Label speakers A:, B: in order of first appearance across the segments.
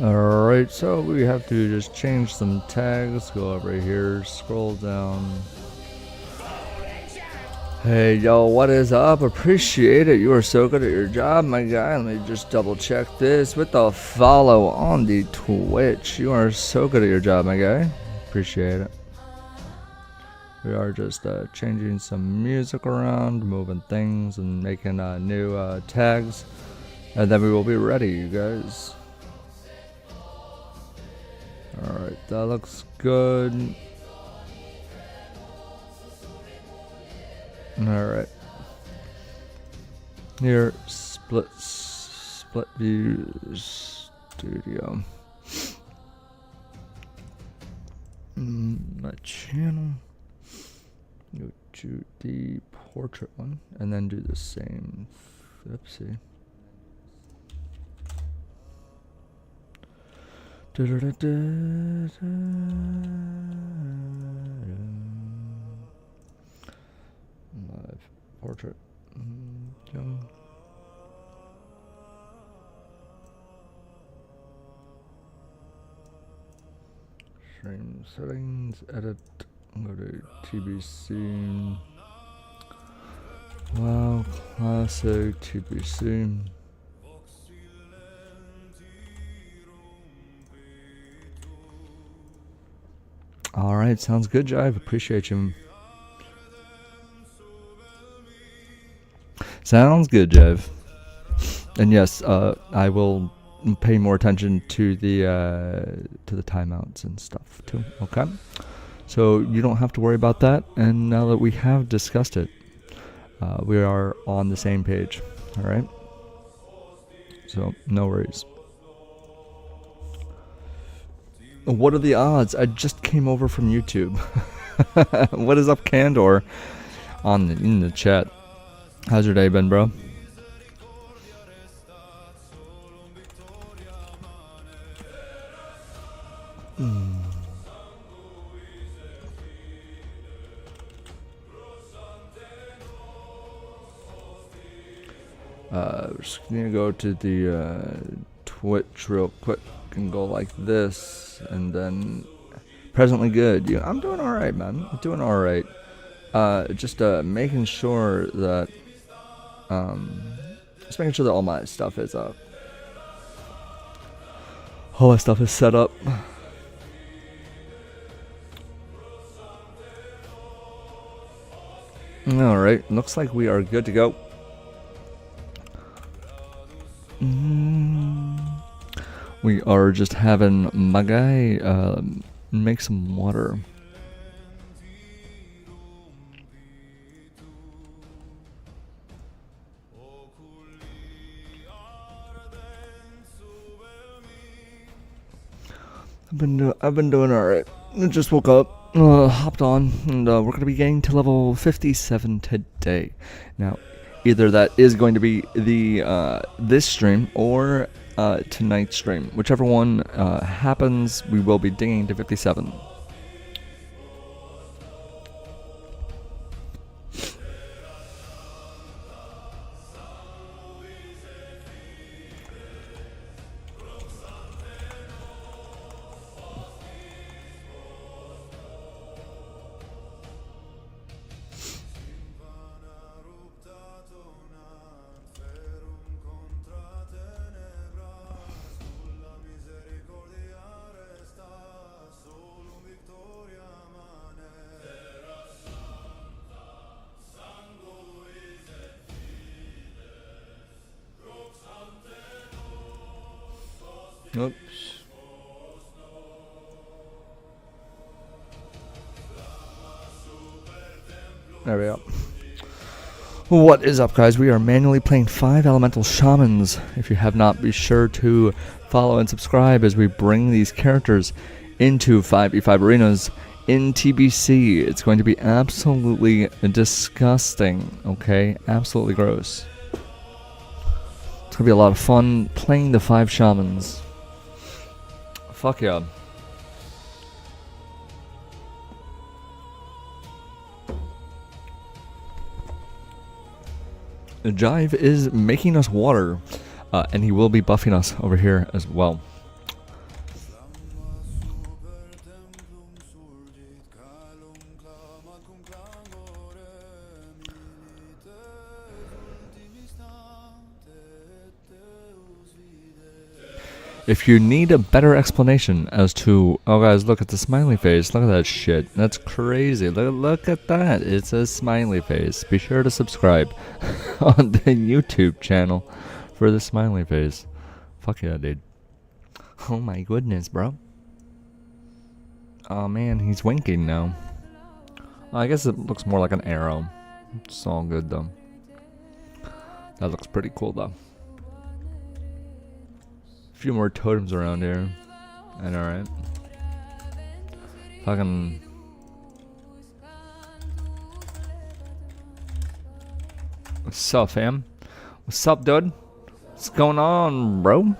A: Alright, so we have to just change some tags. Go over here, scroll down. Hey, yo, what is up? Appreciate it. You are so good at your job, my guy. Let me just double check this with the follow on the Twitch. You are so good at your job, my guy. Appreciate it. We are just changing some music around, moving things, and making new tags. And then we will be ready, you guys. Alright, that looks good. Alright. Here, split view studio. My channel. Go to the portrait one and then do the same. Oopsie. Live portrait. Stream settings, edit, go to TBC. Wow, classic TBC. Alright, sounds good, Jive. Appreciate you. Sounds good, Jive. And yes, I will pay more attention to the timeouts and stuff too. Okay, so you don't have to worry about that. And now that we have discussed it, we are on the same page. All right. So no worries. What are the odds? I just came over from YouTube. What is up, Candor? In the chat. How's your day been, bro? We're just gonna go to the Twitch real quick and go like this, and then presently good. Yeah, I'm doing all right, man. I'm doing all right. Just making sure that all my stuff is up. All my stuff is set up. All right, looks like we are good to go. We are just having my guy make some water. I've been doing all right. I just woke up, hopped on, and we're gonna be getting to level 57 today. Now, either that is going to be the this stream or tonight's stream, whichever one happens. We will be dinging to 57. Oops. There we go. What is up, guys? We are manually playing 5 elemental shamans. If you have not, be sure to follow and subscribe as we bring these characters into 5v5 arenas in TBC. It's going to be absolutely disgusting, okay? Absolutely gross. It's going to be a lot of fun playing the 5 shamans. Fuck yeah. Jive is making us water, and he will be buffing us over here as well. If you need a better explanation as to, oh guys, look at the smiley face, look at that shit, that's crazy, look at that, it's a smiley face. Be sure to subscribe on the YouTube channel for the smiley face. Fuck yeah, dude. Oh my goodness, bro. Oh man, he's winking now. I guess it looks more like an arrow. It's all good though. That looks pretty cool though. Few more totems around here. I know, right? Fucking. What's up, fam? What's up, dude? What's going on, bro?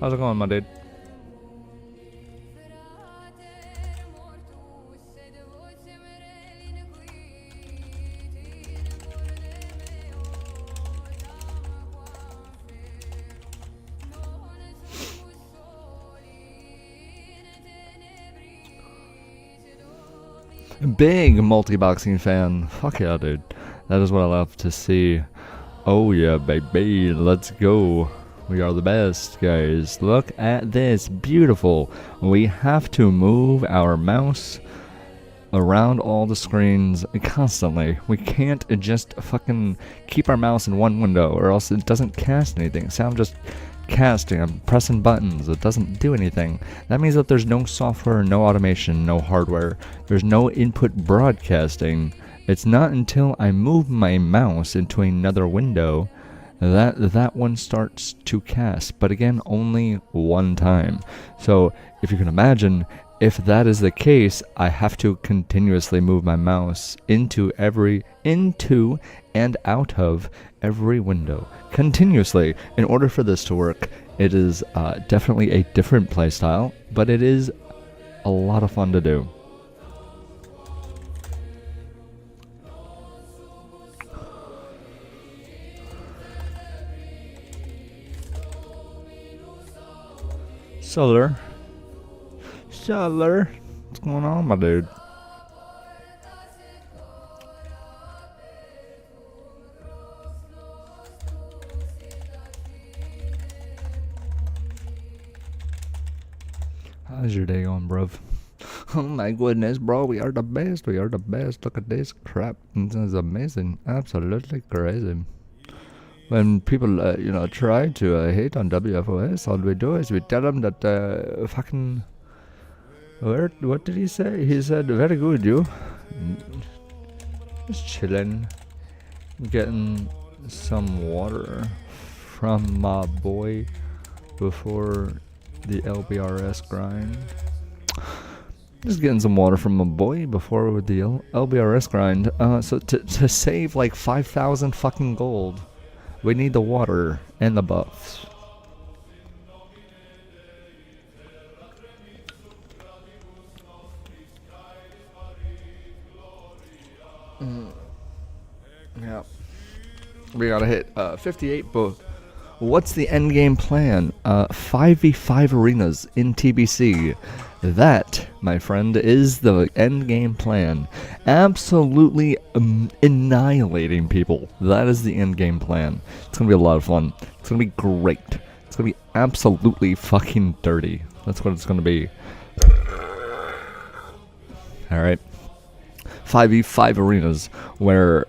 A: How's it going, my dude? Big multiboxing fan. Fuck yeah, dude. That is what I love to see. Oh yeah, baby. Let's go. We are the best, guys. Look at this. Beautiful. We have to move our mouse around all the screens constantly. We can't just fucking keep our mouse in one window or else it doesn't cast anything. So I'm just casting, I'm pressing buttons, it doesn't do anything. That means that there's no software, no automation, no hardware. There's no input broadcasting. It's not until I move my mouse into another window that one starts to cast, but again, only one time. So if you can imagine, if that is the case, I have to continuously move my mouse into and out of every window continuously in order for this to work. It is definitely a different playstyle, but it is a lot of fun to do. Solar, what's going on, my dude? How's your day going, bruv? Oh my goodness, bro, we are the best. We are the best. Look at this crap. This is amazing. Absolutely crazy. When people, try to hate on WFOS, all we do is we tell them that fucking. What did he say? He said, "Very good, you." Just chilling, getting some water from my boy before the LBRS grind. Just getting some water from my boy before with the LBRS grind. So to save like 5,000 fucking gold, we need the water and the buffs. Yeah. We gotta hit 58 both. What's the end game plan? 5v5 arenas in TBC. That, my friend, is the end game plan. Absolutely annihilating people. That is the end game plan. It's gonna be a lot of fun. It's gonna be great. It's gonna be absolutely fucking dirty. That's what it's gonna be. Alright. 5v5 arenas where,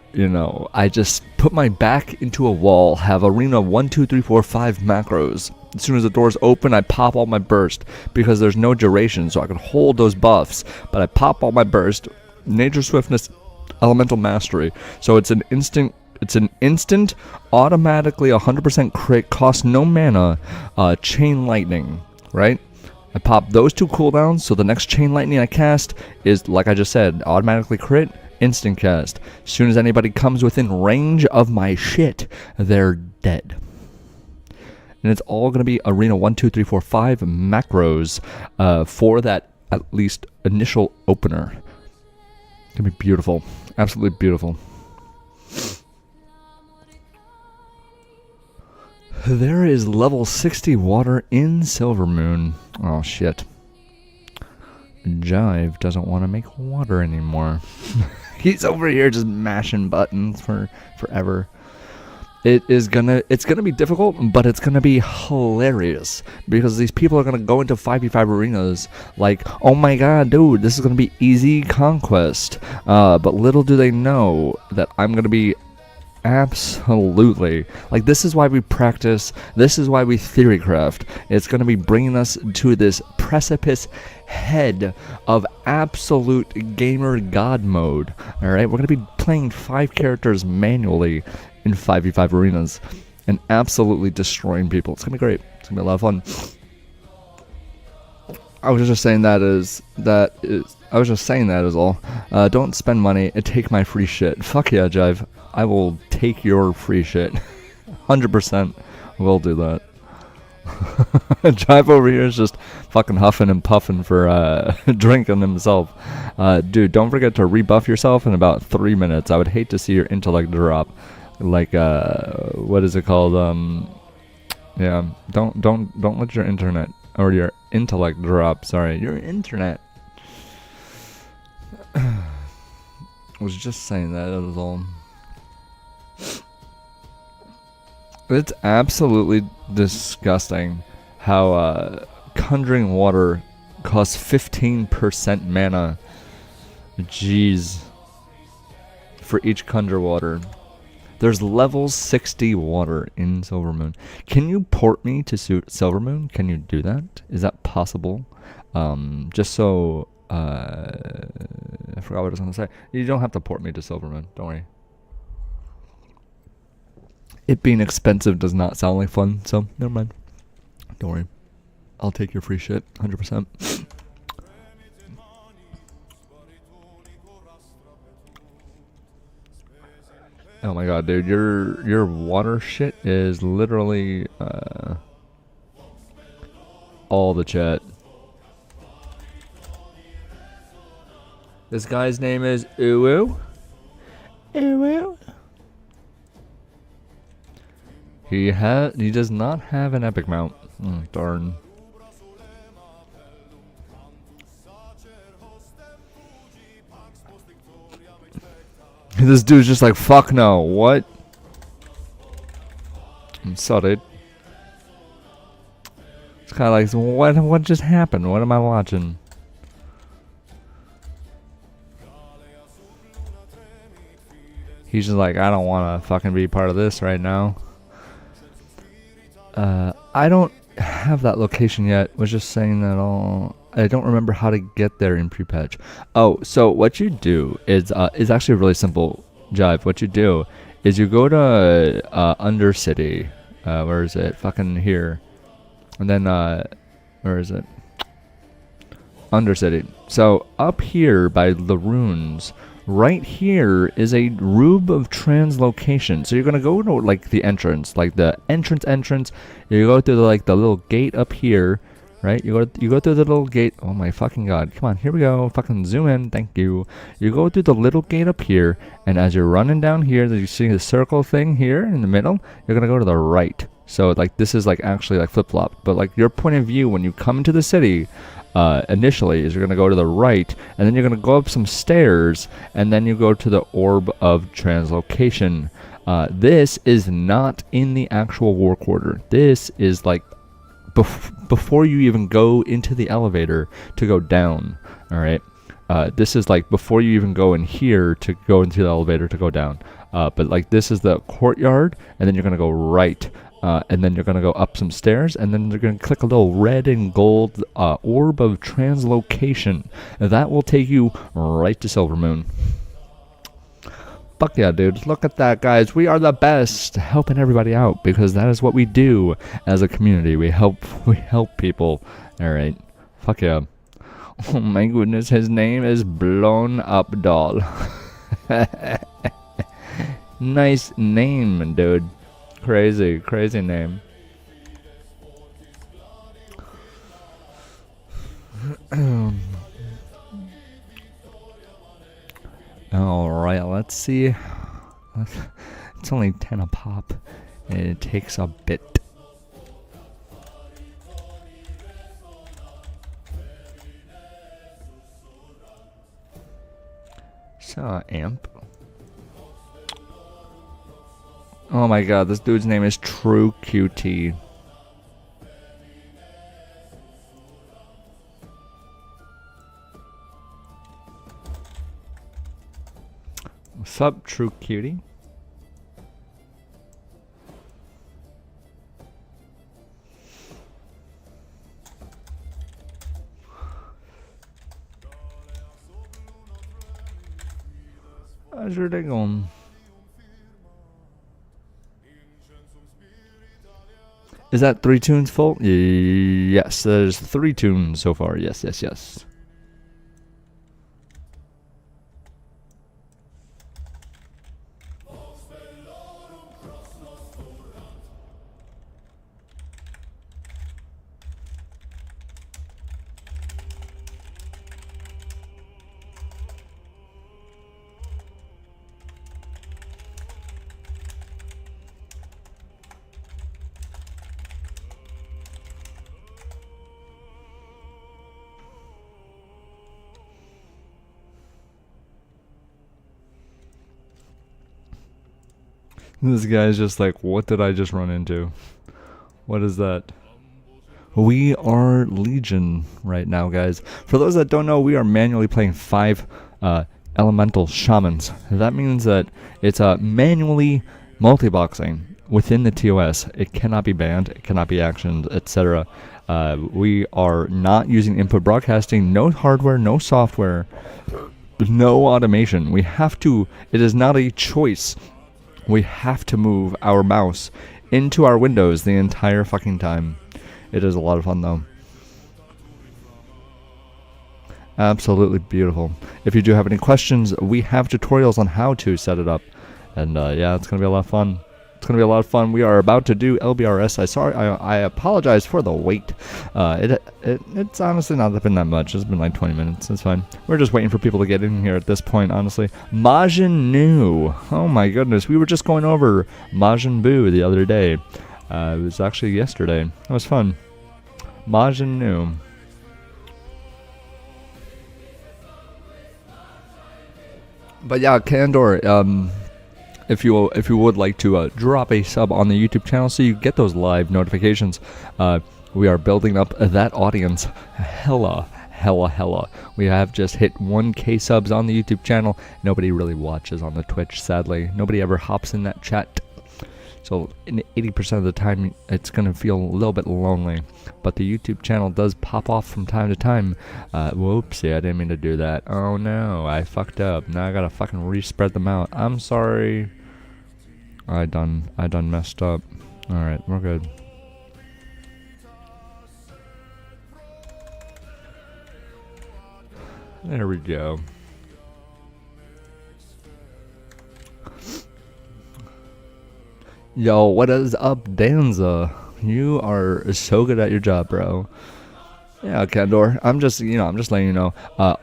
A: I just put my back into a wall, have arena 1, 2, 3, 4, 5 macros. As soon as the doors open, I pop all my burst because there's no duration, so I can hold those buffs, but I pop all my burst, nature swiftness, elemental mastery. So it's an instant automatically 100% crit, costs no mana, chain lightning, right? I pop those two cooldowns, so the next chain lightning I cast is, like I just said, automatically crit, instant cast. As soon as anybody comes within range of my shit, they're dead. And it's all going to be arena 1, 2, 3, 4, 5 macros for that at least initial opener. It's going to be beautiful. Absolutely beautiful. There is level 60 water in Silvermoon. Oh shit. Jive doesn't want to make water anymore. He's over here just mashing buttons for forever. It's gonna be difficult, but it's gonna be hilarious because these people are gonna go into 5v5 arenas like, oh my god, dude, this is gonna be easy conquest. But little do they know that I'm gonna be absolutely, like, this is why we practice, this is why we theorycraft. It's going to be bringing us to this precipice head of absolute gamer god mode. Alright, we're going to be playing 5 characters manually in 5v5 arenas and absolutely destroying people. It's going to be great. It's going to be a lot of fun. I was just saying that is all. Don't spend money and take my free shit. Fuck yeah, Jive. I will take your free shit. 100% will do that. Jive over here is just fucking huffing and puffing for drinking himself. Dude, don't forget to rebuff yourself in about 3 minutes. I would hate to see your intellect drop. Like, what is it called? Yeah, don't let your internet or your intellect drop. Sorry, your internet. I was just saying that was all. It's absolutely disgusting how conjuring water costs 15% mana. Jeez. For each conjure water. There's level 60 water in Silvermoon. Can you port me to Silvermoon? Can you do that? Is that possible? Just so... I forgot what I was going to say. You don't have to port me to Silvermoon. Don't worry. It being expensive does not sound like fun, so never mind. Don't worry. I'll take your free shit, 100%. Oh my god, dude, your water shit is literally all the chat. This guy's name is Uwu. Uwu. He does not have an epic mount. Darn. This dude's just like, fuck no, what? I'm sorry. It's kind of like, what just happened? What am I watching? He's just like, I don't want to fucking be part of this right now. I don't have that location yet. Was just saying that all. I don't remember how to get there in pre-patch. Oh, so what you do is actually really simple, Jive. What you do is you go to Undercity. Where is it? Fucking here. And then where is it? Undercity. So up here by the runes. Right here is a rube of translocation. So you're gonna go to like the entrance, like the entrance. You go through the little gate up here, right? You go through the little gate. Oh my fucking god! Come on, here we go. Fucking zoom in. Thank you. You go through the little gate up here, and as you're running down here, you see the circle thing here in the middle. You're gonna go to the right. So like this is like actually like flip flop. But like your point of view when you come into the city. Initially is you're going to go to the right and then you're going to go up some stairs and then you go to the orb of translocation. This is not in the actual war quarter. This is like before you even go into the elevator to go down. All right. This is like before you even go in here to go into the elevator to go down. But like this is the courtyard and then you're going to go right. And then you're going to go up some stairs, and then you're going to click a little red and gold orb of translocation. That will take you right to Silvermoon. Fuck yeah, dude. Look at that, guys. We are the best, helping everybody out, because that is what we do as a community. We help people. All right. Fuck yeah. Oh my goodness, his name is Blown Up Doll. Nice name, dude. Crazy name. Alright, let's see. It's only 10 a pop, and it takes a bit. this amp. Oh my god, this dude's name is True QT. What's up, True Cutie? How's your day going? Is that 3 tunes full? Yes, there's 3 tunes so far. Yes, yes, yes. This guy's just like, what did I just run into? What is that? We are Legion right now, guys. For those that don't know, we are manually playing 5 elemental shamans. That means that it's manually multiboxing within the TOS. It cannot be banned, it cannot be actioned, etc. We are not using input broadcasting, no hardware, no software, no automation. We have to, it is not a choice. We have to move our mouse into our windows the entire fucking time. It is a lot of fun though. Absolutely beautiful. If you do have any questions, we have tutorials on how to set it up. And yeah, it's going to be a lot of fun. It's going to be a lot of fun. We are about to do LBRS. I apologize for the wait. It's honestly not been that much. It's been like 20 minutes. It's fine. We're just waiting for people to get in here at this point, honestly. Majin Nu. Oh my goodness. We were just going over Majin Buu the other day. It was actually yesterday. It was fun. Majin Nu. But yeah, Candor, if you would like to drop a sub on the YouTube channel so you get those live notifications, we are building up that audience hella. We have just hit 1K subs on the YouTube channel. Nobody really watches on the Twitch, sadly. Nobody ever hops in that chat. So 80% of the time, it's going to feel a little bit lonely. But the YouTube channel does pop off from time to time. Whoopsie, I didn't mean to do that. Oh no, I fucked up. Now I gotta fucking respread them out. I'm sorry. I done messed up. Alright, we're good. There we go. Yo, what is up, Danza? You are so good at your job, bro. Yeah, Candor. I'm just letting you know.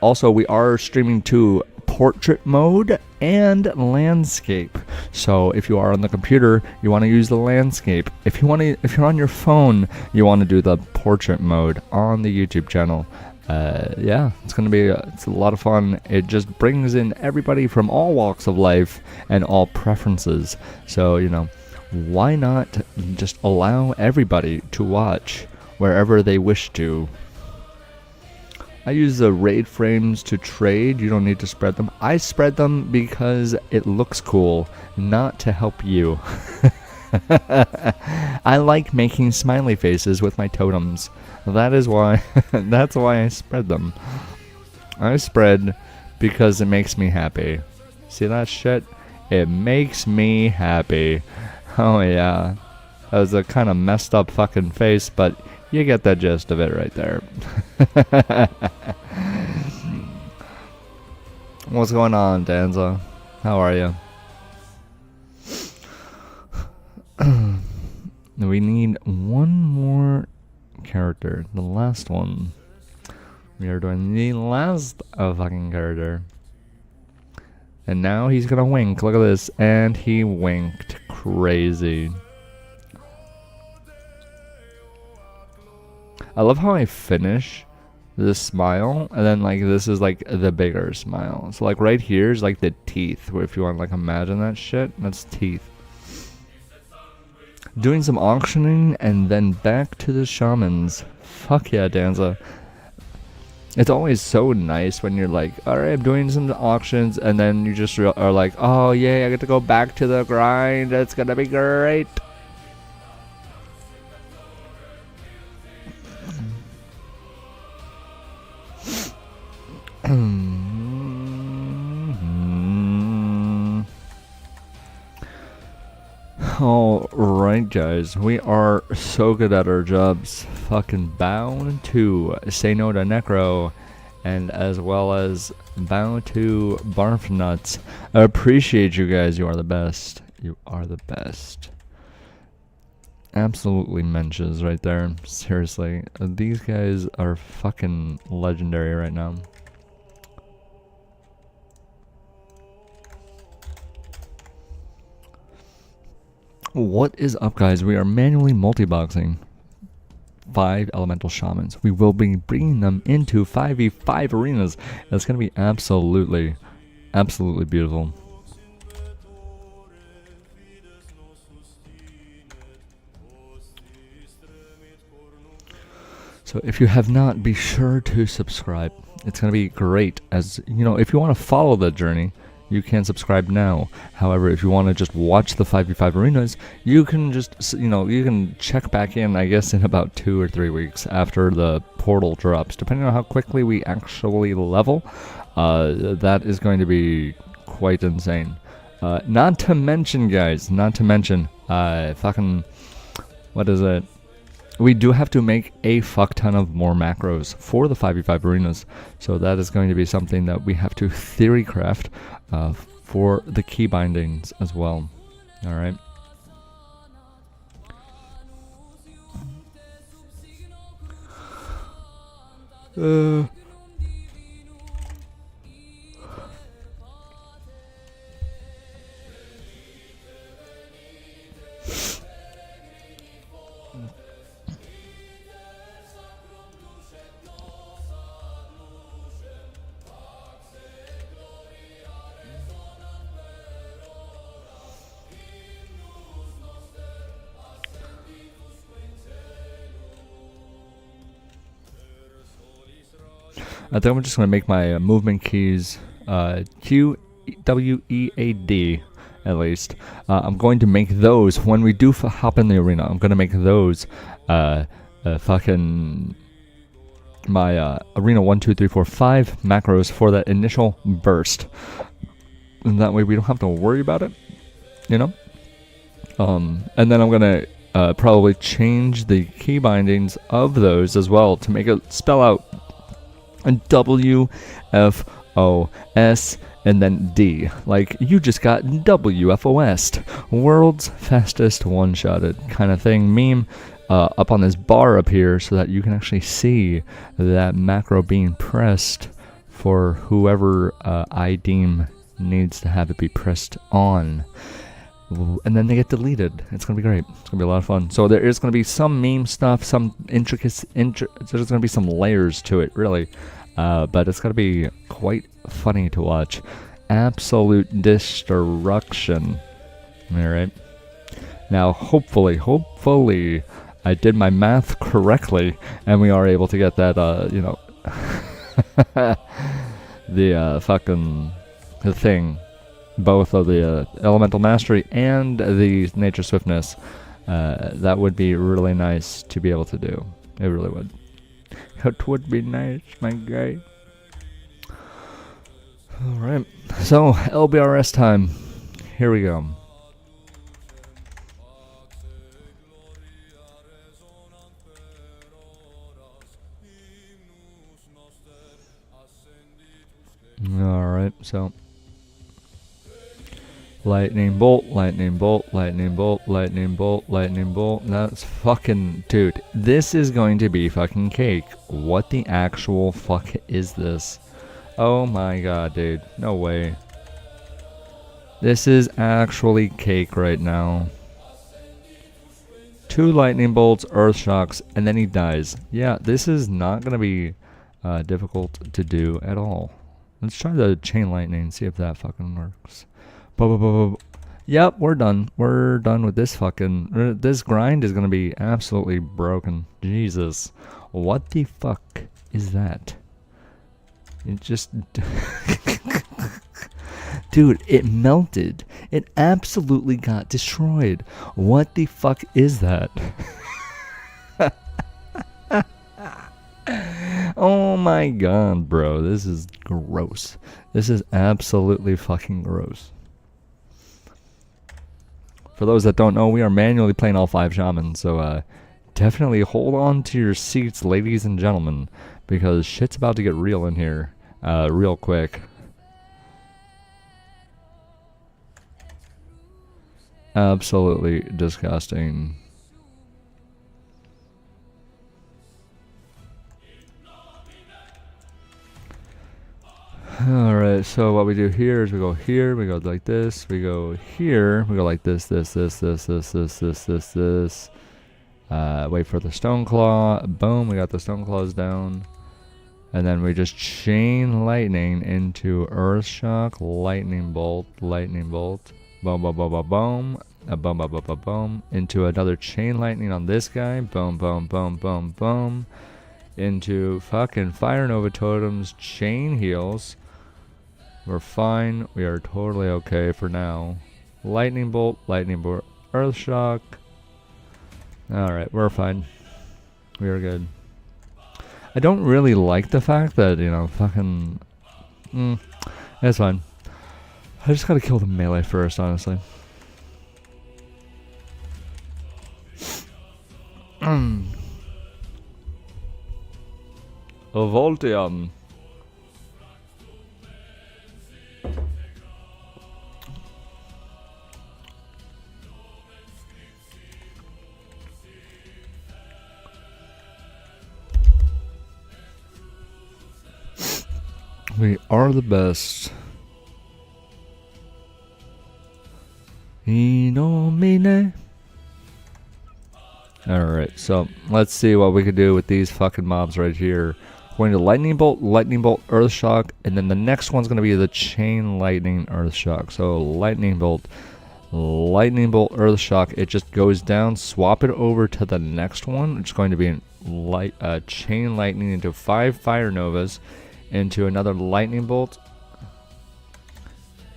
A: Also, we are streaming to portrait mode and landscape. So if you are on the computer, you want to use the landscape. If you're on your phone, you want to do the portrait mode on the YouTube channel. Yeah, it's gonna be it's a lot of fun. It just brings in everybody from all walks of life and all preferences. So why not just allow everybody to watch wherever they wish to? I use the raid frames to trade. You don't need to spread them. I spread them because it looks cool, not to help you. I like making smiley faces with my totems. That is why. That's why I spread them. I spread because it makes me happy. See that shit? It makes me happy. Oh yeah. That was a kind of messed up fucking face, but you get the gist of it right there. What's going on, Danza? How are you? We need one more character. The last one. We are doing the last fucking character. And now he's gonna wink. Look at this. And he winked. Crazy. I love how I finish this smile, and then like this is like the bigger smile. So like right here is like the teeth, where if you want to like imagine that shit, that's teeth. Doing some auctioning and then back to the shamans. Fuck yeah, Danza. It's always so nice when you're like, alright, I'm doing some auctions, and then you just are like, oh yay, I get to go back to the grind, it's gonna be great. Alright guys, we are so good at our jobs. Fucking bow to Say No to Necro, and as well as bow to Barf Nuts. I appreciate you guys, you are the best. You are the best. Absolutely mentions right there. Seriously, these guys are fucking legendary right now. What is up guys? We are manually multiboxing 5 elemental shamans. We will be bringing them into 5v5 arenas. It's going to be absolutely beautiful. So if you have not, be sure to subscribe. It's going to be great. As you know, if you want to follow the journey, you can subscribe now. However, if you want to just watch the 5v5 arenas, you can just, you know, you can check back in, I guess, in about 2 or 3 weeks after the portal drops, depending on how quickly we actually level. That is going to be quite insane. Not to mention, guys, fucking, what is it? We do have to make a fuck ton of more macros for the 5v5 arenas, so that is going to be something that we have to theory craft for the key bindings as well. Alright. I think I'm just going to make my movement keys Q, W, E, A, D, at least. I'm going to make those, when we do hop in the arena, I'm going to make those fucking my arena 1, 2, 3, 4, 5 macros for that initial burst. And that way we don't have to worry about it, you know? And then I'm going to probably change the key bindings of those as well to make it spell out W, F, O, S, and then D. Like, you just got WFOS. World's fastest one-shotted kind of thing. Meme up on this bar up here so that you can actually see that macro being pressed for whoever I deem needs to have it be pressed on. And then they get deleted. It's going to be great. It's going to be a lot of fun. So there is going to be some meme stuff, some there's going to be some layers to it, really. But it's going to be quite funny to watch. Absolute destruction. Alright. Now, hopefully, I did my math correctly, and we are able to get that, you know, the thing. Both of the elemental mastery and the nature swiftness. That would be really nice to be able to do. It really would. It would be nice, my guy. Alright, so LBRS time. Here we go. Alright, so lightning bolt, lightning bolt, lightning bolt, lightning bolt, lightning bolt. That's fucking... Dude, this is going to be fucking cake. What the actual fuck is this? Oh my god, dude. No way. This is actually cake right now. 2 lightning bolts, earth shocks, and then he dies. Yeah, this is not gonna be difficult to do at all. Let's try the chain lightning, see if that fucking works. Yep, we're done. We're done with this fucking... This grind is gonna be absolutely broken. Jesus. What the fuck is that? It just... Dude, it melted. It absolutely got destroyed. What the fuck is that? Oh my god, bro. This is gross. This is absolutely fucking gross. For those that don't know, we are manually playing all 5 shamans, so definitely hold on to your seats, ladies and gentlemen, because shit's about to get real in here real quick. Absolutely disgusting. Alright, so what we do here is we go here, we go like this, we go here, we go like this. Wait for the stone claw. Boom, we got the stone claws down. And then we just chain lightning into earth shock, lightning bolt, boom, boom, boom, boom, boom, boom, boom, boom, boom, boom, into another chain lightning on this guy, boom, boom, boom, boom, boom, into fucking fire nova totems, chain heals. We're fine. We are totally okay for now. Lightning bolt, earth shock. Alright, we're fine. We are good. I don't really like the fact that, you know, fucking... It's fine. I just gotta kill the melee first, honestly. Voltium. We are the best. Alright, so let's see what we can do with these fucking mobs right here. We're going to lightning bolt, earth shock, and then the next one's going to be the chain lightning, earth shock. So lightning bolt, earth shock. It just goes down. Swap it over to the next one. It's going to be chain lightning into 5 fire novas, into another lightning bolt,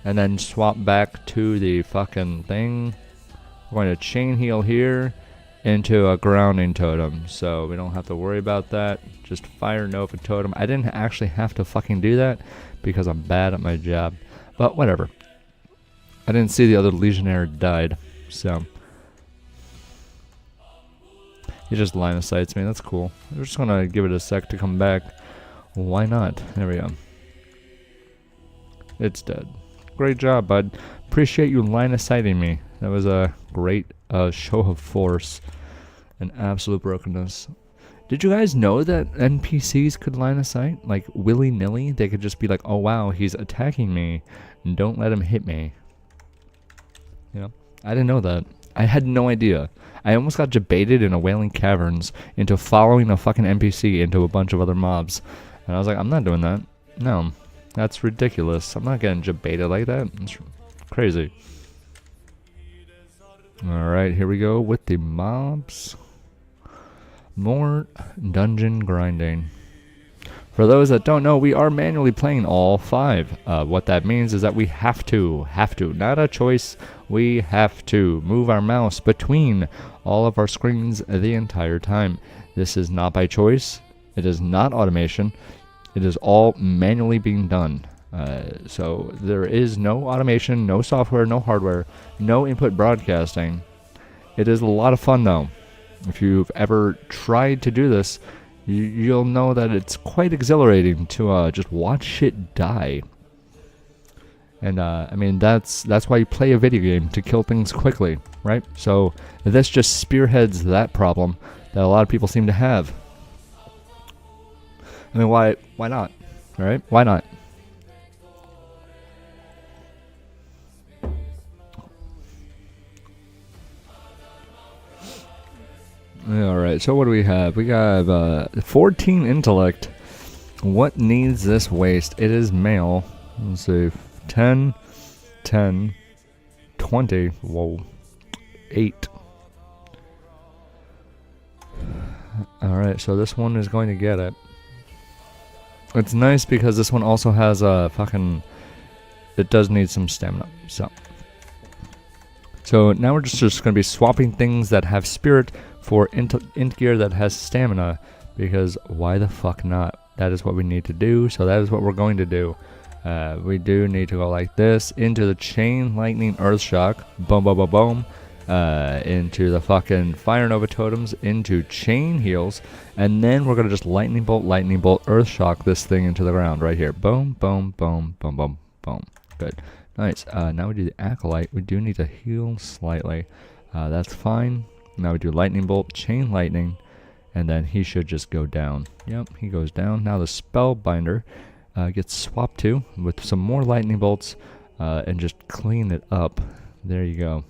A: and then swap back to the fucking thing. We're going to chain heal here into a grounding totem, so we don't have to worry about that. Just fire nova totem. I didn't actually have to fucking do that because I'm bad at my job, but whatever. I didn't see the other legionnaire died, so he just line of sights me. That's cool. We're just gonna give it a sec to come back. Why not? There we go. It's dead. Great job, bud. Appreciate you line of sighting me. That was a great show of force and absolute brokenness. Did you guys know that NPCs could line of sight? Like, willy-nilly? They could just be like, oh wow, he's attacking me. Don't let him hit me. You know? I didn't know that. I had no idea. I almost got debated in a Wailing Caverns into following a fucking NPC into a bunch of other mobs. And I was like, I'm not doing that. No. That's ridiculous. I'm not getting debated like that. It's crazy. Alright, here we go with the mobs. More dungeon grinding. For those that don't know, we are manually playing all 5. What that means is that we have to, not a choice, we have to move our mouse between all of our screens the entire time. This is not by choice. It is not automation. It is all manually being done. So there is no automation, no software, no hardware, no input broadcasting. It is a lot of fun though. If you've ever tried to do this, you'll know that it's quite exhilarating to just watch shit die. And I mean, that's why you play a video game, to kill things quickly, right? So this just spearheads that problem that a lot of people seem to have. I mean, why not? Right? Why not? Alright, so what do we have? We got 14 intellect. What needs this waste? It is male. Let's see. 10, 10, 20. Whoa. 8. Alright, so this one is going to get it. It's nice because this one also has a fucking... It does need some stamina, so now we're just going to be swapping things that have spirit for int gear that has stamina, because why the fuck not? That is what we need to do, so that is what we're going to do. We do need to go like this into the chain lightning earth shock, boom boom boom boom, into the fucking fire nova totems, into chain heals, and then we're going to just lightning bolt earth shock this thing into the ground right here. Boom boom boom boom boom boom. Good. Nice. Now we do the acolyte. We do need to heal slightly. That's fine. Now we do lightning bolt, chain lightning, and then he should just go down. Yep, he goes down. Now the spellbinder gets swapped to with some more lightning bolts, and just clean it up. There you go.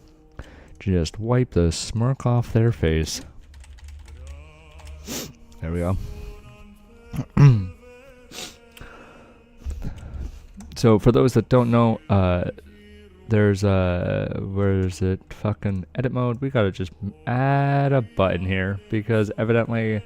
A: Just wipe the smirk off their face. There we go. So for those that don't know, there's where is it? Fucking edit mode. We gotta just add a button here because evidently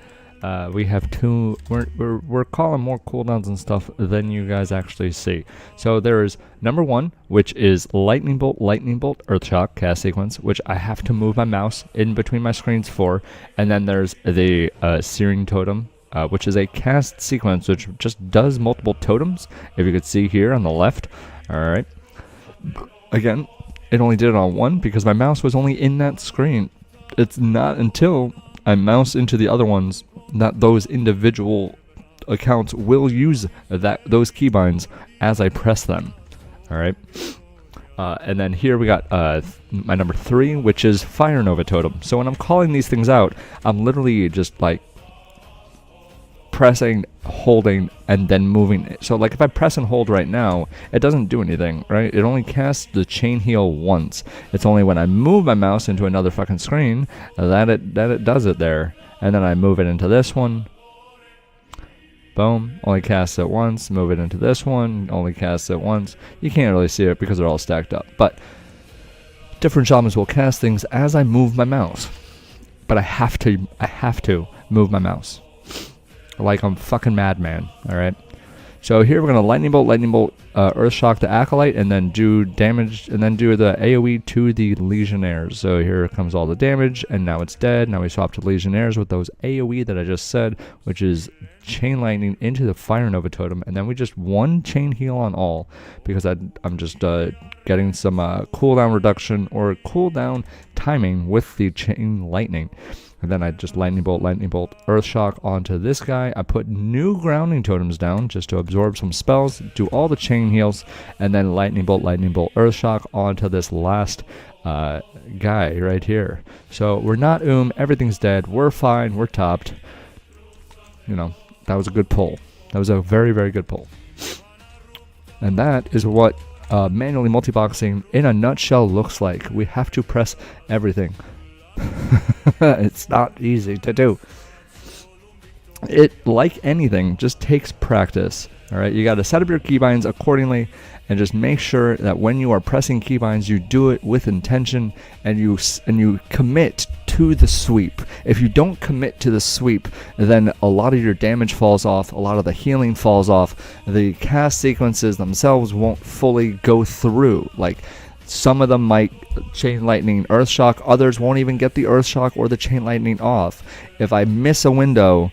A: we have two. We're calling more cooldowns and stuff than you guys actually see. So there is number 1, which is lightning bolt, earth shock cast sequence, which I have to move my mouse in between my screens for, and then there's the searing totem. Which is a cast sequence which just does multiple totems, if you could see here on the left. Alright. Again, it only did it on one because my mouse was only in that screen. It's not until I mouse into the other ones that those individual accounts will use those keybinds as I press them. Alright. And then here we got my number 3, which is Fire Nova Totem. So when I'm calling these things out, I'm literally just like pressing, holding, and then moving it. So like if I press and hold right now, it doesn't do anything, right? It only casts the chain heal once. It's only when I move my mouse into another fucking screen that it does it there. And then I move it into this one. Boom. Only casts it once. Move it into this one. Only casts it once. You can't really see it because they're all stacked up. But different shamans will cast things as I move my mouse. But I have to move my mouse. Like I'm fucking madman. Alright. So here we're gonna lightning bolt, earth shock the acolyte, and then do damage, and then do the AoE to the legionnaires. So here comes all the damage, and now it's dead. Now we swap to legionnaires with those AoE that I just said, which is chain lightning into the fire nova totem, and then we just one chain heal on all because I'm just getting some cooldown reduction or cooldown timing with the chain lightning. And then I just lightning bolt, earth shock onto this guy. I put new grounding totems down just to absorb some spells, do all the chain heals, and then lightning bolt, earth shock onto this last guy right here. So we're not everything's dead, we're fine, we're topped. You know, that was a good pull. That was a very, very good pull. And that is what manually multiboxing in a nutshell looks like. We have to press everything. It's not easy to do. It, like anything, just takes practice. Alright, you got to set up your keybinds accordingly and just make sure that when you are pressing keybinds, you do it with intention and you commit to the sweep. If you don't commit to the sweep, then a lot of your damage falls off, a lot of the healing falls off, the cast sequences themselves won't fully go through. Like, some of them might chain lightning earth shock, others won't even get the earth shock or the chain lightning off. If I miss a window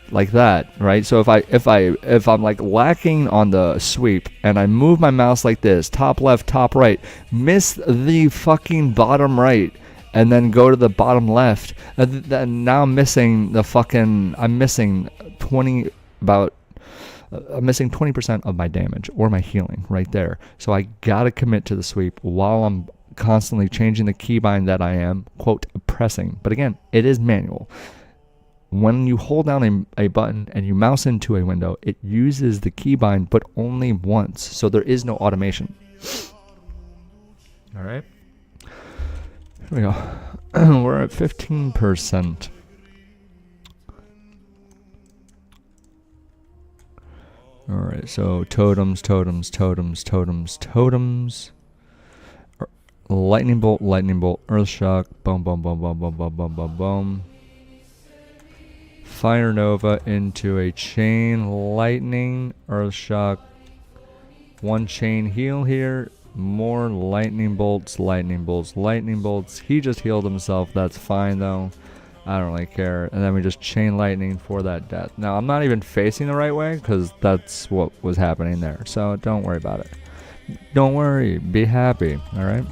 A: like that, right? So if I'm like lacking on the sweep and I move my mouse like this, top left, top right, miss the fucking bottom right, and then go to the bottom left, then now I'm missing the fucking, I'm missing 20% of my damage or my healing right there. So I gotta commit to the sweep while I'm constantly changing the keybind that I am, quote, pressing. But again, it is manual. When you hold down a button and you mouse into a window, it uses the keybind, but only once. So there is no automation. All right. Here we go. We're at 15%. Alright, so totems, totems, totems, totems, totems. Lightning bolt, earth shock, boom, boom, boom, boom, boom, boom, boom, boom, boom. Fire nova into a chain lightning, earth shock. One chain heal here. More lightning bolts, lightning bolts, lightning bolts. He just healed himself. That's fine though. I don't really care. And then we just chain lightning for that death. Now I'm not even facing the right way because that's what was happening there. So don't worry about it. Don't worry. Be happy. All right.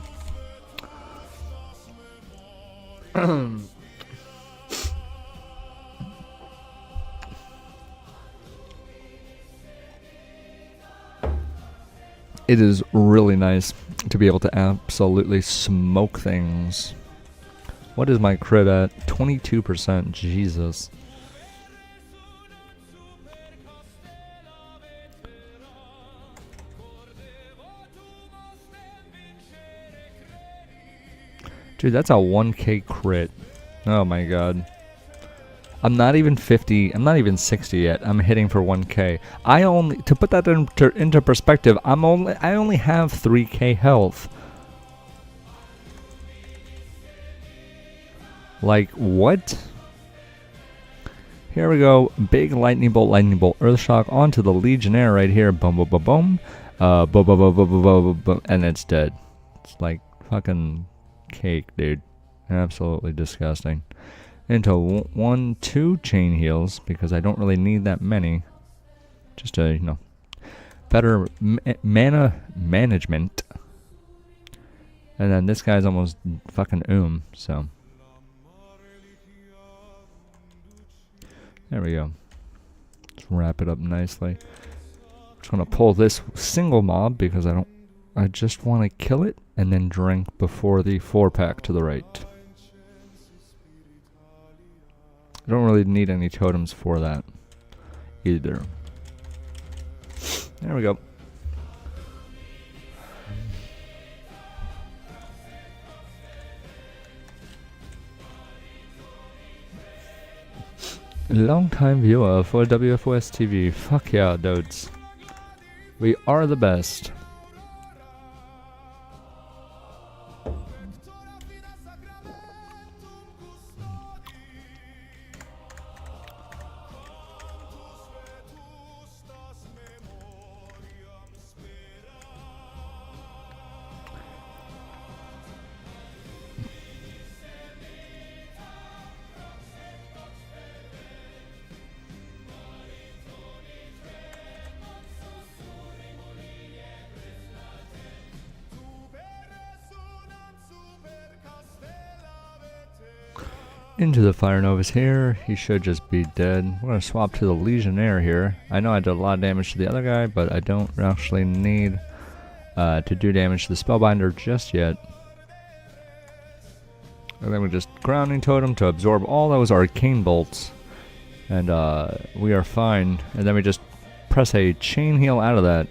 A: It is really nice to be able to absolutely smoke things. What is my crit at? 22%. Jesus. Dude, that's a 1k crit. Oh my god. I'm not even 50, I'm not even 60 yet. I'm hitting for 1k. I only, to put that into perspective, I only have 3k health. Like, what? Here we go. Big lightning bolt, earth shock onto the Legionnaire right here. Boom, boom, boom, boom. Boom, boom, boom, boom, boom, boom, boom, and it's dead. It's like fucking cake, dude. Absolutely disgusting. Into 2 chain heals because I don't really need that many. Just to, you know, better mana management. And then this guy's almost fucking so. There we go. Let's wrap it up nicely. Just gonna pull this single mob because I just want to kill it and then drink before the 4-pack to the right. I don't really need any totems for that either. There we go. Long time viewer for WFOS TV. Fuck yeah, dudes. We are the best. Into the Fire Novas here. He should just be dead. We're going to swap to the Legionnaire here. I know I did a lot of damage to the other guy, but I don't actually need to do damage to the Spellbinder just yet. And then we just Grounding Totem to absorb all those Arcane Bolts. And we are fine. And then we just press a Chain Heal out of that.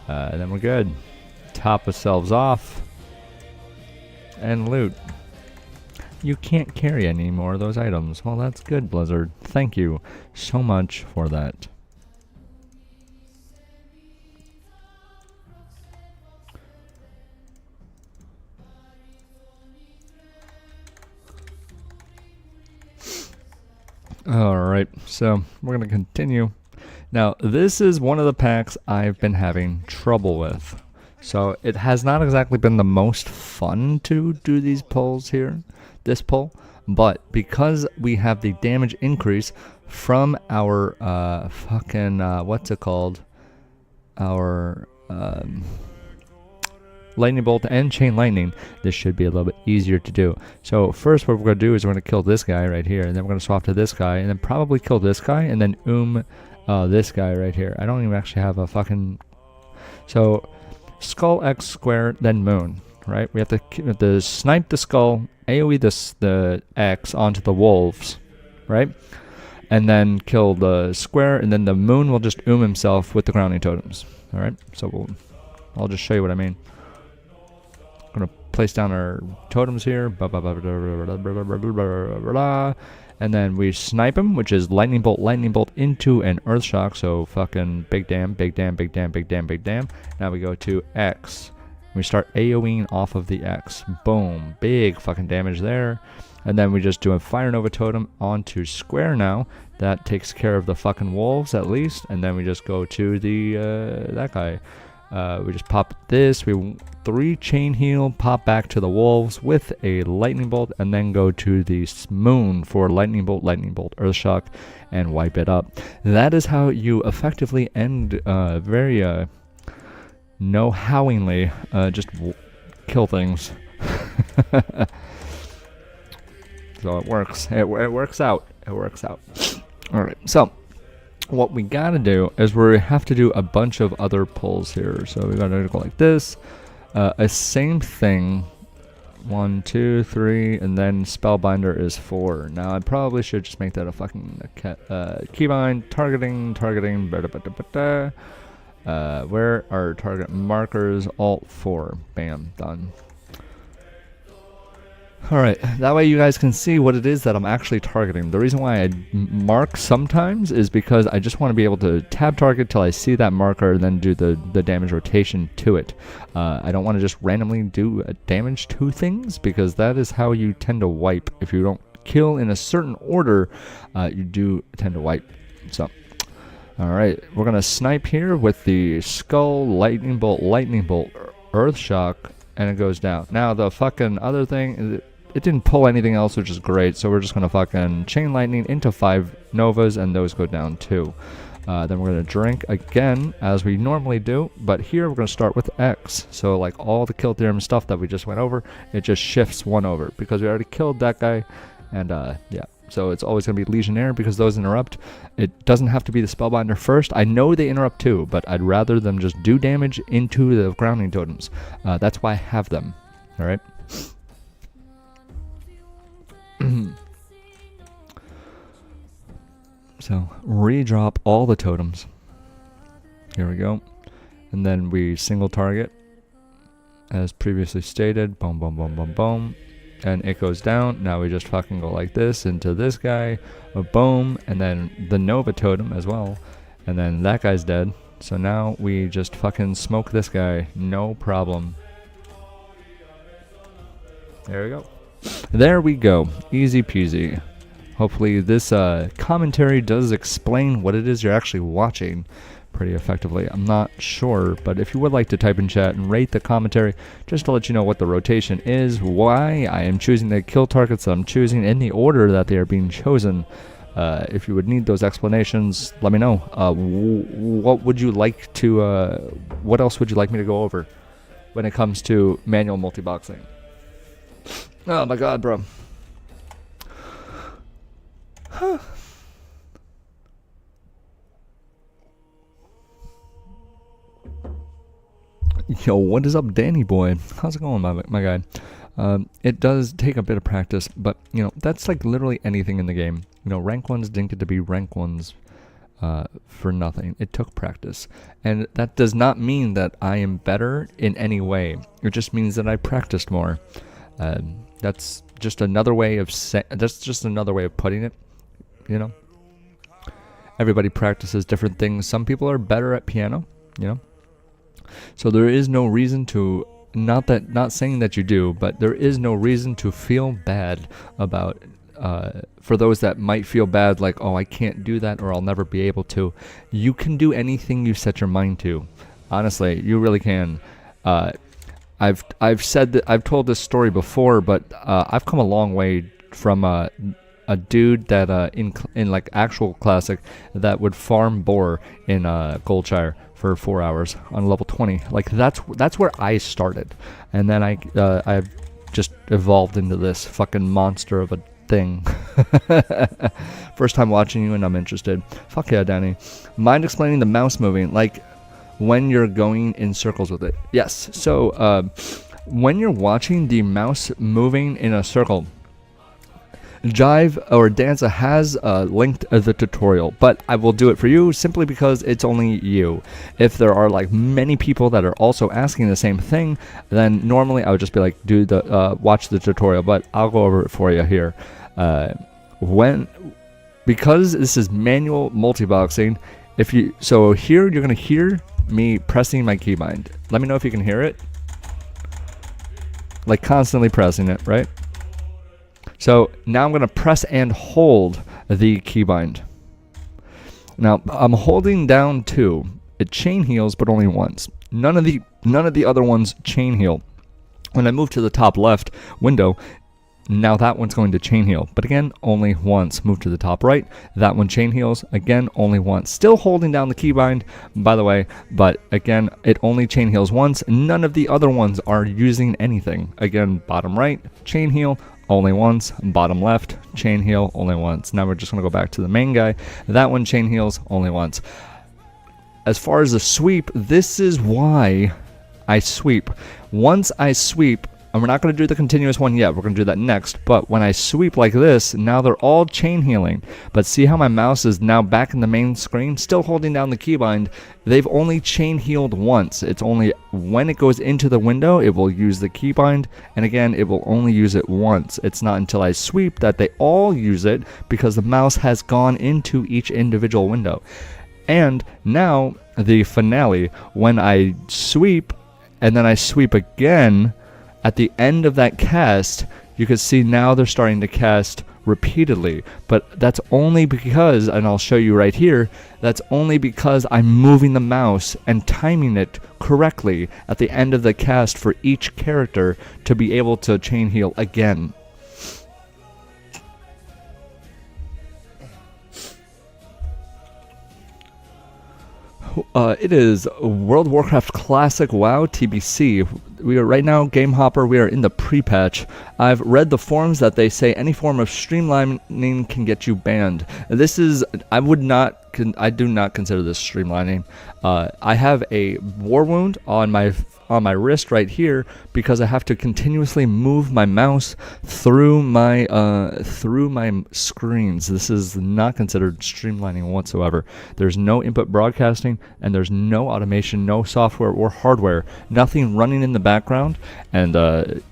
A: And then we're good. Top ourselves off. And loot. You can't carry any more of those items. Well, that's good, Blizzard. Thank you so much for that. Alright, so we're going to continue. Now, this is one of the packs I've been having trouble with. So, it has not exactly been the most fun to do these pulls here. This pull, but because we have the damage increase from our what's it called, our lightning bolt and chain lightning, this should be a little bit easier to do. So first what we're going to do is we're going to kill this guy right here, and then we're going to swap to this guy, and then probably kill this guy, and then this guy right here. I don't even actually have a fucking, so skull X square then moon, right? We have to snipe the skull, AoE the X onto the wolves, right? And then kill the square, and then the moon will just himself with the grounding totems. Alright, so I'll just show you what I mean. I'm gonna place down our totems here. And then we snipe him, which is lightning bolt into an earth shock. So fucking big damn, big damn, big damn, big damn, big damn. Now we go to X. We start AoEing off of the X. Boom. Big fucking damage there. And then we just do a Fire Nova Totem onto square now. That takes care of the fucking wolves at least. And then we just go to the that guy. We just pop this. We 3 chain heal, pop back to the wolves with a lightning bolt, and then go to the moon for lightning bolt, earth shock, and wipe it up. That is how you effectively end very no-howingly just kill things. So it works. It works out. It works out. All right. So what we gotta do is we have to do a bunch of other pulls here. So we gotta go like this. A same thing. 1, 2, 3, and then Spellbinder is 4. Now I probably should just make that a fucking keybind. Targeting. Where are target markers? Alt 4. Bam. Done. Alright, that way you guys can see what it is that I'm actually targeting. The reason why I mark sometimes is because I just want to be able to tab target till I see that marker and then do the damage rotation to it. I don't want to just randomly do damage to things, because that is how you tend to wipe. If you don't kill in a certain order, you do tend to wipe. So, alright, we're going to snipe here with the skull, lightning bolt, earth shock, and it goes down. Now the fucking other thing is it didn't pull anything else, which is great, so we're just gonna fucking chain lightning into 5 novas, and those go down too. Then we're gonna drink again as we normally do, but here we're gonna start with X. So like all the kill theorem stuff that we just went over, it just shifts 1 over because we already killed that guy. And yeah, so it's always gonna be Legionnaire because those interrupt. It doesn't have to be the Spellbinder first. I know they interrupt too, but I'd rather them just do damage into the grounding totems. That's why I have them. All right. So redrop all the totems. Here we go. And then we single target as previously stated. Boom, boom, boom, boom, boom. And it goes down. Now we just fucking go like this into this guy. A boom. And then the Nova totem as well. And then that guy's dead. So now we just fucking smoke this guy. No problem. There we go. There we go. Easy peasy. Hopefully this commentary does explain what it is you're actually watching pretty effectively. I'm not sure, but if you would like to type in chat and rate the commentary, just to let you know what the rotation is, why I am choosing the kill targets that I'm choosing in the order that they are being chosen. If you would need those explanations, let me know. What would you like to, what else would you like me to go over when it comes to manual multiboxing? Oh my god, bro. Huh. Yo, what is up, Danny boy? How's it going, my guy? It does take a bit of practice, but, you know, that's like literally anything in the game. You know, rank 1s didn't get to be rank 1s for nothing. It took practice. And that does not mean that I am better in any way. It just means that I practiced more. That's just another way of putting it, you know. Everybody practices different things. Some people are better at piano, you know. So there is no reason to, not saying that you do, but there is no reason to feel bad about, for those that might feel bad, like, oh, I can't do that, or I'll never be able to. You can do anything you set your mind to. Honestly, you really can. I've said that, I've told this story before, but I've come a long way from a dude that in like actual classic that would farm boar in Goldshire for 4 hours on level 20. Like that's where I started, and then I've just evolved into this fucking monster of a thing. First time watching you and I'm interested. Fuck yeah, Danny. Mind explaining the mouse moving, like when you're going in circles with it? Yes. So when you're watching the mouse moving in a circle, Jive or Danza has linked the tutorial, but I will do it for you simply because it's only you. If there are like many people that are also asking the same thing, then normally I would just be like, do the watch the tutorial, but I'll go over it for you here. because this is manual multiboxing, so here you're gonna hear me pressing my keybind. Let me know if you can hear it. Like constantly pressing it, right? So now I'm gonna press and hold the keybind. Now I'm holding down 2. It chain heals, but only once. None of the other ones chain heal. When I move to the top left window, now that one's going to chain heal, but again, only once. Move to the top right, that one chain heals, again, only once. Still holding down the keybind, by the way, but again, it only chain heals once. None of the other ones are using anything. Again, bottom right, chain heal, only once. Bottom left, chain heal, only once. Now we're just gonna go back to the main guy. That one chain heals, only once. As far as the sweep, this is why I sweep. Once I sweep, and we're not going to do the continuous one yet, we're going to do that next, but when I sweep like this, now they're all chain healing. But see how my mouse is now back in the main screen, still holding down the keybind. They've only chain healed once. It's only when it goes into the window, it will use the keybind, and again, it will only use it once. It's not until I sweep that they all use it, because the mouse has gone into each individual window. And now, the finale, when I sweep, and then I sweep again, at the end of that cast, you can see now they're starting to cast repeatedly. But that's only because, and I'll show you right here, that's only because I'm moving the mouse and timing it correctly at the end of the cast for each character to be able to chain heal again. It is World of Warcraft Classic WoW TBC. We are right now, Game Hopper, we are in the pre-patch. I've read the forums that they say any form of streamlining can get you banned. This is, I do not consider this streamlining. I have a war wound on my wrist right here because I have to continuously move my mouse through my screens. This is not considered streamlining whatsoever. There's no input broadcasting, and there's no automation, no software or hardware, nothing running in the background, and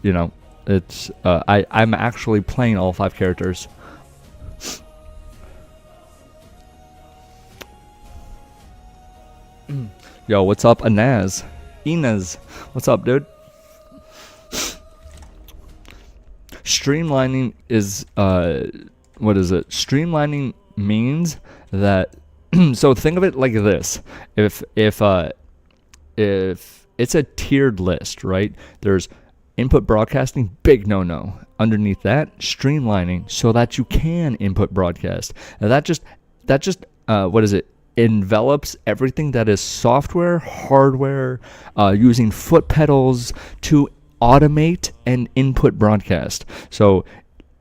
A: you know, it's I'm actually playing all 5 characters. Yo, what's up, Inez, what's up, dude? Streamlining is what is it? Streamlining means that so think of it like this. If it's a tiered list, right? There's input broadcasting, big no-no. Underneath that, streamlining so that you can input broadcast. Now that just what is it? Envelops everything that is software, hardware, using foot pedals to automate and input broadcast. So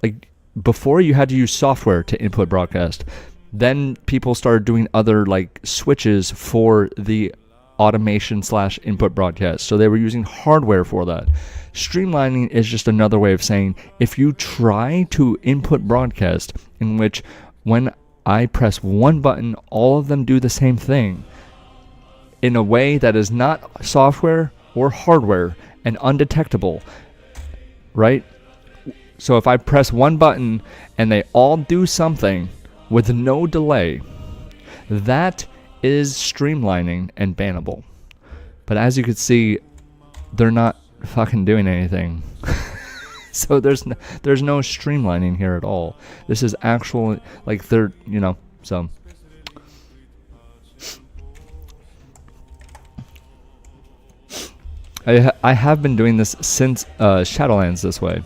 A: like before, you had to use software to input broadcast. Then people started doing other like switches for the automation / input broadcast. So they were using hardware for that. Streamlining is just another way of saying if you try to input broadcast, in which when I press one button, all of them do the same thing in a way that is not software or hardware and undetectable, right? So if I press one button and they all do something with no delay, that is streamlining and bannable. But as you can see, they're not fucking doing anything. So there's no streamlining here at all. This is actual, like, they're, you know, so. I have been doing this since Shadowlands this way.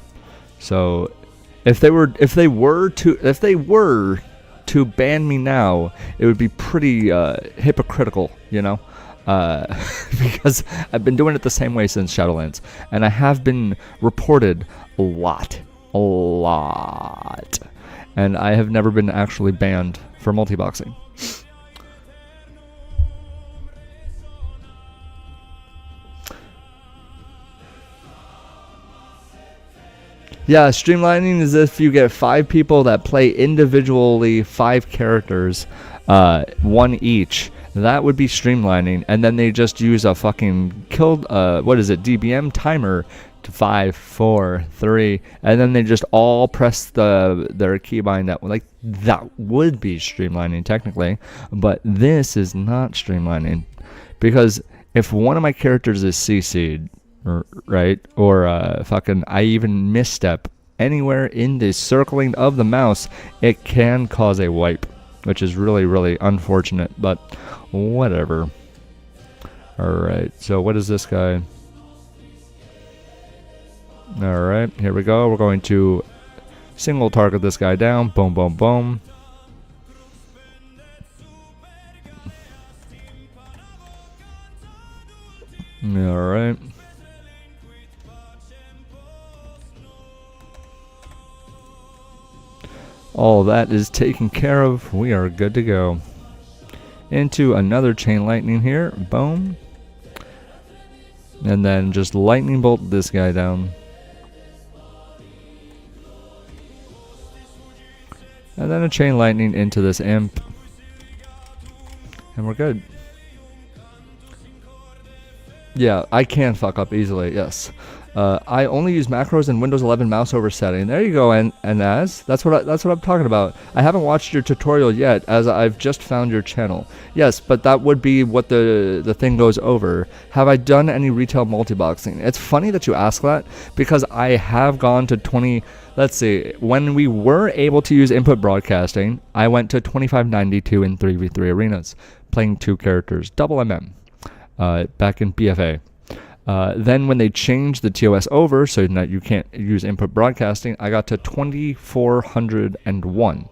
A: So if they were to ban me now, it would be pretty hypocritical, you know. Because I've been doing it the same way since Shadowlands, and I have been reported a lot, and I have never been actually banned for multiboxing. Yeah, streamlining is if you get 5 people that play individually 5 characters, 1 each. That would be streamlining, and then they just use a fucking DBM timer to 5, 4, 3, and then they just all press their keybind that like that would be streamlining technically, but this is not streamlining, because if one of my characters is CC'd, right, or fucking I even misstep anywhere in the circling of the mouse, it can cause a wipe, which is really, really unfortunate, but whatever. Alright, so what is this guy? Alright, here we go. We're going to single target this guy down. Boom, boom, boom. Alright. All that is taken care of. We are good to go. Into another chain lightning here. Boom. And then just lightning bolt this guy down. And then a chain lightning into this imp. And we're good. Yeah, I can fuck up easily, yes. I only use macros in Windows 11 mouse over setting. There you go, and as that's what I'm talking about. I haven't watched your tutorial yet, as I've just found your channel. Yes, but that would be what the thing goes over. Have I done any retail multiboxing? It's funny that you ask that, because I have gone to 20. Let's see. When we were able to use input broadcasting, I went to 2592 in 3v3 arenas, playing 2 characters, double MM, back in BFA. Then when they changed the TOS over so that you can't use input broadcasting, I got to 2401.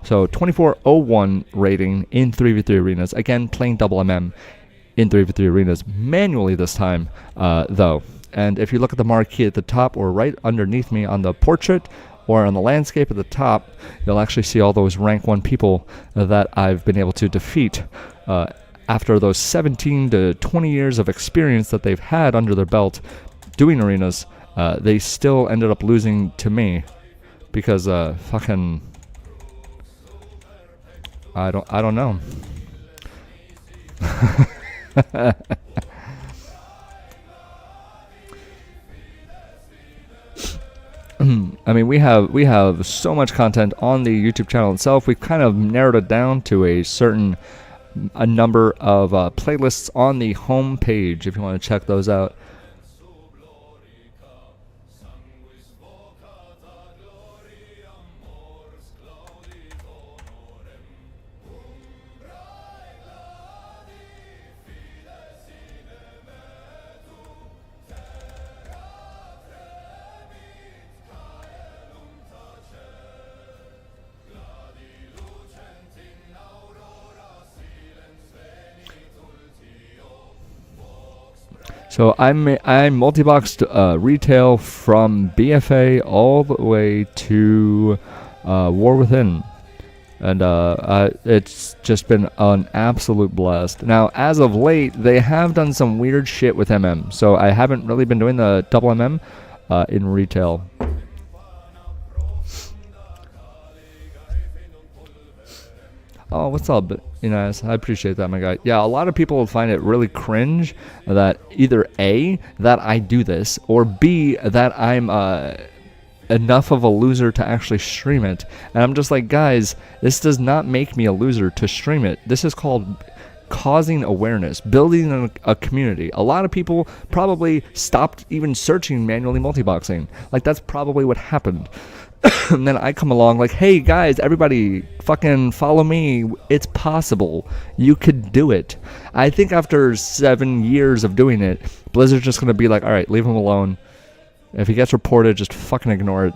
A: So 2401 rating in 3v3 arenas. Again, playing double MM in 3v3 arenas manually this time, though. And if you look at the marquee at the top or right underneath me on the portrait or on the landscape at the top, you'll actually see all those rank 1 people that I've been able to defeat after those 17 to 20 years of experience that they've had under their belt doing arenas. They still ended up losing to me because fucking I don't know. I mean, we have so much content on the YouTube channel itself. We've kind of narrowed it down to a number of playlists on the home page if you want to check those out. So I'm multiboxed retail from BFA all the way to War Within, and it's just been an absolute blast. Now, as of late, they have done some weird shit with MM, so I haven't really been doing the double MM in retail. Oh, what's up? You know, I appreciate that, my guy. Yeah, a lot of people will find it really cringe that either A, that I do this, or B, that I'm enough of a loser to actually stream it. And I'm just like, guys, this does not make me a loser to stream it. This is called causing awareness, building a community. A lot of people probably stopped even searching manually multiboxing. Like, that's probably what happened. And then I come along like, hey guys, everybody fucking follow me. It's possible. You could do it. I think after 7 years of doing it, Blizzard's just going to be like, all right, leave him alone. If he gets reported, just fucking ignore it.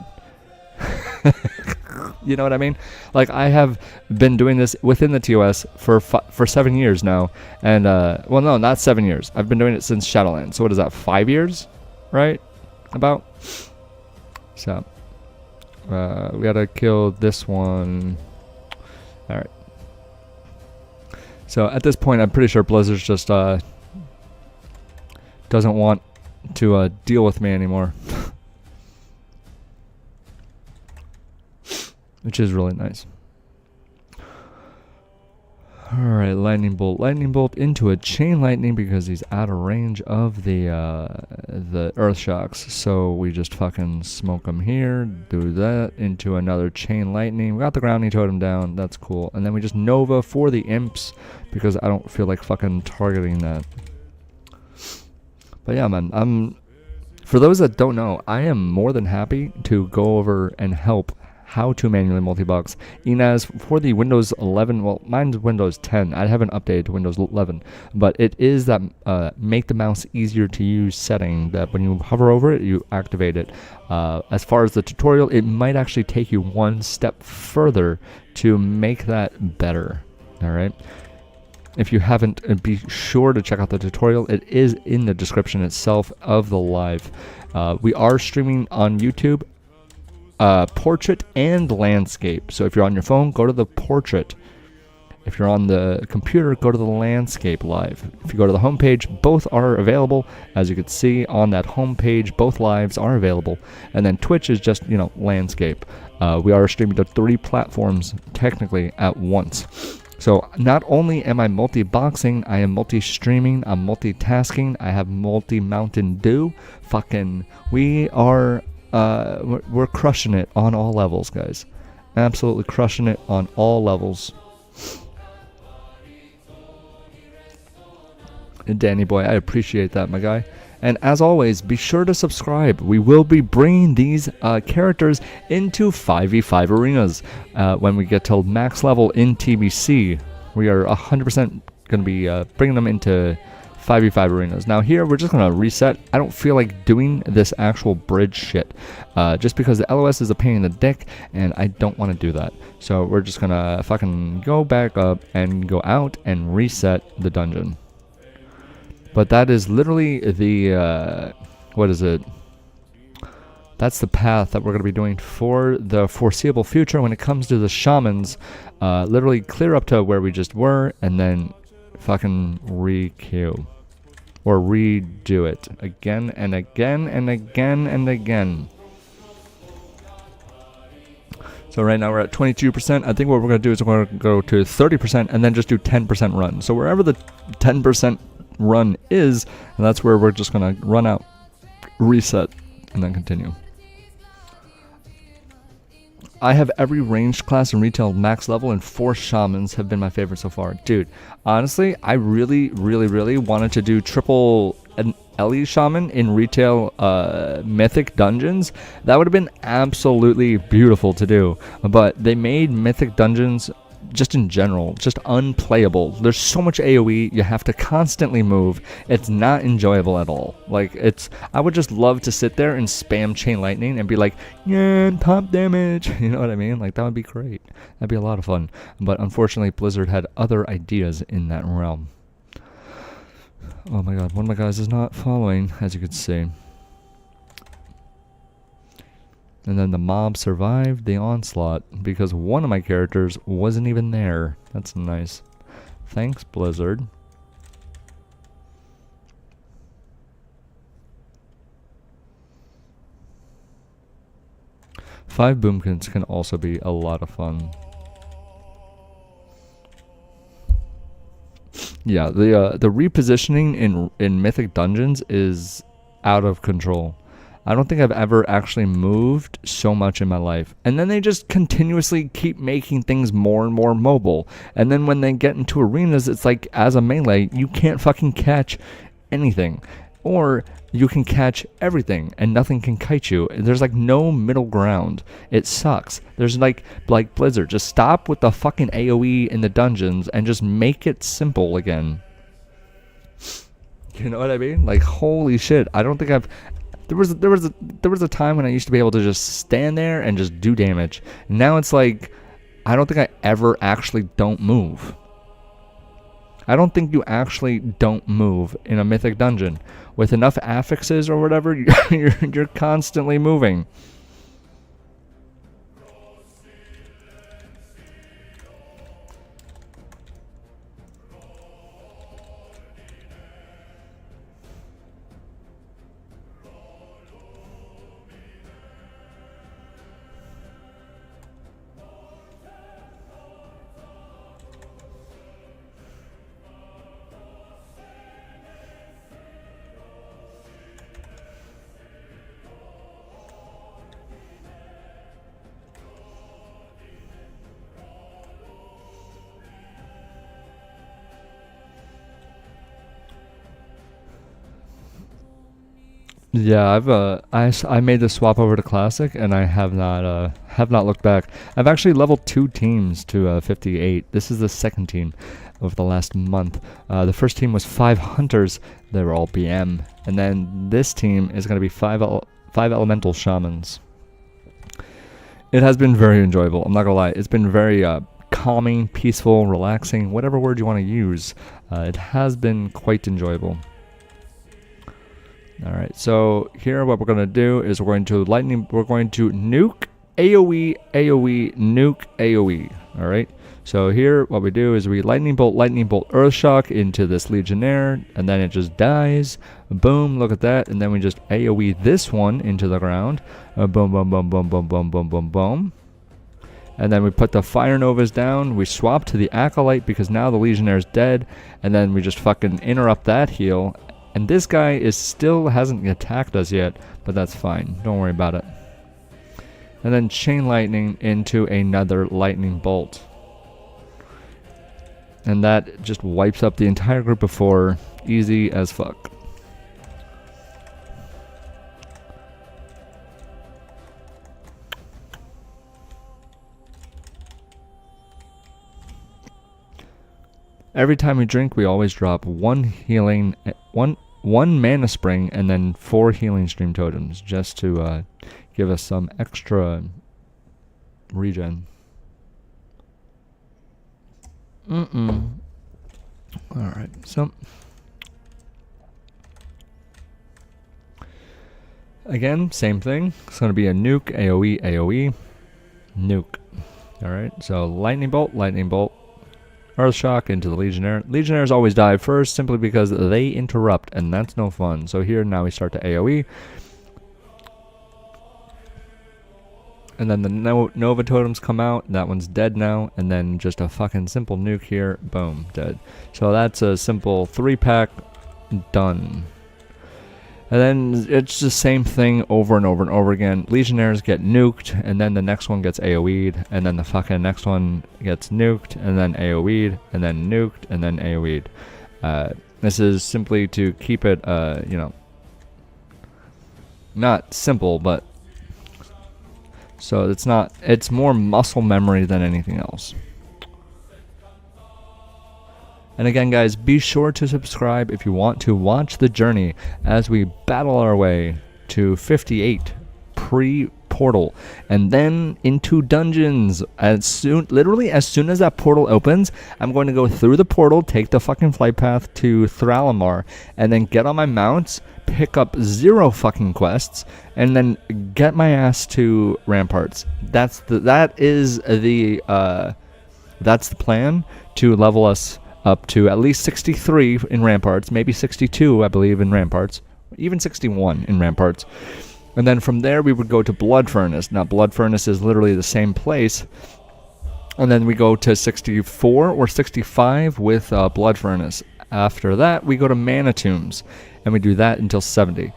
A: You know what I mean? Like, I have been doing this within the TOS for 7 years now. And, well, no, not 7 years. I've been doing it since Shadowlands. So what is that, 5 years? Right? About? So... we gotta kill this one. Alright. So at this point, I'm pretty sure Blizzard's just doesn't want to deal with me anymore. Which is really nice. Alright, lightning bolt into a chain lightning because he's out of range of the earth shocks. So we just fucking smoke him here, do that, into another chain lightning. We got the grounding totem down, that's cool. And then we just Nova for the imps because I don't feel like fucking targeting that. But yeah, man, for those that don't know, I am more than happy to go over and help how to manually multi-box. Inaz, for the Windows 11, well, mine's Windows 10. I haven't updated to Windows 11, but it is that make the mouse easier to use setting that when you hover over it, you activate it. As far as the tutorial, it might actually take you one step further to make that better. All right. If you haven't, be sure to check out the tutorial. It is in the description itself of the live. We are streaming on YouTube. Portrait and landscape. So if you're on your phone, go to the portrait. If you're on the computer, go to the landscape live. If you go to the homepage, both are available. As you can see on that homepage, both lives are available. And then Twitch is just, you know, landscape. We are streaming to 3 platforms technically at once. So not only am I multi-boxing, I am multi-streaming, I'm multitasking, I have multi-Mountain Dew. Fucking, we are... we're crushing it on all levels, guys. Absolutely crushing it on all levels. And Danny boy, I appreciate that, my guy. And as always, be sure to subscribe. We will be bringing these characters into 5v5 arenas when we get to max level in TBC. We are 100% going to be bringing them into 5v5 arenas. Now here, we're just going to reset. I don't feel like doing this actual bridge shit. Just because the LOS is a pain in the dick, and I don't want to do that. So we're just going to fucking go back up and go out and reset the dungeon. But that is literally the, what is it? That's the path that we're going to be doing for the foreseeable future when it comes to the shamans. Literally clear up to where we just were, and then fucking re-queue. Or redo it again and again and again and again. So right now we're at 22%. I think what we're going to do is we're going to go to 30% and then just do 10% run. So wherever the 10% run is, and that's where we're just going to run out, reset, and then continue. I have every ranged class in retail max level, and 4 shamans have been my favorite so far. Dude, honestly, I really wanted to do triple an Ellie shaman in retail mythic dungeons. That would have been absolutely beautiful to do. But they made mythic dungeons just in general just unplayable. There's so much AoE, you have to constantly move. It's not enjoyable at all. Like, I would just love to sit there and spam chain lightning and be like, yeah, pop damage. You know what I mean? Like, that would be great. That'd be a lot of fun. But unfortunately, Blizzard had other ideas in that realm. Oh my god, one of my guys is not following, as you can see. And then the mob survived the onslaught because one of my characters wasn't even there. That's nice. Thanks, Blizzard. Five boomkins can also be a lot of fun. Yeah, the repositioning in Mythic Dungeons is out of control. I don't think I've ever actually moved so much in my life. And then they just continuously keep making things more and more mobile. And then when they get into arenas, it's like, as a melee, you can't fucking catch anything. Or you can catch everything and nothing can kite you. There's like no middle ground. It sucks. There's like Blizzard, just stop with the fucking AoE in the dungeons and just make it simple again. You know what I mean? Like, holy shit. I don't think I've... There was a time when I used to be able to just stand there and just do damage. Now it's like, I don't think I ever actually don't move. I don't think you actually don't move in a mythic dungeon. With enough affixes or whatever, you're constantly moving. Yeah, I made the swap over to Classic, and I have not looked back. I've actually leveled 2 teams to 58. This is the second team over the last month. The first team was 5 Hunters. They were all BM. And then this team is going to be 5 Elemental Shamans. It has been very enjoyable. I'm not going to lie. It's been very calming, peaceful, relaxing, whatever word you want to use. It has been quite enjoyable. Alright, so here what we're going to do is we're going to nuke, AoE, AoE, nuke, AoE. Alright, so here what we do is we lightning bolt, earthshock into this legionnaire, and then it just dies. Boom, look at that, and then we just AoE this one into the ground. Boom, boom, boom, boom, boom, boom, boom, boom, boom. And then we put the Fire Novas down, we swap to the Acolyte because now the Legionnaire's dead, and then we just fucking interrupt that heal. And this guy still hasn't attacked us yet, but that's fine. Don't worry about it. And then Chain Lightning into another Lightning Bolt. And that just wipes up the entire group of 4. Easy as fuck. Every time we drink, we always drop 1 healing, one mana spring, and then 4 healing stream totems, just to give us some extra regen. Alright, so again, same thing. It's going to be a nuke, AoE, AoE, nuke. Alright, so lightning bolt, Earthshock into the Legionnaire. Legionnaires always die first simply because they interrupt, and that's no fun. So here now we start to AoE. And then the Nova totems come out. That one's dead now. And then just a fucking simple nuke here. Boom, dead. So that's a simple 3-pack. Done. And then it's the same thing over and over and over again. Legionnaires get nuked, and then the next one gets AoE'd, and then the fucking next one gets nuked, and then AoE'd, and then nuked, and then AoE'd. This is simply to keep it, you know, not simple, but so it's more muscle memory than anything else. And again, guys, be sure to subscribe if you want to watch the journey as we battle our way to 58 pre-portal, and then into dungeons. Literally as soon as that portal opens, I'm going to go through the portal, take the fucking flight path to Thralimar, and then get on my mounts, pick up 0 fucking quests, and then get my ass to Ramparts. That's the plan, to level us up to at least 63 in Ramparts, maybe 62, I believe, in Ramparts, even 61 in Ramparts. And then from there, we would go to Blood Furnace. Now, Blood Furnace is literally the same place. And then we go to 64 or 65 with Blood Furnace. After that, we go to Mana Tombs, and we do that until 70.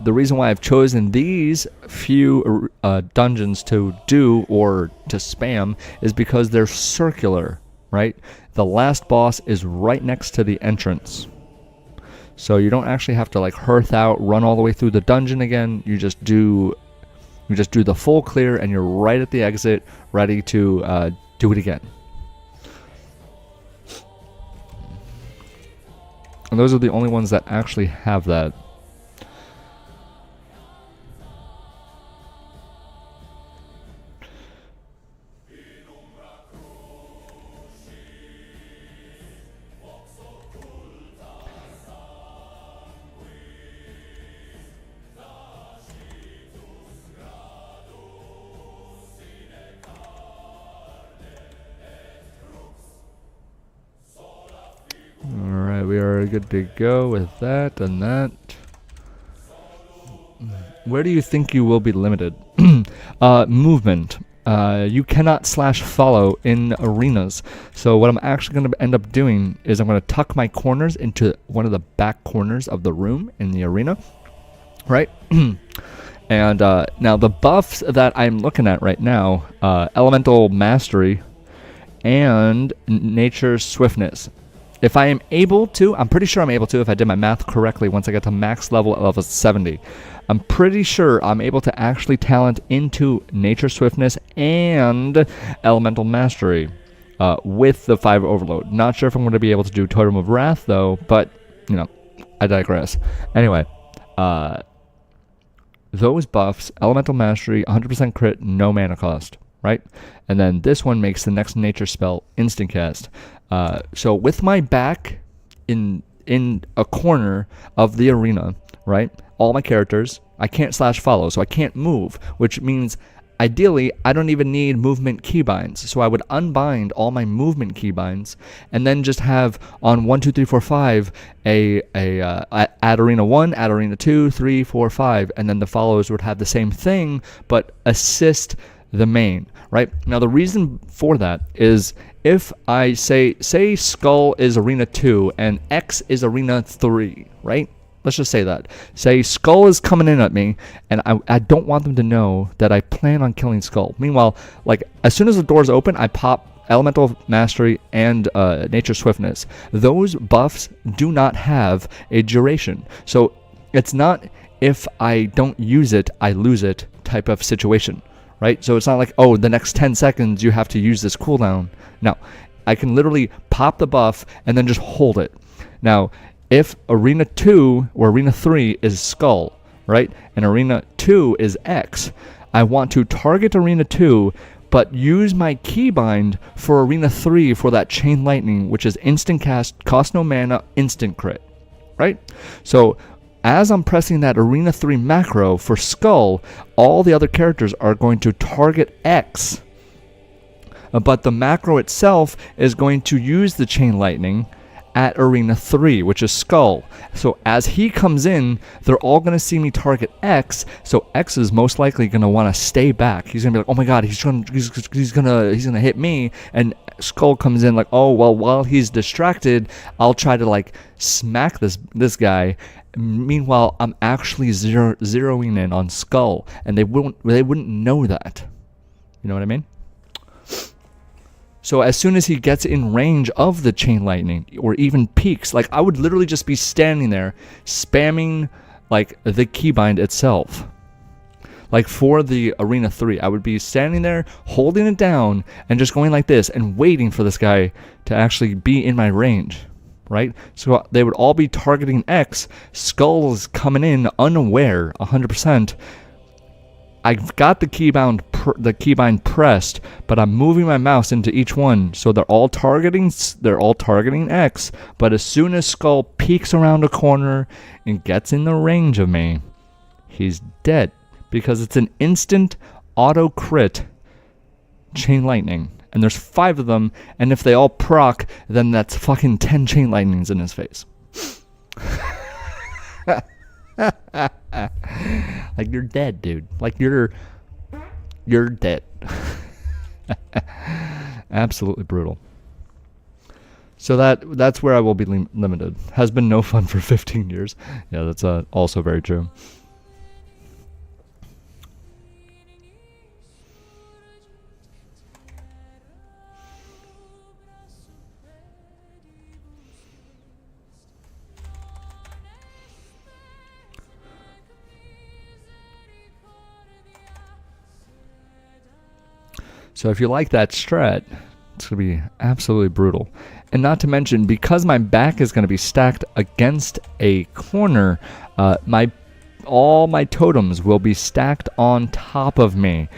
A: The reason why I've chosen these few dungeons to do or to spam is because they're circular, right? The last boss is right next to the entrance. So you don't actually have to like hearth out, run all the way through the dungeon again. You just do the full clear, and you're right at the exit, ready to do it again. And those are the only ones that actually have that. Alright, we are good to go with that and that. Where do you think you will be limited? Movement. You cannot /follow in arenas. So what I'm actually going to end up doing is I'm going to tuck my corners into one of the back corners of the room in the arena. Right? And now the buffs that I'm looking at right now, Elemental Mastery and Nature's Swiftness. if I am able to, I'm pretty sure I'm able to if I did my math correctly once I get to max level of a 70. I'm pretty sure I'm able to actually talent into Nature Swiftness and Elemental Mastery with the 5 Overload. Not sure if I'm going to be able to do Totem of Wrath though, but, you know, I digress. Anyway, those buffs, Elemental Mastery, 100% crit, no mana cost, right? And then this one makes the next nature spell instant cast. So with my back in a corner of the arena, right? All my characters, I can't slash follow, so I can't move, which means ideally I don't even need movement keybinds. So I would unbind all my movement keybinds and then just have on 1, 2, 3, 4, 5 add arena 1, add arena 2, 3, 4, 5, and then the followers would have the same thing but assist the main, right? Now the reason for that is if I say Skull is arena 2 and X is arena 3, right? Let's just say that. Say Skull is coming in at me, and I don't want them to know that I plan on killing Skull. Meanwhile, like, as soon as the doors open, I pop Elemental Mastery and Nature Swiftness. Those buffs do not have a duration. So it's not if I don't use it, I lose it type of situation, right? So it's not like, oh, the next 10 seconds you have to use this cooldown. No, I can literally pop the buff and then just hold it. Now, if Arena 2 or Arena 3 is Skull, right, and Arena 2 is X, I want to target Arena 2, but use my keybind for Arena 3 for that Chain Lightning, which is instant cast, cost no mana, instant crit, right? So as I'm pressing that Arena 3 macro for Skull, all the other characters are going to target X, but the macro itself is going to use the Chain Lightning at Arena 3, which is Skull. So as he comes in, they're all going to see me target X, so X is most likely going to want to stay back. He's going to be like, oh my god, he's going to hit me, and Skull comes in like, oh, well, while he's distracted, I'll try to like smack this guy. Meanwhile, I'm actually zeroing in on Skull, and they wouldn't know that. You know what I mean? So as soon as he gets in range of the Chain Lightning, or even peaks, like I would literally just be standing there spamming like the keybind itself. Like for the Arena 3, I would be standing there holding it down and just going like this and waiting for this guy to actually be in my range, right? So they would all be targeting X. Skull's coming in unaware 100%. I've got the keybind pressed, but I'm moving my mouse into each one, so they're all targeting X. But as soon as Skull peeks around a corner and gets in the range of me, he's dead because it's an instant auto crit Chain Lightning, and there's 5 of them. And if they all proc, then that's fucking 10 Chain Lightnings in his face. Like, you're dead, dude. Like, you're dead. Absolutely brutal. So that's where I will be limited. Has been no fun for 15 years. Yeah, that's also very true. So if you like that strat, it's going to be absolutely brutal. And not to mention, because my back is going to be stacked against a corner, all my totems will be stacked on top of me.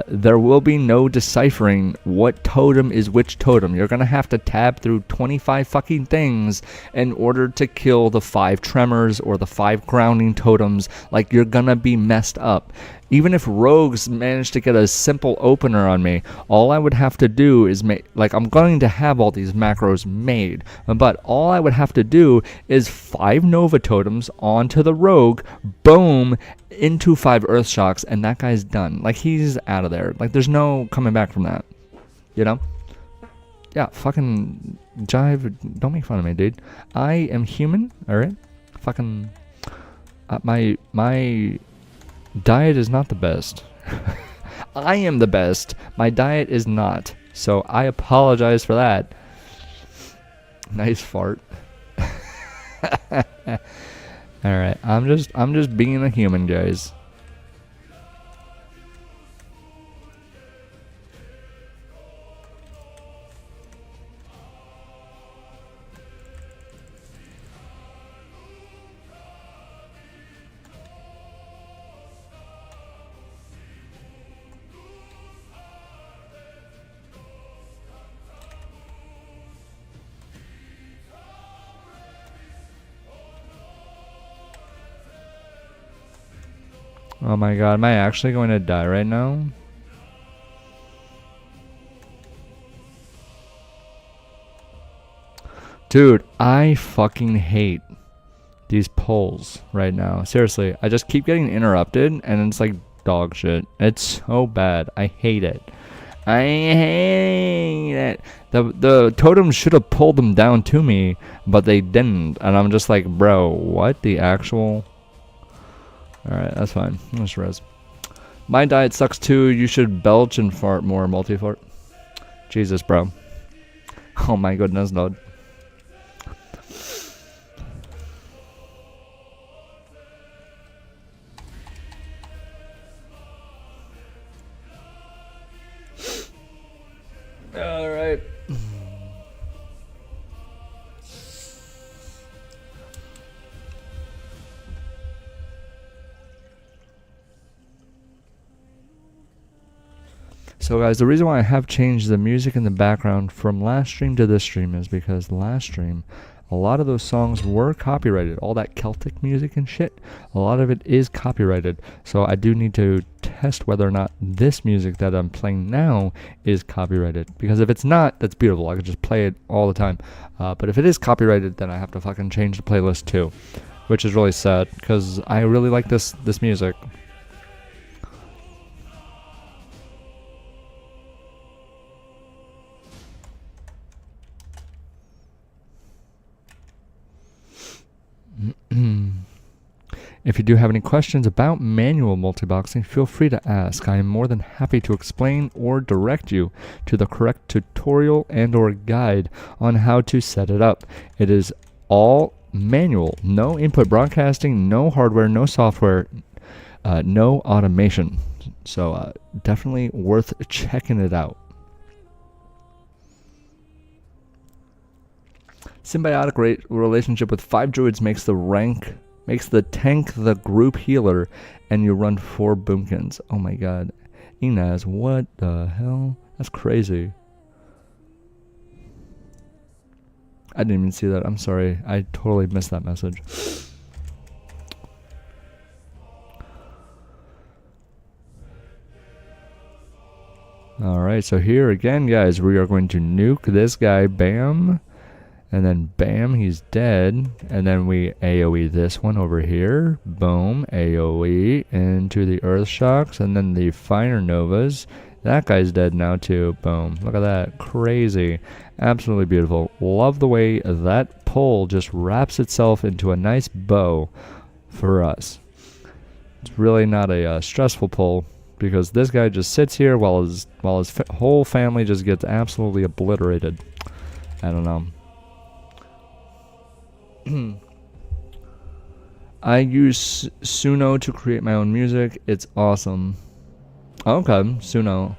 A: There will be no deciphering what totem is which totem. You're going to have to tab through 25 fucking things in order to kill the 5 tremors or the 5 grounding totems. Like, you're going to be messed up. Even if rogues manage to get a simple opener on me, all I would have to do is make, like, I'm going to have all these macros made, but all I would have to do is 5 Nova Totems onto the rogue, boom, into 5 Earth Shocks, and that guy's done. Like, he's out of there. Like, there's no coming back from that, you know? Yeah, fucking Jive, don't make fun of me, dude. I am human, alright? Fucking, my diet is not the best. I am the best. My diet is not. So I apologize for that. Nice fart. Alright, I'm just being a human, guys. Oh my god, am I actually going to die right now? Dude, I fucking hate these polls right now. Seriously, I just keep getting interrupted and it's like dog shit. It's so bad. I hate it. I hate it. The totems should have pulled them down to me, but they didn't. And I'm just like, bro, what the actual... Alright, that's fine. Let's res. My diet sucks too. You should belch and fart more, multi-fart. Jesus, bro. Oh my goodness, dude. Alright. So guys, the reason why I have changed the music in the background from last stream to this stream is because last stream, a lot of those songs were copyrighted. All that Celtic music and shit, a lot of it is copyrighted. So I do need to test whether or not this music that I'm playing now is copyrighted. Because if it's not, that's beautiful. I could just play it all the time. But if it is copyrighted, then I have to fucking change the playlist too. Which is really sad, because I really like this music. If you do have any questions about manual multiboxing, feel free to ask. I am more than happy to explain or direct you to the correct tutorial and or guide on how to set it up. It is all manual, no input broadcasting, no hardware, no software, no automation. So definitely worth checking it out. Symbiotic relationship with 5 druids makes the tank the group healer, and you run 4 boomkins. Oh my god. Inaz, what the hell? That's crazy. I didn't even see that. I'm sorry. I totally missed that message. Alright, so here again, guys, we are going to nuke this guy. Bam. And then bam, he's dead. And then we AoE this one over here. Boom, AoE into the earth shocks. And then the fire novas. That guy's dead now too. Boom. Look at that. Crazy. Absolutely beautiful. Love the way that pole just wraps itself into a nice bow for us. It's really not a stressful pole, because this guy just sits here while his whole family just gets absolutely obliterated. I don't know. I use Suno to create my own music. It's awesome. Okay, Suno.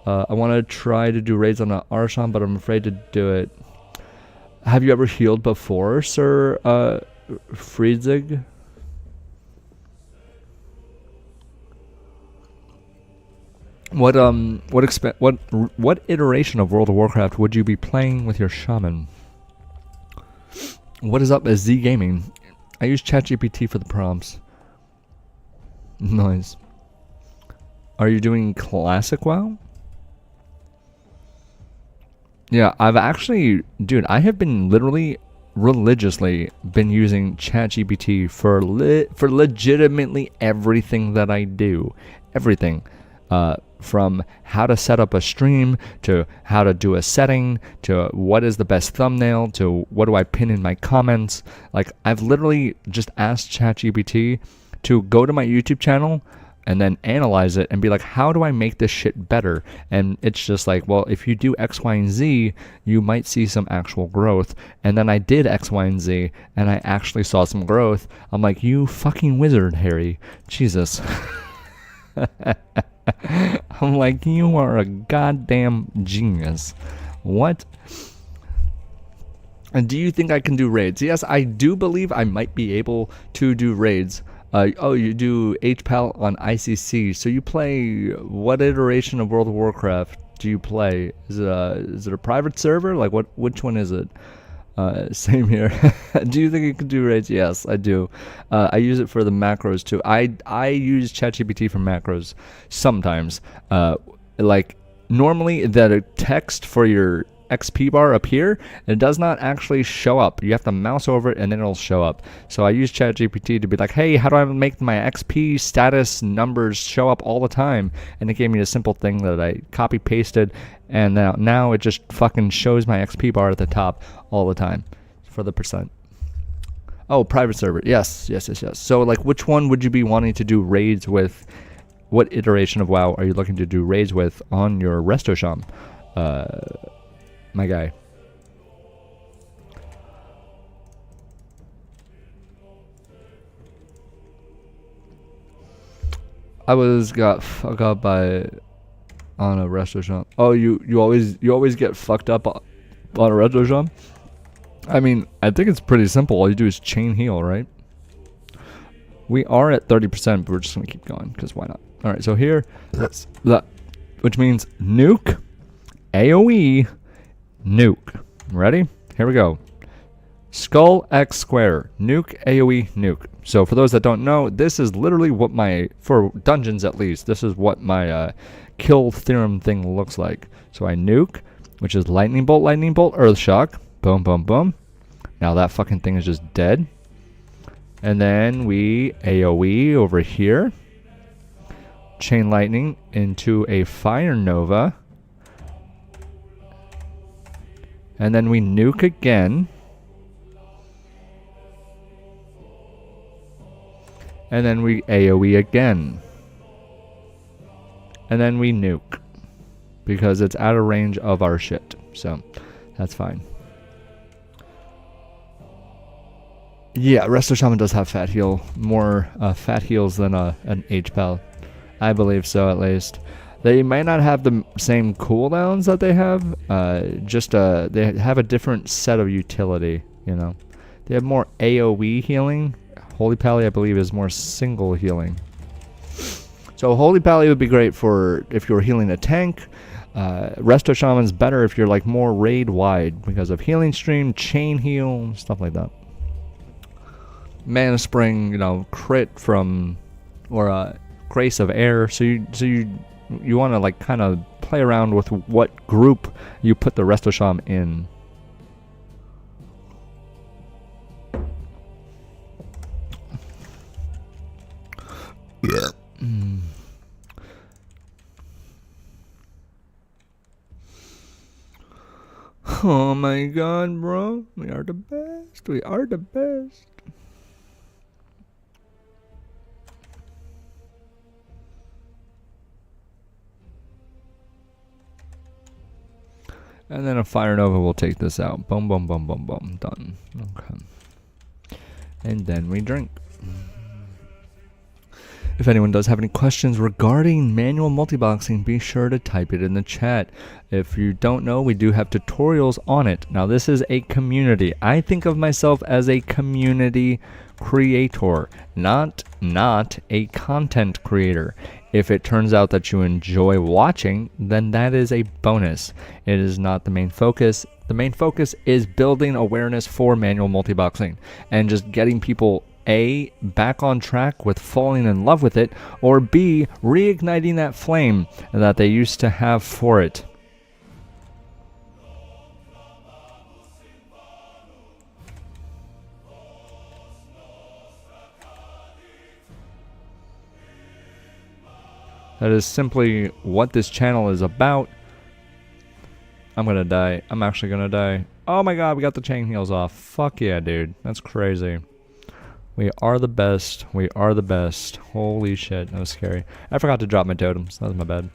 A: I want to try to do raids on an Arshan, but I'm afraid to do it. Have you ever healed before, Sir Friedzig? What iteration of World of Warcraft would you be playing with your shaman? What is up as Z Gaming? I use ChatGPT for the prompts. Nice. Are you doing classic WoW? Yeah, I've actually, dude, I have been literally religiously been using ChatGPT for legitimately everything that I do. Everything. From how to set up a stream, to how to do a setting, to what is the best thumbnail, to what do I pin in my comments. Like, I've literally just asked ChatGPT to go to my YouTube channel and then analyze it and be like, how do I make this shit better? And it's just like, well, if you do X, Y, and Z, you might see some actual growth. And then I did X, Y, and Z, and I actually saw some growth. I'm like, you fucking wizard, Harry. Jesus. I'm like, you are a goddamn genius. What? And do you think I can do raids? Yes, I do believe I might be able to do raids. Oh, you do HPAL on ICC. So you play, what iteration of World of Warcraft do you play? Is it a private server? Like, which one is it? Same here. Do you think you can do raids? Yes, I do. I use it for the macros too. I use ChatGPT for macros sometimes. Like, normally the text for your XP bar up here, it does not actually show up. You have to mouse over it and then it'll show up. So I use ChatGPT to be like, hey, how do I make my XP status numbers show up all the time? And it gave me a simple thing that I copy pasted, and now it just fucking shows my XP bar at the top all the time for the percent. Oh, private server. Yes. So like, which one would you be wanting to do raids with? What iteration of WoW are you looking to do raids with on your resto sham? My guy. I got fucked up by on a resto shop. Oh, you always get fucked up on a resto shop? I mean, I think it's pretty simple. All you do is chain heal, right? We are at 30%, but we're just gonna keep going because why not? All right, so here that's that, which means nuke, AOE, nuke. Ready? Here we go. Skull X square. Nuke, AoE, nuke. So for those that don't know, this is literally what for dungeons at least, this is what my kill theorem thing looks like. So I nuke, which is lightning bolt, earth shock. Boom, boom, boom. Now that fucking thing is just dead. And then we AoE over here. Chain lightning into a fire nova. And then we nuke again. And then we AoE again. And then we nuke. Because it's out of range of our shit. So, that's fine. Yeah, Resto Shaman does have fat heal. More fat heals than an HPAL. I believe so, at least. They might not have the same cooldowns that they have, they have a different set of utility, you know. They have more AoE healing. Holy Pally, I believe, is more single healing. So Holy Pally would be great for if you're healing a tank. Resto Shaman's better if you're like more raid wide because of healing stream, chain heal, stuff like that. Mana Spring, you know, crit from, or Grace of Air. So you want to like kind of play around with what group you put the Resto Sham in. Oh my god, bro. We are the best. We are the best. And then a Fire Nova will take this out. Boom, boom, boom, boom, boom. Done. Okay. And then we drink. If anyone does have any questions regarding manual multiboxing, be sure to type it in the chat. If you don't know, we do have tutorials on it. Now, this is a community. I think of myself as a community creator, not a content creator. If it turns out that you enjoy watching, then that is a bonus. It is not the main focus. The main focus is building awareness for manual multiboxing and just getting people A, back on track with falling in love with it, or B, reigniting that flame that they used to have for it. That is simply what this channel is about. I'm gonna die. I'm actually gonna die. Oh my god, we got the chain heals off. Fuck yeah, dude. That's crazy. We are the best. We are the best. Holy shit, that was scary. I forgot to drop my totems. That was my bad.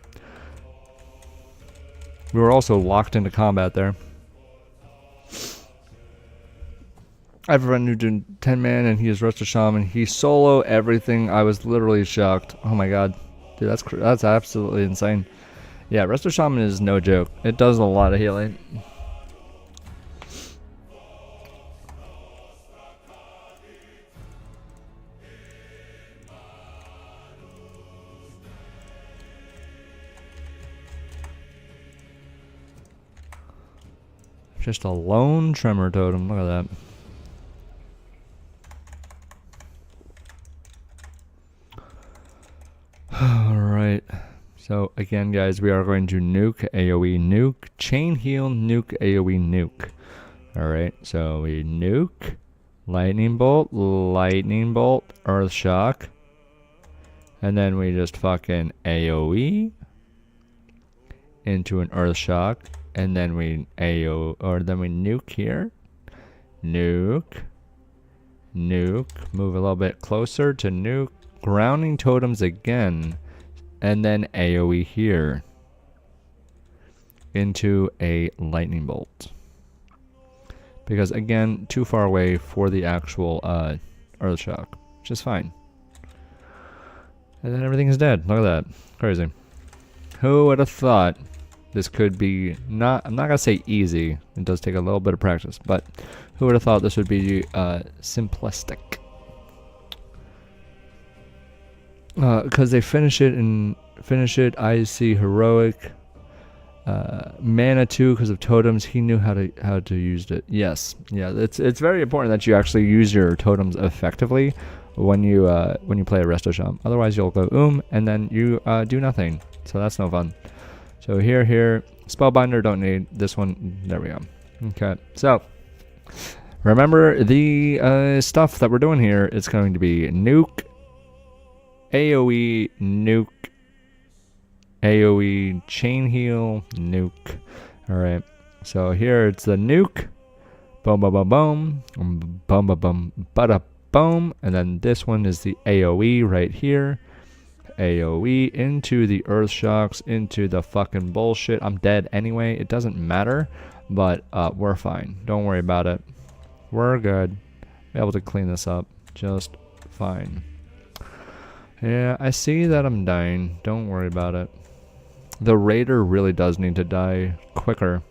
A: We were also locked into combat there. I have a friend who did 10 man and he is Resto Shaman. He solo everything. I was literally shocked. Oh my god. Dude, that's absolutely insane. Yeah, Resto Shaman is no joke. It does a lot of healing. Just a lone tremor totem. Look at that. Alright. So again, guys, we are going to nuke, AoE nuke, chain heal, nuke, AoE nuke. Alright, so we nuke, lightning bolt, earth shock. And then we just fucking AoE into an earth shock. And then we then we nuke here. Nuke. Move a little bit closer to nuke. Grounding totems again. And then AoE here. Into a lightning bolt. Because again, too far away for the actual earth shock. Which is fine. And then everything is dead. Look at that. Crazy. Who would have thought this could be I'm not gonna say easy. It does take a little bit of practice, but who would have thought this would be simplistic? Because they finish it. I see heroic mana 2 because of totems. He knew how to use it. Yes, yeah. It's very important that you actually use your totems effectively when you play a Resto Shaman. Otherwise, you'll go and then you do nothing. So that's no fun. So here, Spellbinder, don't need this one. There we go. Okay, so remember the stuff that we're doing here is going to be nuke, AoE, nuke, AoE, chain heal, nuke. Alright, so here it's the nuke, boom, boom, boom, boom, boom, boom, boom, bada, boom, and then this one is the AoE right here. AoE into the earth shocks, into the fucking bullshit. I'm dead anyway. It doesn't matter, but we're fine. Don't worry about it. We're good. Be able to clean this up just fine. Yeah, I see that I'm dying. Don't worry about it. The raider really does need to die quicker.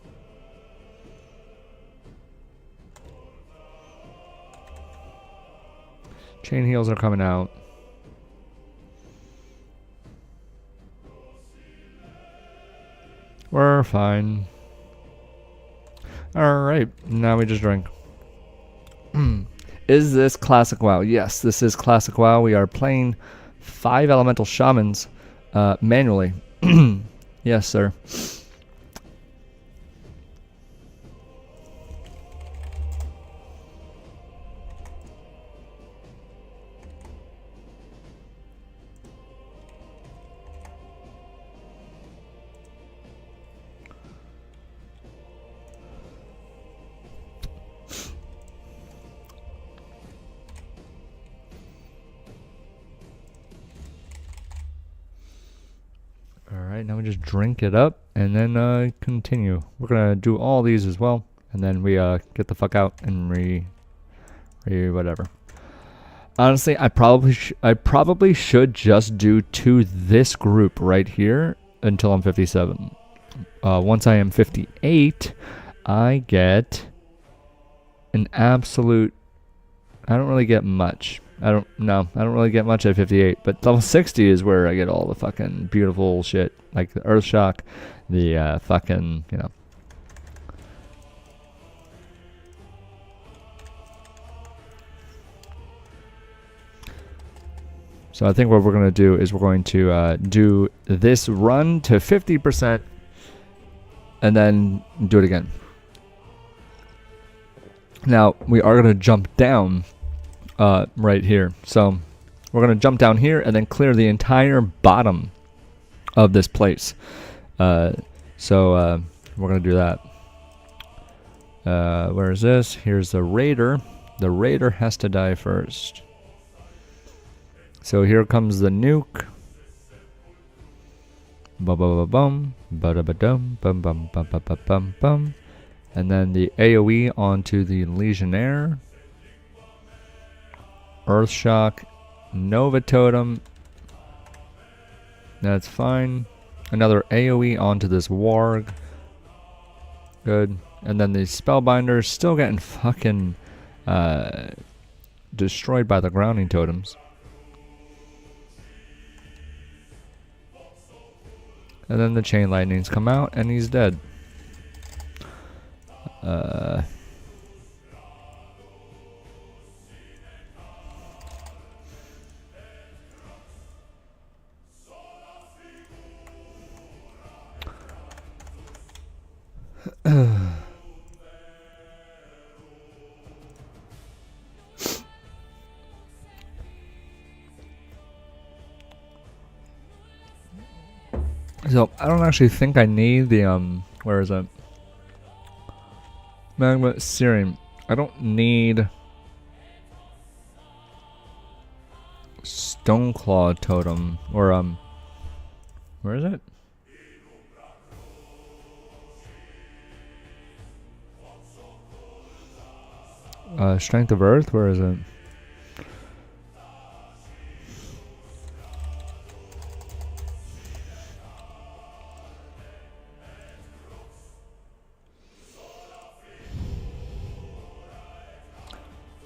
A: Chain heals are coming out. We're fine. Alright, now we just drink. Is this classic WoW? Yes, this is classic WoW. We are playing 5 elemental shamans manually. Yes, sir. Alright, now we just drink it up and then continue. We're gonna do all these as well, and then we get the fuck out and whatever. Honestly, I probably should just do to this group right here until I'm 57. Once I am 58, I get an absolute. I don't really get much. I don't really get much at 58, but level 60 is where I get all the fucking beautiful shit, like the earth shock, the fucking, you know. So I think what we're going to do is we're going to do this run to 50% and then do it again. Now, we are going to jump down right here. So we're going to jump down here and then clear the entire bottom of this place. We're going to do that. Where is this? Here's the raider. The raider has to die first. So here comes the nuke. Bum bum bum bum, ba ba dum, bum bum bum bum bum bum bum, and then the AOE onto the Legionnaire. Earth Shock, Nova Totem. That's fine. Another AOE onto this Warg. Good. And then the Spellbinder's still getting fucking destroyed by the grounding totems. And then the Chain Lightnings come out and he's dead. So I don't actually think I need the where is it? Magma Searing. I don't need Stoneclaw Totem or where is it? Strength of Earth, where is it?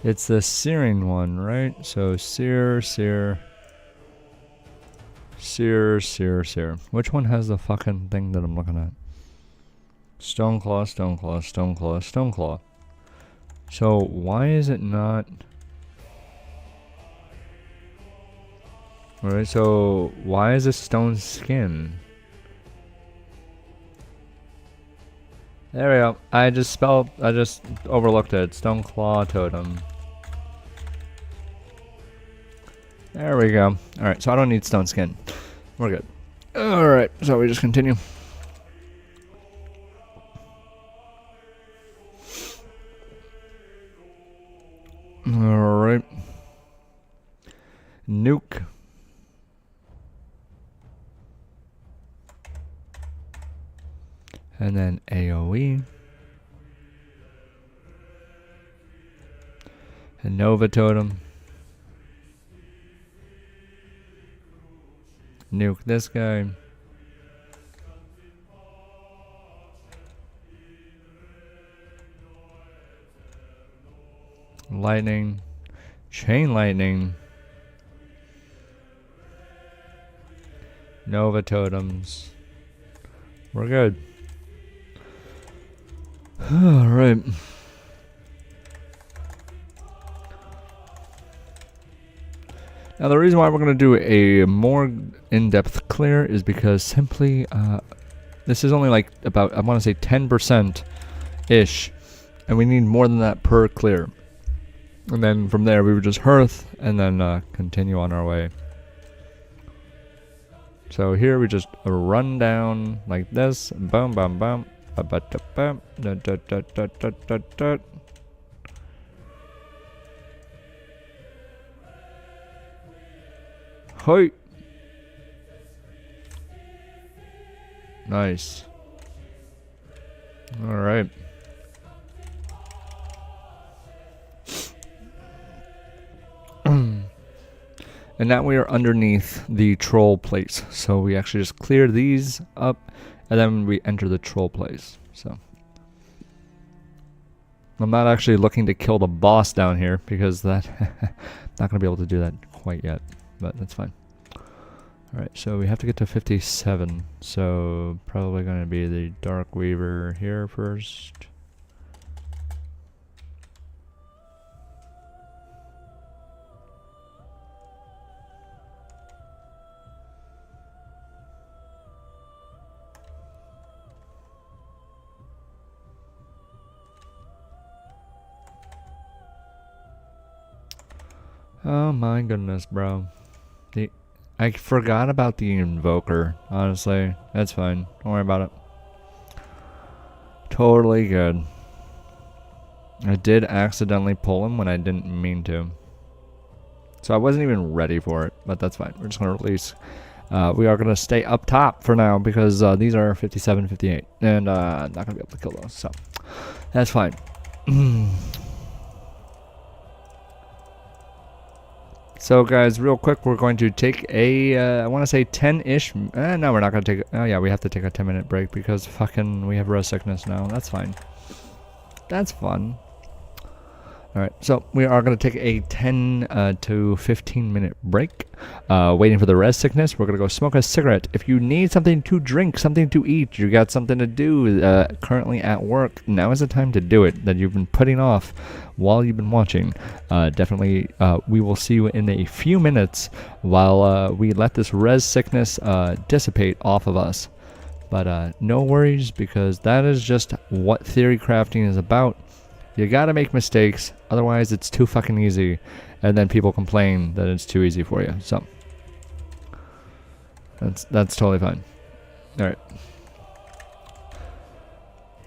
A: It's the searing one, right? So sear. Which one has the fucking thing that I'm looking at? Stoneclaw. So why is it not? Alright, so why is it stone skin? There we go. I just overlooked it. Stoneclaw Totem. There we go. Alright, so I don't need stone skin. We're good. Alright, so we just continue. Alright. Nuke. And then AoE. And Nova Totem. Nuke this guy. Lightning. Chain Lightning. Nova Totems. We're good. Alright. Now the reason why we're going to do a more in-depth clear is because simply this is only like about, I want to say 10%-ish, and we need more than that per clear. And then from there we would just hearth and then continue on our way. So here we just run down like this, boom, bum, bum, ba-ba-da-bum, da-da-da-da-da-da-da. Hoi! Nice. Alright. And now we are underneath the troll place. So we actually just clear these up and then we enter the troll place. So I'm not actually looking to kill the boss down here because that not going to be able to do that quite yet, but that's fine. Alright, so we have to get to 57. So probably going to be the Dark Weaver here first. Oh my goodness, bro. I forgot about the Invoker, honestly. That's fine. Don't worry about it. Totally good. I did accidentally pull him when I didn't mean to. So I wasn't even ready for it, but that's fine. We're just going to release. We are going to stay up top for now because these are 57, 58. And I'm not going to be able to kill those. So that's fine. So guys, real quick, we're going to take a, I want to say 10-ish. No, we're not going to take, oh yeah, we have to take a 10-minute break because fucking we have rest sickness now. That's fine. That's fun. Alright, so we are going to take a 10 to 15 minute break. Waiting for the rest sickness. We're going to go smoke a cigarette. If you need something to drink, something to eat, you got something to do currently at work, now is the time to do it that you've been putting off while you've been watching. Definitely, we will see you in a few minutes while we let this res sickness dissipate off of us. But no worries, because that is just what theory crafting is about. You gotta make mistakes, otherwise it's too fucking easy, and then people complain that it's too easy for you. So that's totally fine. All right.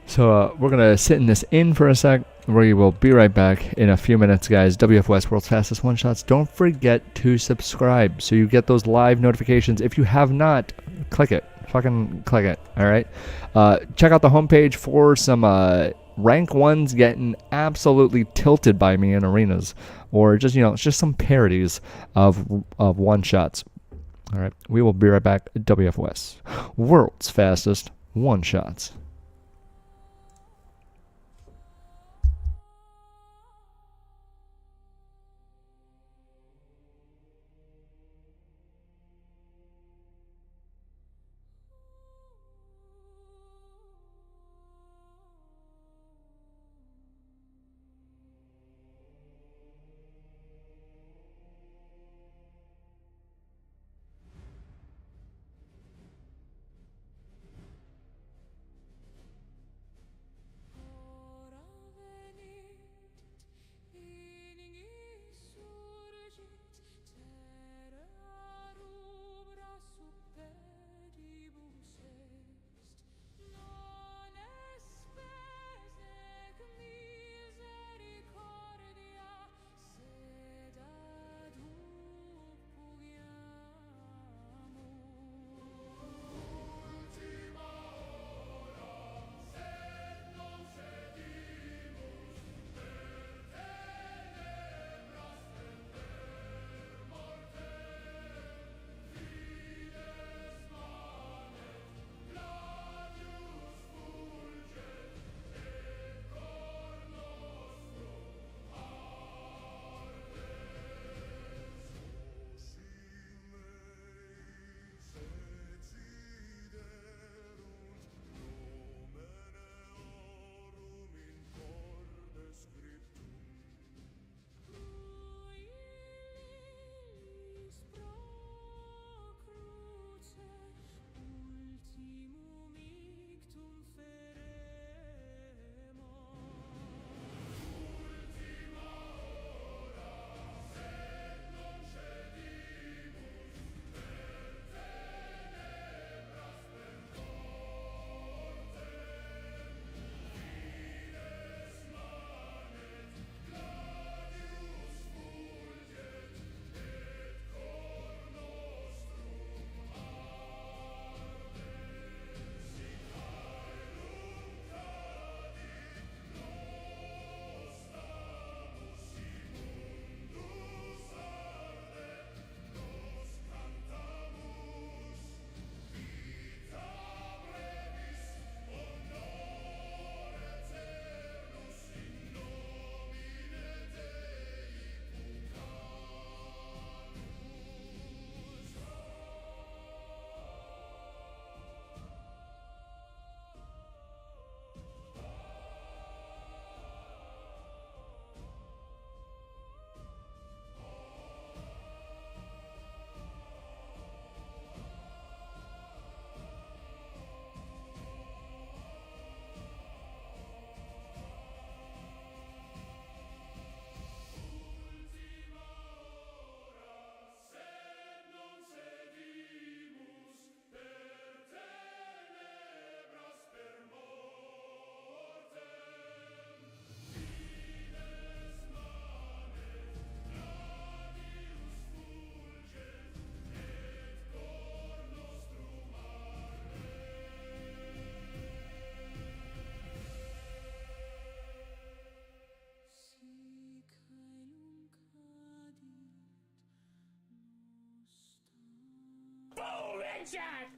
A: So we're gonna sit in this in for a sec. We will be right back in a few minutes, guys. WF West, world's fastest one shots. Don't forget to subscribe so you get those live notifications. If you have not, click it. Fucking click it. All right. Check out the homepage for some rank ones getting absolutely tilted by me in arenas, or just, you know, it's just some parodies of one shots. All right, we will be right back. WF West, world's fastest one shots.
B: Headshot!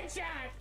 B: Headshot!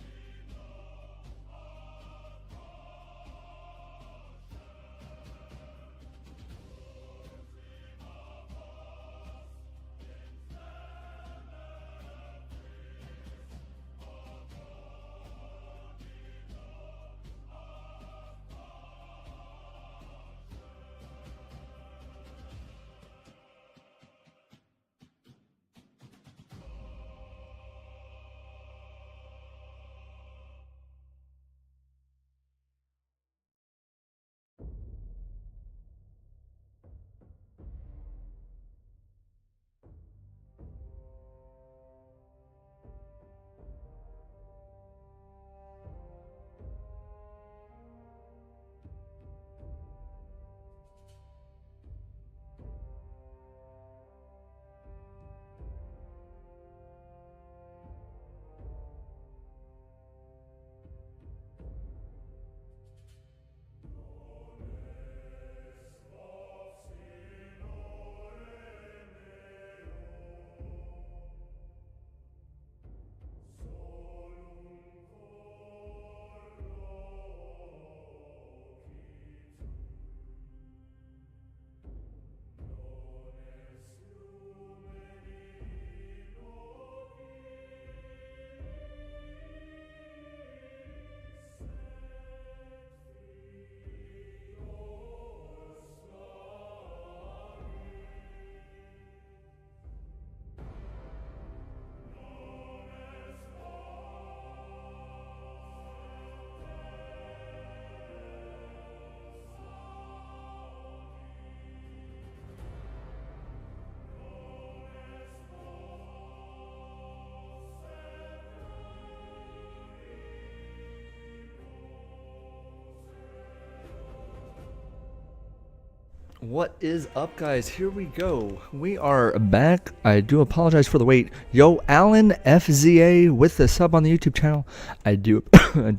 A: What is up, guys? Here we go. We are back. I do apologize for the wait. Yo, Alan FZA with the sub on the YouTube channel. I do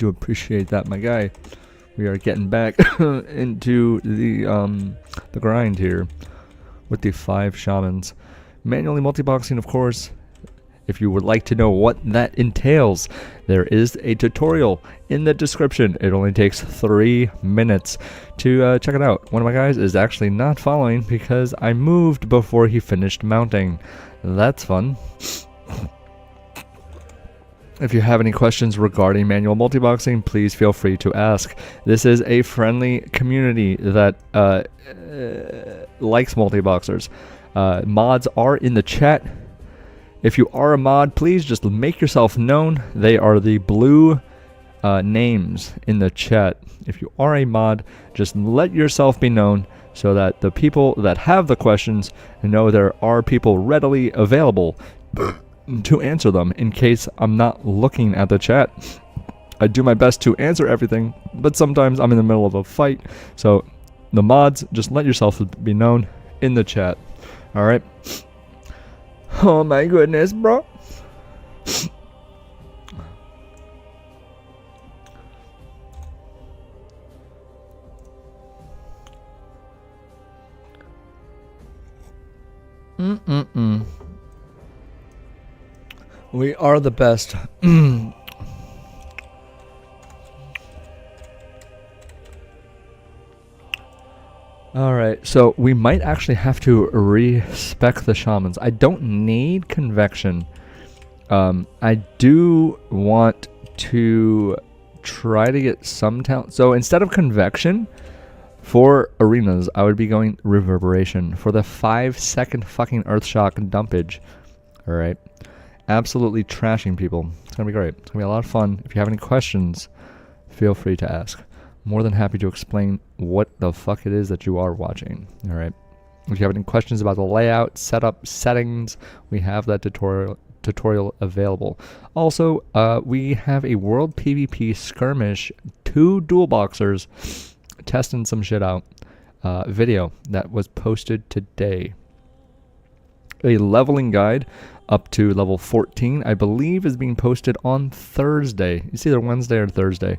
A: appreciate that, my guy. We are getting back into the grind here with the 5 shamans. Manually multiboxing, of course. If you would like to know what that entails, there is a tutorial in the description. It only takes 3 minutes to check it out. One of my guys is actually not following because I moved before he finished mounting. That's fun. If you have any questions regarding manual multiboxing, please feel free to ask. This is a friendly community that likes multiboxers. Mods are in the chat. If you are a mod, please just make yourself known. They are the blue names in the chat. If you are a mod, just let yourself be known so that the people that have the questions know there are people readily available to answer them in case I'm not looking at the chat. I do my best to answer everything, but sometimes I'm in the middle of a fight. So the mods, just let yourself be known in the chat. All right. Oh my goodness, bro. We are the best. Alright, so we might actually have to respec the shamans. I don't need convection. I do want to try to get some talent. So instead of convection, for arenas, I would be going reverberation for the 5-second fucking earthshock dumpage. Alright. Absolutely trashing people. It's going to be great. It's going to be a lot of fun. If you have any questions, feel free to ask. More than happy to explain what the fuck it is that you are watching. All right. If you have any questions about the layout, setup, settings, we have that tutorial available. Also, we have a World PvP skirmish, 2 dual boxers testing some shit out video that was posted today. A leveling guide up to level 14, I believe, is being posted on Thursday. It's either Wednesday or Thursday.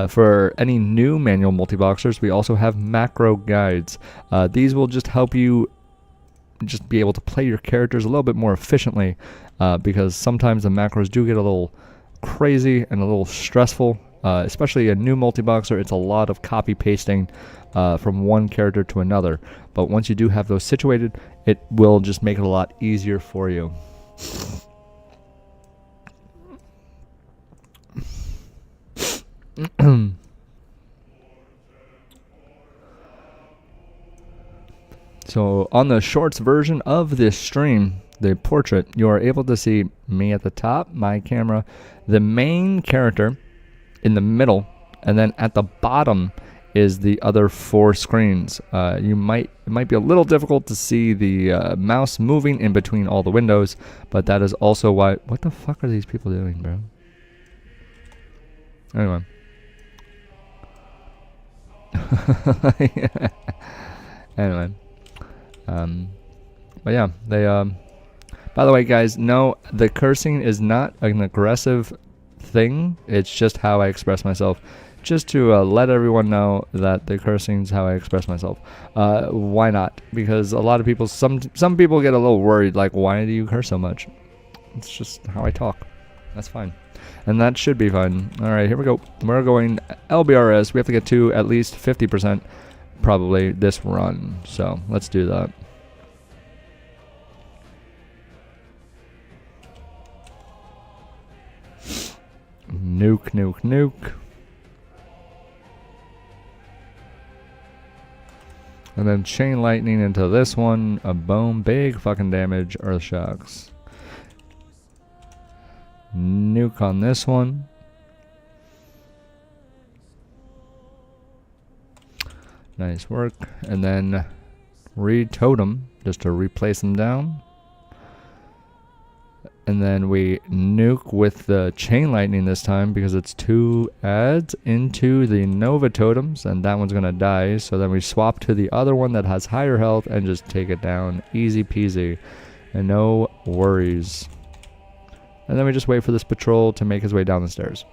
A: For any new manual multiboxers, we also have macro guides. These will just help you just be able to play your characters a little bit more efficiently, because sometimes the macros do get a little crazy and a little stressful. Especially a new multiboxer, it's a lot of copy pasting from one character to another. But once you do have those situated, it will just make it a lot easier for you. So on the shorts version of this stream, the portrait, you are able to see me at the top, my camera, the main character in the middle, and then at the bottom is the other 4 screens. It might be a little difficult to see the mouse moving in between all the windows, but that is also why. What the fuck are these people doing, bro? Anyway. Anyway. But yeah, they by the way, guys, no, the cursing is not an aggressive thing. It's just how I express myself. Just to let everyone know that the cursing is how I express myself. Why not? Because a lot of people, some people get a little worried, like, why do you curse so much? It's just how I talk. That's fine. And that should be fine. Alright, here we go. We're going LBRS. We have to get to at least 50% probably this run. So let's do that. Nuke, nuke, nuke. And then chain lightning into this one. A boom. Big fucking damage. Earth shocks. Nuke on this one. Nice work. And then re-totem just to replace them down. And then we nuke with the chain lightning this time because it's 2 adds into the Nova totems, and that one's gonna die. So then we swap to the other one that has higher health and just take it down. Easy peasy. And no worries. And then we just wait for this patrol to make his way down the stairs.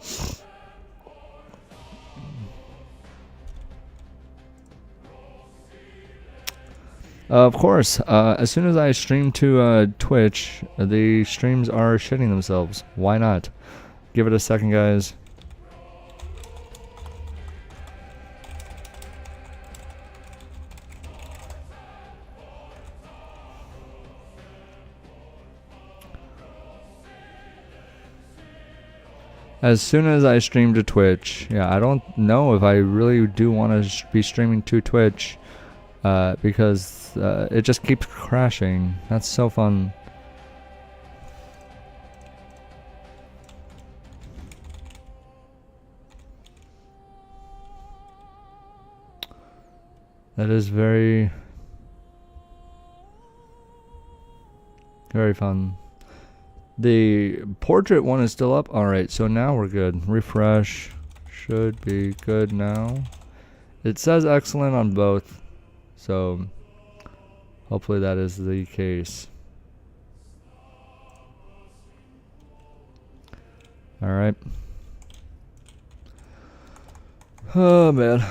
A: Of course, as soon as I stream to Twitch, the streams are shitting themselves. Why not? Give it a second, guys. As soon as I stream to Twitch, yeah, I don't know if I really do want to be streaming to Twitch. Because it just keeps crashing. That's so fun. That is very, very fun. The portrait one is still up. Alright, so now we're good. Refresh. Should be good now. It says excellent on both. So, hopefully that is the case. Alright. Oh, man.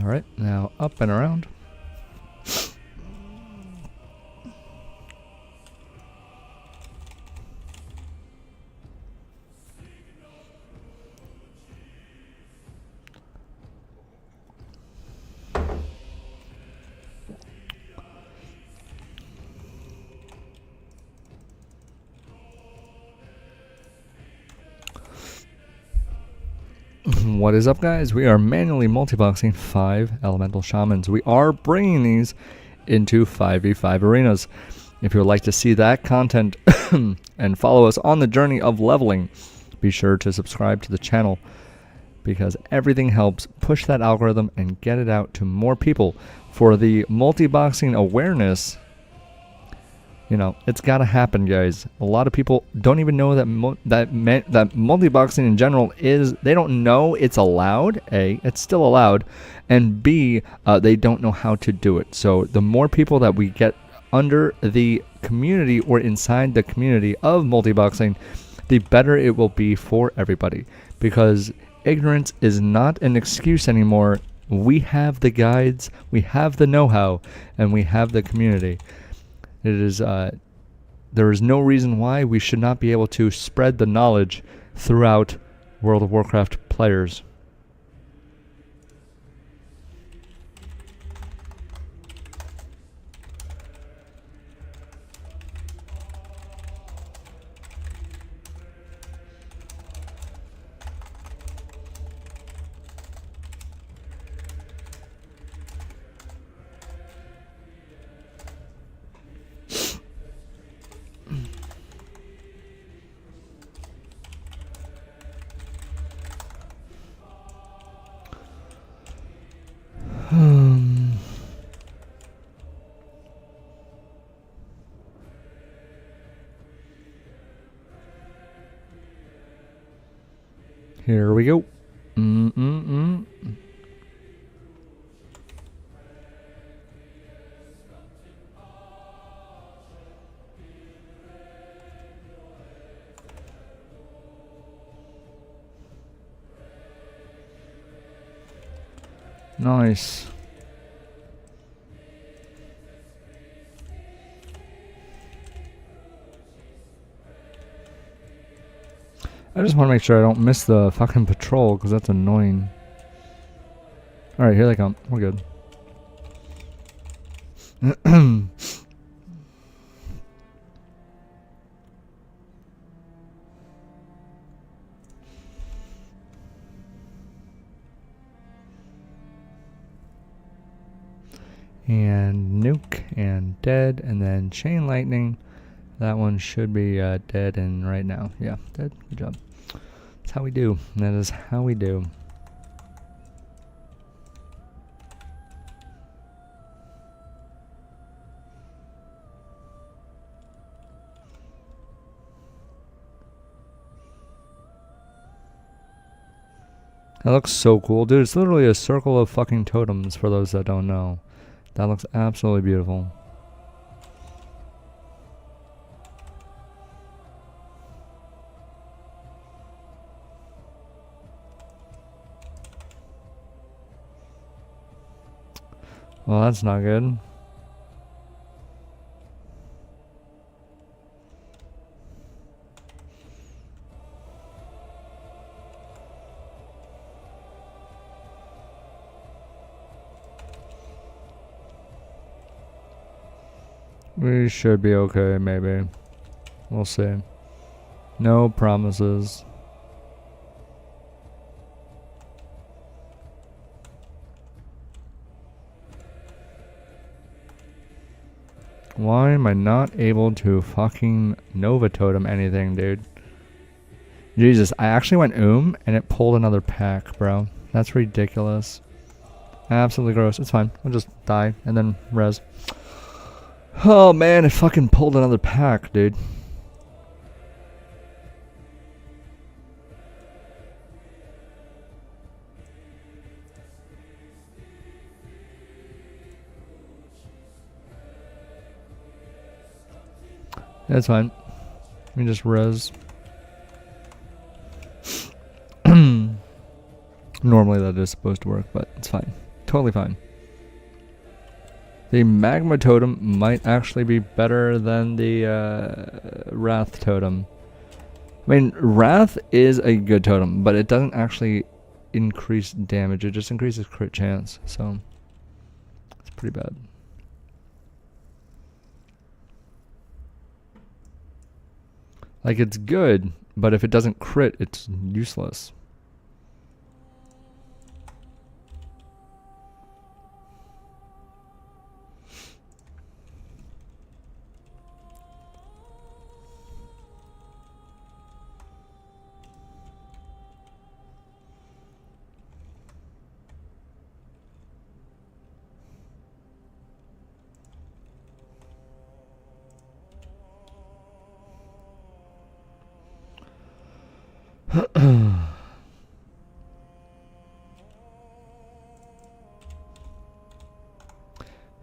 A: Alright, now up and around. What is up, guys? We are manually multiboxing 5 elemental shamans. We are bringing these into 5v5 arenas. If you would like to see that content and follow us on the journey of leveling, be sure to subscribe to the channel, because everything helps push that algorithm and get it out to more people. For the multiboxing awareness, you know, it's got to happen, guys. A lot of people don't even know that that multiboxing in general is, they don't know it's allowed. A, it's still allowed, and B, they don't know how to do it. So the more people that we get under the community or inside the community of multiboxing, the better it will be for everybody, because ignorance is not an excuse anymore. We have the guides, we have the know-how, and we have the community. It is, there is no reason why we should not be able to spread the knowledge throughout World of Warcraft players. Here we go. Nice. I just want to make sure I don't miss the fucking patrol, because that's annoying. Alright, here they come. We're good. And nuke and dead, and then chain lightning. That one should be dead and right now. Yeah, dead. Good job. That's how we do. That is how we do. That looks so cool. Dude, it's literally a circle of fucking totems for those that don't know. That looks absolutely beautiful. Well, that's not good. We should be okay, maybe. We'll see. No promises. Why am I not able to fucking Nova Totem anything, dude? Jesus, I actually went and it pulled another pack, bro. That's ridiculous. Absolutely gross. It's fine. We'll just die and then res. Oh man, it fucking pulled another pack, dude. That's fine. Let me just res. Normally that is supposed to work, but it's fine. Totally fine. The Magma Totem might actually be better than the Wrath Totem. I mean, Wrath is a good totem, but it doesn't actually increase damage. It just increases crit chance, so it's pretty bad. Like, it's good, but if it doesn't crit, it's useless.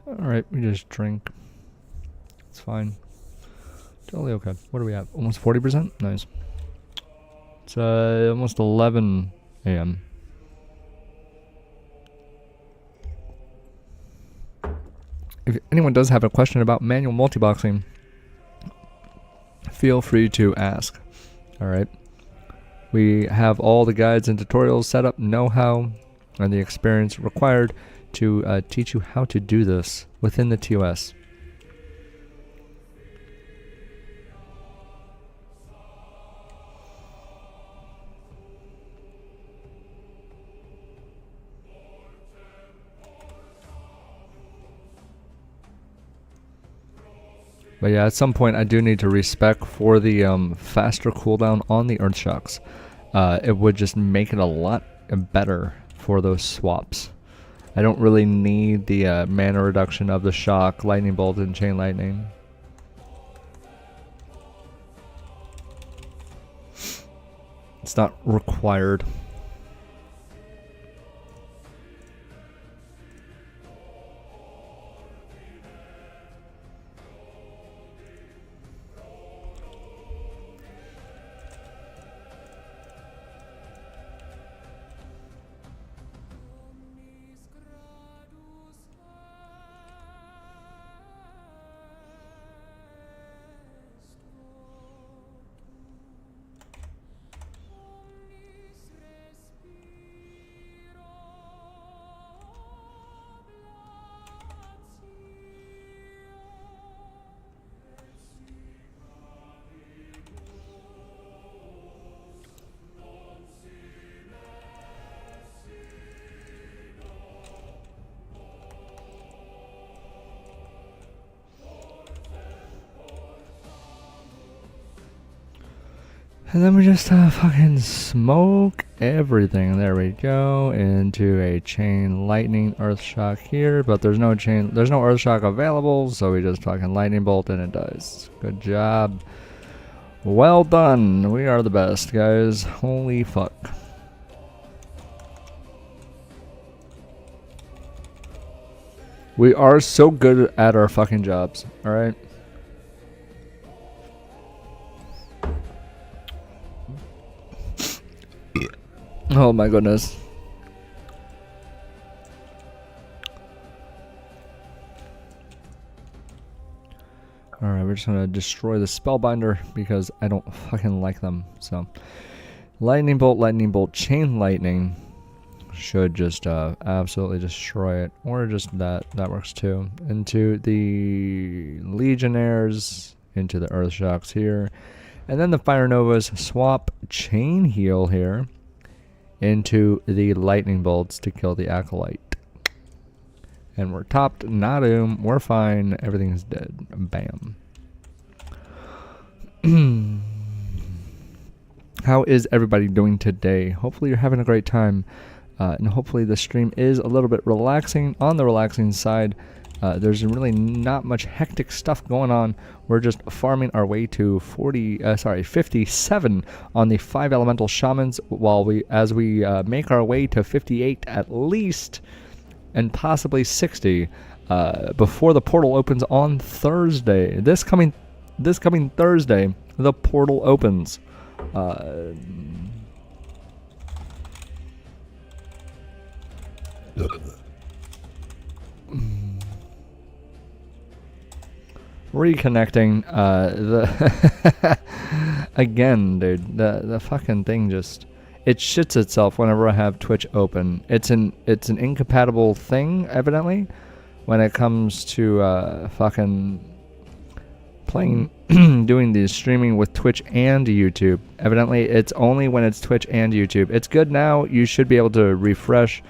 A: Alright, we just drink. It's fine. Totally okay. What are we at? Almost 40%? Nice. It's almost 11 a.m. If anyone does have a question about manual multiboxing, feel free to ask. Alright. We have all the guides and tutorials set up, know-how, and the experience required to teach you how to do this within the TOS. But yeah, at some point I do need to respec for the faster cooldown on the Earth Shocks. It would just make it a lot better for those swaps. I don't really need the mana reduction of the Shock, Lightning Bolt, and Chain Lightning. It's not required. And then we just fucking smoke everything. There we go. Into a chain lightning earth shock here, but there's no earth shock available, so we just fucking lightning bolt and it dies. Good job. Well done. We are the best, guys. Holy fuck. We are so good at our fucking jobs, alright? Oh my goodness. Alright, we're just gonna destroy the Spellbinder because I don't fucking like them. So, lightning bolt, chain lightning should just absolutely destroy it. Or just that works too. Into the Legionnaires, into the Earth Shocks here. And then the Fire Novas swap chain heal here into the lightning bolts to kill the Acolyte. And we're topped, Nadum, we're fine, everything's dead. Bam. How is everybody doing today? Hopefully you're having a great time. And hopefully the stream is a little bit relaxing. On the relaxing side, there's really not much hectic stuff going on. We're just farming our way to 57 on the 5 elemental shamans, as we make our way to 58 at least, and possibly 60 before the portal opens on Thursday. This coming Thursday, the portal opens. Reconnecting the again, dude, the fucking thing just it shits itself whenever I have Twitch open. It's an incompatible thing, evidently, when it comes to fucking playing doing the streaming with Twitch and YouTube. Evidently it's only when it's Twitch and YouTube. It's good now. You should be able to refresh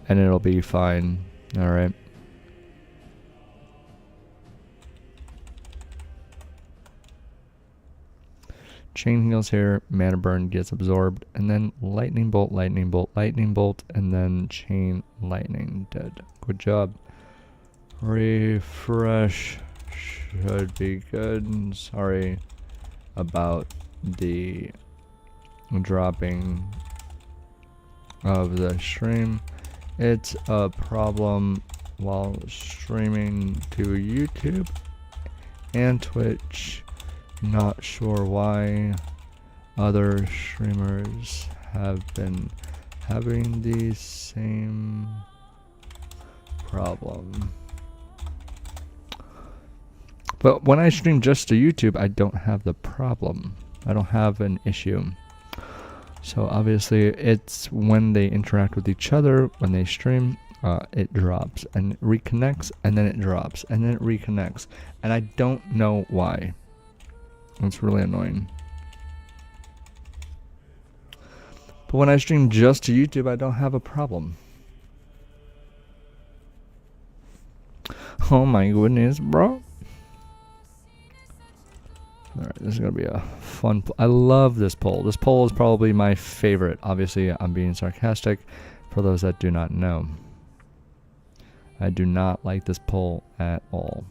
A: and it'll be fine. All right. Chain heals here, mana burn gets absorbed, and then lightning bolt, and then chain lightning, dead. Good job. Refresh should be good. Sorry about the dropping of the stream. It's a problem while streaming to YouTube and Twitch. Not sure why other streamers have been having the same problem. But when I stream just to YouTube, I don't have the problem. I don't have an issue. So obviously it's when they interact with each other, when they stream, it drops and it reconnects, and then it drops and then it reconnects. And I don't know why. It's really annoying. But when I stream just to YouTube, I don't have a problem. Oh my goodness, bro. Alright, this is going to be a fun... I love this poll. This poll is probably my favorite. Obviously, I'm being sarcastic for those that do not know. I do not like this poll at all.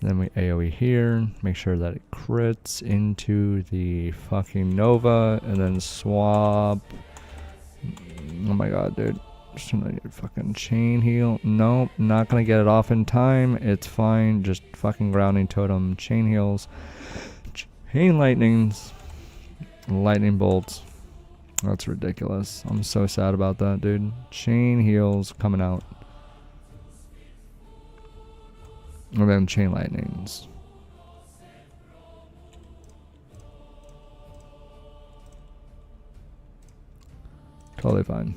A: Then we AoE here, make sure that it crits into the fucking Nova, and then swap. Oh my god, dude. Just gonna get fucking chain heal. Nope, not gonna get it off in time. It's fine. Just fucking grounding totem, chain heals, chain lightnings, lightning bolts. That's ridiculous. I'm so sad about that, dude. Chain heals coming out. And then chain lightnings. Totally fine.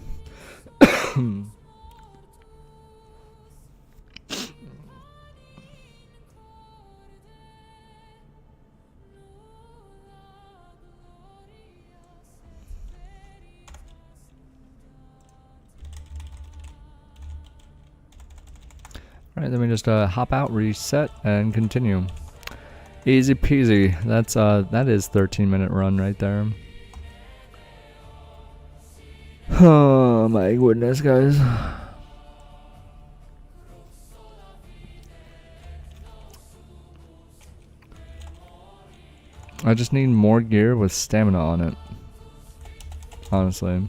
A: Alright, then we just hop out, reset, and continue. Easy peasy. That's that is 13-minute run right there. Oh my goodness, guys. I just need more gear with stamina on it. Honestly.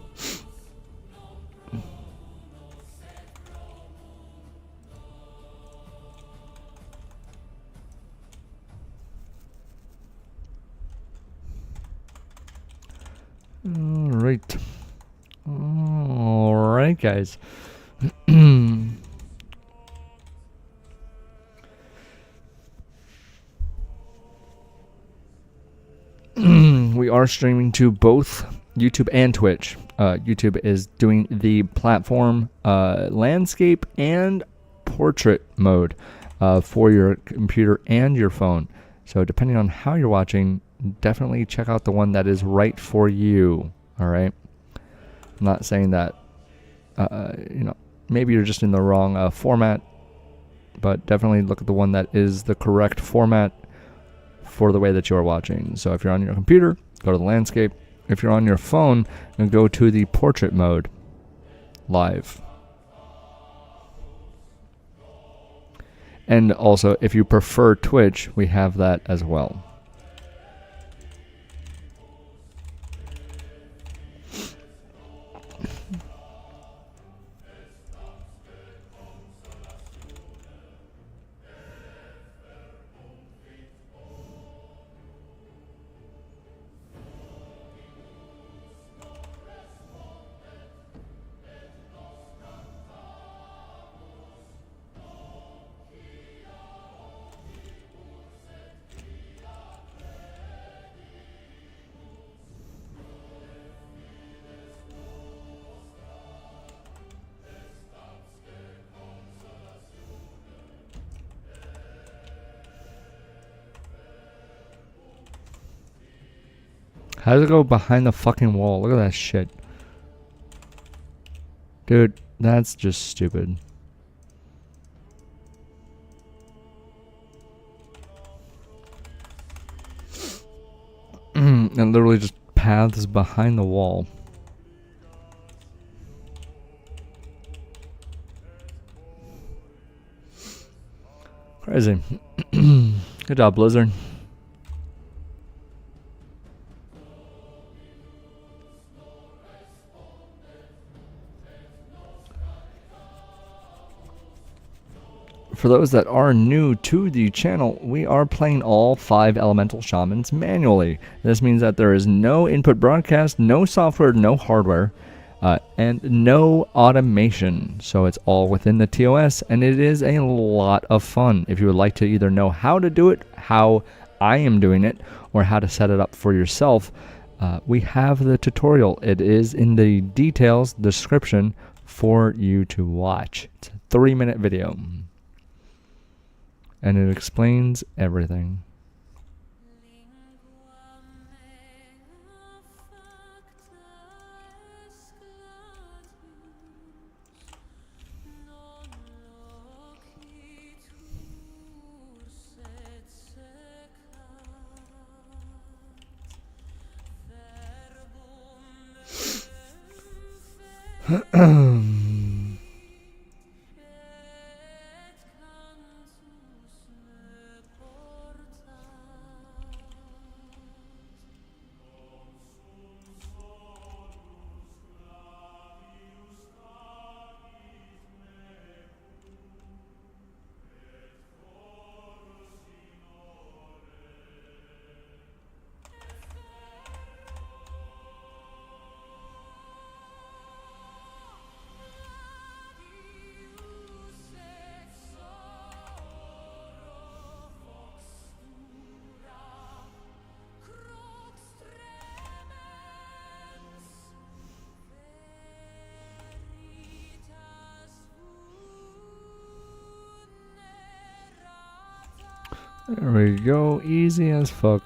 A: Alright. Alright, guys. We are streaming to both YouTube and Twitch. YouTube is doing the platform landscape and portrait mode for your computer and your phone. So depending on how you're watching, definitely check out the one that is right for you. All right. I'm not saying that maybe you're just in the wrong format, but definitely look at the one that is the correct format for the way that you're watching. So if you're on your computer, go to the landscape. If you're on your phone, then go to the portrait mode live. And also, if you prefer Twitch, we have that as well. How does it go behind the fucking wall? Look at that shit. Dude, that's just stupid. And literally just paths behind the wall. Crazy. Good job, Blizzard. For those that are new to the channel, we are playing all 5 elemental shamans manually. This means that there is no input broadcast, no software, no hardware, and no automation. So it's all within the TOS, and it is a lot of fun. If you would like to either know how to do it, how I am doing it, or how to set it up for yourself, we have the tutorial. It is in the details description for you to watch. It's a 3-minute video. And it explains everything. There we go, easy as fuck.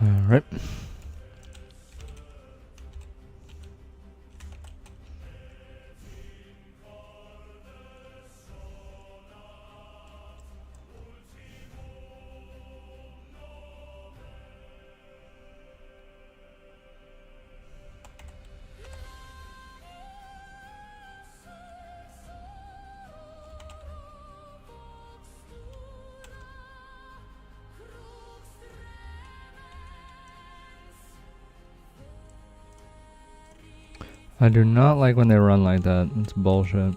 A: Alright. I do not like when they run like that. It's bullshit.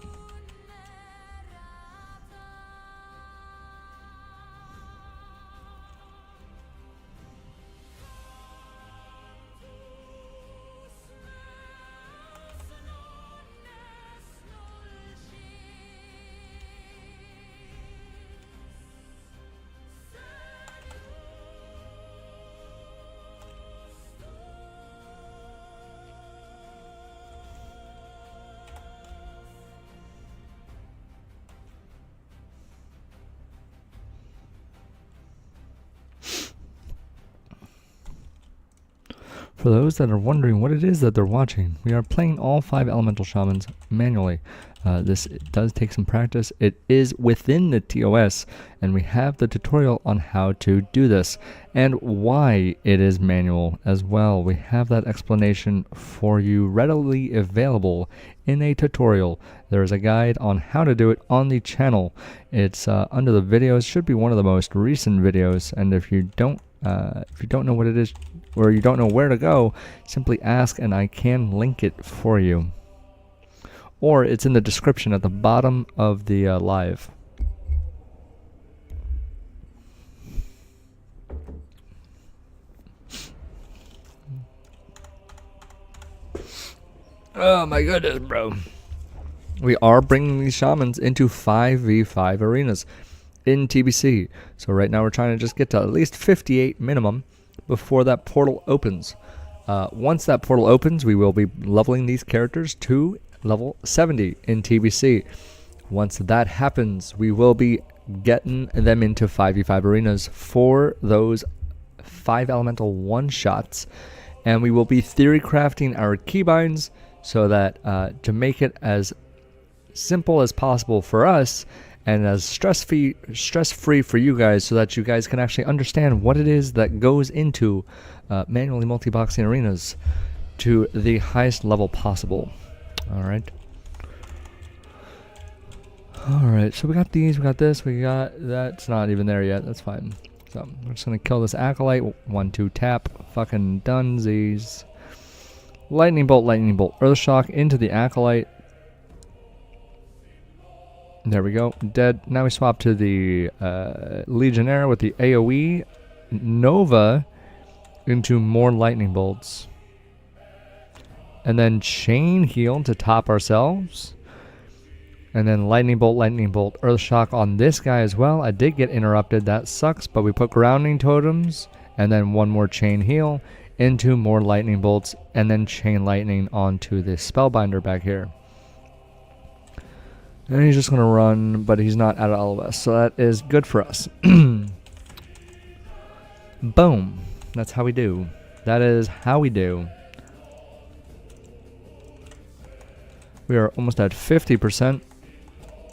A: For those that are wondering what it is that they're watching, we are playing all 5 elemental shamans manually. This does take some practice. It is within the TOS, and we have the tutorial on how to do this and why it is manual as well. We have that explanation for you readily available in a tutorial. There is a guide on how to do it on the channel. It's under the videos. Should be one of the most recent videos, and if you don't know what it is, or you don't know where to go, simply ask and I can link it for you. Or it's in the description at the bottom of the live. Oh my goodness, bro. We are bringing these shamans into 5v5 arenas in TBC. So right now we're trying to just get to at least 58 minimum before that portal opens. Once that portal opens, we will be leveling these characters to level 70 in TBC. Once that happens, we will be getting them into 5v5 arenas for those 5 elemental one-shots, and we will be theory crafting our keybinds so that to make it as simple as possible for us and as stress-free for you guys, so that you guys can actually understand what it is that goes into manually multi-boxing arenas to the highest level possible. Alright, so we got these, we got this, we got that's not even there yet, that's fine. So we're just gonna kill this acolyte. 1-2 tap, fucking dunsies. Lightning bolt, earth shock into the acolyte. There we go, dead. Now we swap to the Legionnaire with the AoE Nova into more lightning bolts. And then chain heal to top ourselves. And then lightning bolt, earth shock on this guy as well. I did get interrupted, that sucks, but we put grounding totems and then one more chain heal into more lightning bolts and then chain lightning onto the spellbinder back here. And he's just going to run, but he's not out of LBRS, so that is good for us. Boom. That's how we do. That is how we do. We are almost at 50%.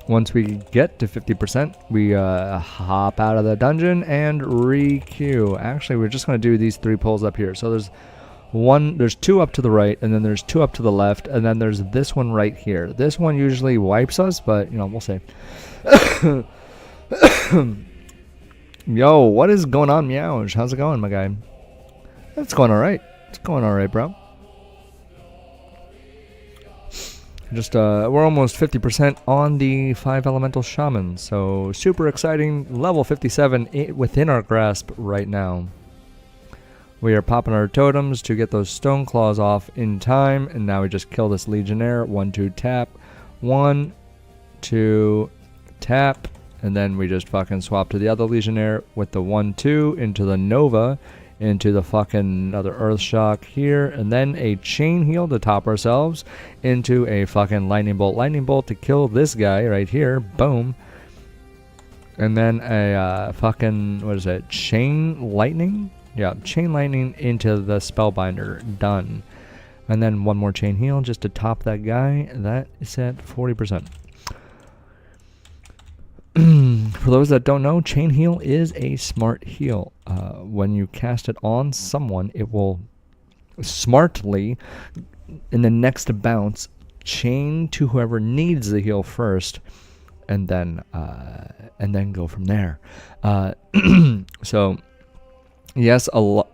A: Once we get to 50%, we hop out of the dungeon and re-queue. Actually, we're just going to do these 3 pulls up here. So there's 2 up to the right, and then there's 2 up to the left, and then there's this one right here. This one usually wipes us, but, you know, we'll see. Yo, what is going on, Meowj? How's it going, my guy? It's going alright. It's going alright, bro. Just, we're almost 50% on the 5 elemental shamans, so super exciting. Level 57 within our grasp right now. We are popping our totems to get those stone claws off in time, and now we just kill this Legionnaire. 1-2 tap, 1-2 tap, and then we just fucking swap to the other Legionnaire with the 1-2 into the Nova, into the fucking another earth shock here, and then a chain heal to top ourselves into a fucking lightning bolt to kill this guy right here. Boom. And then a fucking, what is it, chain lightning Yeah, chain lightning into the spellbinder. Done. And then one more chain heal just to top that guy. That is at 40%. For those that don't know, chain heal is a smart heal. When you cast it on someone, it will smartly, in the next bounce, chain to whoever needs the heal first, and then go from there. So yes,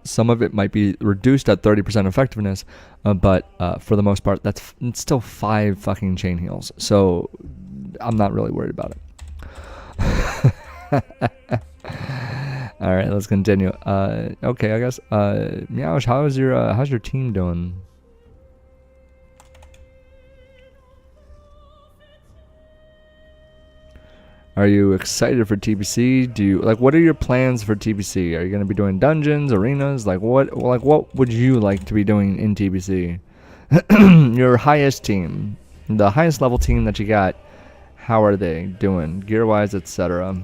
A: some of it might be reduced at 30% effectiveness, but for the most part, it's still 5 fucking chain heals. So I'm not really worried about it. All right, let's continue. Okay, I guess. Meowsh, how's your team doing? Are you excited for TBC? What are your plans for TBC? Are you gonna be doing dungeons, arenas? What would you like to be doing in TBC? Your highest team, the highest level team that you got. How are they doing, gear-wise, etc.?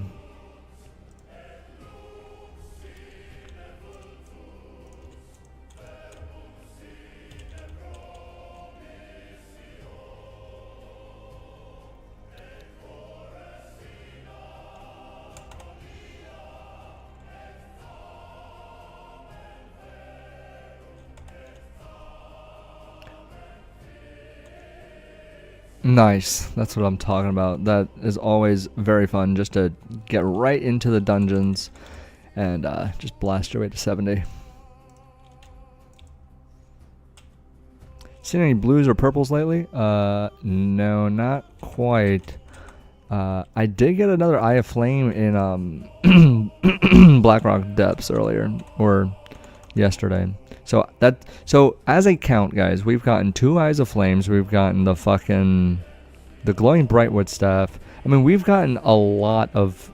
A: Nice. That's what I'm talking about. That is always very fun, just to get right into the dungeons and just blast your way to 70. Seen any blues or purples lately? No, not quite. I did get another Eye of Flame in Blackrock Depths earlier, or yesterday. So as a count, guys, we've gotten 2 Eyes of Flames. We've gotten the glowing Brightwood staff. I mean, we've gotten a lot of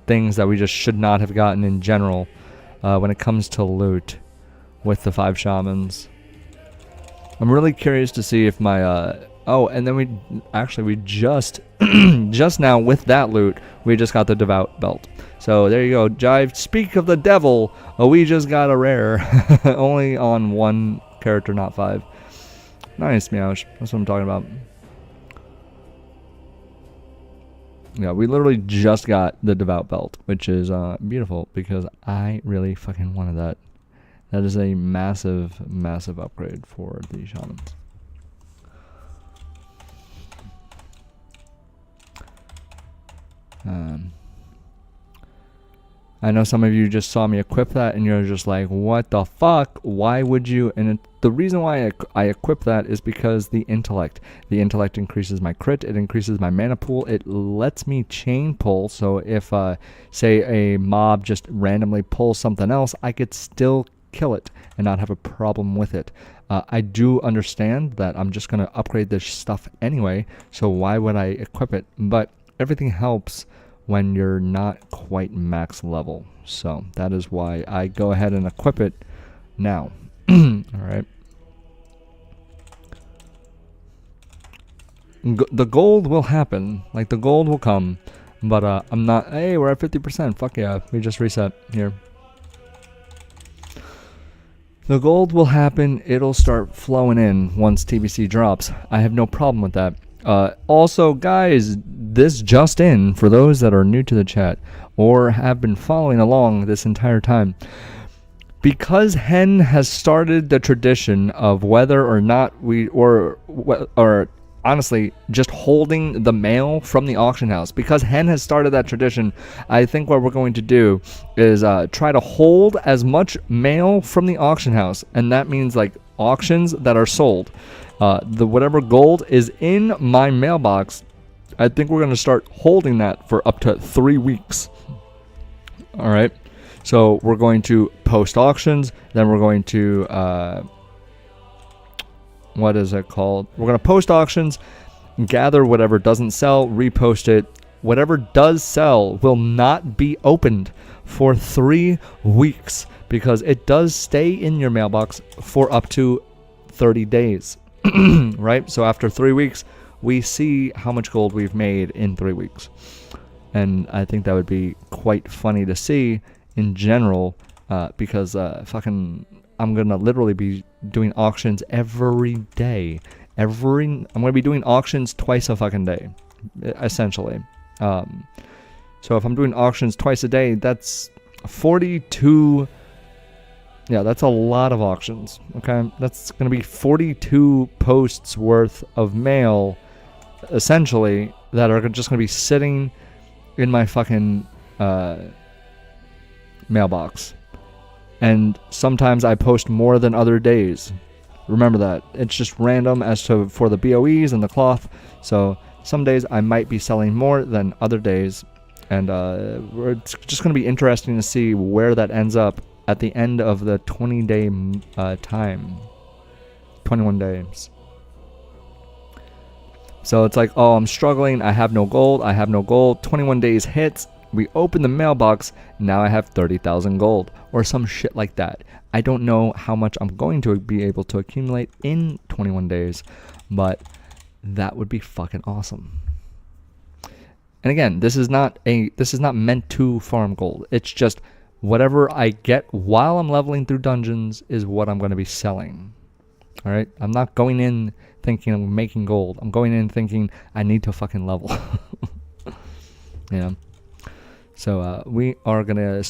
A: things that we just should not have gotten in general when it comes to loot with the 5 shamans. I'm really curious to see if my and then we just just now with that loot, we just got the Devout Belt. So there you go, Jive. Speak of the devil, we just got a rare. Only on 1 character, not 5. Nice, Meowsh. That's what I'm talking about. Yeah, we literally just got the Devout Belt, which is beautiful because I really fucking wanted that. That is a massive, massive upgrade for the shamans. I know some of you just saw me equip that and you're just like, what the fuck? Why would you? And the reason why I equip that is because the intellect. The intellect increases my crit. It increases my mana pool. It lets me chain pull. So if, say, a mob just randomly pulls something else, I could still kill it and not have a problem with it. I do understand that I'm just going to upgrade this stuff anyway, so why would I equip it? But everything helps when you're not quite max level. So that is why I go ahead and equip it now. Alright. The gold will happen. Like, the gold will come. But I'm not... Hey, we're at 50%. Fuck yeah. We just reset here. The gold will happen. It'll start flowing in once TBC drops. I have no problem with that. Also, guys, this just in, for those that are new to the chat or have been following along this entire time, because Hen has started the tradition of whether or not or honestly just holding the mail from the auction house, because Hen has started that tradition, I think what we're going to do is try to hold as much mail from the auction house, and that means like auctions that are sold. Whatever gold is in my mailbox, I think we're going to start holding that for up to 3 weeks. All right. So we're going to post auctions. Then we're going to, what is it called? We're going to post auctions, gather whatever doesn't sell, repost it. Whatever does sell will not be opened for 3 weeks because it does stay in your mailbox for up to 30 days. Right? So after 3 weeks, we see how much gold we've made in 3 weeks. And I think that would be quite funny to see in general because fucking I'm gonna literally be doing auctions every day. I'm gonna be doing auctions twice a fucking day, essentially. So if I'm doing auctions twice a day, that's 42. Yeah, that's a lot of auctions. Okay, that's gonna be 42 posts worth of mail, essentially, that are just gonna be sitting in my fucking mailbox. And sometimes I post more than other days. Remember that. It's just random as to for the BOEs and the cloth. So some days I might be selling more than other days. And it's just going to be interesting to see where that ends up at the end of the 20-day time. 21 days. So it's like, oh, I'm struggling. I have no gold. 21 days hits. We open the mailbox. Now I have 30,000 gold or some shit like that. I don't know how much I'm going to be able to accumulate in 21 days, but that would be fucking awesome. And again, this is not meant to farm gold. It's just whatever I get while I'm leveling through dungeons is what I'm going to be selling. All right? I'm not going in thinking I'm making gold. I'm going in thinking I need to fucking level. Yeah. So we are going to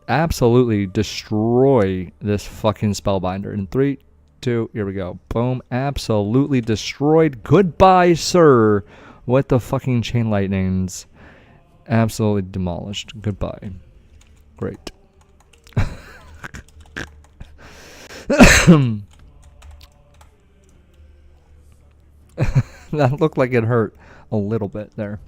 A: absolutely destroy this fucking spellbinder. In 3, 2, here we go. Boom. Absolutely destroyed. Goodbye, sir. What the fucking chain lightnings? Absolutely demolished. Goodbye. Great. That looked like it hurt a little bit there.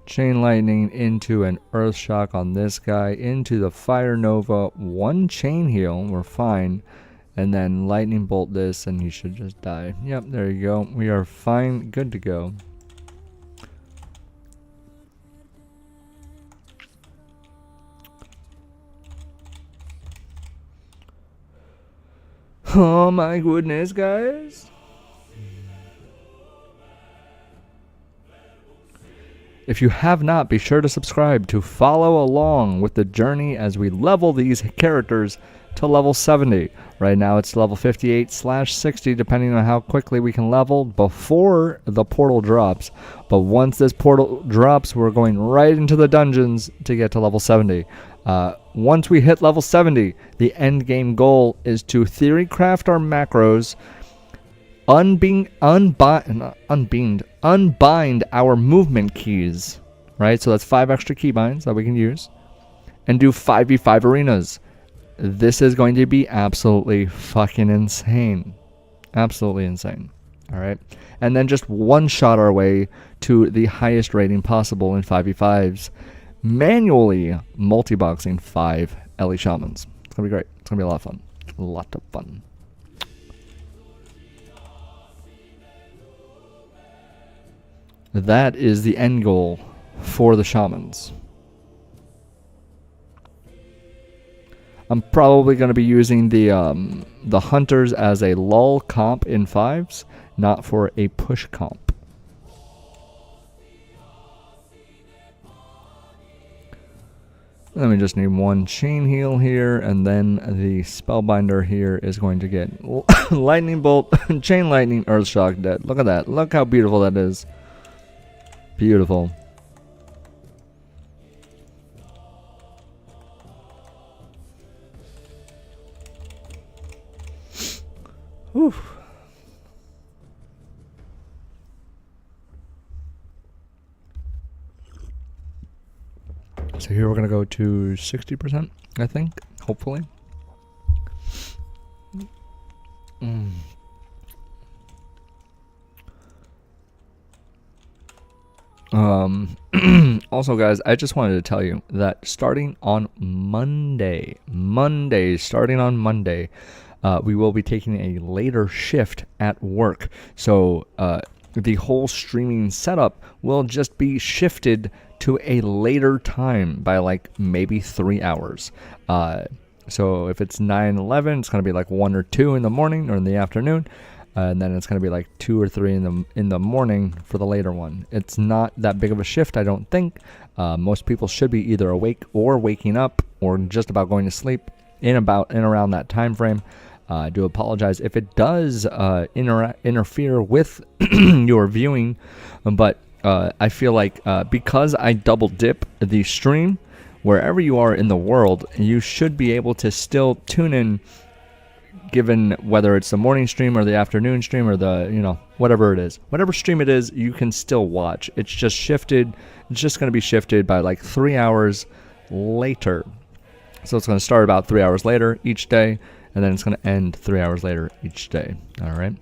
A: Chain lightning into an earth shock on this guy, into the fire nova, 1 chain heal, we're fine, and then lightning bolt this and he should just die. Yep, there you go. We are fine, good to go. Oh my goodness, guys. If you have not, be sure to subscribe to follow along with the journey as we level these characters to level 70. Right now it's level 58/60, depending on how quickly we can level before the portal drops. But once this portal drops, we're going right into the dungeons to get to level 70. Once we hit level 70, the end game goal is to theory craft our macros, unbind our movement keys, right? So that's 5 extra keybinds that we can use, and do 5v5 arenas. This is going to be absolutely fucking insane. Absolutely insane. All right. And then just one-shot our way to the highest rating possible in 5v5s, manually multiboxing 5 LE shamans. It's going to be great. It's going to be a lot of fun. A lot of fun. That is the end goal for the shamans. I'm probably going to be using the hunters as a lull comp in 5s, not for a push comp. Then we just need 1 chain heal here, and then the spellbinder here is going to get lightning bolt, chain lightning, earth shock dead. Look at that. Look how beautiful that is. Beautiful. Whew. So here we're going to go to 60%, I think, hopefully. Also, guys, I just wanted to tell you that starting on Monday, we will be taking a later shift at work. So the whole streaming setup will just be shifted to a later time by like maybe 3 hours. So if it's 9/11, it's going to be like 1 or 2 in the morning or in the afternoon. and then it's going to be like 2 or 3 in the morning for the later one. It's not that big of a shift, I don't think. Most people should be either awake or waking up or just about going to sleep in around that time frame. I do apologize if it does interfere with your viewing, but I feel like because I double dip the stream, wherever you are in the world, you should be able to still tune in, given whether it's the morning stream or the afternoon stream or the, whatever it is. Whatever stream it is, you can still watch. It's just shifted. It's just going to be shifted by like 3 hours later. So it's going to start about 3 hours later each day, and then it's going to end 3 hours later each day. All right.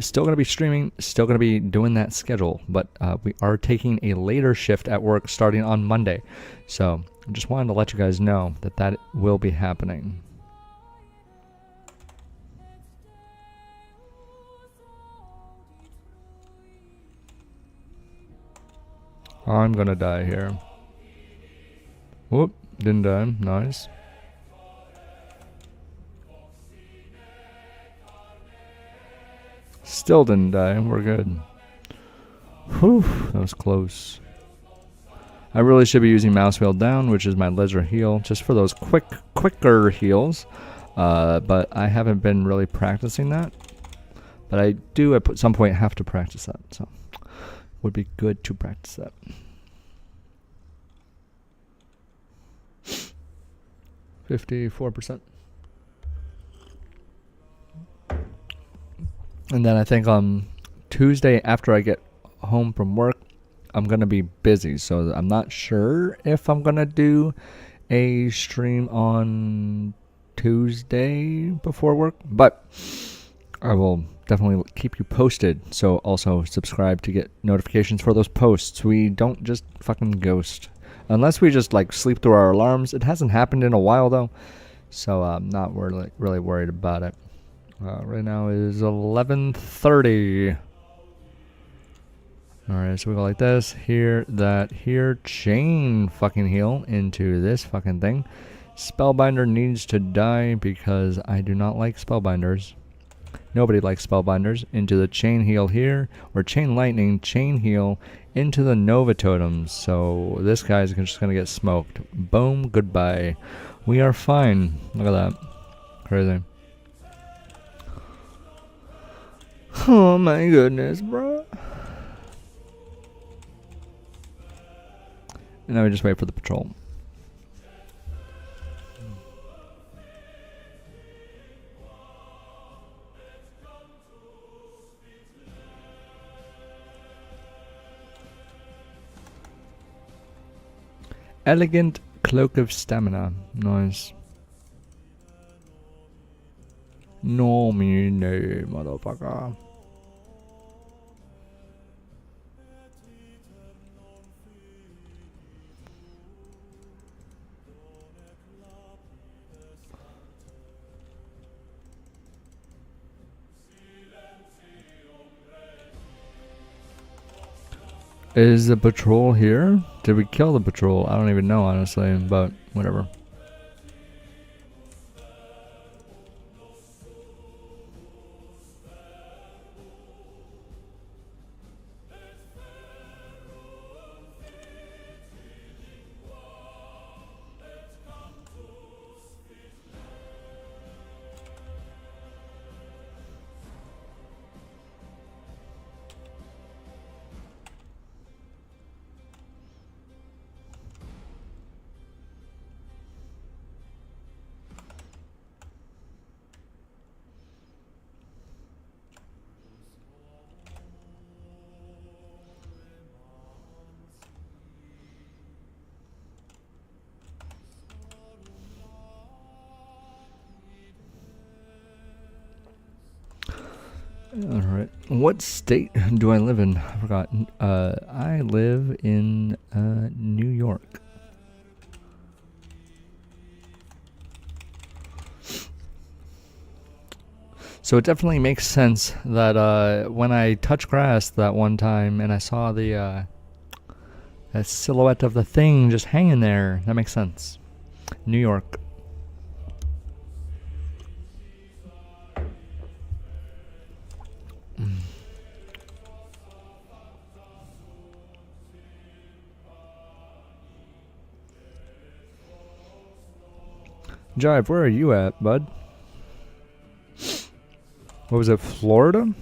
A: Still going to be streaming, still going to be doing that schedule, but we are taking a later shift at work starting on Monday. So I just wanted to let you guys know that will be happening. I'm going to die here. Whoop, didn't die. Nice. Still didn't die. We're good. Whew, that was close. I really should be using mouse wheel down, which is my laser heal, just for those quicker heals. But I haven't been really practicing that. But I do at some point have to practice that, so would be good to practice that. $54%. And then I think Tuesday after I get home from work, I'm going to be busy. So I'm not sure if I'm going to do a stream on Tuesday before work. But I will definitely keep you posted. So also subscribe to get notifications for those posts. We don't just fucking ghost. Unless we just like sleep through our alarms. It hasn't happened in a while though. So I'm not really worried about it. Right now is 11:30. Alright, so we go like this. Here, that, here. Chain fucking heal into this fucking thing. Spellbinder needs to die because I do not like spellbinders. Nobody likes spellbinders. Into the chain heal here. Or chain lightning, chain heal into the Nova totems. So this guy's just going to get smoked. Boom, goodbye. We are fine. Look at that. Crazy. Oh my goodness, bro. And now we just wait for the patrol. Elegant Cloak of Stamina. Nice. No, me, no, motherfucker. Is the patrol here? Did we kill the patrol? I don't even know, honestly, but whatever. Alright. What state do I live in? I forgot. I live in New York. So it definitely makes sense that when I touched grass that one time and I saw the that silhouette of the thing just hanging there, that makes sense. New York. Jive, where are you at, bud? What was it, Florida?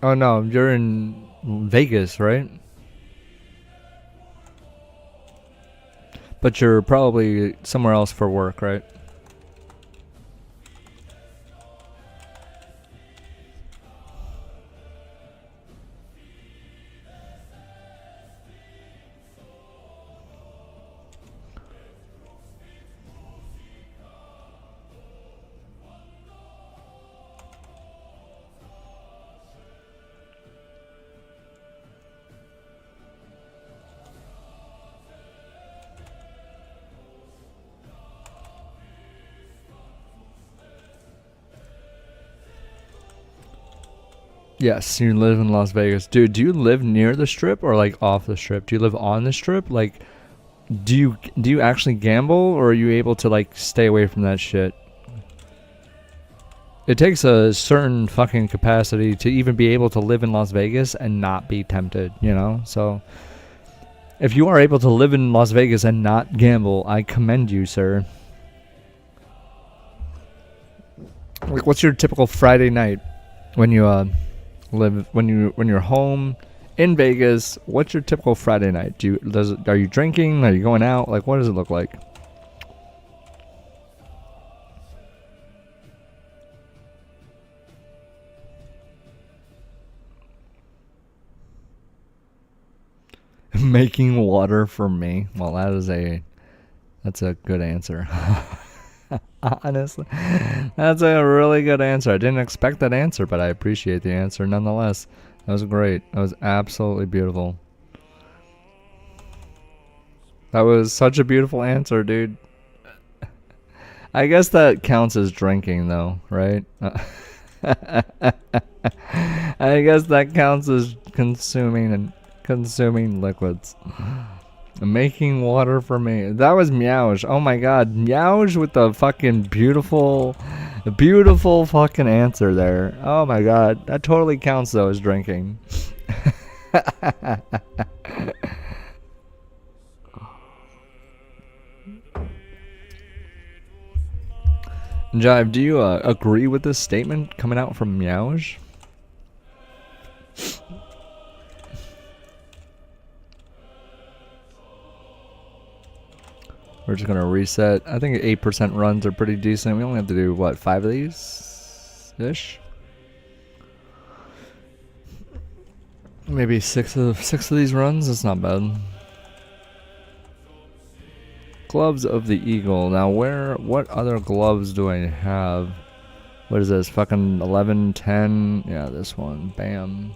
A: Oh no, you're in Vegas, right? But you're probably somewhere else for work, right? Yes, you live in Las Vegas. Dude, do you live near the strip or like off the strip? Do you live on the strip? Like, do you actually gamble, or are you able to like stay away from that shit? It takes a certain fucking capacity to even be able to live in Las Vegas and not be tempted, you know? So if you are able to live in Las Vegas and not gamble, I commend you, sir. Like, what's your typical Friday night when you when you're home in Vegas? What's your typical Friday night? Are you drinking? Are you going out? Like, what does it look like? Making water for me. Well, that's a good answer. Honestly, that's a really good answer. I didn't expect that answer, but I appreciate the answer nonetheless. That was great. That was absolutely beautiful. That was such a beautiful answer, dude. I guess that counts as drinking, though, right? I guess that counts as consuming liquids. Making water for me. That was Meowj. Oh my god. Meowj with the fucking beautiful fucking answer there. Oh my god. That totally counts though as drinking. Jive, do you agree with this statement coming out from Meowj? We're just gonna reset. I think 8% runs are pretty decent. We only have to do what, 5 of these ish? Maybe six of these runs. That's not bad. Gloves of the Eagle. Now what other gloves do I have? What is this? Fucking 11, 10. Yeah, this one. Bam.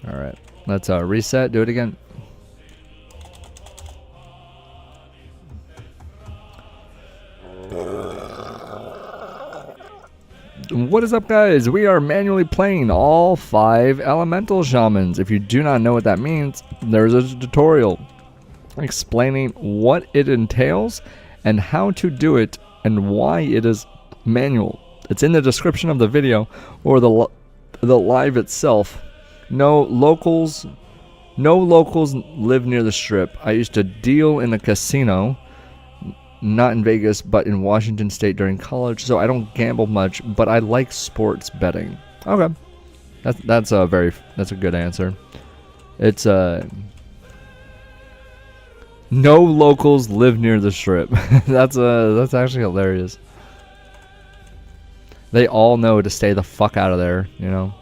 A: Alright. Let's reset. Do it again. What is up, guys? We are manually playing all 5 elemental shamans. If you do not know what that means, there's a tutorial explaining what it entails and how to do it and why it is manual. It's in the description of the video or the live itself. No locals live near the strip. I used to deal in a casino, not in Vegas, but in Washington State during college, so I don't gamble much, but I like sports betting. Okay. That's a good answer. It's no locals live near the strip. That's actually hilarious. They all know to stay the fuck out of there, you know.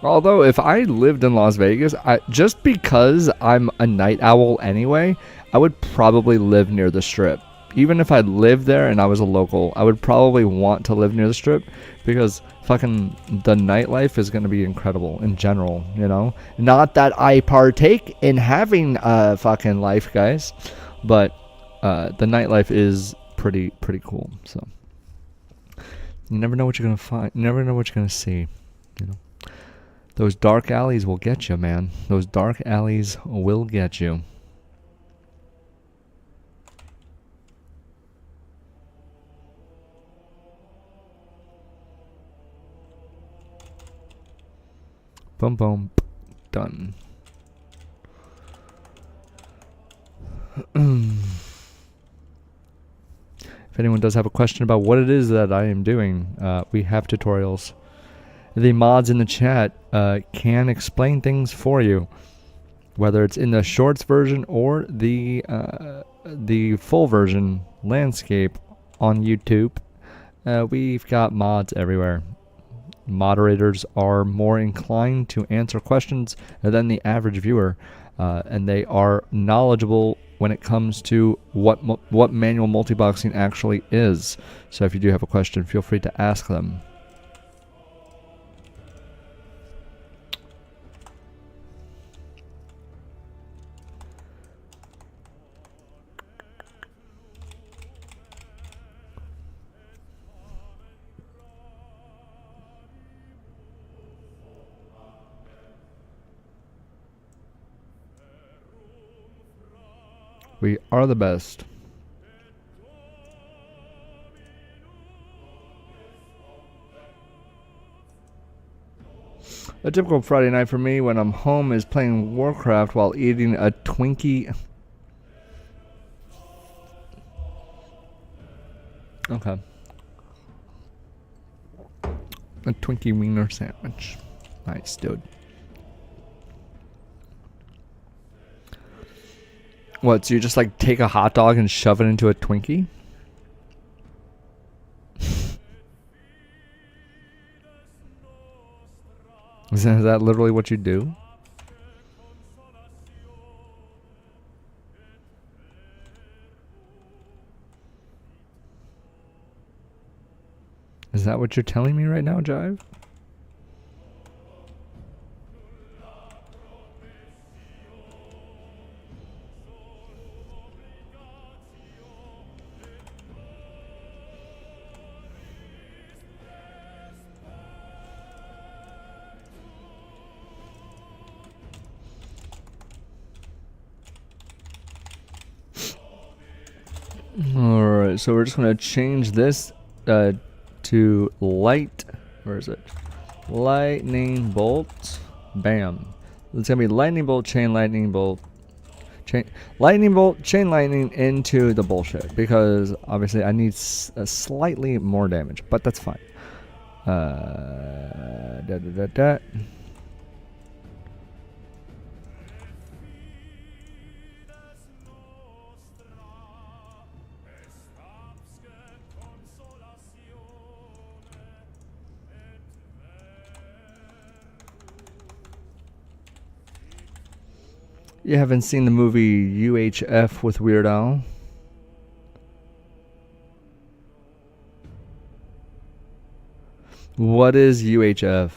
A: Although, if I lived in Las Vegas, just because I'm a night owl anyway, I would probably live near the strip. Even if I lived there and I was a local, I would probably want to live near the strip because fucking the nightlife is going to be incredible in general, you know? Not that I partake in having a fucking life, guys, but the nightlife is pretty cool, so. You never know what you're going to find. You never know what you're going to see, you know? Those dark alleys will get you, man. Those dark alleys will get you. Boom, boom. done. If anyone does have a question about what it is that I am doing, we have tutorials. The mods in the chat can explain things for you, whether it's in the shorts version or the full version landscape on YouTube. We've got mods everywhere. Moderators are more inclined to answer questions than the average viewer, and they are knowledgeable when it comes to what manual multiboxing actually is. So if you do have a question, feel free to ask them. We are the best. A typical Friday night for me when I'm home is playing Warcraft while eating a Twinkie. Okay. A Twinkie wiener sandwich. Nice, dude. What, so you just like take a hot dog and shove it into a Twinkie? Is that literally what you do? Is that what you're telling me right now, Jive? Alright, so we're just going to change this to light. Where is it? Lightning bolt. Bam. It's going to be lightning bolt, chain lightning bolt. Lightning bolt, chain lightning into the bullshit. Because obviously I need slightly more damage. But that's fine. You haven't seen the movie UHF with Weird Al? What is UHF?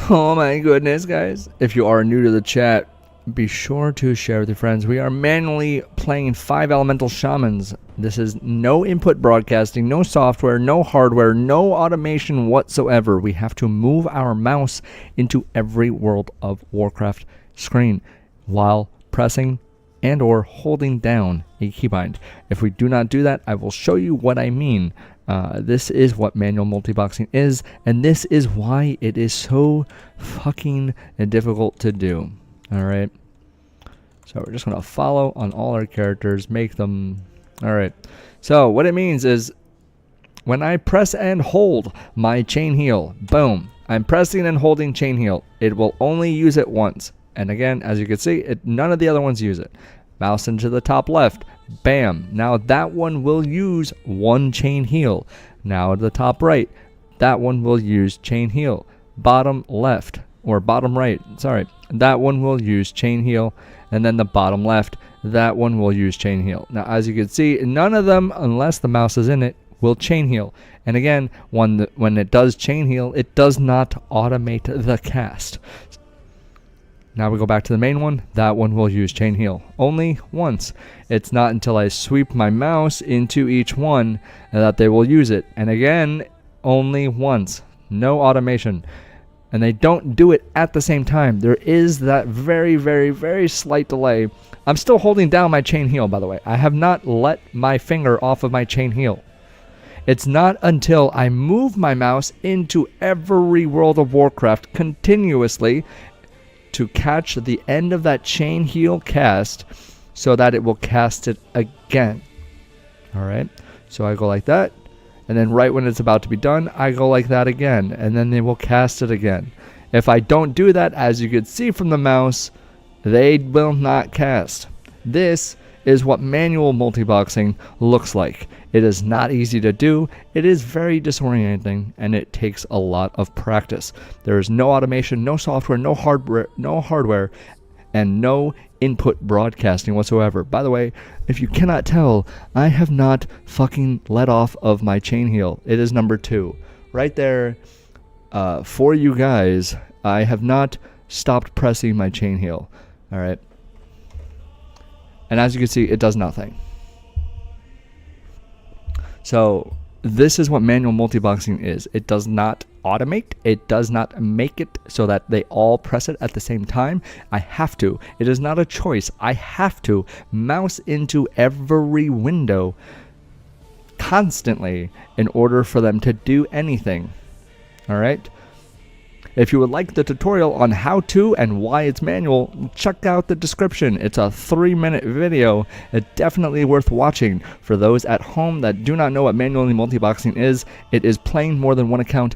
A: Oh my goodness, guys. If you are new to the chat, be sure to share with your friends. We are manually playing 5 elemental shamans. This is no input broadcasting, no software, no hardware, no automation whatsoever. We have to move our mouse into every World of Warcraft screen while pressing and or holding down a keybind. If we do not do that, I will show you what I mean. This is what manual multiboxing is, and this is why it is so fucking difficult to do. Alright, so we're just going to follow on all our characters, make them... Alright, so what it means is when I press and hold my chain heal, boom, I'm pressing and holding chain heal. It will only use it once, and again, as you can see, none of the other ones use it. Mouse into the top left, bam. Now that one will use one chain heal. Now to the top right, that one will use chain heal. Bottom left, or bottom right, sorry, that one will use chain heal. And then the bottom left, that one will use chain heal. Now, as you can see, none of them, unless the mouse is in it, will chain heal. And again, when it does chain heal, it does not automate the cast. Now we go back to the main one. That one will use chain heal only once. It's not until I sweep my mouse into each one that they will use it. And again, only once. No automation. And they don't do it at the same time. There is that very, very, very slight delay. I'm still holding down my chain heal, by the way. I have not let my finger off of my chain heal. It's not until I move my mouse into every World of Warcraft continuously to catch the end of that chain heal cast so that it will cast it again. Alright, so I go like that, and then right when it's about to be done, I go like that again, and then they will cast it again. If I don't do that, as you can see from the mouse, they will not cast. This is what manual multiboxing looks like. It is not easy to do, it is very disorienting, and it takes a lot of practice. There is no automation, no software, no hardware, and no input broadcasting whatsoever. By the way, if you cannot tell, I have not fucking let off of my chain heal. It is number 2. Right there, for you guys, I have not stopped pressing my chain heal. Alright. And as you can see, it does nothing. So this is what manual multiboxing is. It does not automate. It does not make it so that they all press it at the same time. I have to. It is not a choice. I have to mouse into every window constantly in order for them to do anything. All right? If you would like the tutorial on how to and why it's manual, check out the description. It's a 3-minute video. It's definitely worth watching. For those at home that do not know what manually multiboxing is, it is playing more than one account.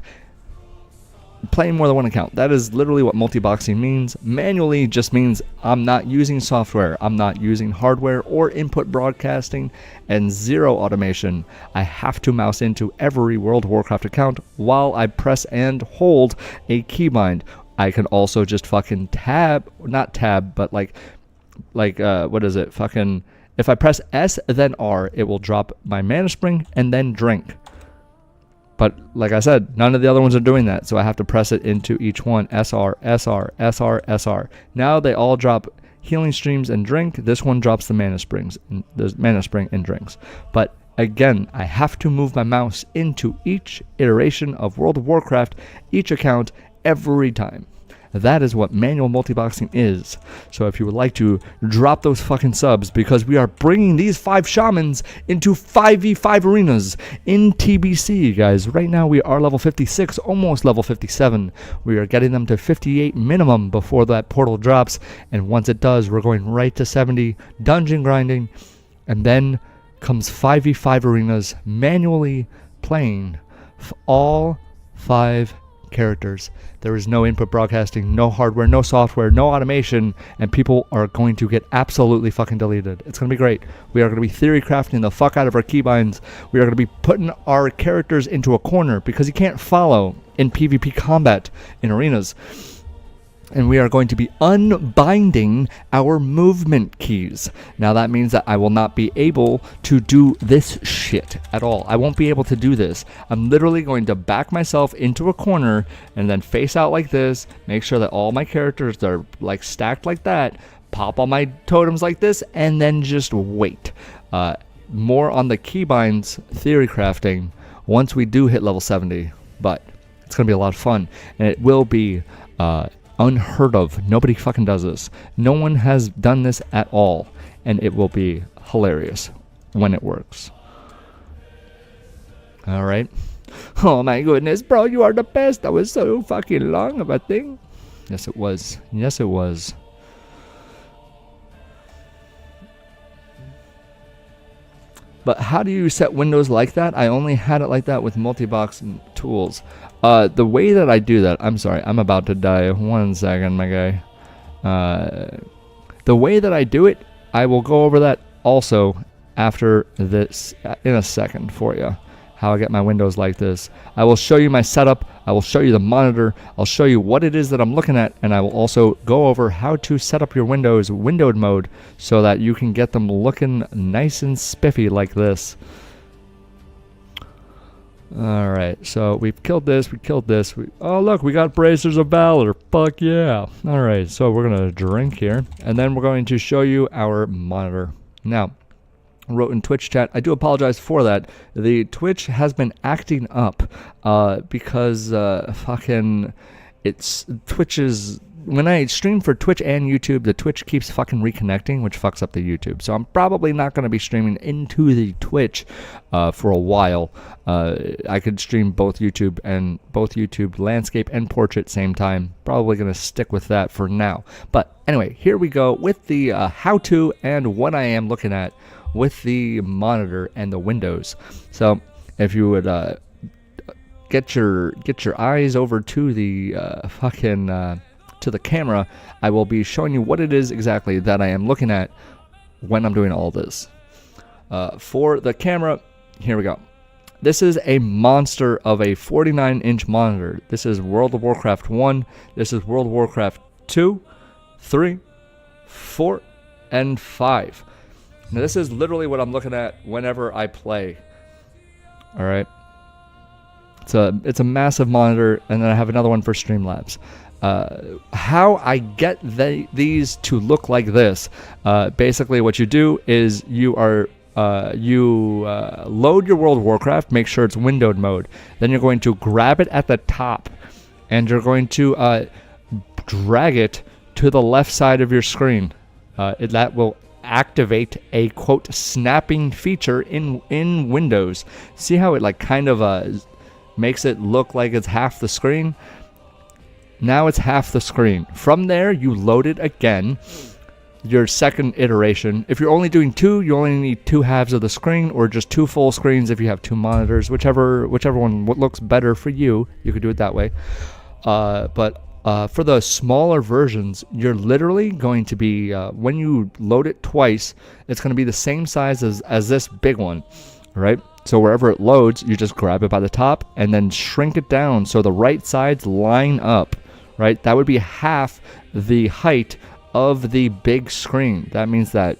A: That is literally what multiboxing means. Manually just means I'm not using software, I'm not using hardware or input broadcasting, and zero automation. I have to mouse into every World of Warcraft account while I press and hold a keybind. I can also just fucking not tab, but like what is it? Fucking, if I press S then R, it will drop my mana spring and then drink. But like I said, none of the other ones are doing that, so I have to press it into each one. SR, SR, SR, SR. Now they all drop healing streams and drink. This one drops the mana springs, the mana spring and drinks. But again, I have to move my mouse into each iteration of World of Warcraft, each account, every time. That is what manual multiboxing is. So if you would like to drop those fucking subs, because we are bringing these 5 shamans into 5v5 arenas in TBC, guys. Right now we are level 56, almost level 57. We are getting them to 58 minimum before that portal drops, and once it does, we're going right to 70, dungeon grinding, and then comes 5v5 arenas, manually playing all 5 characters. There is no input broadcasting, no hardware, no software, no automation, and people are going to get absolutely fucking deleted. It's going to be great. We are going to be theory crafting the fuck out of our keybinds. We are going to be putting our characters into a corner because you can't follow in PvP combat in arenas. And we are going to be unbinding our movement keys. Now that means that I will not be able to do this shit at all. I won't be able to do this. I'm literally going to back myself into a corner and then face out like this, make sure that all my characters are like stacked like that, pop all my totems like this, and then just wait. More on the keybinds theory crafting once we do hit level 70, but it's going to be a lot of fun, and it will be unheard of. Nobody fucking does this. No one has done this at all, and it will be hilarious when it works. Alright. Oh my goodness, bro, you are the best. That was so fucking long of a thing. Yes, it was. Yes, it was. But how do you set windows like that? I only had it like that with Multibox tools. The way that I do that, I'm sorry, I'm about to die. 1 second, my guy. The way that I do it, I will go over that also after this in a second for you. how I get my windows like this. I will show you my setup. I will show you the monitor. I'll show you what it is that I'm looking at, and I will also go over how to set up your windows windowed mode so that you can get them looking nice and spiffy like this. Alright, so we've killed this, oh look, we got Bracers of Valor, fuck yeah. Alright, so we're going to drink here, and then we're going to show you our monitor. Now, I wrote in Twitch chat, I do apologize for that. The Twitch has been acting up, because, Twitch is... When I stream for Twitch and YouTube, the Twitch keeps fucking reconnecting, which fucks up the YouTube. So I'm probably not going to be streaming into the Twitch for a while. I could stream both YouTube landscape and portrait same time. Probably going to stick with that for now. But anyway, here we go with the how-to and what I am looking at with the monitor and the windows. So if you would get your eyes over to the to the camera, I will be showing you what it is exactly that I am looking at when I'm doing all this. For the camera, here we go. This is a monster of a 49-inch monitor. This is World of Warcraft 1. This is World of Warcraft 2, 3, 4, and 5. Now this is literally what I'm looking at whenever I play. Alright. It's a massive monitor, and then I have another one for Streamlabs. How I get these to look like this, basically what you do is you load your World of Warcraft, make sure it's windowed mode, then you're going to grab it at the top, and you're going to drag it to the left side of your screen. That will activate a quote snapping feature in Windows. See how it like kind of makes it look like it's half the screen? Now it's half the screen. From there, you load it again, your second iteration. If you're only doing two, you only need 2 halves of the screen, or just 2 full screens if you have 2 monitors. Whichever one looks better for you, you could do it that way. But for the smaller versions, you're literally going to be, when you load it twice, it's going to be the same size as this big one, right? So wherever it loads, you just grab it by the top and then shrink it down so the right sides line up. Right, that would be half the height of the big screen. That means that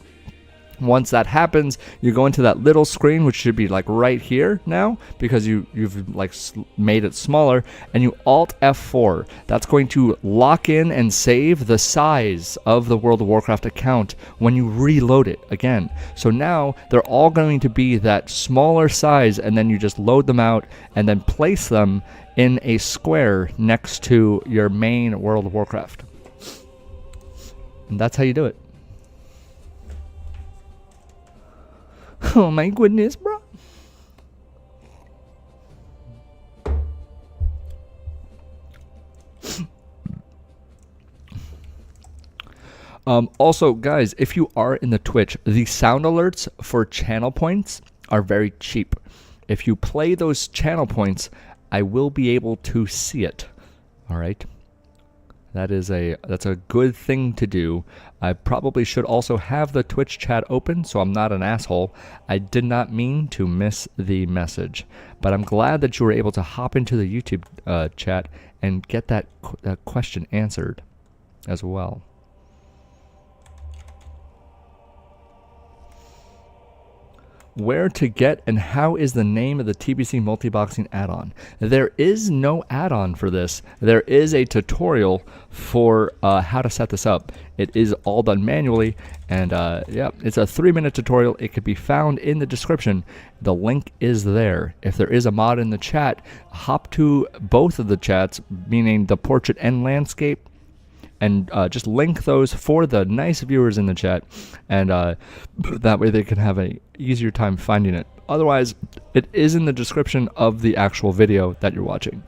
A: once that happens, you go into that little screen, which should be like right here now, because you've like made it smaller, and you Alt F4. That's going to lock in and save the size of the World of Warcraft account when you reload it again. So now they're all going to be that smaller size, and then you just load them out and then place them in a square next to your main World of Warcraft. And that's how you do it. Oh my goodness, bro. Also, guys, if you are in the Twitch, the sound alerts for channel points are very cheap. If you play those channel points, I will be able to see it. All right. That's a good thing to do. I probably should also have the Twitch chat open so I'm not an asshole. I did not mean to miss the message, but I'm glad that you were able to hop into the YouTube chat and get that question answered as well. Where to get and how is the name of the TBC multiboxing add-on? There is no add-on for this. There is a tutorial for how to set this up. It is all done manually, and yeah, it's a 3-minute tutorial. It could be found in the description. The link is there. If there is a mod in the chat, hop to both of the chats, meaning the portrait and landscape, and just link those for the nice viewers in the chat, and that way they can have an easier time finding it. Otherwise, it is in the description of the actual video that you're watching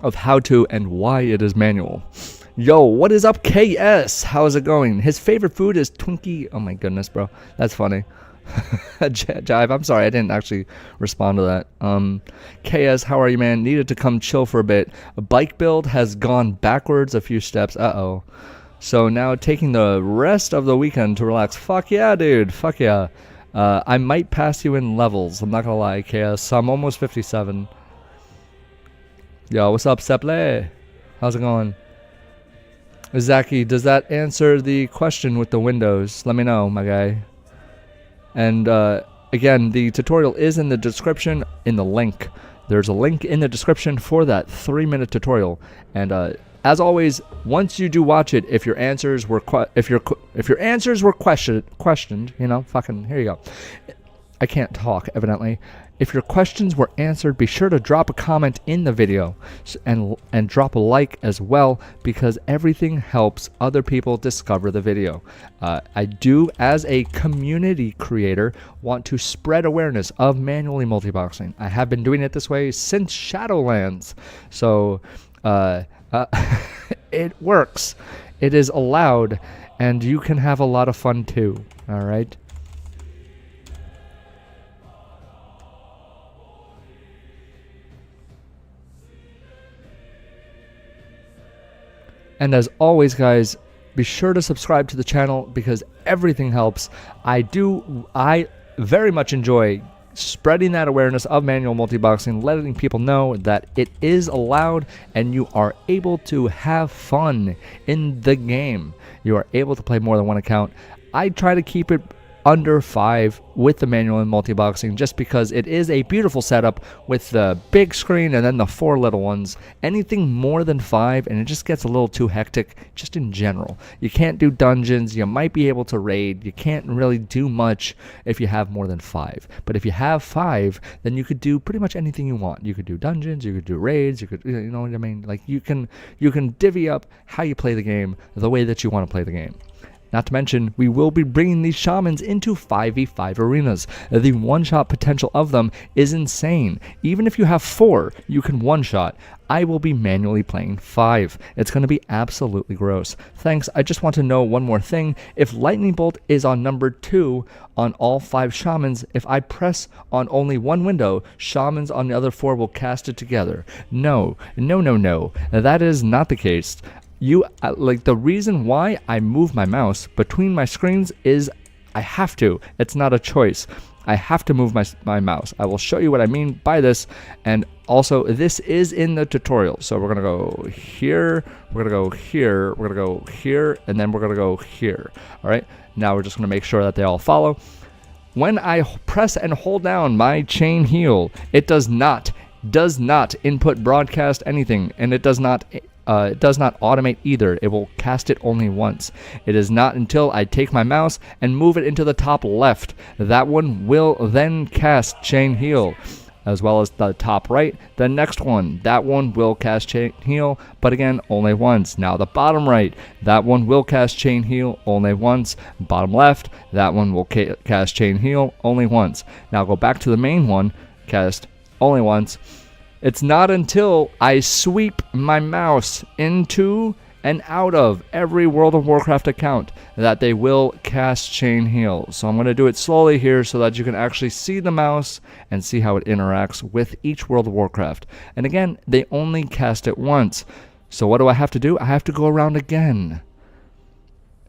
A: of how to and why it is manual. Yo, what is up, KS? How's it going? His favorite food is Twinkie. Oh my goodness, bro. That's funny. Jive, I'm sorry, I didn't actually respond to that. KS, how are you, man? Needed to come chill for a bit. A bike build has gone backwards a few steps. Uh-oh. So now taking the rest of the weekend to relax. Fuck yeah, dude. Fuck yeah. I might pass you in levels. I'm not gonna lie, Chaos. I'm almost 57. Yo, what's up, Seple? How's it going? Zaki, does that answer the question with the windows? Let me know, my guy. And again, the tutorial is in the description, in the link. There's a link in the description for that 3-minute tutorial. And as always, once you do watch it, if your answers were questioned, you know, fucking here you go. I can't talk, evidently. If your questions were answered, be sure to drop a comment in the video and drop a like as well, because everything helps other people discover the video. I do, as a community creator, want to spread awareness of manually multiboxing. I have been doing it this way since Shadowlands. So it works. It is allowed, and you can have a lot of fun too. All right. And as always, guys, be sure to subscribe to the channel because everything helps. I very much enjoy spreading that awareness of manual multiboxing, letting people know that it is allowed and you are able to have fun in the game. You are able to play more than one account. I try to keep it under 5 with the manual and multiboxing, just because it is a beautiful setup with the big screen and then the 4 little ones. Anything more than 5 and it just gets a little too hectic just in general. You can't do dungeons, you might be able to raid, you can't really do much if you have more than 5. But if you have 5, then you could do pretty much anything you want. You could do dungeons, you could do raids, you could, you know what I mean? Like you can divvy up how you play the game the way that you want to play the game. Not to mention, we will be bringing these shamans into 5v5 arenas. The one-shot potential of them is insane. Even if you have 4, you can one-shot. I will be manually playing 5. It's going to be absolutely gross. Thanks. I just want to know one more thing. If Lightning Bolt is on number 2 on all 5 shamans, if I press on only one window, shamans on the other 4 will cast it together. No. That is not the case. Like the reason why I move my mouse between my screens is I have to. It's not a choice. I have to move my mouse. I will show you what I mean by this, and also this is in the tutorial. So we're gonna go here, we're gonna go here, we're gonna go here, and then we're gonna go here. All right, now we're just gonna make sure that they all follow. When I press and hold down my chain heel, it does not input broadcast anything, and it does not automate either. It will cast it only once. It is not until I take my mouse and move it into the top left. That one will then cast chain heel, as well as the top right. The next one, that one will cast chain heel, but again, only once. Now the bottom right, that one will cast chain heel only once. Bottom left, that one will cast chain heel only once. Now go back to the main one, cast only once. It's not until I sweep my mouse into and out of every World of Warcraft account that they will cast chain heel. So I'm going to do it slowly here so that you can actually see the mouse and see how it interacts with each World of Warcraft. And again, they only cast it once. So what do I have to do? I have to go around again.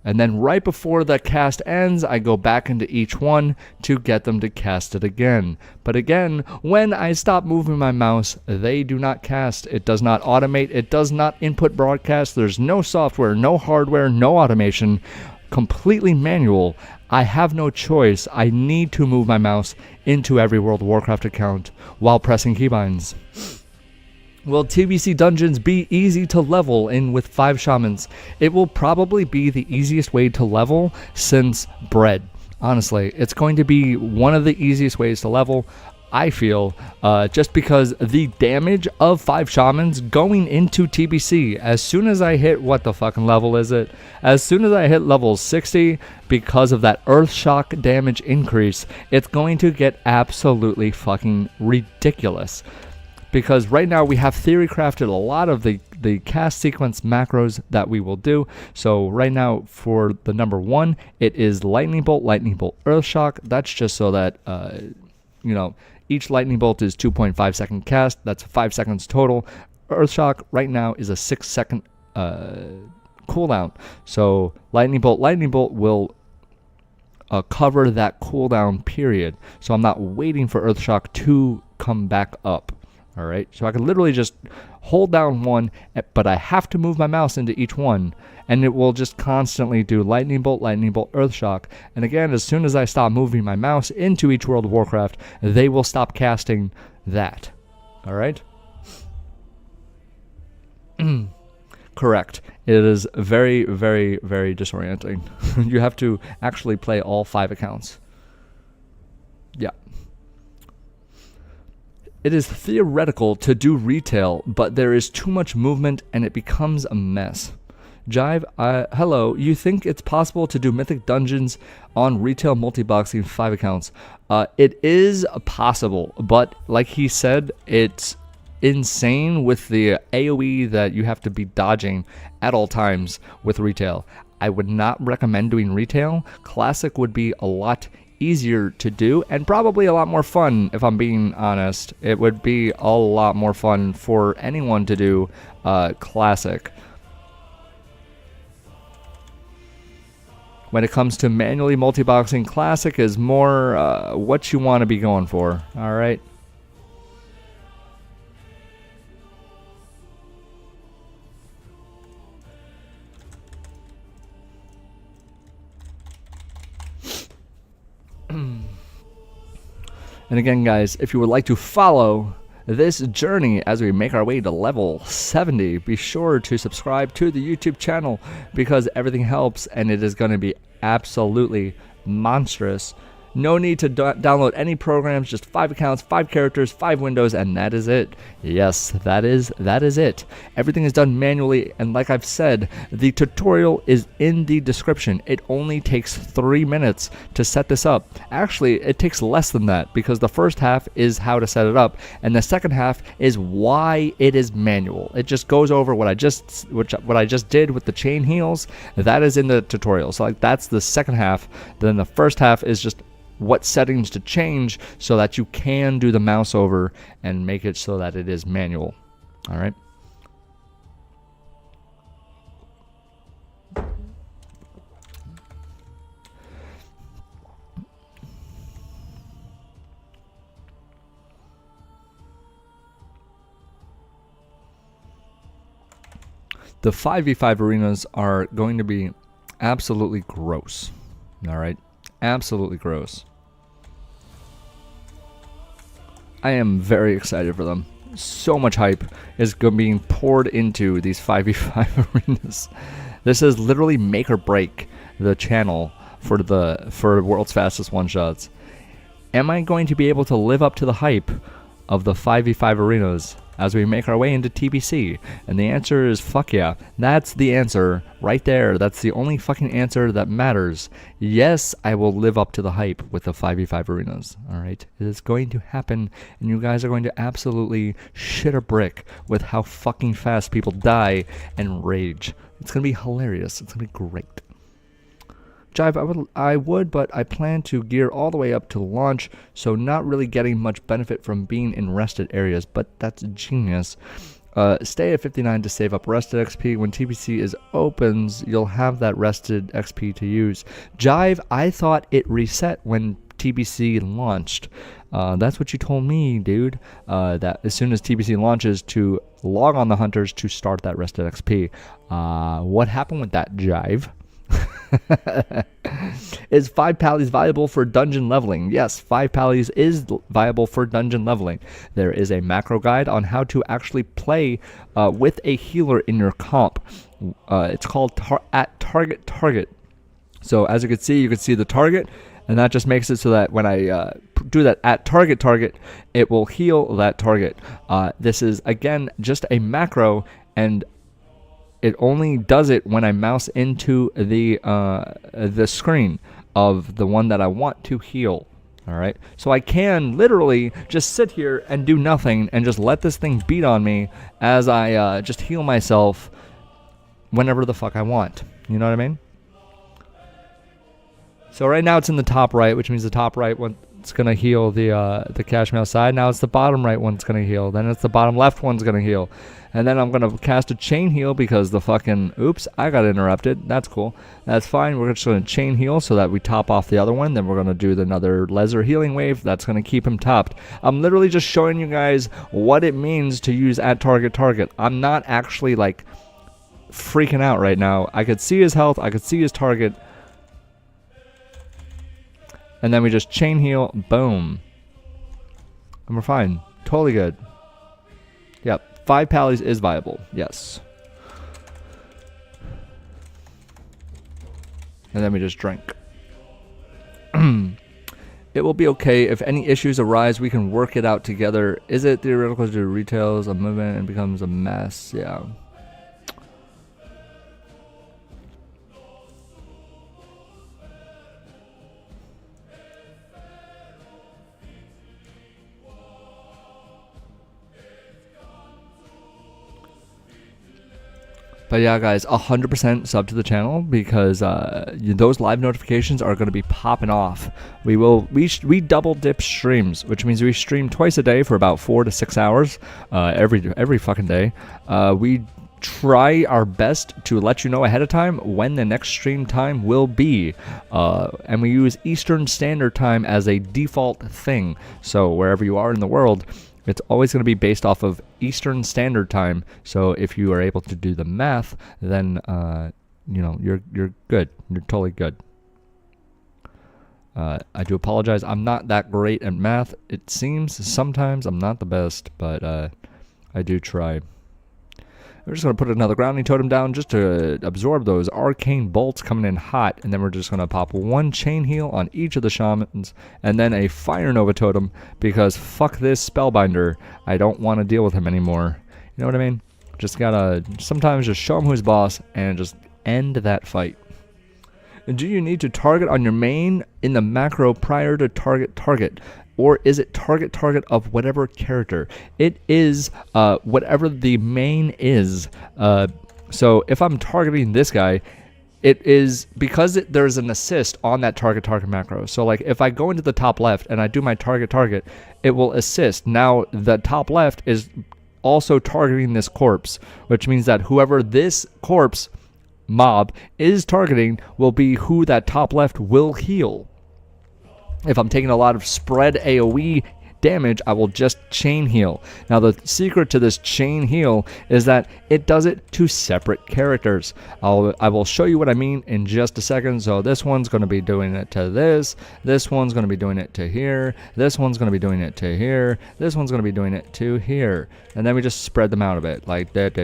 A: And then right before the cast ends, I go back into each one to get them to cast it again. But again, when I stop moving my mouse, they do not cast. It does not automate. It does not input broadcast. There's no software, no hardware, no automation. Completely manual. I have no choice. I need to move my mouse into every World of Warcraft account while pressing keybinds. Will TBC dungeons be easy to level in with 5 shamans? It will probably be the easiest way to level since bread. Honestly, it's going to be one of the easiest ways to level, I feel, just because the damage of 5 shamans going into TBC, as soon as I hit, what the fucking level is it? As soon as I hit level 60, because of that earth shock damage increase, it's going to get absolutely fucking ridiculous. Because right now we have theory crafted a lot of the cast sequence macros that we will do. So right now for the number 1, it is Lightning Bolt, Earth Shock. That's just so that, you know, each Lightning Bolt is 2.5 second cast. That's 5 seconds total. Earth Shock right now is a 6 second cooldown. So Lightning Bolt will cover that cooldown period, so I'm not waiting for Earthshock to come back up. All right, so I can literally just hold down one, but I have to move my mouse into each one, and it will just constantly do Lightning Bolt, Earthshock. And again, as soon as I stop moving my mouse into each World of Warcraft, they will stop casting that. All right? Correct. It is very, very, very disorienting. You have to actually play all 5 accounts. Yeah. It is theoretical to do retail, but there is too much movement and it becomes a mess. Jive, hello, you think it's possible to do mythic dungeons on retail multiboxing 5 accounts? It is possible, but like he said, it's insane with the AoE that you have to be dodging at all times with retail. I would not recommend doing retail. Classic would be a lot easier to do and probably a lot more fun, if I'm being honest. It would be a lot more fun for anyone to do Classic. When it comes to manually multiboxing, Classic is more what you want to be going for. All right. And again, guys, if you would like to follow this journey as we make our way to level 70, be sure to subscribe to the YouTube channel because everything helps and it is going to be absolutely monstrous. No need to download any programs, just 5 accounts, 5 characters, 5 windows, and that is it. Yes, that is it. Everything is done manually, and like I've said, the tutorial is in the description. It only takes 3 minutes to set this up. Actually, it takes less than that because the first half is how to set it up, and the second half is why it is manual. It just goes over what I just did with the chain heals. That is in the tutorial. So like that's the second half. Then the first half is just what settings to change so that you can do the mouse over and make it so that it is manual. All right. The 5v5 arenas are going to be absolutely gross. All right. Absolutely gross. I am very excited for them. So much hype is being poured into these 5v5 arenas. This is literally make or break the channel for World's Fastest One-Shots. Am I going to be able to live up to the hype of the 5v5 arenas as we make our way into TBC? And the answer is fuck yeah. That's the answer right there. That's the only fucking answer that matters. Yes, I will live up to the hype with the 5v5 arenas. Alright? It is going to happen, and you guys are going to absolutely shit a brick with how fucking fast people die and rage. It's going to be hilarious. It's going to be great. Jive, I would, but I plan to gear all the way up to launch, so not really getting much benefit from being in rested areas, but that's genius. Stay at 59 to save up rested XP. When TBC opens, you'll have that rested XP to use. Jive, I thought it reset when TBC launched. That's what you told me, dude. That as soon as TBC launches, to log on the hunters to start that rested XP. What happened with that, Jive? Is 5 pallies viable for dungeon leveling? Yes, 5 pallies is viable for dungeon leveling. There is a macro guide on how to actually play with a healer in your comp. It's called at target. So as you can see the target, and that just makes it so that when I do that at target, it will heal that target. This is again just a macro, and it only does it when I mouse into the screen of the one that I want to heal. All right, so I can literally just sit here and do nothing and just let this thing beat on me as I just heal myself whenever the fuck I want. You know what I mean? So right now it's in the top right, which means the top right it's gonna heal the cash mail side. Now it's the bottom right one's gonna heal. Then it's the bottom left one's gonna heal. And then I'm gonna cast a chain heal because the fucking oops, I got interrupted. That's cool. That's fine. We're just gonna chain heal so that we top off the other one. Then we're gonna do another laser healing wave. That's gonna keep him topped. I'm literally just showing you guys what it means to use at target. I'm not actually like freaking out right now. I could see his health. I could see his target. And then we just chain heal. Boom. And we're fine. Totally good. Yep. 5 pallies is viable, yes. And then we just drink. It will be okay. If any issues arise, we can work it out together. Is it theoretical to do retails a movement and becomes a mess? Yeah. But yeah, guys, 100% sub to the channel because those live notifications are going to be popping off. We double dip streams, which means we stream twice a day for about 4 to 6 hours every fucking day. We try our best to let you know ahead of time when the next stream time will be, and we use Eastern Standard Time as a default thing. So wherever you are in the world, it's always going to be based off of Eastern Standard Time. So if you are able to do the math, then you know you're good. You're totally good. I do apologize. I'm not that great at math. It seems sometimes I'm not the best, but I do try. We're just going to put another grounding totem down just to absorb those arcane bolts coming in hot. And then we're just going to pop 1 chain heal on each of the shamans. And then a fire nova totem because fuck this spellbinder. I don't want to deal with him anymore. You know what I mean? Just gotta sometimes just show him who's boss and just end that fight. And do you need to target on your main in the macro prior to target? Or is it target of whatever character? It is whatever the main is. So if I'm targeting this guy, it is because there's an assist on that target macro. So like if I go into the top left and I do my target, it will assist. Now the top left is also targeting this corpse, which means that whoever this corpse mob is targeting will be who that top left will heal. If I'm taking a lot of spread AoE damage, I will just chain heal. Now the secret to this chain heal is that it does it to separate characters. I will show you what I mean in just a second. So this one's going to be doing it to this one's going to be doing it to here, this one's going to be doing it to here, this one's going to be doing it to here, and then we just spread them out a bit like that.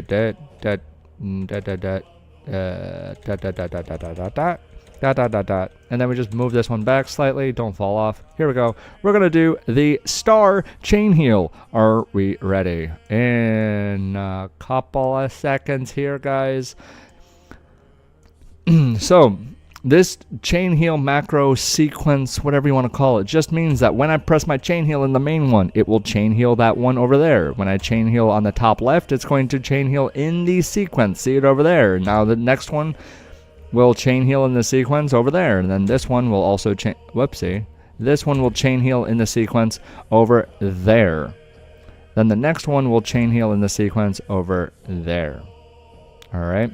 A: And then we just move this one back slightly. Don't fall off. Here we go. We're going to do the star chain heal. Are we ready? In a couple of seconds here, guys. So this chain heal macro sequence, whatever you want to call it, just means that when I press my chain heal in the main one, it will chain heal that one over there. When I chain heal on the top left, it's going to chain heal in the sequence. See it over there. Now the next one will chain heal in the sequence over there, and then this one will also chain. Whoopsie. This one will chain heal in the sequence over there. Then the next one will chain heal in the sequence over there. All right.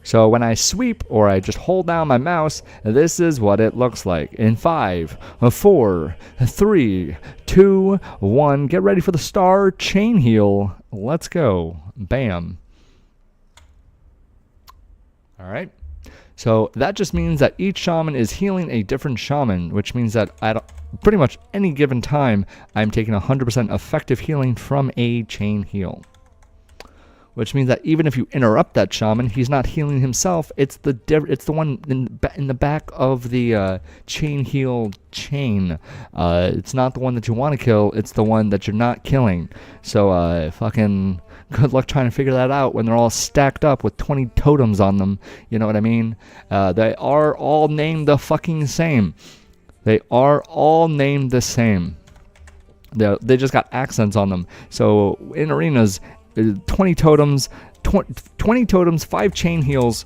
A: So when I sweep or I just hold down my mouse, this is what it looks like. In 5, 4, 3, 2, 1. Get ready for the star chain heal. Let's go. Bam. All right. So that just means that each shaman is healing a different shaman, which means that at pretty much any given time, I'm taking 100% effective healing from a chain heal. Which means that even if you interrupt that shaman, he's not healing himself. It's the one in the back of the chain heal chain. It's not the one that you want to kill. It's the one that you're not killing. So fucking good luck trying to figure that out when they're all stacked up with 20 totems on them. You know what I mean? They are all named the fucking same. They are all named the same. They just got accents on them. So in arenas, 20 totems, 20 totems, 5 chain heals,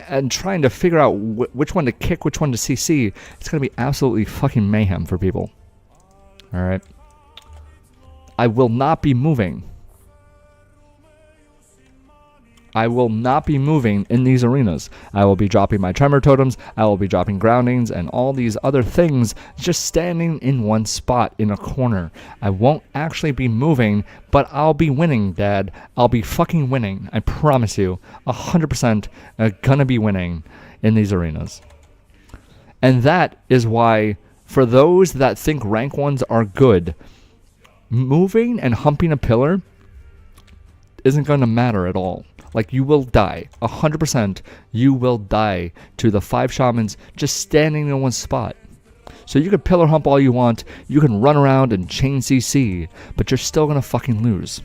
A: and trying to figure out which one to kick, which one to CC. It's going to be absolutely fucking mayhem for people. Alright? I will not be moving. I will not be moving in these arenas. I will be dropping my tremor totems, I will be dropping groundings, and all these other things just standing in one spot in a corner. I won't actually be moving, but I'll be winning, Dad. I'll be fucking winning. I promise you. 100% gonna be winning in these arenas. And that is why, for those that think rank 1s are good, moving and humping a pillar isn't gonna matter at all. Like, you will die. 100% you will die to the 5 shamans just standing in one spot. So you can pillar hump all you want, you can run around and chain CC, but you're still gonna fucking lose.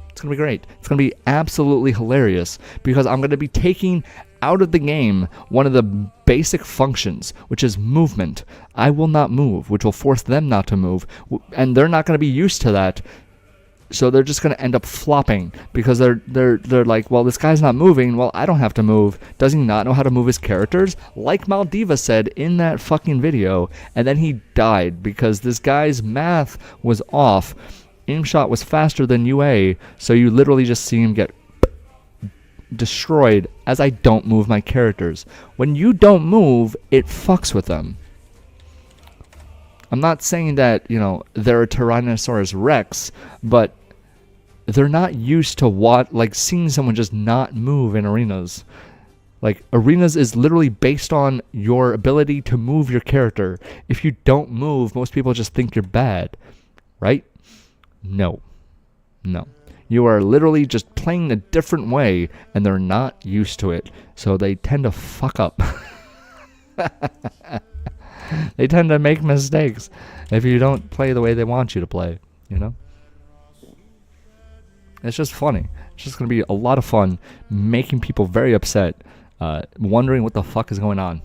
A: It's gonna be great. It's gonna be absolutely hilarious, because I'm gonna be taking out of the game one of the basic functions, which is movement. I will not move, which will force them not to move, and they're not gonna be used to that. So they're just going to end up flopping, because they're like, well, this guy's not moving. Well, I don't have to move. Does he not know how to move his characters? Like Maldiva said in that fucking video. And then he died because this guy's math was off. Aim shot was faster than UA. So you literally just see him get destroyed as I don't move my characters. When you don't move, it fucks with them. I'm not saying that, you know, they're a Tyrannosaurus Rex, but they're not used to seeing someone just not move in arenas. Like, arenas is literally based on your ability to move your character. If you don't move, most people just think you're bad, right? No. You are literally just playing a different way, and they're not used to it, so they tend to fuck up. They tend to make mistakes if you don't play the way they want you to play, you know? It's just funny. It's just going to be a lot of fun making people very upset, wondering what the fuck is going on.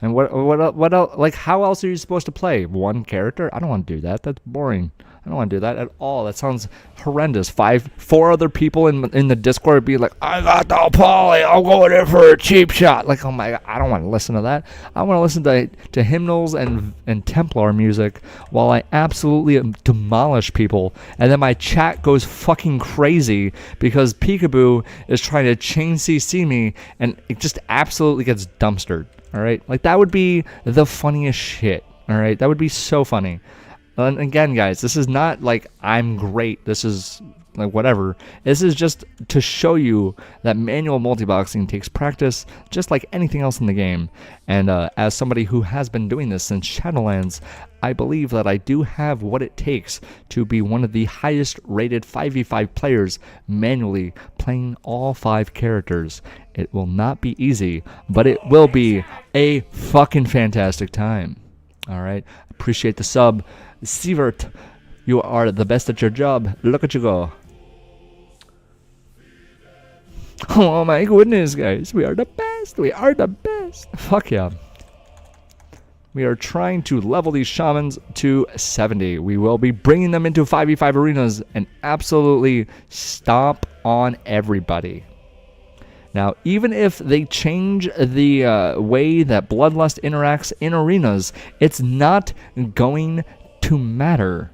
A: And what else? Like, how else are you supposed to play? One character? I don't want to do that. That's boring. I don't want to do that at all. That sounds horrendous. 4 other people in the Discord would be like, I got the poly, I'll go in for a cheap shot. Like, oh my God, I don't want to listen to that. I want to listen to hymnals and Templar music while I absolutely demolish people. And then my chat goes fucking crazy because Peekaboo is trying to chain CC me, and it just absolutely gets dumpstered. All right? Like, that would be the funniest shit. All right? That would be so funny. And again, guys, this is not like I'm great. This is like whatever. This is just to show you that manual multiboxing takes practice, just like anything else in the game. And as somebody who has been doing this since Shadowlands, I believe that I do have what it takes to be one of the highest rated 5v5 players manually playing all 5 characters. It will not be easy, but it will be a fucking fantastic time. All right. Appreciate the sub. Sievert, you are the best at your job. Look at you go. Oh my goodness, guys. We are the best. We are the best. Fuck yeah. We are trying to level these shamans to 70. We will be bringing them into 5v5 arenas and absolutely stomp on everybody. Now, even if they change the way that Bloodlust interacts in arenas, it's not going to matter.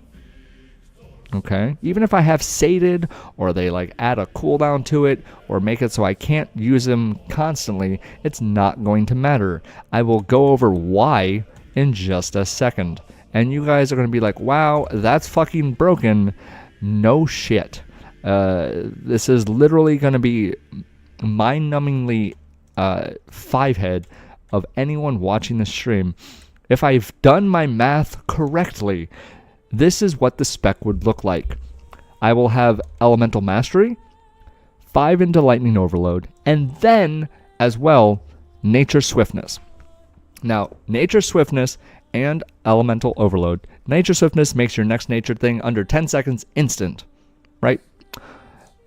A: Okay? Even if I have sated, or they like add a cooldown to it, or make it so I can't use them constantly, it's not going to matter. I will go over why in just a second. And you guys are going to be like, wow, that's fucking broken. No shit. This is literally going to be mind-numbingly 5-head of anyone watching the stream. If I've done my math correctly, this is what the spec would look like. I will have Elemental Mastery, 5 into Lightning Overload, and then, as well, Nature Swiftness. Now, Nature Swiftness and Elemental Overload. Nature Swiftness makes your next nature thing under 10 seconds instant, right?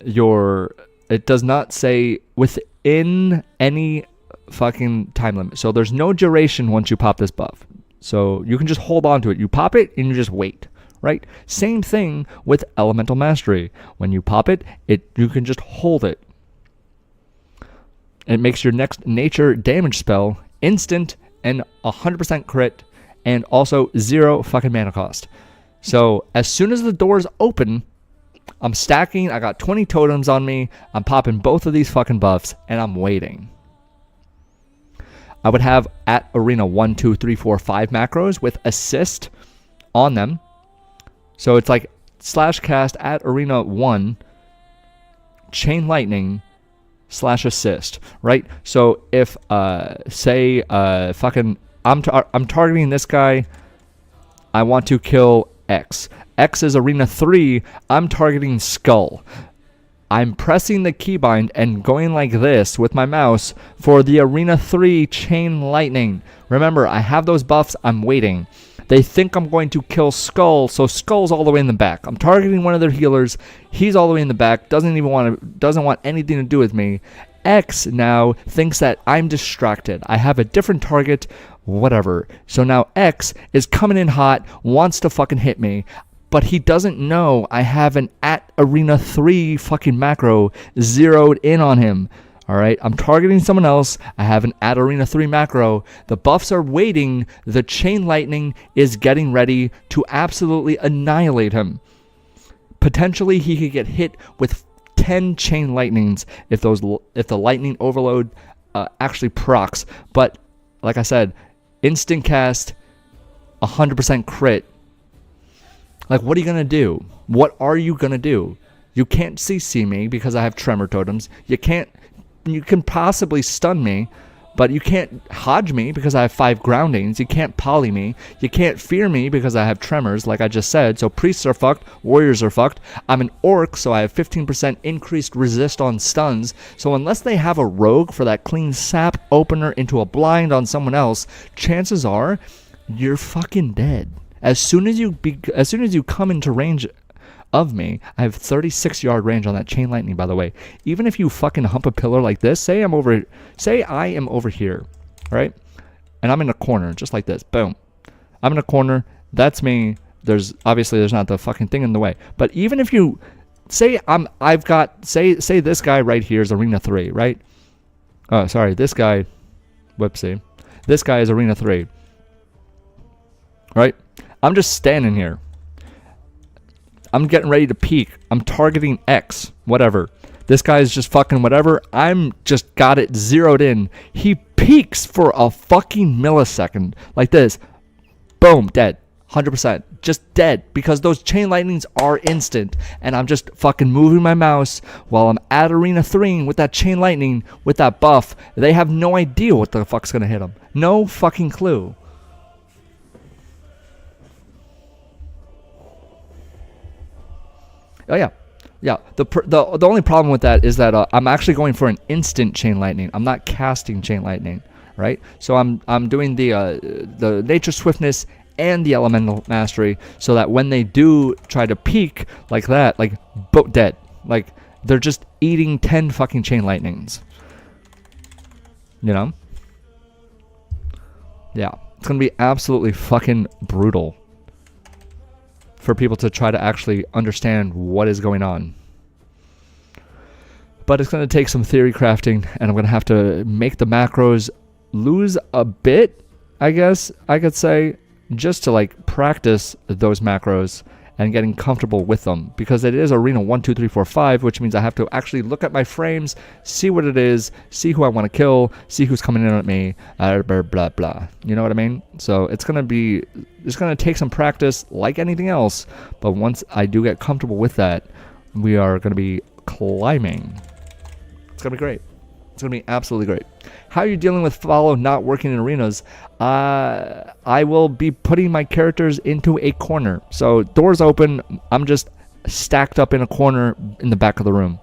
A: It does not say within any fucking time limit. So there's no duration once you pop this buff. So you can just hold on to it. You pop it and you just wait, right? Same thing with Elemental Mastery. When you pop it, you can just hold it. It makes your next nature damage spell instant and 100% crit and also 0 fucking mana cost. So as soon as the doors open, I'm stacking. I got 20 totems on me. I'm popping both of these fucking buffs, and I'm waiting. I would have at arena 1, 2, 3, 4, 5 macros with assist on them. So it's like /cast at arena 1, chain lightning /assist, right? So if say fucking I'm targeting this guy, I want to kill X. X is arena 3, I'm targeting Skull. I'm pressing the keybind and going like this with my mouse for the arena 3 chain lightning. Remember, I have those buffs, I'm waiting. They think I'm going to kill Skull, so Skull's all the way in the back. I'm targeting one of their healers. He's all the way in the back. Doesn't want anything to do with me. X now thinks that I'm distracted. I have a different target, whatever. So now X is coming in hot, wants to fucking hit me, but he doesn't know I have an at arena 3 fucking macro zeroed in on him. Alright, I'm targeting someone else. I have an at arena 3 macro. The buffs are waiting. The chain lightning is getting ready to absolutely annihilate him. Potentially, he could get hit with 10 chain lightnings if the lightning overload actually procs. But like I said, instant cast, 100% crit. Like, what are you gonna do? What are you gonna do? You can't CC me because I have tremor totems. You can possibly stun me, but you can't hodge me because I have 5 groundings. You can't poly me. You can't fear me because I have tremors, like I just said. So priests are fucked. Warriors are fucked. I'm an orc, so I have 15% increased resist on stuns. So unless they have a rogue for that clean sap opener into a blind on someone else, chances are you're fucking dead. As soon as you come into range of me, I have 36-yard range on that chain lightning, by the way. Even if you fucking hump a pillar like this, say I am over here, right? And I'm in a corner, just like this. Boom. I'm in a corner. That's me. There's not the fucking thing in the way. But even if you say say this guy right here is arena 3, right? Oh, sorry, this guy. Whoopsie. This guy is arena 3. Right? I'm just standing here. I'm getting ready to peek. I'm targeting X, whatever. This guy is just fucking whatever. I'm just got it zeroed in. He peeks for a fucking millisecond. Like this. Boom, dead. 100%. Just dead. Because those chain lightnings are instant. And I'm just fucking moving my mouse while I'm at arena 3 with that chain lightning, with that buff. They have no idea what the fuck's gonna hit them. No fucking clue. Oh yeah, yeah. The only problem with that is that I'm actually going for an instant chain lightning. I'm not casting chain lightning, right? So I'm doing the nature swiftness and the elemental mastery, so that when they do try to peek like that, like dead, like they're just eating 10 fucking chain lightnings. You know? Yeah, it's gonna be absolutely fucking brutal for people to try to actually understand what is going on. But it's going to take some theory crafting, and I'm going to have to make the macros lose a bit, I guess I could say, just to like practice those macros and getting comfortable with them, because it is arena 1, 2, 3, 4, 5, which means I have to actually look at my frames, see what it is, see who I want to kill, see who's coming in at me, blah blah blah. You know what I mean? So it's gonna take some practice, like anything else. But once I do get comfortable with that, we are gonna be climbing. It's gonna be great. It's gonna be absolutely great. How are you dealing with follow not working in arenas? I will be putting my characters into a corner. So doors open, I'm just stacked up in a corner in the back of the room.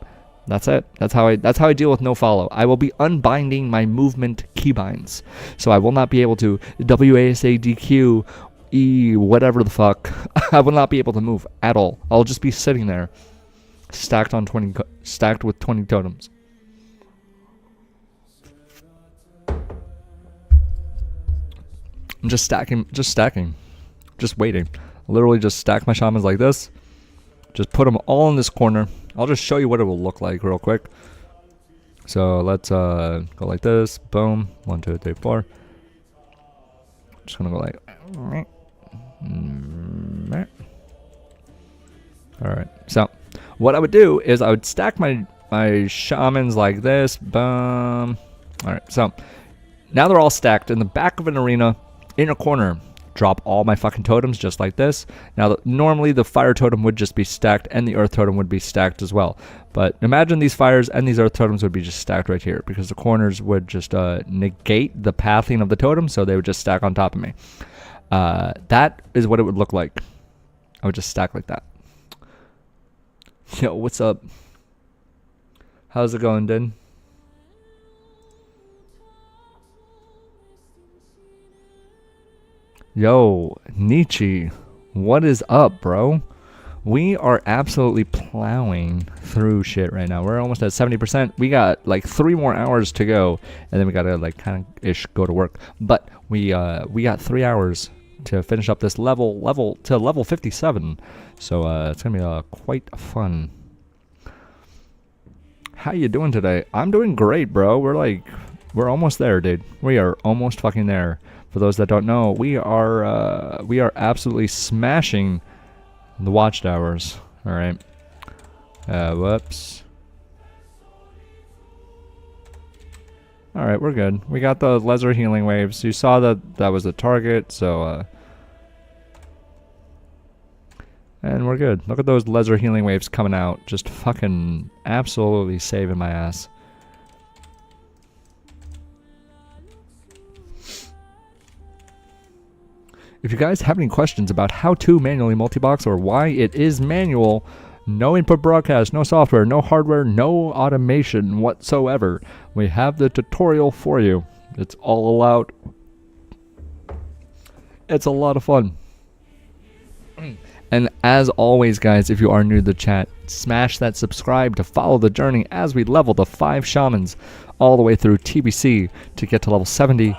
A: That's it. That's how I deal with no follow. I will be unbinding my movement keybinds. So I will not be able to WASADQ E whatever the fuck. I will not be able to move at all. I'll just be sitting there stacked with 20 totems. I'm just stacking, just waiting. Literally just stack my shamans like this. Just put them all in this corner. I'll just show you what it will look like real quick. So let's go like this. Boom. 1, 2, 3, 4. Just gonna go like Alright, so what I would do is I would stack my shamans like this. Boom. Alright, so now they're all stacked in the back of an arena in a corner. Drop all my fucking totems just like this. Now, normally the fire totem would just be stacked and the earth totem would be stacked as well. But imagine these fires and these earth totems would be just stacked right here because the corners would just negate the pathing of the totem, so they would just stack on top of me. That is what it would look like. I would just stack like that. Yo, what's up? How's it going, Din? Yo, Nietzsche, what is up, bro? We are absolutely plowing through shit right now. We're almost at 70%. We got like 3 more hours to go, and then we gotta like kind of ish go to work. But we got 3 hours to finish up this level to level 57. So it's gonna be quite fun. How you doing today? I'm doing great, bro. We're almost there, dude. We are almost fucking there. For those that don't know, we are absolutely smashing the watchtowers. All right. Whoops. All right, we're good. We got the laser healing waves. You saw that was the target, so and we're good. Look at those laser healing waves coming out, just fucking absolutely saving my ass. If you guys have any questions about how to manually multibox or why it is manual, no input broadcast, no software, no hardware, no automation whatsoever, we have the tutorial for you. It's all allowed. It's a lot of fun. And as always, guys, if you are new to the chat, smash that subscribe to follow the journey as we level the 5 shamans all the way through TBC to get to level 70.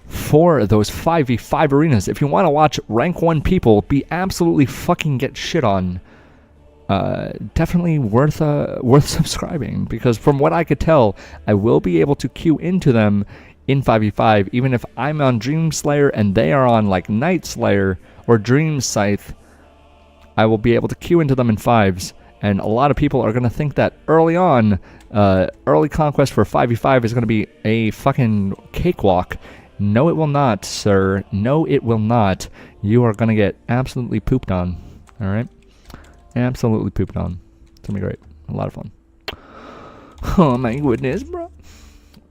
A: For those 5v5 arenas. If you want to watch rank 1 people be absolutely fucking get shit on, definitely worth subscribing, because from what I could tell, I will be able to queue into them in 5v5, even if I'm on Dream Slayer and they are on like Night Slayer or Dream Scythe. I will be able to queue into them in 5s, and a lot of people are going to think that early on, early conquest for 5v5 is going to be a fucking cakewalk. No, it will not, sir. No, it will not. You are going to get absolutely pooped on. Alright? Absolutely pooped on. It's going to be great. A lot of fun. Oh my goodness, bro.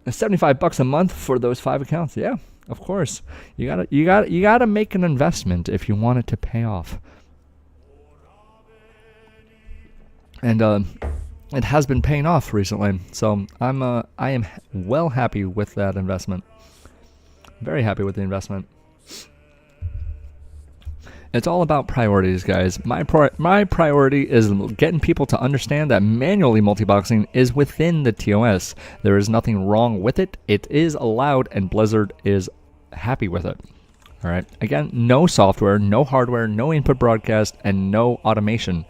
A: $75 a month for those 5 accounts. Yeah, of course. You gotta make an investment if you want it to pay off. And it has been paying off recently. So I am well happy with that investment. Very happy with the investment. It's all about priorities, guys. My priority is getting people to understand that manually multiboxing is within the TOS. There is nothing wrong with it. It is allowed, and Blizzard is happy with it. All right. Again, no software, no hardware, no input broadcast, and no automation.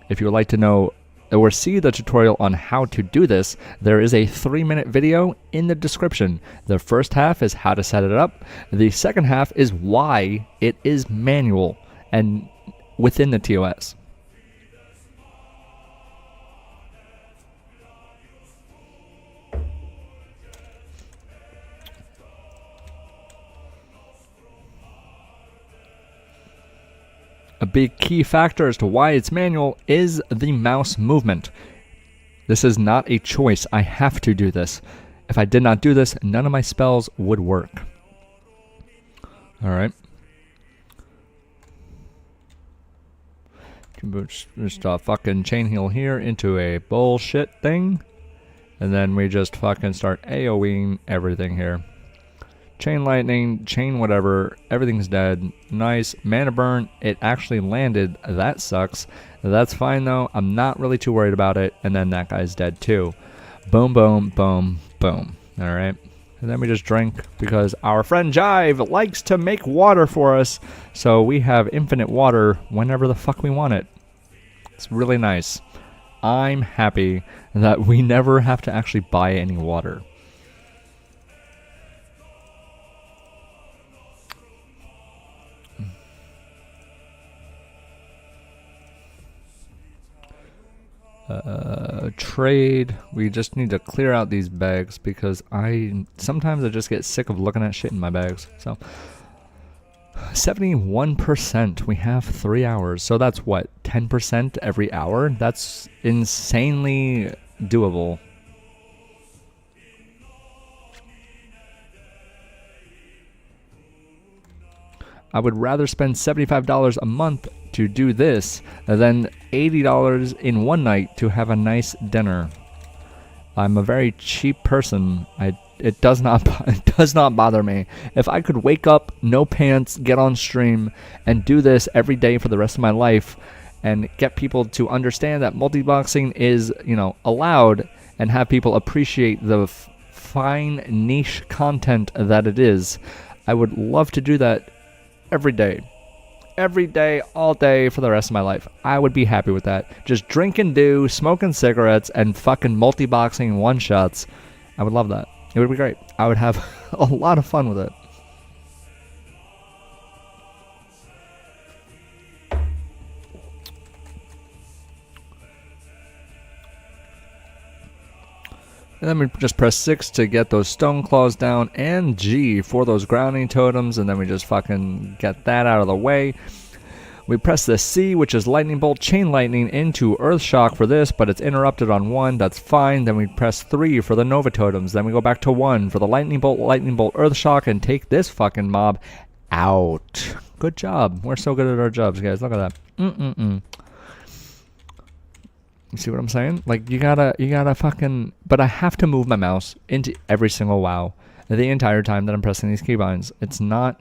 A: If you would like to know or see the tutorial on how to do this, there is a 3-minute video in the description. The first half is how to set it up. The second half is why it is manual and within the TOS. A big key factor as to why it's manual is the mouse movement. This is not a choice. I have to do this. If I did not do this, none of my spells would work. Alright. Just fucking chain heal here into a bullshit thing. And then we just fucking start AoEing everything here. Chain lightning, chain whatever, everything's dead. Nice. Mana burn, it actually landed. That sucks. That's fine though. I'm not really too worried about it. And then that guy's dead too. Boom, boom, boom, boom. Alright. And then we just drink because our friend Jive likes to make water for us. So we have infinite water whenever the fuck we want it. It's really nice. I'm happy that we never have to actually buy any water. Trade. We just need to clear out these bags because sometimes I just get sick of looking at shit in my bags. So 71%. We have 3 hours. So that's what, 10% every hour? That's insanely doable. I would rather spend $75 a month to do this than $80 in one night to have a nice dinner. I'm a very cheap person. It does not bother me. If I could wake up, no pants, get on stream, and do this every day for the rest of my life, and get people to understand that multiboxing is, allowed, and have people appreciate the fine niche content that it is, I would love to do that every day, all day for the rest of my life. I would be happy with that. Just drink and do, smoking cigarettes, and fucking multiboxing one-shots. I would love that. It would be great. I would have a lot of fun with it. And then we just press 6 to get those stone claws down, and G for those grounding totems, and then we just fucking get that out of the way. We press the C, which is lightning bolt, chain lightning into earth shock for this, but it's interrupted on 1, that's fine. Then we press 3 for the nova totems, then we go back to 1 for the lightning bolt, earth shock, and take this fucking mob out. Good job. We're so good at our jobs, guys. Look at that. You see what I'm saying? Like, you gotta fucking... But I have to move my mouse into every single WoW the entire time that I'm pressing these keybinds. It's not...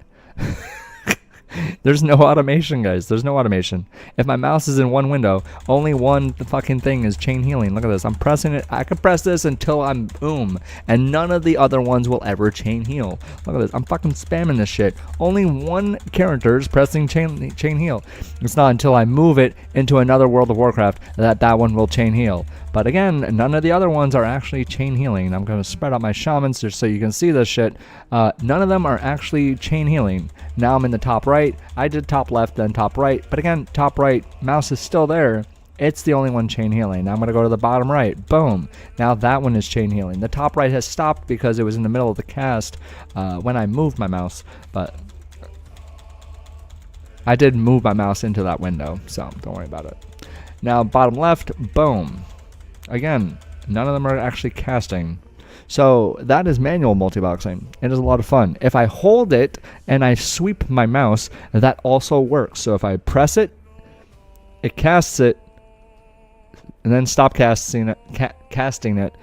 A: There's no automation, guys. There's no automation. If my mouse is in one window, only one fucking thing is chain healing. Look at this. I'm pressing it. I can press this until I'm boom. And none of the other ones will ever chain heal. Look at this. I'm fucking spamming this shit. Only one character is pressing chain heal. It's not until I move it into another World of Warcraft that one will chain heal. But again, none of the other ones are actually chain healing. I'm going to spread out my shamans just so you can see this shit. None of them are actually chain healing. Now I'm in the top right. I did top left, then top right. But again, top right, mouse is still there. It's the only one chain healing. Now I'm going to go to the bottom right. Boom. Now that one is chain healing. The top right has stopped because it was in the middle of the cast when I moved my mouse. But I did move my mouse into that window, so don't worry about it. Now bottom left, boom. Again, none of them are actually casting. So that is manual multiboxing. It is a lot of fun. If I hold it and I sweep my mouse, that also works. So if I press it, it casts it, and then stop casting it,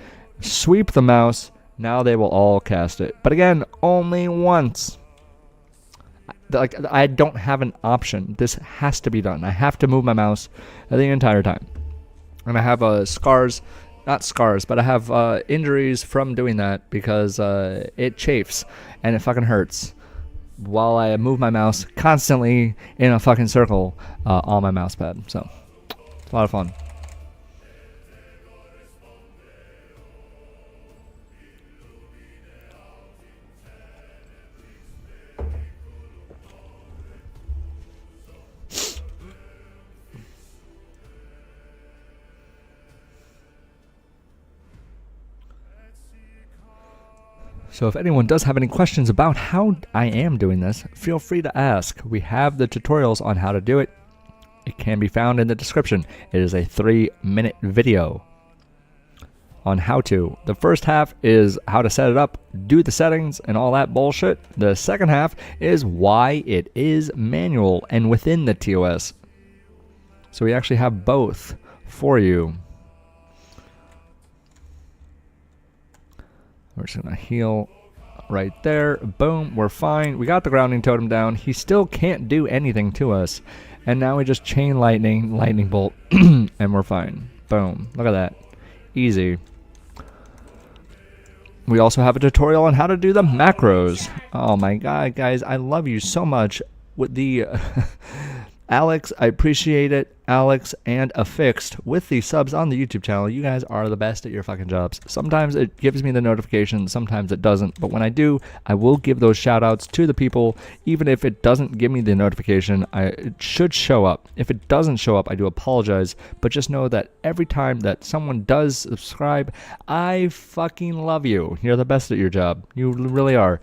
A: sweep the mouse, now they will all cast it. But again, only once. Like, I don't have an option. This has to be done. I have to move my mouse the entire time. And I have not scars, but I have injuries from doing that because it chafes and it fucking hurts while I move my mouse constantly in a fucking circle on my mouse pad. So it's a lot of fun. So if anyone does have any questions about how I am doing this, feel free to ask. We have the tutorials on how to do it. It can be found in the description. It is a 3-minute video on how to. The first half is how to set it up, do the settings and all that bullshit. The second half is why it is manual and within the TOS. So we actually have both for you. We're just going to heal right there. Boom, we're fine. We got the grounding totem down. He still can't do anything to us. And now we just chain lightning bolt, and we're fine. Boom. Look at that. Easy. We also have a tutorial on how to do the macros. Oh my god, guys, I love you so much. With the Alex, I appreciate it. Alex and Affixed with the subs on the YouTube channel. You guys are the best at your fucking jobs. Sometimes it gives me the notification, sometimes it doesn't. But when I do, I will give those shout outs to the people. Even if it doesn't give me the notification, it should show up. If it doesn't show up, I do apologize. But just know that every time that someone does subscribe, I fucking love you. You're the best at your job. You really are.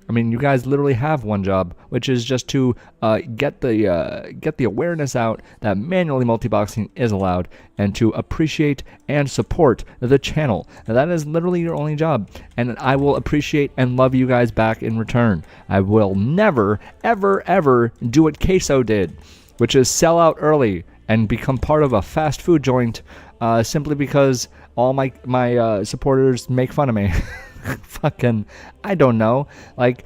A: I mean, you guys literally have one job, which is just to get the awareness out that manually multiboxing is allowed, and to appreciate and support the channel. Now, that is literally your only job, and I will appreciate and love you guys back in return. I will never, ever, ever do what Queso did, which is sell out early and become part of a fast food joint simply because all my supporters make fun of me. Fucking, I don't know. Like,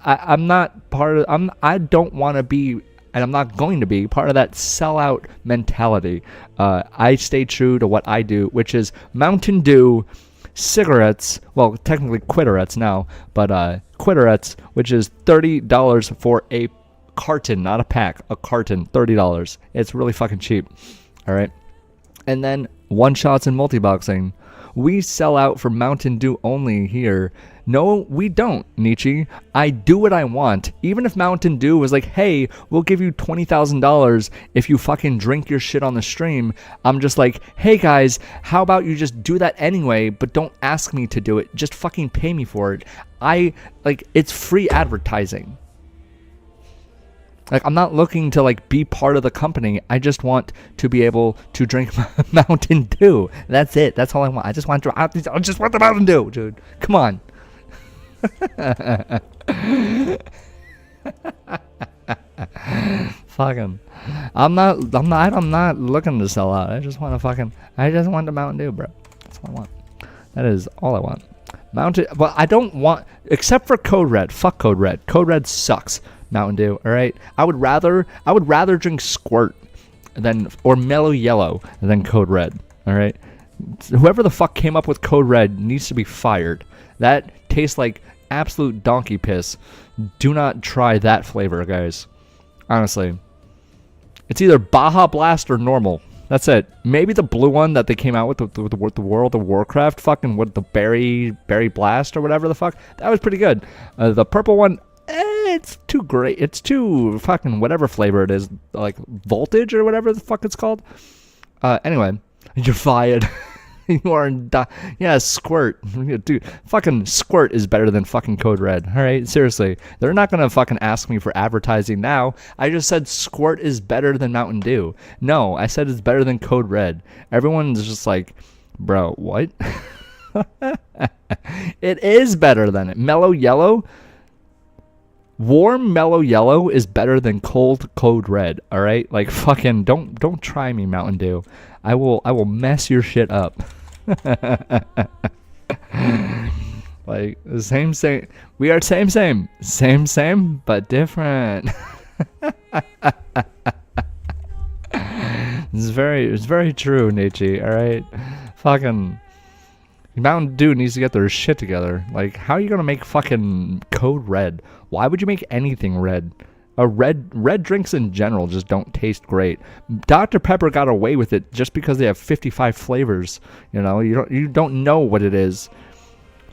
A: I'm not part of. I don't want to be, and I'm not going to be part of that sellout mentality. I stay true to what I do, which is Mountain Dew, cigarettes. Well, technically Quitterettes now, but Quitterettes, which is $30 for a carton, not a pack. A carton, $30. It's really fucking cheap. All right, and then one shots in multiboxing. We sell out for Mountain Dew only here. No, we don't, Nietzsche. I do what I want. Even if Mountain Dew was like, hey, we'll give you $20,000 if you fucking drink your shit on the stream, I'm just like, hey guys, how about you just do that anyway, but don't ask me to do it. Just fucking pay me for it. It's free advertising. Like, I'm not looking to, like, be part of the company. I just want to be able to drink Mountain Dew. That's it. That's all I want. I just want the Mountain Dew, dude. Come on. Fucking. I'm not looking to sell out. I just want the Mountain Dew, bro. That's all I want. That is all I want. Well, I don't want, except for Code Red. Fuck Code Red. Code Red sucks. Mountain Dew, all right. I would rather drink Squirt or Mellow Yellow than Code Red, all right. Whoever the fuck came up with Code Red needs to be fired. That tastes like absolute donkey piss. Do not try that flavor, guys. Honestly, it's either Baja Blast or normal. That's it. Maybe the blue one that they came out with the World of Warcraft, fucking what, the berry blast or whatever the fuck. That was pretty good. The purple one. It's too great. It's too fucking whatever flavor it is, like voltage or whatever the fuck it's called. Anyway, you're fired. You are yeah, Squirt. Dude, fucking Squirt is better than fucking Code Red. All right, seriously. They're not gonna fucking ask me for advertising now. I just said Squirt is better than Mountain Dew. No, I said it's better than Code Red. Everyone's just like, bro, what? It is better than it. Mellow Yellow. Warm Mellow Yellow is better than cold Code Red, all right? Like, fucking don't try me, Mountain Dew. I will mess your shit up. Like, same. We are same, but different. It's very true, Nietzsche. All right, fucking. Mountain Dew needs to get their shit together. Like, how are you gonna make fucking Code Red? Why would you make anything red? Red drinks in general just don't taste great. Dr. Pepper got away with it just because they have 55 flavors. You know, you don't know what it is.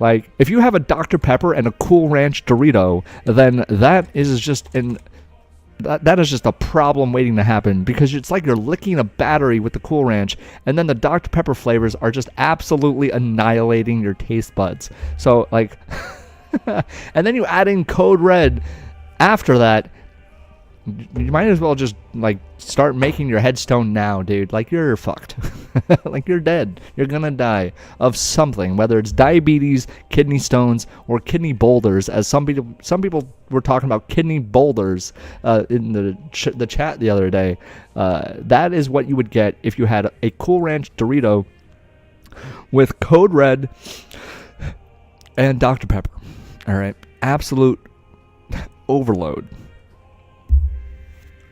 A: Like, if you have a Dr. Pepper and a Cool Ranch Dorito, then that is just that is just a problem waiting to happen, because it's like you're licking a battery with the Cool Ranch, and then the Dr. Pepper flavors are just absolutely annihilating your taste buds. So, like, and then you add in Code Red after that. You might as well just, like, start making your headstone now, dude. Like, you're fucked. Like, you're dead. You're gonna die of something, whether it's diabetes, kidney stones, or kidney boulders. As some people were talking about kidney boulders in the chat the other day. That is what you would get if you had a Cool Ranch Dorito with Code Red and Dr. Pepper. All right, absolute overload.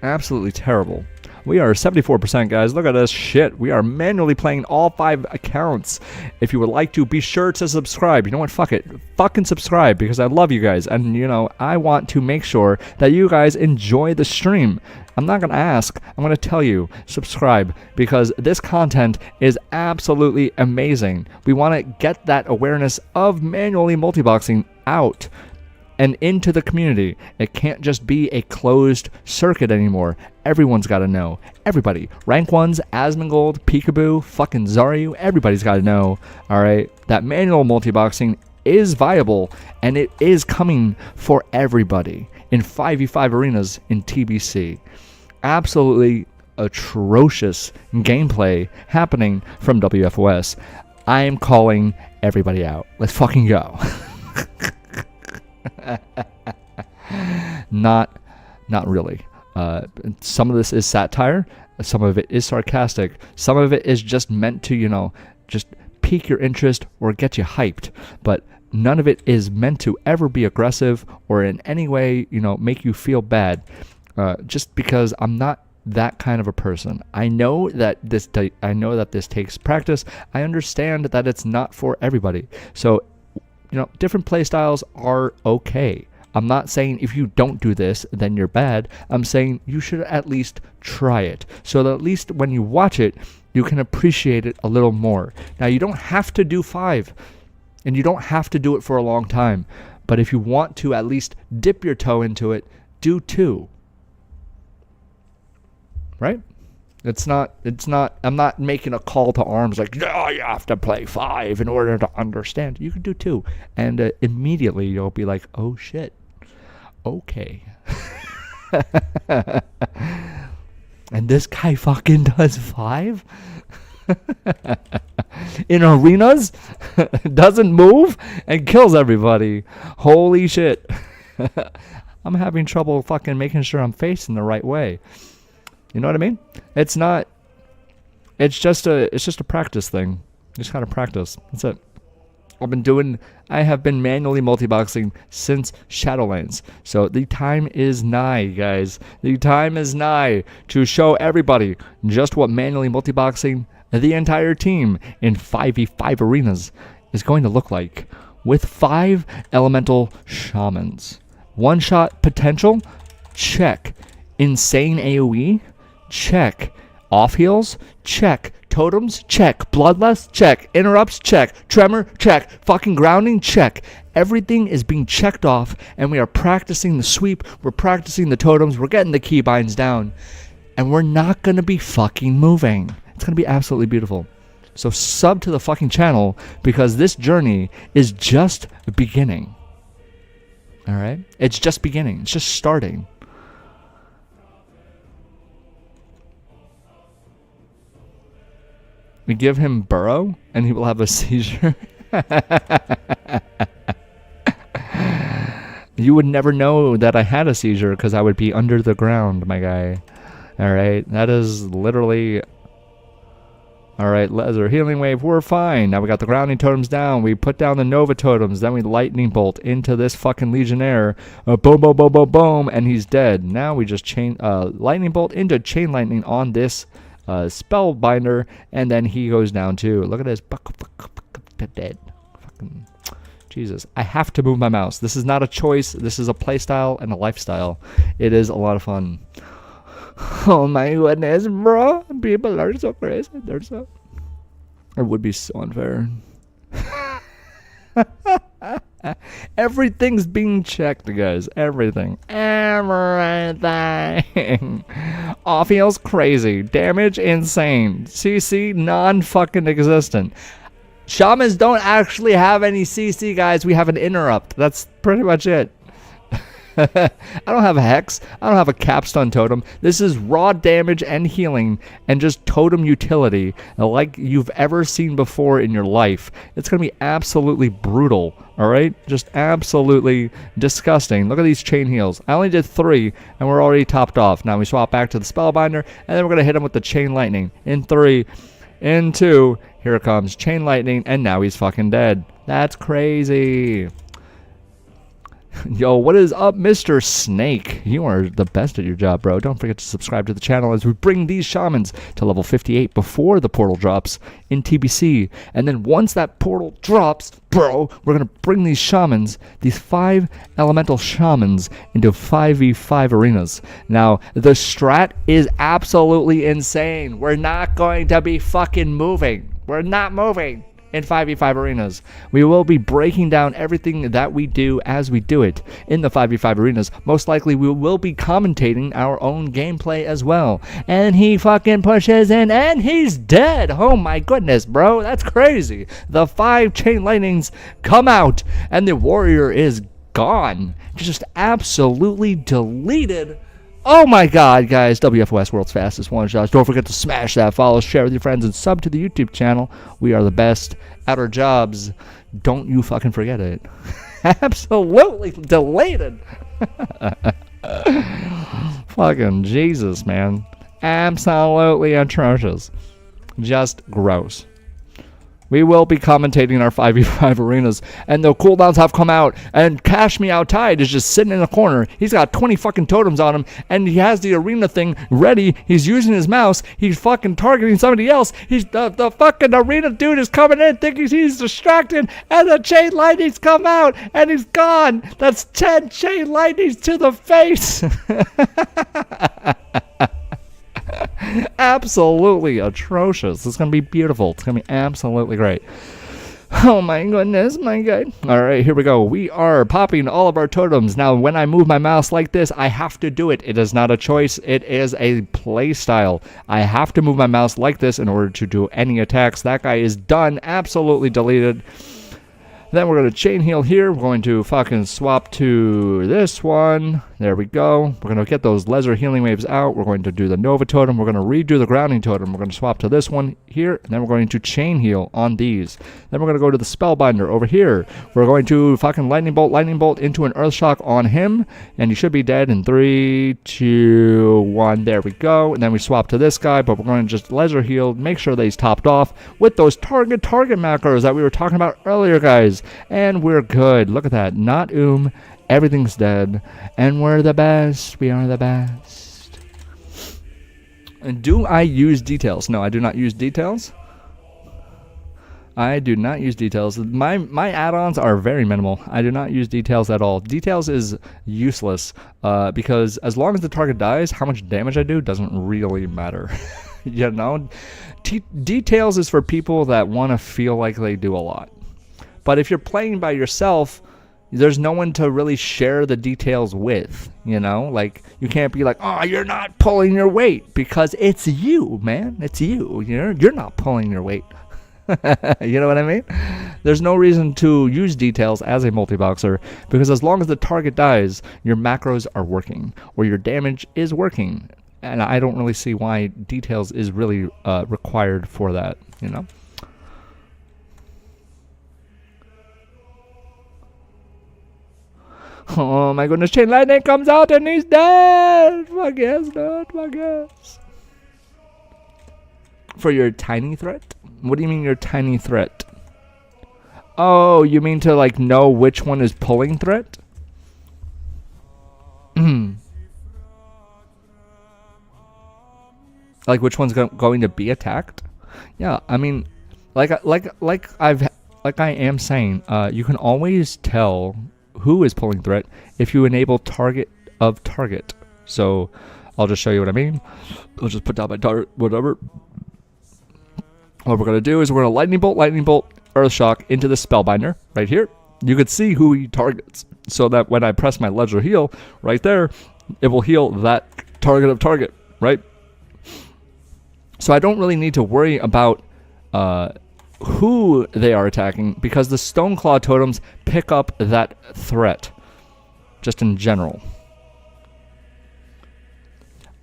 A: Absolutely terrible. We are 74%, guys. Look at this shit. We are manually playing all 5 accounts. If you would like to, be sure to subscribe. You know what? Fuck it. Fucking subscribe, because I love you guys. And, you know, I want to make sure that you guys enjoy the stream. I'm not going to ask. I'm going to tell you. Subscribe, because this content is absolutely amazing. We want to get that awareness of manually multiboxing out and into the community. It can't just be a closed circuit anymore. Everyone's got to know. Everybody. Rank 1s, Asmongold, Peekaboo, fucking Zaryu, everybody's got to know, alright, that manual multiboxing is viable, and it is coming for everybody in 5v5 arenas in TBC. Absolutely atrocious gameplay happening from WFOS. I am calling everybody out. Let's fucking go. Not really. Some of this is satire. Some of it is sarcastic. Some of it is just meant to, you know, just pique your interest or get you hyped. But none of it is meant to ever be aggressive or in any way, you know, make you feel bad. Just because I'm not that kind of a person. I know that this takes practice. I understand that it's not for everybody. So, you know, different play styles are okay. I'm not saying if you don't do this, then you're bad. I'm saying you should at least try it, so that at least when you watch it, you can appreciate it a little more. Now, you don't have to do 5, and you don't have to do it for a long time. But if you want to at least dip your toe into it, do 2. Right? It's not, I'm not making a call to arms like, no, you have to play 5 in order to understand. You can do 2. And immediately you'll be like, oh shit. Okay. And this guy fucking does 5? In arenas? Doesn't move? And kills everybody. Holy shit. I'm having trouble fucking making sure I'm facing the right way. You know what I mean? It's just a practice thing. You just gotta practice. That's it. I have been manually multiboxing since Shadowlands. So the time is nigh, guys. The time is nigh to show everybody just what manually multiboxing the entire team in 5v5 arenas is going to look like, with 5 elemental shamans. One-shot potential? Check. Insane AoE? Check. Off heals? Check. Totems? Check. Bloodlust? Check. Interrupts? Check. Tremor? Check. Fucking grounding? Check. Everything is being checked off, and we are practicing the sweep, we're practicing the totems, we're getting the keybinds down, and we're not going to be fucking moving. It's going to be absolutely beautiful. So sub to the fucking channel, because this journey is just beginning. Alright? It's just beginning. It's just starting. We give him Burrow, and he will have a seizure. You would never know that I had a seizure, because I would be under the ground, my guy. Alright, that is literally... Alright, Laser Healing Wave, we're fine. Now we got the grounding totems down. We put down the Nova totems. Then we Lightning Bolt into this fucking Legionnaire. Boom, boom, boom, boom, boom, and he's dead. Now we just Lightning Bolt into Chain Lightning on this Spellbinder, and then he goes down too. Look at this. Dead. Fucking Jesus. I have to move my mouse. This is not a choice. This is a playstyle and a lifestyle. It is a lot of fun. Oh my goodness, bro. People are so crazy. They're so... It would be so unfair. Everything's being checked, guys. Everything. Everything. Off heals crazy. Damage insane. CC non-fucking existent. Shamans don't actually have any CC, guys. We have an interrupt. That's pretty much it. I don't have a Hex. I don't have a Capstone Totem. This is raw damage and healing and just totem utility like you've ever seen before in your life. It's going to be absolutely brutal, alright? Just absolutely disgusting. Look at these chain heals. I only did 3 and we're already topped off. Now we swap back to the Spellbinder and then we're going to hit him with the Chain Lightning. In 3, in 2, here it comes. Chain Lightning, and now he's fucking dead. That's crazy. Yo, what is up, Mr. Snake? You are the best at your job, bro. Don't forget to subscribe to the channel as we bring these shamans to level 58 before the portal drops in TBC. And then once that portal drops, bro, we're going to bring these shamans, these 5 elemental shamans, into 5v5 arenas. Now, the strat is absolutely insane. We're not going to be fucking moving. We're not moving in 5v5 arenas. We will be breaking down everything that we do as we do it in the 5v5 arenas. Most likely we will be commentating our own gameplay as well. And he fucking pushes in and he's dead. Oh my goodness, bro. That's crazy. The 5 chain lightnings come out and the warrior is gone. Just absolutely deleted. Oh my god, guys. WFOS, world's fastest one-shots. Don't forget to smash that follow, share with your friends, and sub to the YouTube channel. We are the best at our jobs. Don't you fucking forget it. Absolutely deleted. Fucking Jesus, man. Absolutely atrocious. Just gross. We will be commentating our 5v5 arenas, and the cooldowns have come out, and Cash Me Out Tide is just sitting in a corner. He's got 20 fucking totems on him, and he has the arena thing ready. He's using his mouse. He's fucking targeting somebody else. He's the fucking arena dude is coming in, thinking he's distracted, and the chain lightnings come out, and he's gone. That's 10 chain lightnings to the face. Absolutely atrocious. It's gonna be beautiful. It's gonna be absolutely great. Oh my goodness, my god. Alright, here we go. We are popping all of our totems. Now, when I move my mouse like this, I have to do it. It is not a choice. It is a play style. I have to move my mouse like this in order to do any attacks. That guy is done. Absolutely deleted. Then we're going to chain heal here. We're going to fucking swap to this one. There we go. We're going to get those lesser healing waves out. We're going to do the Nova Totem. We're going to redo the grounding totem. We're going to swap to this one here. And then we're going to chain heal on these. Then we're going to go to the Spellbinder over here. We're going to fucking lightning bolt into an earth shock on him. And he should be dead in 3, 2, 1. There we go. And then we swap to this guy. But we're going to just lesser heal. Make sure that he's topped off with those target macros that we were talking about earlier, guys. And we're good. Look at that. Not everything's dead. And we're the best. We are the best. And do I use details? No, I do not use details. I do not use details. My add-ons are very minimal. I do not use details at all. Details is useless because as long as the target dies, how much damage I do doesn't really matter. You know? Details is for people that want to feel like they do a lot. But if you're playing by yourself, there's no one to really share the details with, you know? Like, you can't be like, oh, you're not pulling your weight, because it's you, man. It's you. You're not pulling your weight. You know what I mean? There's no reason to use details as a multiboxer, because as long as the target dies, your macros are working, or your damage is working. And I don't really see why details is really required for that, you know? Oh my goodness, chain lightning comes out and he's dead! Fuck yes, dude, fuck yes. For your tiny threat? What do you mean your tiny threat? Oh, you mean to like know which one is pulling threat? Like which one's going to be attacked? Yeah, I mean, like I am saying, you can always tell who is pulling threat if you enable target of target. So I'll just show you what I mean. I'll just put down my target, whatever. What we're going to do is we're going to lightning bolt, earth shock into the Spellbinder right here. You could see who he targets, so that when I press my ledger heal right there, it will heal that target of target, right? So I don't really need to worry about who they are attacking, because the Stoneclaw totems pick up that threat, just in general.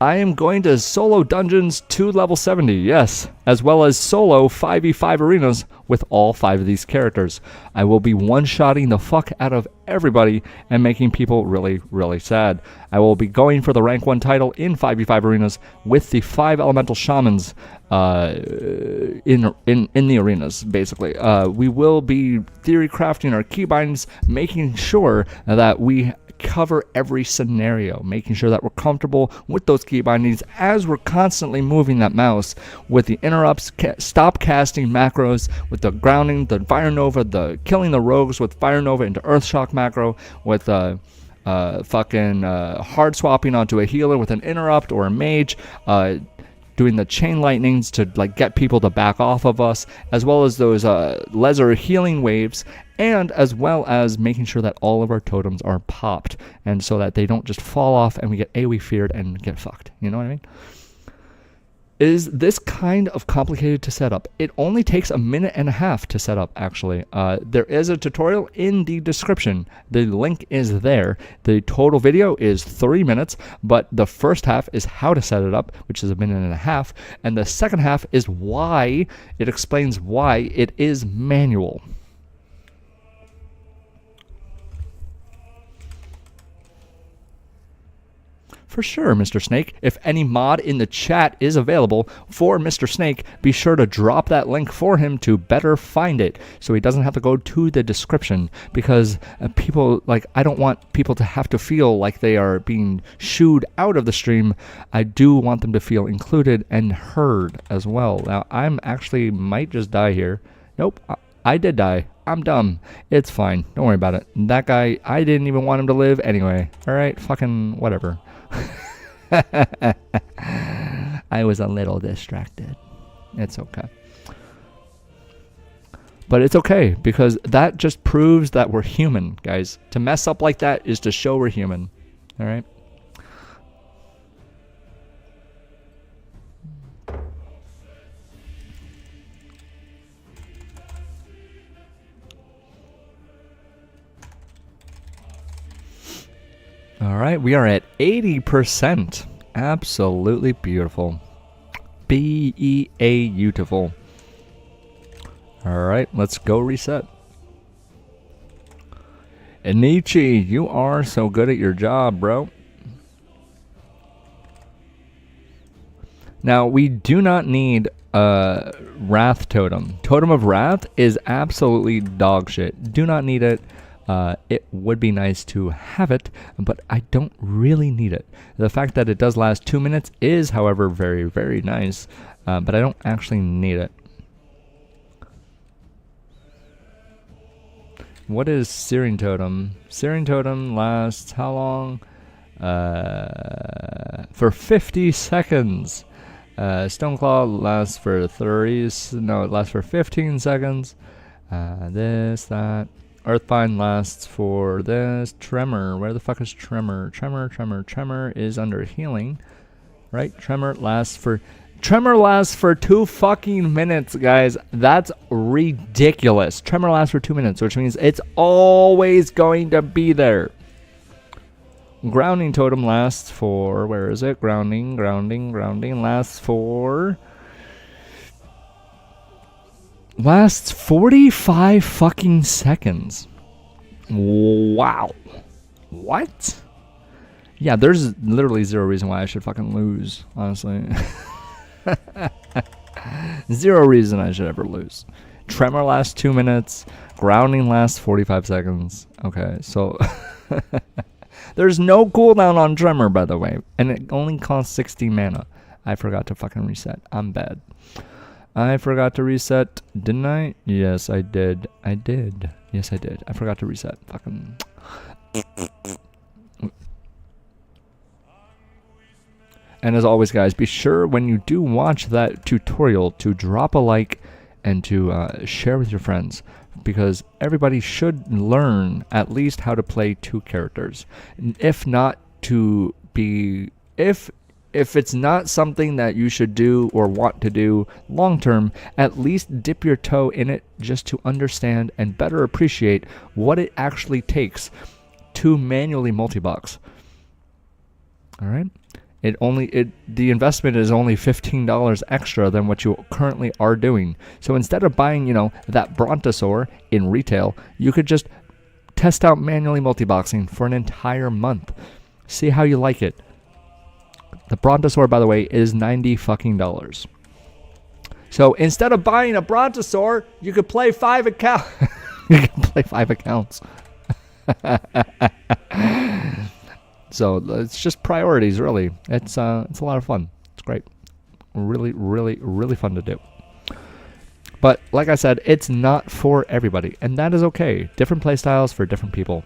A: I am going to solo dungeons to level 70, yes, as well as solo 5v5 arenas with all 5 of these characters. I will be one-shotting the fuck out of everybody and making people really, really sad. I will be going for the rank 1 title in 5v5 arenas with the 5 elemental shamans in the arenas, basically. We will be theory crafting our keybinds, making sure that we cover every scenario, making sure that we're comfortable with those key bindings as we're constantly moving that mouse with the interrupts, stop casting macros, with the grounding, the Fire Nova, the killing the rogues with Fire Nova into Earthshock macro, with hard swapping onto a healer with an interrupt or a mage, doing the chain lightnings to like get people to back off of us, as well as those lesser healing waves, and as well as making sure that all of our totems are popped, and so that they don't just fall off and we get AoE feared and get fucked. You know what I mean? Is this kind of complicated to set up? It only takes a minute and a half to set up, actually. There is a tutorial in the description. The link is there. The total video is 3 minutes, but the first half is how to set it up, which is a minute and a half, and the second half is why, it explains why it is manual. For sure, Mr. Snake. If any mod in the chat is available for Mr. Snake, be sure to drop that link for him to better find it, so he doesn't have to go to the description, because people, like, I don't want people to have to feel like they are being shooed out of the stream. I do want them to feel included and heard as well. Now, I'm actually might just die here. Nope, I did die. I'm dumb. It's fine. Don't worry about it. That guy, I didn't even want him to live anyway. Alright, fucking whatever. I was a little distracted. It's okay. But it's okay, because that just proves that we're human, guys. To mess up like that is to show we're human. Alright? Alright, we are at 80%. Absolutely beautiful. B-E-A-beautiful. Alright, let's go reset. Anichi, you are so good at your job, bro. Now, we do not need a Wrath Totem. Totem of Wrath is absolutely dog shit. Do not need it. It would be nice to have it, but I don't really need it. The fact that it does last 2 minutes is, however, very, very nice, but I don't actually need it. What is Searing Totem? Searing Totem lasts how long? For 50 seconds. Stoneclaw lasts for 30, no, it lasts for 15 seconds. This, that. Earthbind lasts for this. Tremor, where the fuck is Tremor? Tremor is under healing, right? Tremor lasts for 2 fucking minutes, guys. That's ridiculous. Tremor lasts for 2 minutes, which means it's always going to be there. Grounding Totem lasts for, where is it? Grounding lasts for... lasts 45 fucking seconds. Wow. What? Yeah, there's literally zero reason why I should fucking lose, honestly. Zero reason I should ever lose. Tremor lasts 2 minutes. Grounding lasts 45 seconds. Okay, so... there's no cooldown on Tremor, by the way. And it only costs 60 mana. I forgot to fucking reset. I'm bad. I forgot to reset, didn't I? Yes, I did. Yes, I did. I forgot to reset. Fucking... And as always, guys, be sure when you do watch that tutorial to drop a like and to share with your friends, because everybody should learn at least how to play 2 characters. If not to be... If it's not something that you should do or want to do long term, at least dip your toe in it just to understand and better appreciate what it actually takes to manually multibox. Alright? The investment is only $15 extra than what you currently are doing. So instead of buying, that Brontosaur in retail, you could just test out manually multiboxing for an entire month. See how you like it. The Brontosaur, by the way, is $90 So instead of buying a Brontosaur, you could play 5 accounts. You can play 5 accounts. So it's just priorities, really. It's a lot of fun. It's great. Really, really, really fun to do. But like I said, it's not for everybody, and that is okay. Different play styles for different people.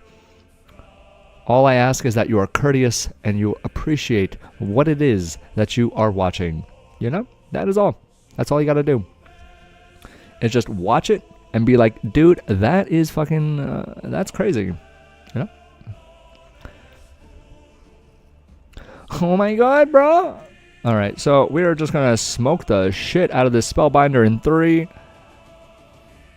A: All I ask is that you are courteous and you appreciate what it is that you are watching. That is all. That's all you got to do. Is just watch it and be like, dude, that is fucking, that's crazy. Oh my god, bro. Alright, so we are just going to smoke the shit out of this Spellbinder in 3,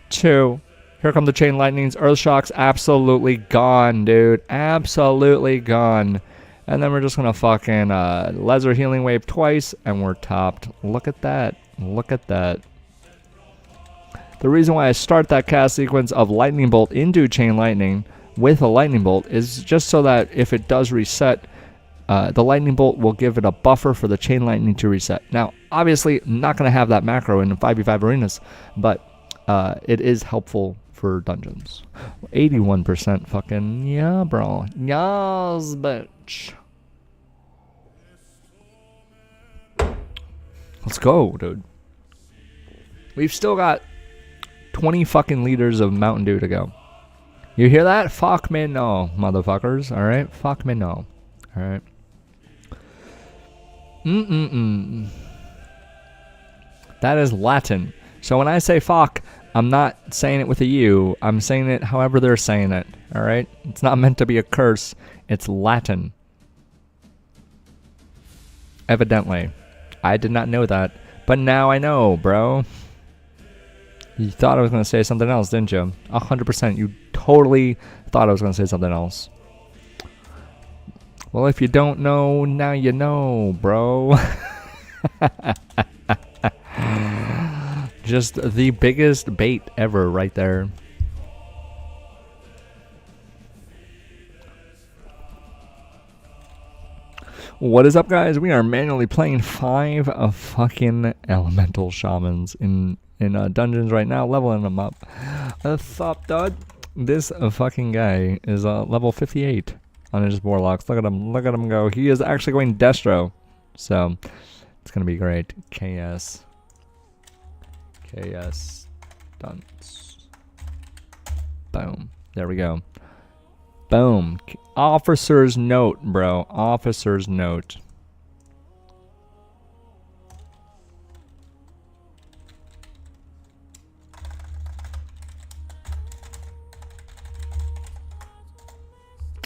A: 2. Here come the Chain Lightnings. Earth Shocks, absolutely gone, dude. Absolutely gone. And then we're just going to fucking Lesser Healing Wave twice, and we're topped. Look at that. Look at that. The reason why I start that cast sequence of Lightning Bolt into Chain Lightning with a Lightning Bolt is just so that if it does reset, the Lightning Bolt will give it a buffer for the Chain Lightning to reset. Now, obviously, not going to have that macro in 5v5 arenas, but it is helpful for dungeons. 81% fucking, yeah, bro. Yes, bitch. Let's go, dude. We've still got 20 fucking liters of Mountain Dew to go. You hear that? Fuck me no, motherfuckers. Alright? Fuck me no. Alright? That is Latin. So when I say fuck, I'm not saying it with a U. I'm saying it however they're saying it. Alright? It's not meant to be a curse. It's Latin. Evidently. I did not know that. But now I know, bro. You thought I was going to say something else, didn't you? 100%. You totally thought I was going to say something else. Well, if you don't know, now you know, bro. Just the biggest bait ever right there. What is up, guys? We are manually playing 5 of fucking elemental shamans in dungeons right now, leveling them up. Thought, dud. This fucking guy is level 58 on his warlocks. Look at him. Look at him go. He is actually going destro. So it's gonna be great. KS dunce. Boom. There we go. Boom. Officer's note, bro. Officer's note.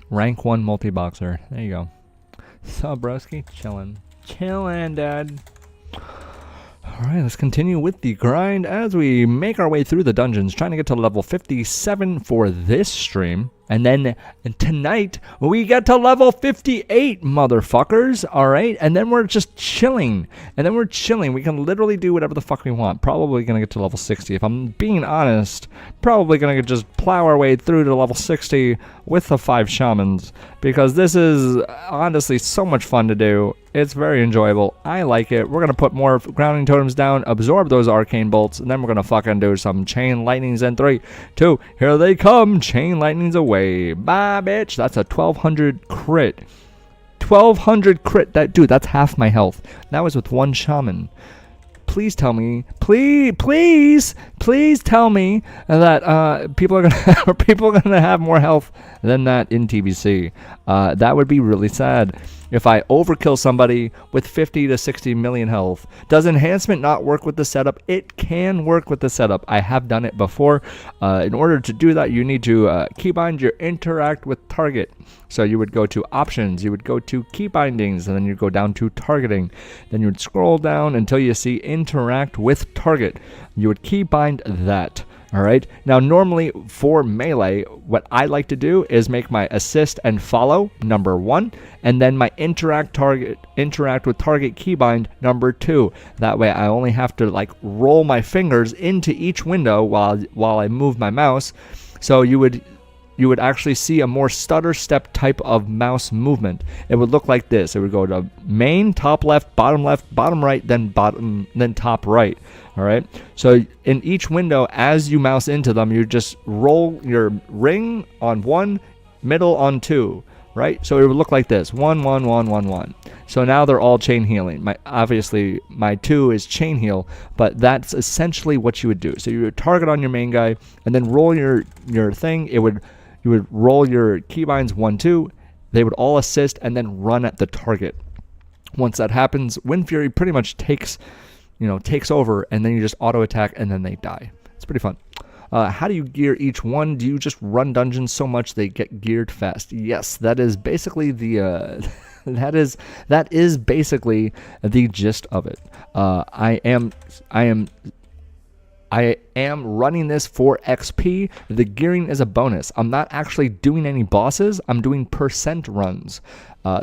A: Rank 1 Multiboxer. There you go. So, broski. Chillin'. Chillin', dad. Alright, let's continue with the grind as we make our way through the dungeons, trying to get to level 57 for this stream. And then tonight, we get to level 58, motherfuckers. Alright, and then we're just chilling. And then we're chilling. We can literally do whatever the fuck we want. Probably gonna get to level 60. If I'm being honest, probably gonna just plow our way through to level 60 with the 5 shamans. Because this is honestly so much fun to do. It's very enjoyable. I like it. We're gonna put more grounding totems down, absorb those arcane bolts, and then we're gonna fucking do some chain lightnings in 3, 2, here they come. Chain lightnings away. Bye, bitch. That's a 1200 crit. 1200 crit. Dude, that's half my health. That was with 1 shaman. Please tell me, please tell me that people are gonna have more health than that in TBC. That would be really sad if I overkill somebody with 50 to 60 million health. Does enhancement not work with the setup? It can work with the setup. I have done it before. In order to do that, you need to keybind your interact with target. So you would go to options, you would go to key bindings, and then you'd go down to targeting. Then you would scroll down until you see interact with target. You would keybind that. All right. Now, normally for melee, what I like to do is make my assist and follow number 1, and then my interact with target keybind number 2. That way, I only have to like roll my fingers into each window while I move my mouse. So you would actually see a more stutter step type of mouse movement. It would look like this. It would go to main, top left, bottom right, then top right. All right. So in each window, as you mouse into them, you just roll your ring on 1, middle on 2. Right. So it would look like this: 1, 1, 1, 1, 1. So now they're all chain healing. Obviously my 2 is chain heal, but that's essentially what you would do. So you would target on your main guy and then roll your thing. You would roll your keybinds 1, 2. They would all assist and then run at the target. Once that happens, Wind Fury pretty much takes over, and then you just auto attack and then they die. It's pretty fun. How do you gear each one? Do you just run dungeons so much they get geared fast? Yes, that is basically the that is basically the gist of it. I am running this for XP. The gearing is a bonus. I'm not actually doing any bosses. I'm doing percent runs.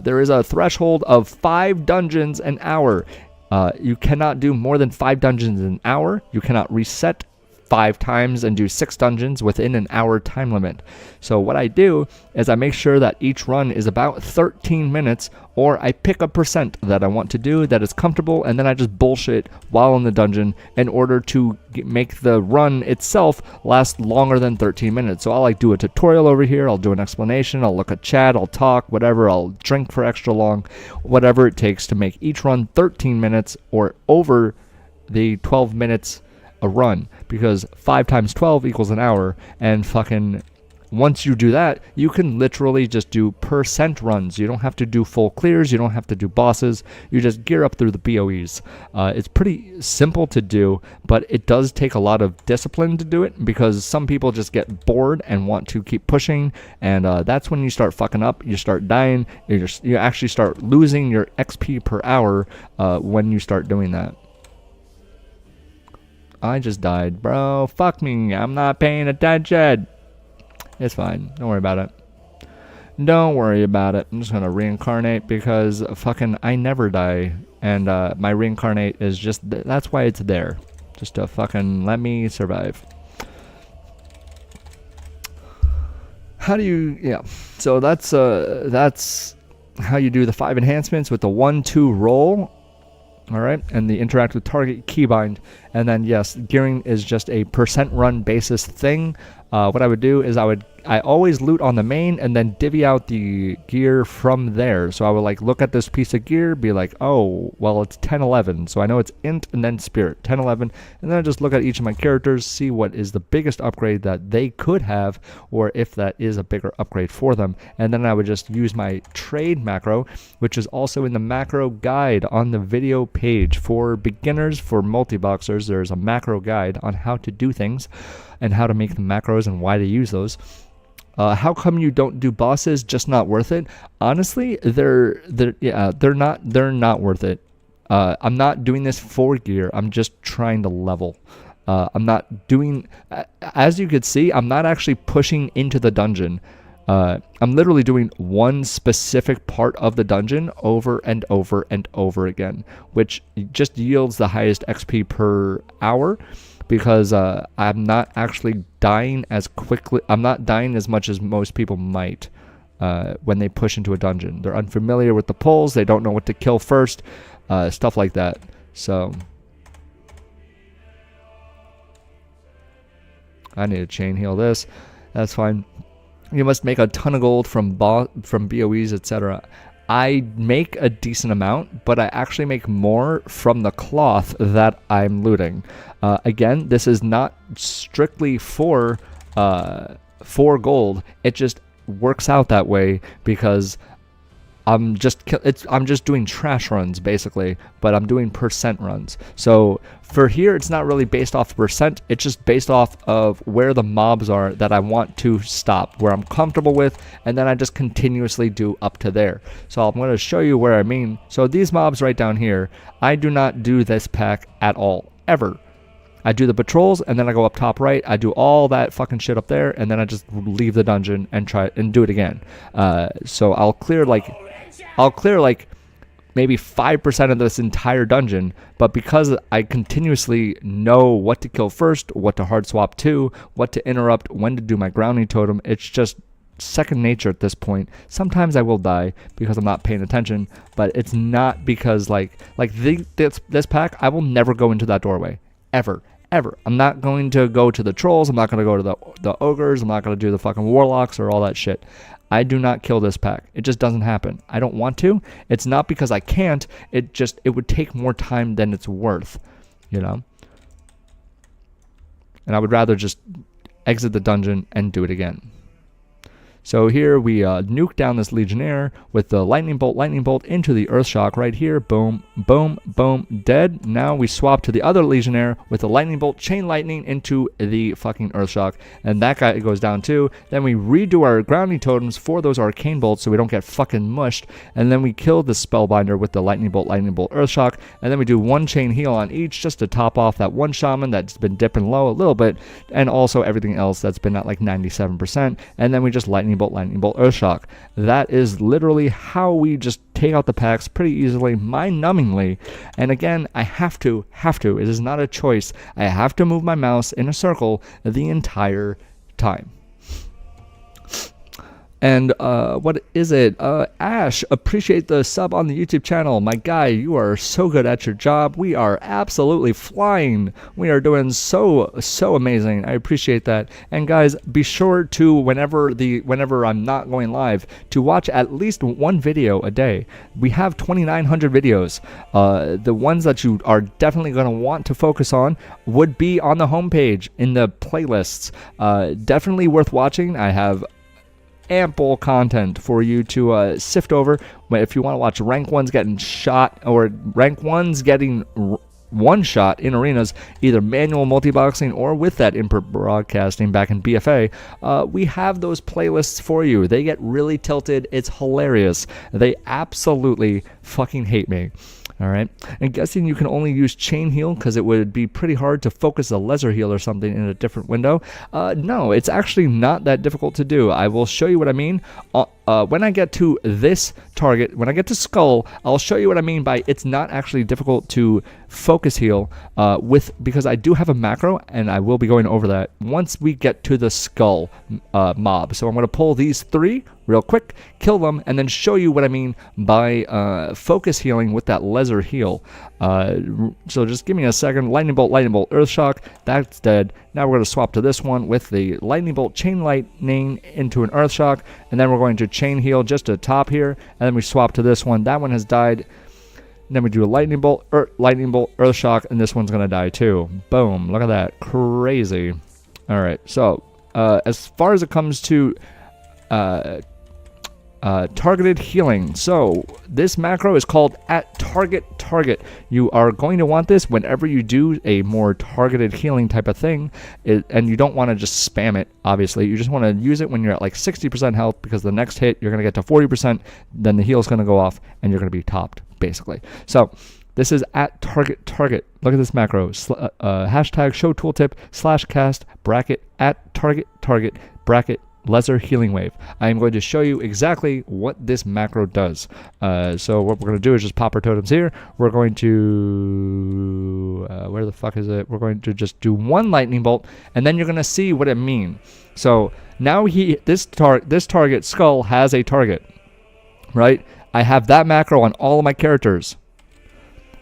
A: There is a threshold of 5 dungeons an hour. You cannot do more than 5 dungeons an hour. You cannot reset 5 times and do 6 dungeons within an hour time limit. So what I do is I make sure that each run is about 13 minutes, or I pick a percent that I want to do that is comfortable, and then I just bullshit while in the dungeon in order to make the run itself last longer than 13 minutes. So I'll like do a tutorial over here, I'll do an explanation, I'll look at chat, I'll talk, whatever, I'll drink for extra long, whatever it takes to make each run 13 minutes or over the 12 minutes a run, because 5 times 12 equals an hour, and fucking once you do that, you can literally just do percent runs. You don't have to do full clears, you don't have to do bosses, you just gear up through the BOEs. It's pretty simple to do, but it does take a lot of discipline to do it, because some people just get bored and want to keep pushing, and that's when you start fucking up, you start dying, you actually start losing your XP per hour when you start doing that. I just died, bro. Fuck me. I'm not paying attention. It's fine. Don't worry about it. Don't worry about it. I'm just gonna reincarnate because fucking I never die, and my reincarnate is just that's why it's there, just to fucking let me survive. How do you? Yeah. So that's how you do the 5 enhancements with the 1-2 roll. All right, and the interact with target keybind, and then yes, gearing is just a percent run basis thing. What I would do is I always loot on the main and then divvy out the gear from there. So I would like look at this piece of gear, be like, oh, well, it's 10-11, so I know it's int and then spirit 10-11, and then I just look at each of my characters, see what is the biggest upgrade that they could have, or if that is a bigger upgrade for them, and then I would just use my trade macro, which is also in the macro guide on the video page for beginners. For multiboxers, there's a macro guide on how to do things and how to make the macros and why to use those. How come you don't do bosses? Just not worth it. Honestly, they're not worth it. I'm not doing this for gear. I'm just trying to level. I'm not doing, as you could see, I'm not actually pushing into the dungeon. I'm literally doing one specific part of the dungeon over and over and over again, which just yields the highest XP per hour, because I'm not actually dying as quickly. I'm not dying as much as most people might when they push into a dungeon. They're unfamiliar with the pulls. They don't know what to kill first, stuff like that. So I need to chain heal this. That's fine. You must make a ton of gold from BOEs, etc. I make a decent amount, but I actually make more from the cloth that I'm looting. Again, this is not strictly for gold. It just works out that way because I'm just doing trash runs basically, but I'm doing percent runs. So for here, it's not really based off percent. It's just based off of where the mobs are that I want to stop, where I'm comfortable with, and then I just continuously do up to there. So I'm going to show you where I mean. So these mobs right down here, I do not do this pack at all, ever. I do the patrols, and then I go up top right. I do all that fucking shit up there, and then I just leave the dungeon and try and do it again. So I'll clear like maybe 5% of this entire dungeon, but because I continuously know what to kill first, what to hard swap to, what to interrupt, when to do my grounding totem, it's just second nature at this point. Sometimes I will die because I'm not paying attention, but it's not because this pack, I will never go into that doorway ever. I'm not going to go to the trolls. I'm not going to go to the ogres. I'm not going to do the fucking warlocks or all that shit. I do not kill this pack. It just doesn't happen. I don't want to. It's not because I can't. It would take more time than it's worth, you know? And I would rather just exit the dungeon and do it again. So here we nuke down this Legionnaire with the lightning bolt into the Earth Shock right here. Boom, boom, boom, dead. Now we swap to the other Legionnaire with the lightning bolt, chain lightning into the fucking Earth Shock, and that guy goes down too. Then we redo our grounding totems for those arcane bolts so we don't get fucking mushed, and then we kill the Spellbinder with the lightning bolt, Earth Shock, and then we do one chain heal on each just to top off that one shaman that's been dipping low a little bit, and also everything else that's been at like 97%, and then we just lightning bolt, Earth Shock. That is literally how we just take out the packs pretty easily, mind-numbingly. And again, I have to. It is not a choice. I have to move my mouse in a circle the entire time. And what is it? Ash, appreciate the sub on the YouTube channel. My guy, you are so good at your job. We are absolutely flying. We are doing so amazing. I appreciate that. And guys, be sure to whenever I'm not going live, to watch at least one video a day. We have 2,900 videos. The ones that you are definitely going to want to focus on would be on the homepage in the playlists. Definitely worth watching. I have ample content for you to sift over. But if you want to watch rank ones getting shot or rank ones getting one shot in arenas, either manual multiboxing or with that input broadcasting back in BFA, we have those playlists for you. They get really tilted. It's hilarious. They absolutely fucking hate me. All right, and guessing you can only use chain heal because it would be pretty hard to focus a lesser heal or something in a different window. No, it's actually not that difficult to do. I will show you what I mean. When I get to this target, when I get to Skull, I'll show you what I mean by it's not actually difficult to focus heal because I do have a macro, and I will be going over that once we get to the Skull mob. So I'm going to pull these three real quick, kill them, and then show you what I mean by focus healing with that lesser heal. So just give me a second. Lightning bolt, Earth Shock, that's dead. Now we're going to swap to this one with the lightning bolt, chain lightning into an Earth Shock, and then we're going to chain heal just to top here, and then we swap to this one. That one has died. And then we do a lightning bolt, Earth Shock, and this one's going to die too. Boom, look at that, crazy. All right, so as far as it comes to targeted healing. So this macro is called at target. You are going to want this whenever you do a more targeted healing type of thing, and you don't want to just spam it. Obviously, you just want to use it when you're at like 60% health, because the next hit you're going to get to 40%, then the heal is going to go off and you're going to be topped basically. So this is at target. Look at this macro. Hashtag show tooltip /cast bracket at target bracket lesser healing wave. I am going to show you exactly what this macro does. So what we're going to do is just pop our totems here. We're going to where the fuck is it? We're going to just do one lightning bolt, and then you're going to see what it means. So now this target Skull has a target, right? I have that macro on all of my characters.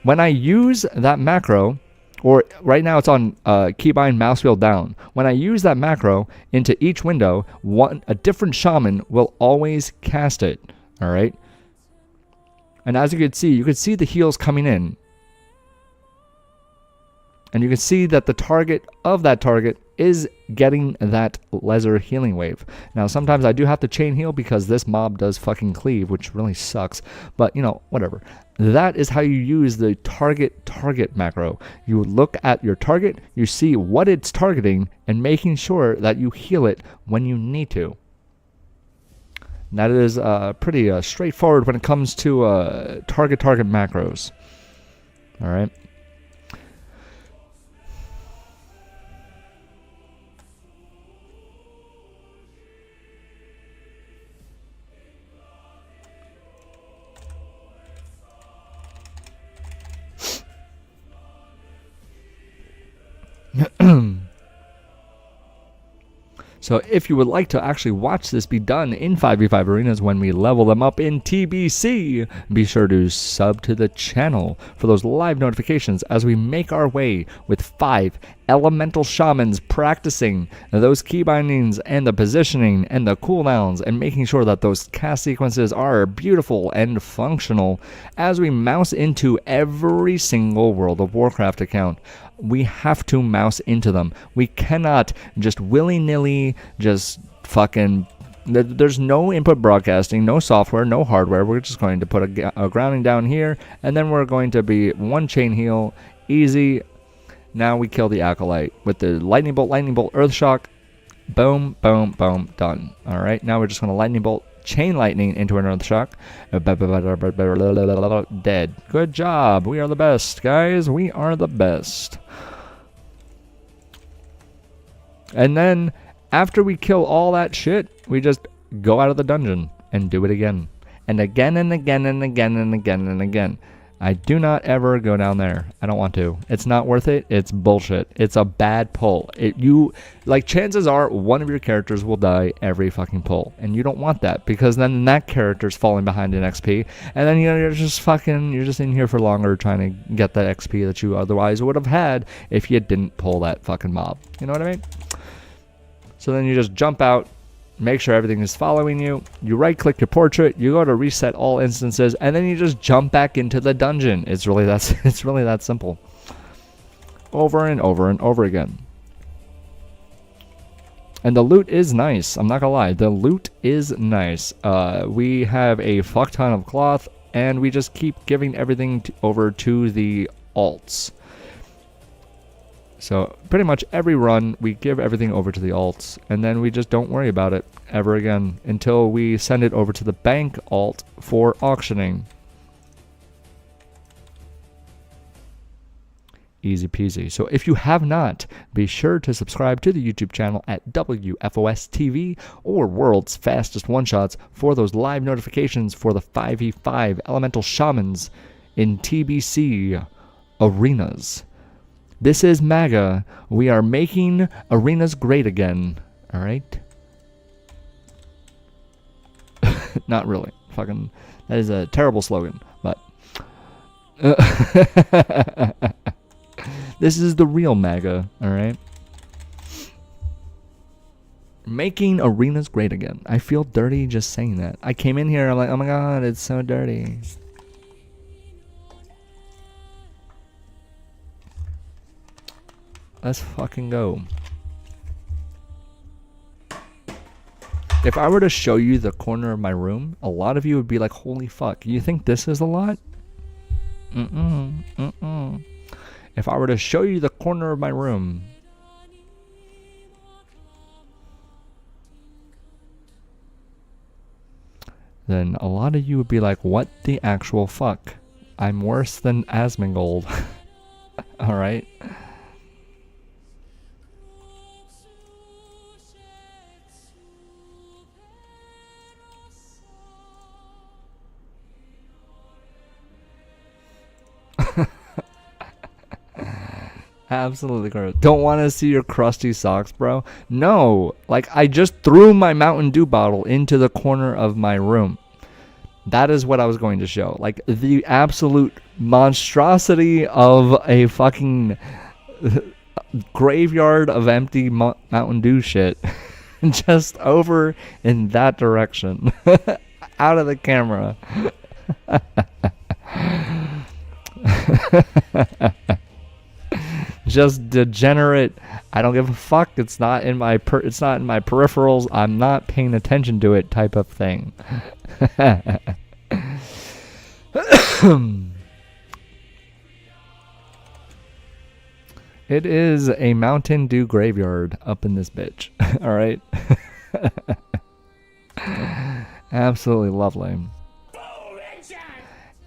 A: When I use that macro, or right now it's on keybind mouse wheel down. When I use that macro into each window, a different shaman will always cast it. All right. And as you could see the heals coming in. And you can see that the target of that target is getting that lesser healing wave. Now, sometimes I do have to chain heal because this mob does fucking cleave, which really sucks. But, you know, whatever. That is how you use the target macro. You look at your target, you see what it's targeting, and making sure that you heal it when you need to. And that is pretty straightforward when it comes to target macros. All right. So if you would like to actually watch this be done in 5v5 arenas when we level them up in TBC, be sure to sub to the channel for those live notifications as we make our way with 5 elemental shamans practicing those key bindings and the positioning and the cooldowns and making sure that those cast sequences are beautiful and functional as we mouse into every single World of Warcraft account. We have to mouse into them. We cannot just willy-nilly just fucking... There's no input broadcasting, no software, no hardware. We're just going to put a grounding down here, and then we're going to be one chain heal, easy. Now we kill the Acolyte with the lightning bolt, earth shock. Boom, boom, boom, done. All right, now we're just going to lightning bolt, chain lightning into an earth shock. Dead. Good job. We are the best, guys. We are the best. And then after we kill all that shit, we just go out of the dungeon and do it again. And again and again and again and again and again. I do not ever go down there. I don't want to. It's not worth it. It's bullshit. It's a bad pull. Chances are one of your characters will die every fucking pull. And you don't want that because then that character's falling behind in XP. And then you're just in here for longer trying to get that XP that you otherwise would have had if you didn't pull that fucking mob. You know what I mean? So then you just jump out. Make sure everything is following you. You right click your portrait, you go to reset all instances, and then you just jump back into the dungeon. It's really that simple. Over and over and over again. And the loot is nice. I'm not gonna lie. The loot is nice. We have a fuck ton of cloth, and we just keep giving everything over to the alts. So pretty much every run, we give everything over to the alts, and then we just don't worry about it ever again until we send it over to the bank alt for auctioning. Easy peasy. So if you have not, be sure to subscribe to the YouTube channel at WFOS TV or World's Fastest One Shots for those live notifications for the 5v5 Elemental Shamans in TBC arenas. This is MAGA. We are making arenas great again. Alright? Not really. Fucking, that is a terrible slogan, but... This is the real MAGA, alright? Making arenas great again. I feel dirty just saying that. I came in here, I'm like, oh my god, it's so dirty. Let's fucking go. If I were to show you the corner of my room, a lot of you would be like, holy fuck, you think this is a lot? If I were to show you the corner of my room, then a lot of you would be like, what the actual fuck? I'm worse than Asmongold. Alright? Absolutely correct. Don't want to see your crusty socks, bro? No. Like, I just threw my Mountain Dew bottle into the corner of my room. That is what I was going to show. Like, the absolute monstrosity of a fucking graveyard of empty Mountain Dew shit. Just over in that direction. Out of the camera. Just degenerate. I don't give a fuck. It's not in my peripherals. I'm not paying attention to it type of thing. It is a Mountain Dew graveyard up in this bitch. All right. Absolutely lovely.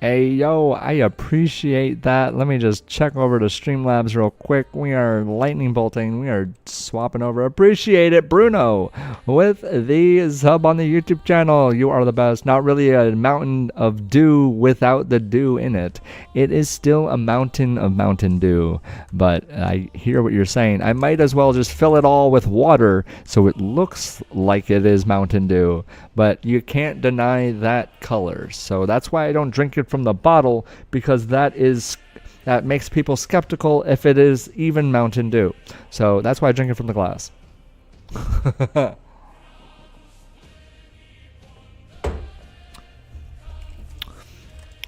A: Hey, yo, I appreciate that. Let me just check over to Streamlabs real quick. We are lightning bolting. We are swapping over. Appreciate it, Bruno, with the sub on the YouTube channel. You are the best. Not really a mountain of dew without the dew in it. It is still a mountain of Mountain Dew, but I hear what you're saying. I might as well just fill it all with water so it looks like it is Mountain Dew, but you can't deny that color. So that's why I don't drink it from the bottle, because that makes people skeptical if it is even Mountain Dew. So that's why I drink it from the glass.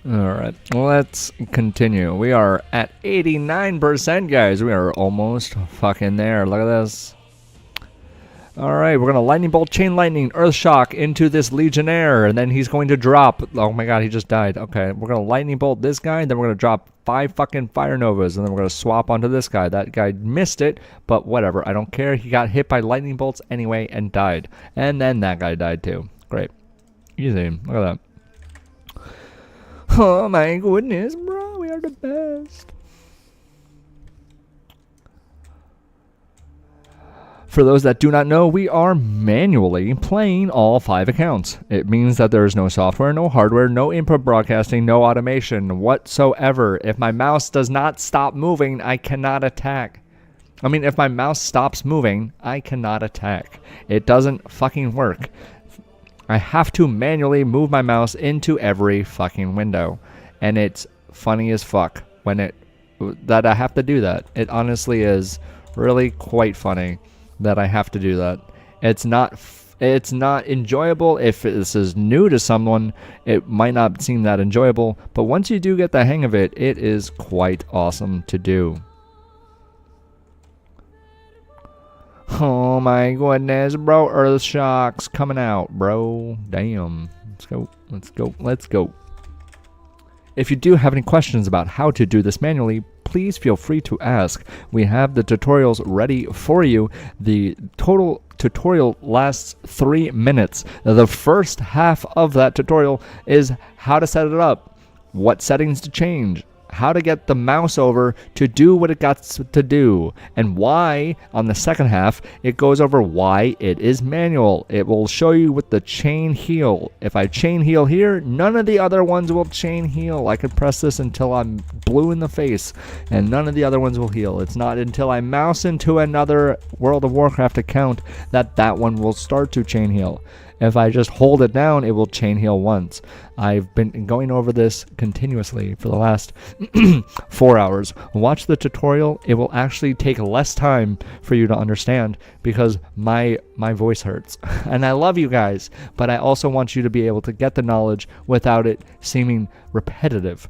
A: Alright, let's continue. We are at 89%, guys. We are almost fucking there. Look at this. Alright, we're going to lightning bolt, chain lightning, earth shock into this legionnaire, and then he's going to drop. Oh my god, he just died. Okay, we're going to lightning bolt this guy, and then we're going to drop 5 fucking fire novas, and then we're going to swap onto this guy. That guy missed it, but whatever. I don't care. He got hit by lightning bolts anyway and died. And then that guy died too. Great. Easy. Look at that. Oh my goodness, bro. We are the best. For those that do not know, we are manually playing all 5 accounts. It means that there is no software, no hardware, no input broadcasting, no automation whatsoever. If my mouse does not stop moving, I cannot attack. I mean, if my mouse stops moving, I cannot attack. It doesn't fucking work. I have to manually move my mouse into every fucking window. And it's funny as fuck that I have to do that. It honestly is really quite funny that I have to do that. It's not enjoyable. If this is new to someone, it might not seem that enjoyable, but once you do get the hang of it, it is quite awesome to do. Oh my goodness, bro. Earth shocks coming out, bro. Damn. Let's go. Let's go. Let's go. If you do have any questions about how to do this manually, please feel free to ask. We have the tutorials ready for you. The total tutorial lasts 3 minutes. The first half of that tutorial is how to set it up, what settings to change, how to get the mouse over to do what it got to do, and why. On the second half, it goes over why it is manual. It will show you with the chain heal. If I chain heal here, none of the other ones will chain heal. I could press this until I'm blue in the face, and none of the other ones will heal. It's not until I mouse into another World of Warcraft account that one will start to chain heal. If I just hold it down, it will chain heal once. I've been going over this continuously for the last 4 hours. Watch the tutorial. It will actually take less time for you to understand because my voice hurts. And I love you guys, but I also want you to be able to get the knowledge without it seeming repetitive.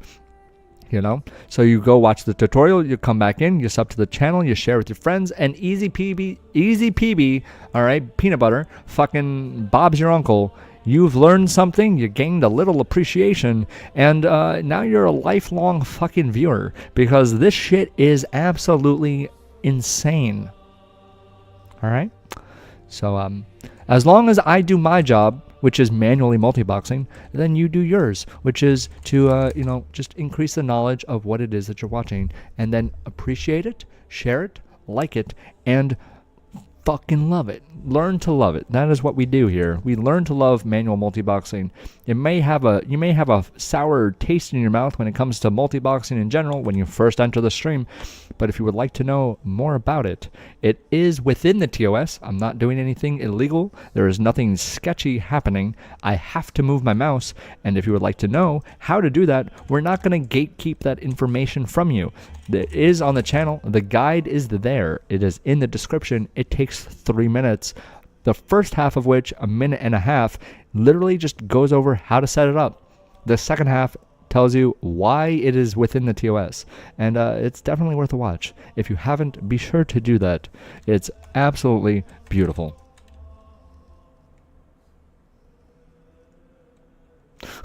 A: You know, so you go watch the tutorial, you come back in, you sub to the channel, you share with your friends, and easy peasy, all right, peanut butter, fucking Bob's your uncle. You've learned something, you gained a little appreciation, and now you're a lifelong fucking viewer because this shit is absolutely insane. All right, so as long as I do my job, which is manually multiboxing, then you do yours, which is to, just increase the knowledge of what it is that you're watching, and then appreciate it, share it, like it, and fucking love it. Learn to love it. That is what we do here. We learn to love manual multiboxing. You may have a sour taste in your mouth when it comes to multiboxing in general when you first enter the stream, but if you would like to know more about it, it is within the TOS. I'm not doing anything illegal. There is nothing sketchy happening. I have to move my mouse, and if you would like to know how to do that, we're not going to gatekeep that information from you. It is on the channel. The guide is there. It is in the description. It takes 3 minutes, the first half of which, 1.5 minutes, literally just goes over how to set it up. The second half tells you why it is within the TOS, and it's definitely worth a watch. If you haven't, be sure to do that. It's absolutely beautiful.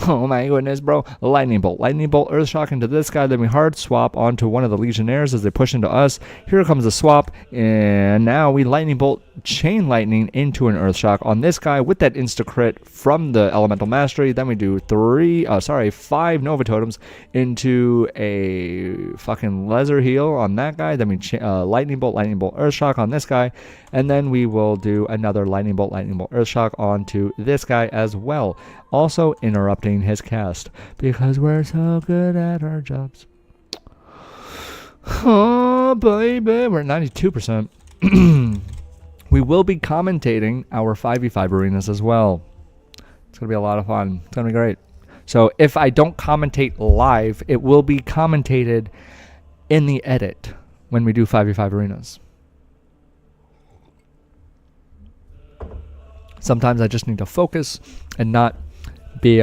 A: Oh my goodness, bro. Lightning Bolt, Earth Shock into this guy. Then we hard swap onto one of the Legionnaires as they push into us. Here comes the swap. And now we Lightning Bolt, Chain Lightning into an Earth Shock on this guy with that insta-crit from the Elemental Mastery. Then we do 5 Nova Totems into a fucking Lesser Heal on that guy. Then we Lightning Bolt, Earth Shock on this guy. And then we will do another Lightning Bolt, Earth Shock onto this guy as well. Also interrupting his cast because we're so good at our jobs. Oh, baby. We're at 92%. We will be commentating our 5v5 arenas as well. It's going to be a lot of fun. It's going to be great. So if I don't commentate live, it will be commentated in the edit when we do 5v5 arenas. Sometimes I just need to focus and not be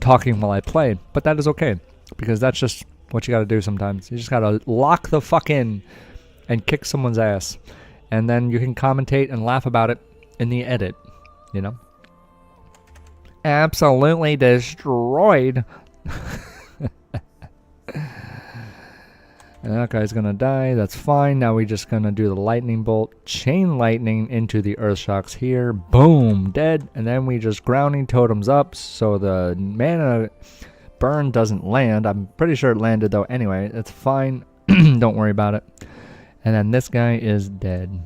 A: talking while I play, but that is okay because that's just what you got to do sometimes. You just got to lock the fuck in and kick someone's ass, and then you can commentate and laugh about it in the edit, you know? Absolutely destroyed. And that guy's gonna die. That's fine. Now we're just gonna do the Lightning Bolt, Chain Lightning into the Earth Shocks here. Boom, dead. And then we just grounding totems up so the mana burn doesn't land. I'm pretty sure it landed though. Anyway, it's fine. Don't worry about it. And then this guy is dead.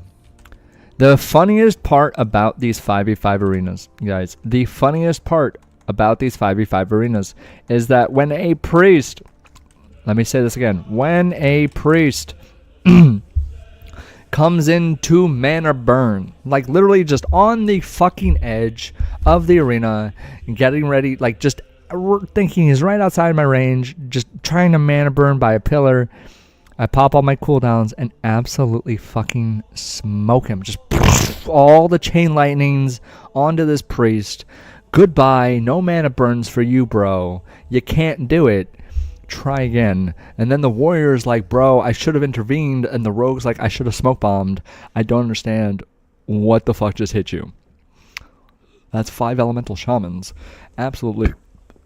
A: The funniest part about these 5v5 arenas, guys, the funniest part about these 5v5 arenas is that when a priest, let me say this again, when a priest comes into mana burn, like literally just on the fucking edge of the arena, getting ready, like just thinking he's right outside my range, just trying to mana burn by a pillar, I pop all my cooldowns and absolutely fucking smoke him. Just all the chain lightnings onto this priest. Goodbye, no mana burns for you, bro. You can't do it. Try again. And then the warrior's like, bro, I should have intervened. And the rogue's like, I should have smoke bombed. I don't understand what the fuck just hit you. That's 5 elemental shamans. Absolutely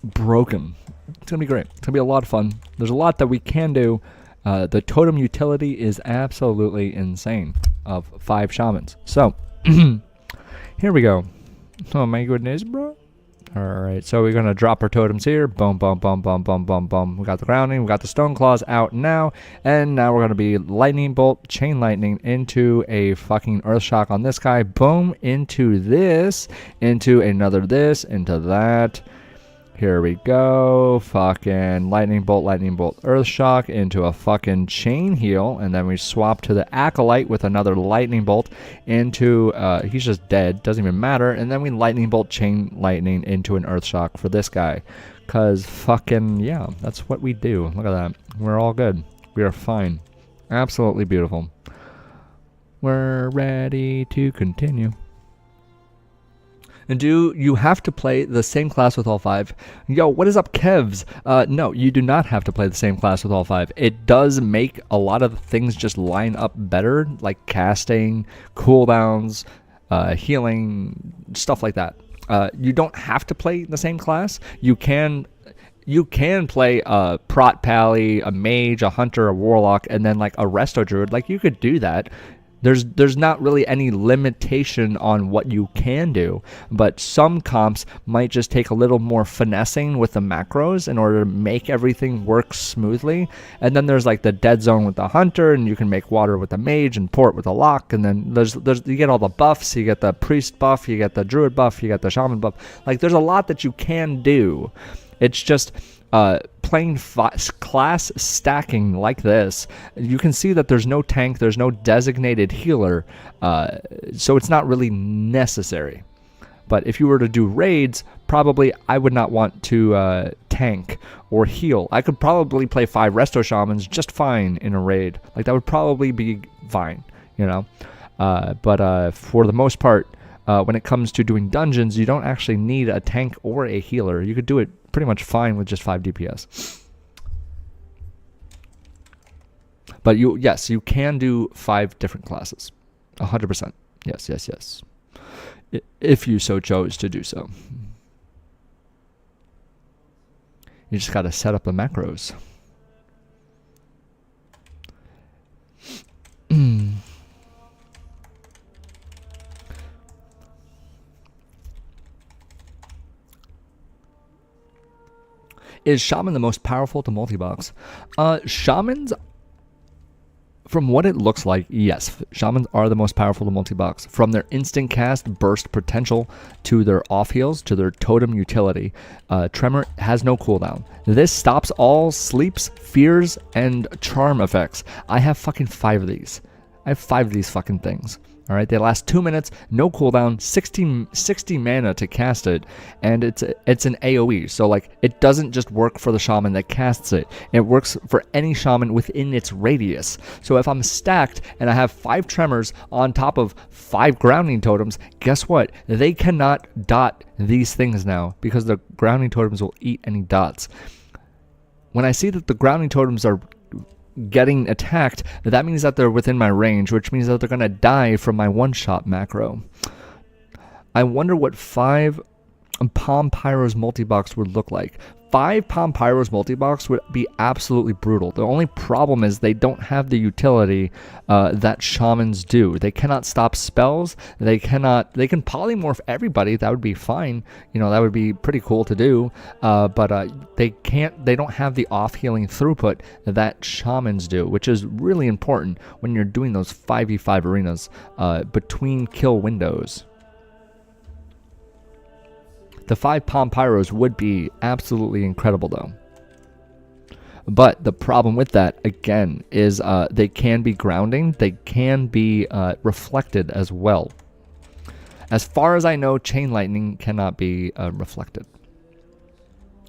A: broken. It's going to be great. It's going to be a lot of fun. There's a lot that we can do. The totem utility is absolutely insane of 5 shamans. So, here we go. Oh my goodness, bro. Alright, so we're going to drop our totems here. Boom, boom, boom, boom, boom, boom, boom. We got the grounding. We got the stone claws out now. And now we're going to be lightning bolt, chain lightning into a fucking earth shock on this guy. Boom, into this, into another this, into that. Here we go. Fucking lightning bolt, earth shock into a fucking chain heal. And then we swap to the acolyte with another lightning bolt into, he's just dead. Doesn't even matter. And then we lightning bolt, chain lightning into an earth shock for this guy. Because fucking, yeah, that's what we do. Look at that. We're all good. We are fine. Absolutely beautiful. We're ready to continue. And do you have to play the same class with all 5? Yo, what is up, Kevs? No, you do not have to play the same class with all 5. It does make a lot of things just line up better, like casting, cooldowns, healing, stuff like that. You don't have to play the same class. You can play a Prot Pally, a Mage, a Hunter, a Warlock, and then like a Resto Druid. Like you could do that. There's not really any limitation on what you can do, but some comps might just take a little more finessing with the macros in order to make everything work smoothly. And then there's like the dead zone with the hunter, and you can make water with the mage and port with a lock. And then there's you get all the buffs. You get the priest buff, you get the druid buff, you get the shaman buff. Like there's a lot that you can do. It's just playing class stacking like this. You can see that there's no tank, there's no designated healer, so it's not really necessary. But if you were to do raids, probably I would not want to tank or heal. I could probably play 5 resto shamans just fine in a raid. Like that would probably be fine, you know. But for the most part, when it comes to doing dungeons, you don't actually need a tank or a healer. You could do it pretty much fine with just 5 DPS. But yes, you can do 5 different classes. 100%. Yes. If you so chose to do so. You just got to set up the macros. Is Shaman the most powerful to multi-box? Shamans, from what it looks like, yes. Shamans are the most powerful to multi-box. From their instant cast burst potential to their off heals to their totem utility, Tremor has no cooldown. This stops all sleeps, fears, and charm effects. I have fucking 5 of these. I have 5 of these fucking things. Alright, they last 2 minutes, no cooldown, 60 mana to cast it, and it's an AoE, so like, it doesn't just work for the shaman that casts it, it works for any shaman within its radius. So if I'm stacked and I have 5 tremors on top of 5 grounding totems, guess what? They cannot dot these things now, because the grounding totems will eat any dots. When I see that the grounding totems are getting attacked, that means that they're within my range, which means that they're going to die from my one-shot macro. I wonder what 5 Palm Pyros multi-box would look like. 5 Palm Pyros multi-box would be absolutely brutal. The only problem is they don't have the utility that shamans do. They cannot stop spells. They can polymorph everybody. That would be fine. You know, that would be pretty cool to do. But they don't have the off-healing throughput that shamans do, which is really important when you're doing those 5v5 arenas between kill windows. The 5 Palm Pyros would be absolutely incredible though. But the problem with that, again, is they can be grounding. They can be reflected as well. As far as I know, Chain Lightning cannot be reflected.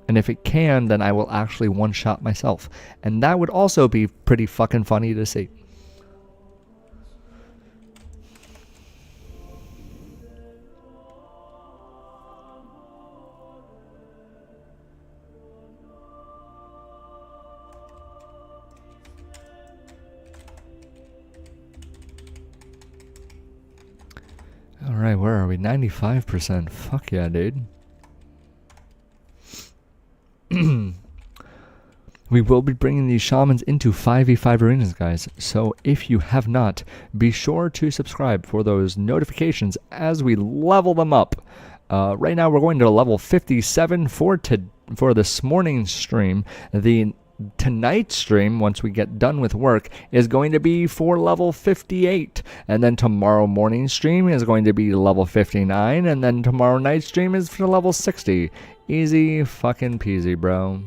A: And if it can, then I will actually one-shot myself. And that would also be pretty fucking funny to see. Alright, where are we? 95%. Fuck yeah, dude. We will be bringing these shamans into 5v5 arenas, guys. So if you have not, be sure to subscribe for those notifications as we level them up. Right now we're going to level 57 for this morning's stream. Tonight's stream, once we get done with work, is going to be for level 58, and then tomorrow morning's stream is going to be level 59, and then tomorrow night's stream is for level 60. Easy fucking peasy, bro.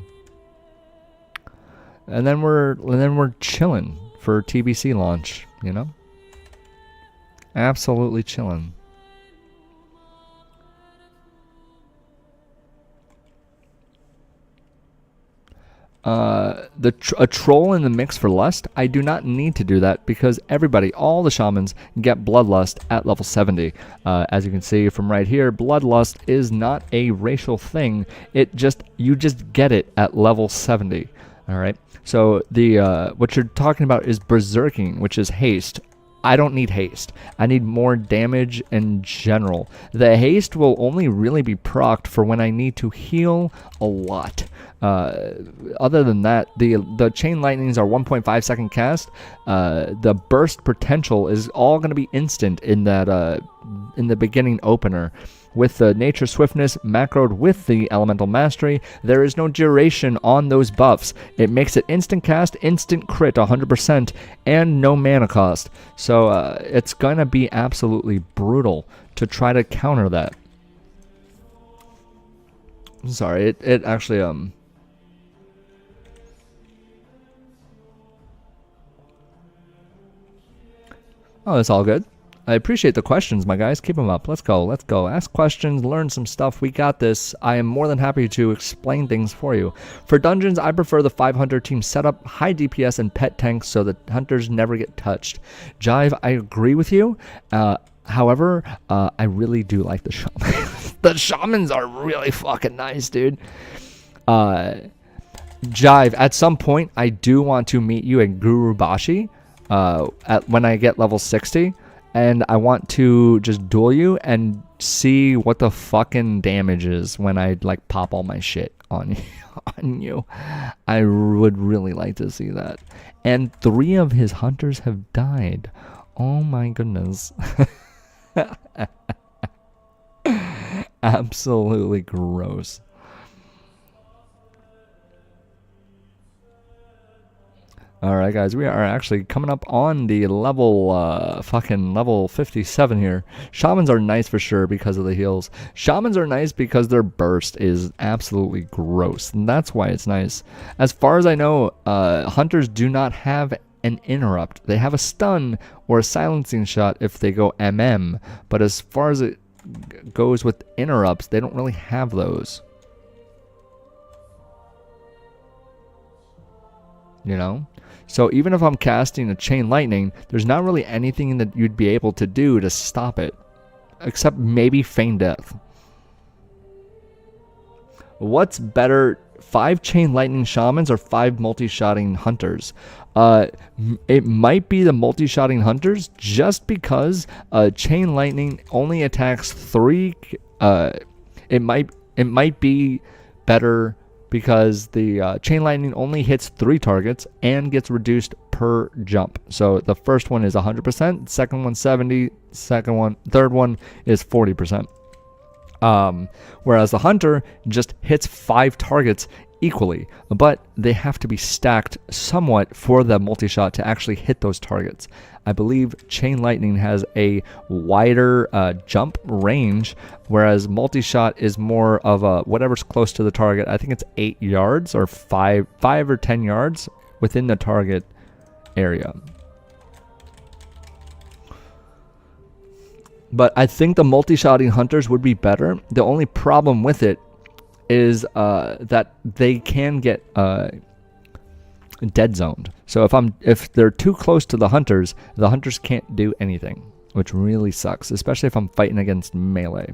A: And then we're chilling for TBC launch, you know? Absolutely chilling. A troll in the mix for lust, I do not need to do that because all the shamans get bloodlust at level 70. As you can see from right here, bloodlust is not a racial thing. You just get it at level 70. All right. So what you're talking about is berserking, which is haste. I don't need haste. I need more damage in general. The haste will only really be procced for when I need to heal a lot. Other than that, the chain lightnings are 1.5 second cast. The burst potential is all going to be instant in that in the beginning opener. With the nature swiftness macroed with the elemental mastery, there is no duration on those buffs. It makes it instant cast, instant crit 100%, and no mana cost. So it's going to be absolutely brutal to try to counter that. Sorry, it actually Oh, it's all good. I appreciate the questions, my guys. Keep them up. Let's go. Let's go. Ask questions, learn some stuff. We got this. I am more than happy to explain things for you. For dungeons, I prefer the 500 team setup, high DPS, and pet tanks so that hunters never get touched. Jive, I agree with you. However, I really do like the shamans. The shamans are really fucking nice, dude. Jive, at some point, I do want to meet you at Guru Bashi when I get level 60. and I want to just duel you and see what the fucking damage is when I like pop all my shit on you. I would really like to see that. And 3 of his hunters have died. Oh my goodness. Absolutely gross. Alright guys, we are actually coming up on the level 57 here. Shamans are nice for sure because of the heals. Shamans are nice because their burst is absolutely gross, and that's why it's nice. As far as I know, hunters do not have an interrupt. They have a stun or a silencing shot if they go MM, but as far as it goes with interrupts, they don't really have those. You know? So even if I'm casting a chain lightning, there's not really anything that you'd be able to do to stop it. Except maybe feign death. What's better, 5 chain lightning shamans or 5 multi-shotting hunters? It might be the multi-shotting hunters just because chain lightning only attacks 3. It might be better because the chain lightning only hits 3 targets and gets reduced per jump. So the first one is 100%, second one 70, third one is 40%. Whereas the hunter just hits 5 targets equally, but they have to be stacked somewhat for the multi-shot to actually hit those targets. I believe chain lightning has a wider jump range, whereas multi-shot is more of a whatever's close to the target. I think it's 8 yards or 5 or 10 yards within the target area. But I think the multi-shotting hunters would be better. The only problem with it is that they can get dead zoned. So if they're too close to the hunters can't do anything, which really sucks, especially if I'm fighting against melee.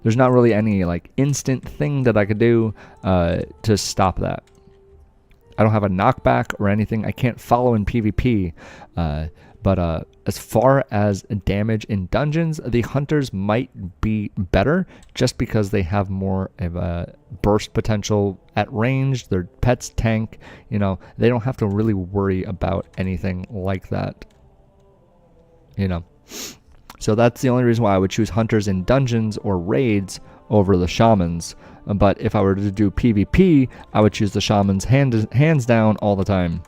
A: There's not really any like instant thing that I could do to stop that. I don't have a knockback or anything. I can't follow in PvP. But as far as damage in dungeons, the hunters might be better just because they have more of a burst potential at range. Their pets tank, you know, they don't have to really worry about anything like that, you know. So that's the only reason why I would choose hunters in dungeons or raids over the shamans. But if I were to do PvP, I would choose the shamans hands down all the time.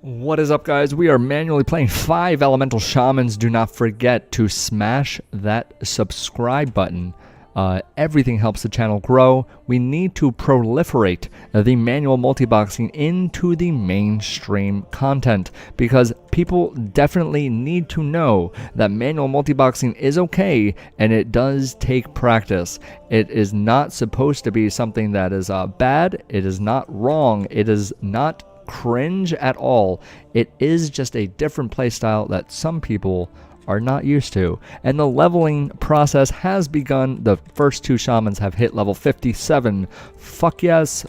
A: What is up, guys? We are manually playing 5 elemental shamans. Do not forget to smash that subscribe button. Everything helps the channel grow. We need to proliferate the manual multiboxing into the mainstream content because people definitely need to know that manual multiboxing is okay and it does take practice. It is not supposed to be something that is bad. It is not wrong. It is not cringe at all. It is just a different playstyle that some people are not used to, and the leveling process has begun. The first 2 shamans have hit level 57. Fuck yes,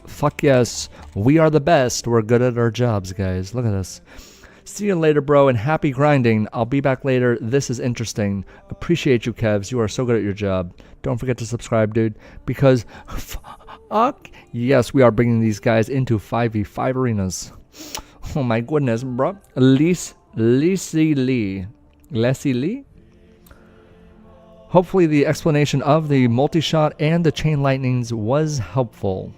A: we are the best. We're good at our jobs, guys. Look at this. See you later, bro, and happy grinding. I'll be back later. This is interesting. Appreciate you, Kevs. You are so good at your job. Don't forget to subscribe, dude, because fuck yes, we are bringing these guys into 5v5 arenas. Oh my goodness, bro. Leslie Lee. Hopefully the explanation of the multi-shot and the chain lightnings was helpful.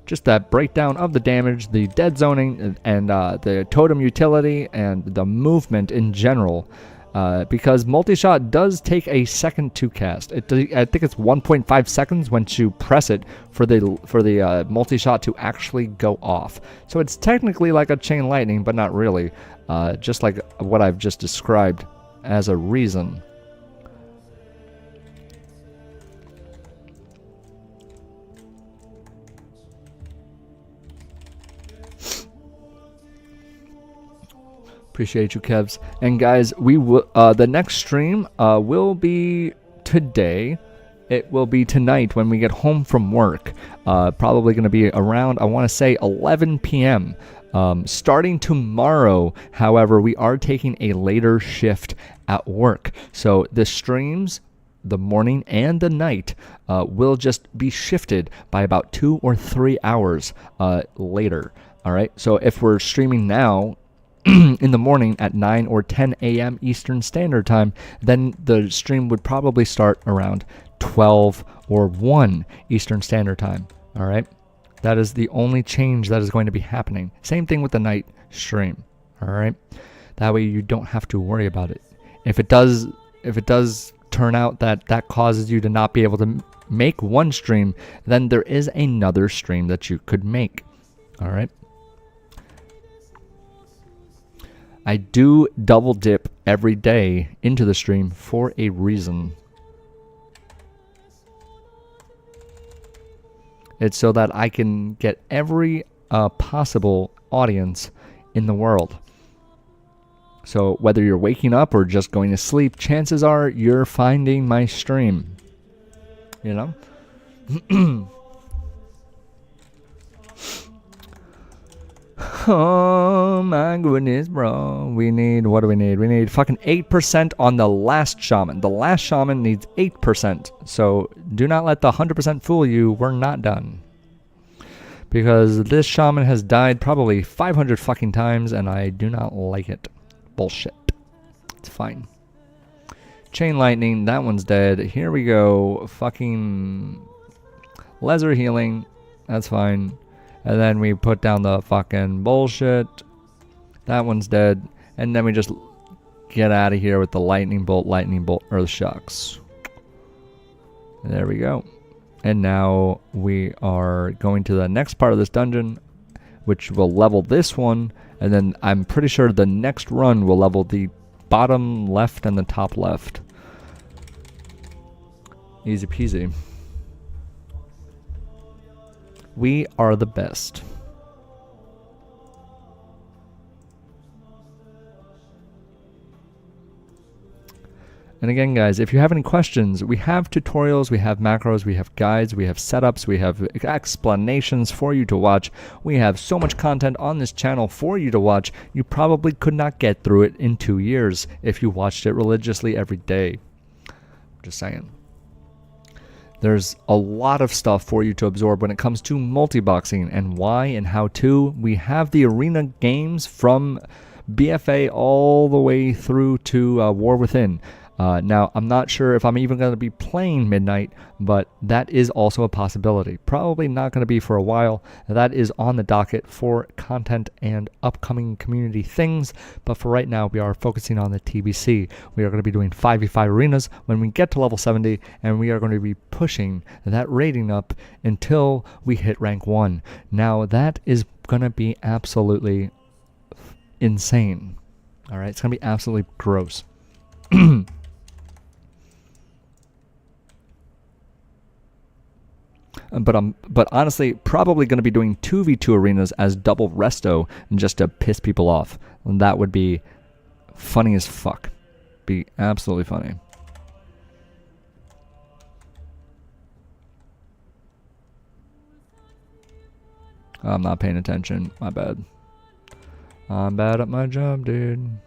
A: Just that breakdown of the damage, the dead zoning, and the totem utility, and the movement in general. Because multi-shot does take a second to cast. I think it's 1.5 seconds once you press it for the multi-shot to actually go off. So it's technically like a chain lightning, but not really. Just like what I've just described as a reason. Appreciate you, Kevs. And guys, we will the next stream will be today. It will be tonight when we get home from work. Probably going to be around, I want to say, 11 p.m. Starting tomorrow, however, we are taking a later shift at work. So the streams, the morning and the night, will just be shifted by about 2 or 3 hours later. All right. So if we're streaming now in the morning at 9 or 10 a.m. Eastern Standard Time, then the stream would probably start around 12 or 1 Eastern Standard Time. All right. That is the only change that is going to be happening. Same thing with the night stream. All right. That way you don't have to worry about it. If it does turn out that that causes you to not be able to make one stream, then there is another stream that you could make. All right. I do double dip every day into the stream for a reason. It's so that I can get every possible audience in the world. So whether you're waking up or just going to sleep, chances are you're finding my stream. You know? Oh my goodness, bro. We need, what do we need? We need fucking 8% on the last shaman. The last shaman needs 8%. So do not let the 100% fool you. We're not done. Because this shaman has died probably 500 fucking times and I do not like it. Bullshit. It's fine. Chain lightning, that one's dead. Here we go. Fucking laser healing. That's fine. And then we put down the fucking bullshit. That one's dead. And then we just get out of here with the lightning bolt, earth shocks. There we go. And now we are going to the next part of this dungeon, which will level this one. And then I'm pretty sure the next run will level the bottom left and the top left. Easy peasy. We are the best. And again, guys, if you have any questions, we have tutorials, we have macros, we have guides, we have setups, we have explanations for you to watch. We have so much content on this channel for you to watch, you probably could not get through it in 2 years if you watched it religiously every day. Just saying. There's a lot of stuff for you to absorb when it comes to multiboxing and why and how to. We have the arena games from BFA all the way through to War Within. Now, I'm not sure if I'm even going to be playing Midnight, but that is also a possibility. Probably not going to be for a while. That is on the docket for content and upcoming community things. But for right now, we are focusing on the TBC. We are going to be doing 5v5 arenas when we get to level 70, and we are going to be pushing that rating up until we hit rank 1. Now, that is going to be absolutely insane. All right, it's going to be absolutely gross. But honestly, probably going to be doing 2v2 arenas as double resto just to piss people off. And that would be funny as fuck. Be absolutely funny. I'm not paying attention. My bad. I'm bad at my job, dude.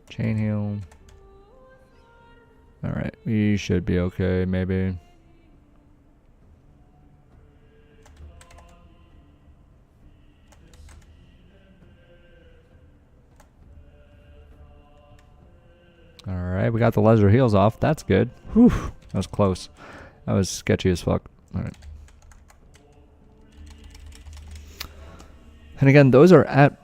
A: Chain heal. Alright, we should be okay, maybe. Alright, we got the laser heals off. That's good. Whew, that was close. That was sketchy as fuck. Alright. And again, those are at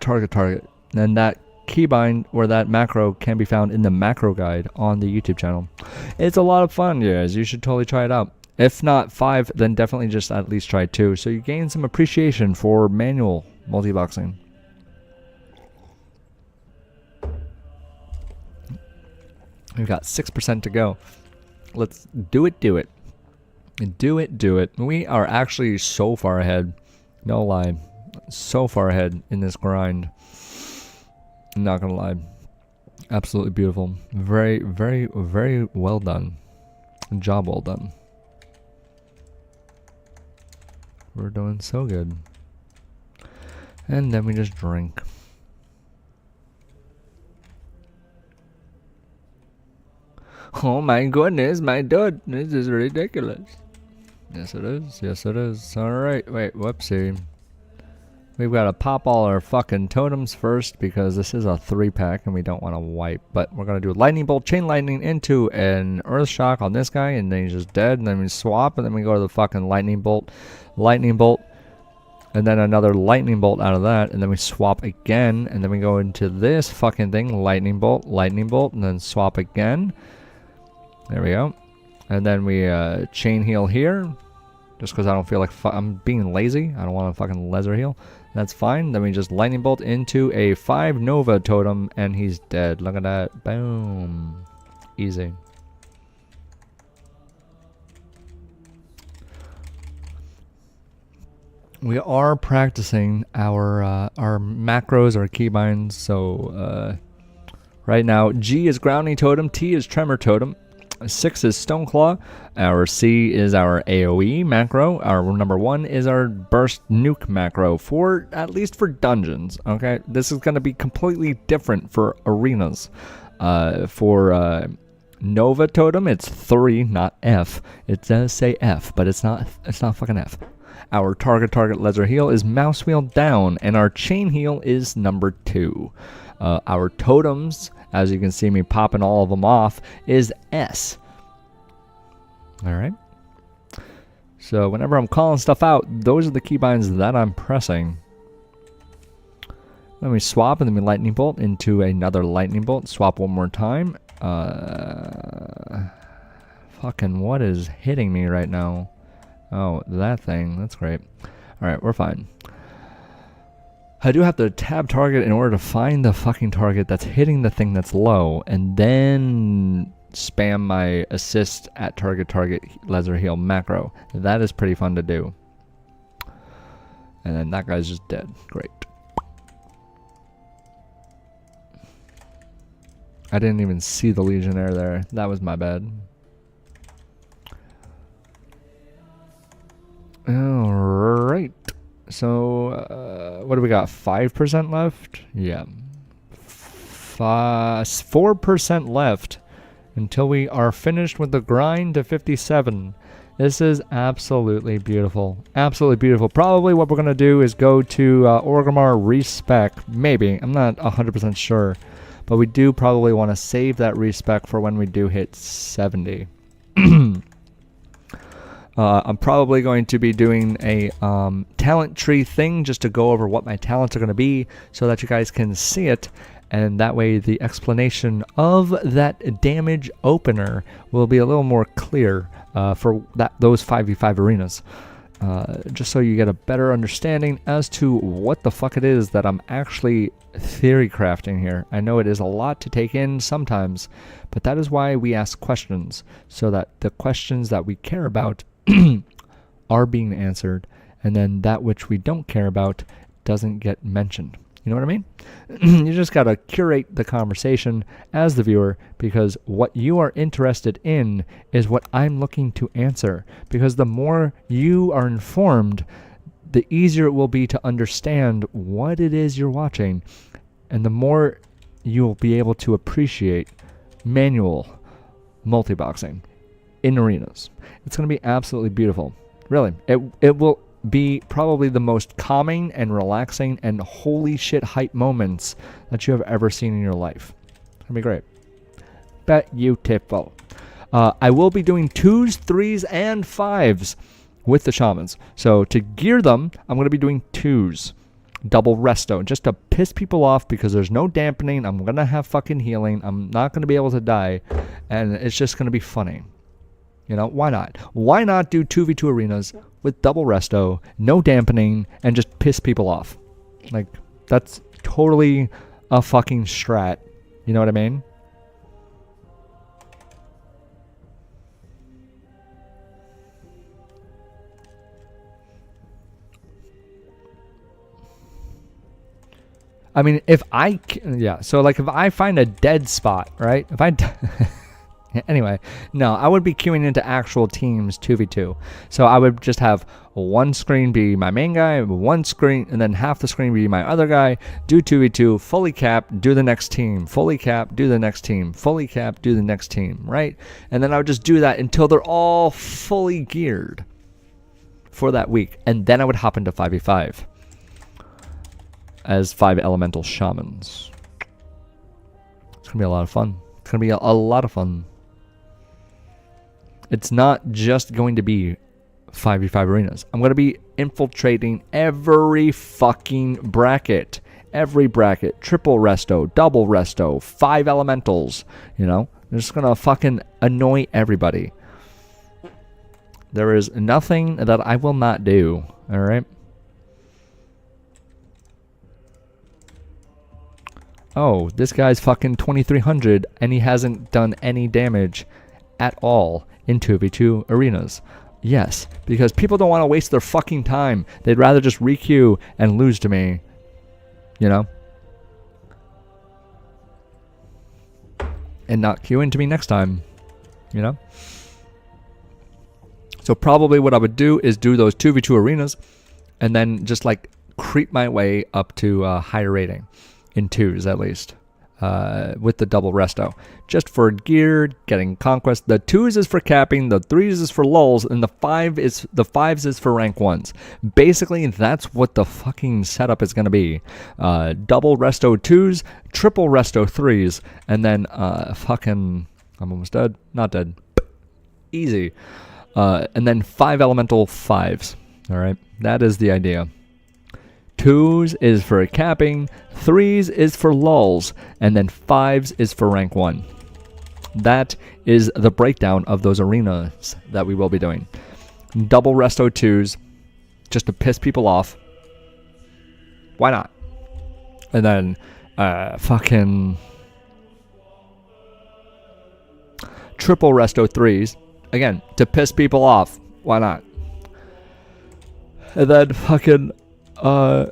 A: target. And that keybind or that macro can be found in the macro guide on the YouTube channel. It's a lot of fun, guys. You should totally try it out. If not 5, then definitely just at least try 2. So you gain some appreciation for manual multiboxing. We've got 6% to go. Let's do it. Do it. We are actually so far ahead. No lie. so far ahead in this grind. I'm not gonna lie. Absolutely beautiful. Very, very, very well done. Job well done. We're doing so good. And then we just drink. Oh my goodness, my dude, this is ridiculous. Yes it is, yes it is. Alright, wait, whoopsie. We've got to pop all our fucking totems first because this is a 3-pack and we don't want to wipe. But we're going to do a lightning bolt, chain lightning into an earth shock on this guy, and then he's just dead. And then we swap, and then we go to the fucking lightning bolt, and then another lightning bolt out of that, and then we swap again, and then we go into this fucking thing, lightning bolt, and then swap again. There we go. And then we chain heal here, just because I don't feel like I'm being lazy. I don't want to fucking laser heal. That's fine. Then we just lightning bolt into a 5 Nova totem, and he's dead. Look at that. Boom. Easy. We are practicing our macros, our keybinds. So right now, G is grounding totem, T is tremor totem, 6 is Stoneclaw, our C is our AoE macro, our number 1 is our burst nuke macro, for at least for dungeons. Okay, this is going to be completely different for arenas. For Nova totem, it's 3, not F. It does say F, but it's not fucking F. Our target laser heal is mouse wheel down, and our chain heal is number 2. Our totems, as you can see me popping all of them off, is S. Alright. So whenever I'm calling stuff out, those are the keybinds that I'm pressing. Then we swap, and then we lightning bolt into another lightning bolt. Swap one more time. Fucking what is hitting me right now? Oh, that thing. That's great. Alright, we're fine. I do have to tab target in order to find the fucking target that's hitting the thing that's low, and then spam my assist at target laser heal macro. That is pretty fun to do. And then that guy's just dead. Great. I didn't even see the Legionnaire there. That was my bad. Alright. So, what do we got? 5% left? Yeah. 4% left until we are finished with the grind to 57. This is absolutely beautiful. Absolutely beautiful. Probably what we're going to do is go to Orgrimmar respec. Maybe. I'm not 100% sure. But we do probably want to save that respec for when we do hit 70. I'm probably going to be doing a talent tree thing just to go over what my talents are going to be so that you guys can see it, and that way the explanation of that damage opener will be a little more clear for those 5v5 arenas. Just so you get a better understanding as to what the fuck it is that I'm actually theory crafting here. I know it is a lot to take in sometimes, but that is why we ask questions, so that the questions that we care about are being answered, and then that which we don't care about doesn't get mentioned. You know what I mean? You just gotta curate the conversation as the viewer, because what you are interested in is what I'm looking to answer. Because the more you are informed, the easier it will be to understand what it is you're watching, and the more you'll be able to appreciate manual multiboxing in arenas. It's going to be absolutely beautiful. Really, it will be probably the most calming and relaxing and holy shit hype moments that you have ever seen in your life. It's going to be great. Beautiful. I will be doing 2s, 3s, and 5s with the shamans. So to gear them, I'm going to be doing 2s. Double resto, just to piss people off, because there's no dampening. I'm going to have fucking healing. I'm not going to be able to die. And it's just going to be funny. You know, why not? Why not do 2v2 arenas with double resto, no dampening, and just piss people off? Like, that's totally a fucking strat. You know what I mean? I mean, so like if I find a dead spot, right? Anyway, no, I would be queuing into actual teams 2v2. So I would just have one screen be my main guy, one screen, and then half the screen be my other guy, do 2v2, fully cap, do the next team, fully cap, do the next team, fully cap, do the next team, right? And then I would just do that until they're all fully geared for that week. And then I would hop into 5v5 as 5 elemental shamans. It's going to be a lot of fun. It's going to be a lot of fun. It's not just going to be 5v5 arenas. I'm going to be infiltrating every fucking bracket. Every bracket. Triple resto, double resto, 5 elementals. You know? I'm just going to fucking annoy everybody. There is nothing that I will not do. Alright? Oh, this guy's fucking 2300 and he hasn't done any damage at all in 2v2 arenas. Yes, because people don't want to waste their fucking time. They'd rather just re-queue and lose to me. You know? And not queue into me next time. You know? So probably what I would do is do those 2v2 arenas and then just like creep my way up to higher rating. In 2s at least. With the double resto. Just for gear, getting conquest. The 2s is for capping, the 3s is for lulls, and the 5s is for rank 1s. Basically, that's what the fucking setup is going to be. Double resto 2s, triple resto 3s, and then fucking... I'm almost dead. Not dead. Easy. And then 5 elemental 5s. Alright? That is the idea. 2s is for capping, 3s is for lulls, and then 5s is for rank 1. That is the breakdown of those arenas that we will be doing. Double resto 2s, just to piss people off. Why not? And then, fucking... triple resto 3s, again, to piss people off. Why not? And then fucking... 5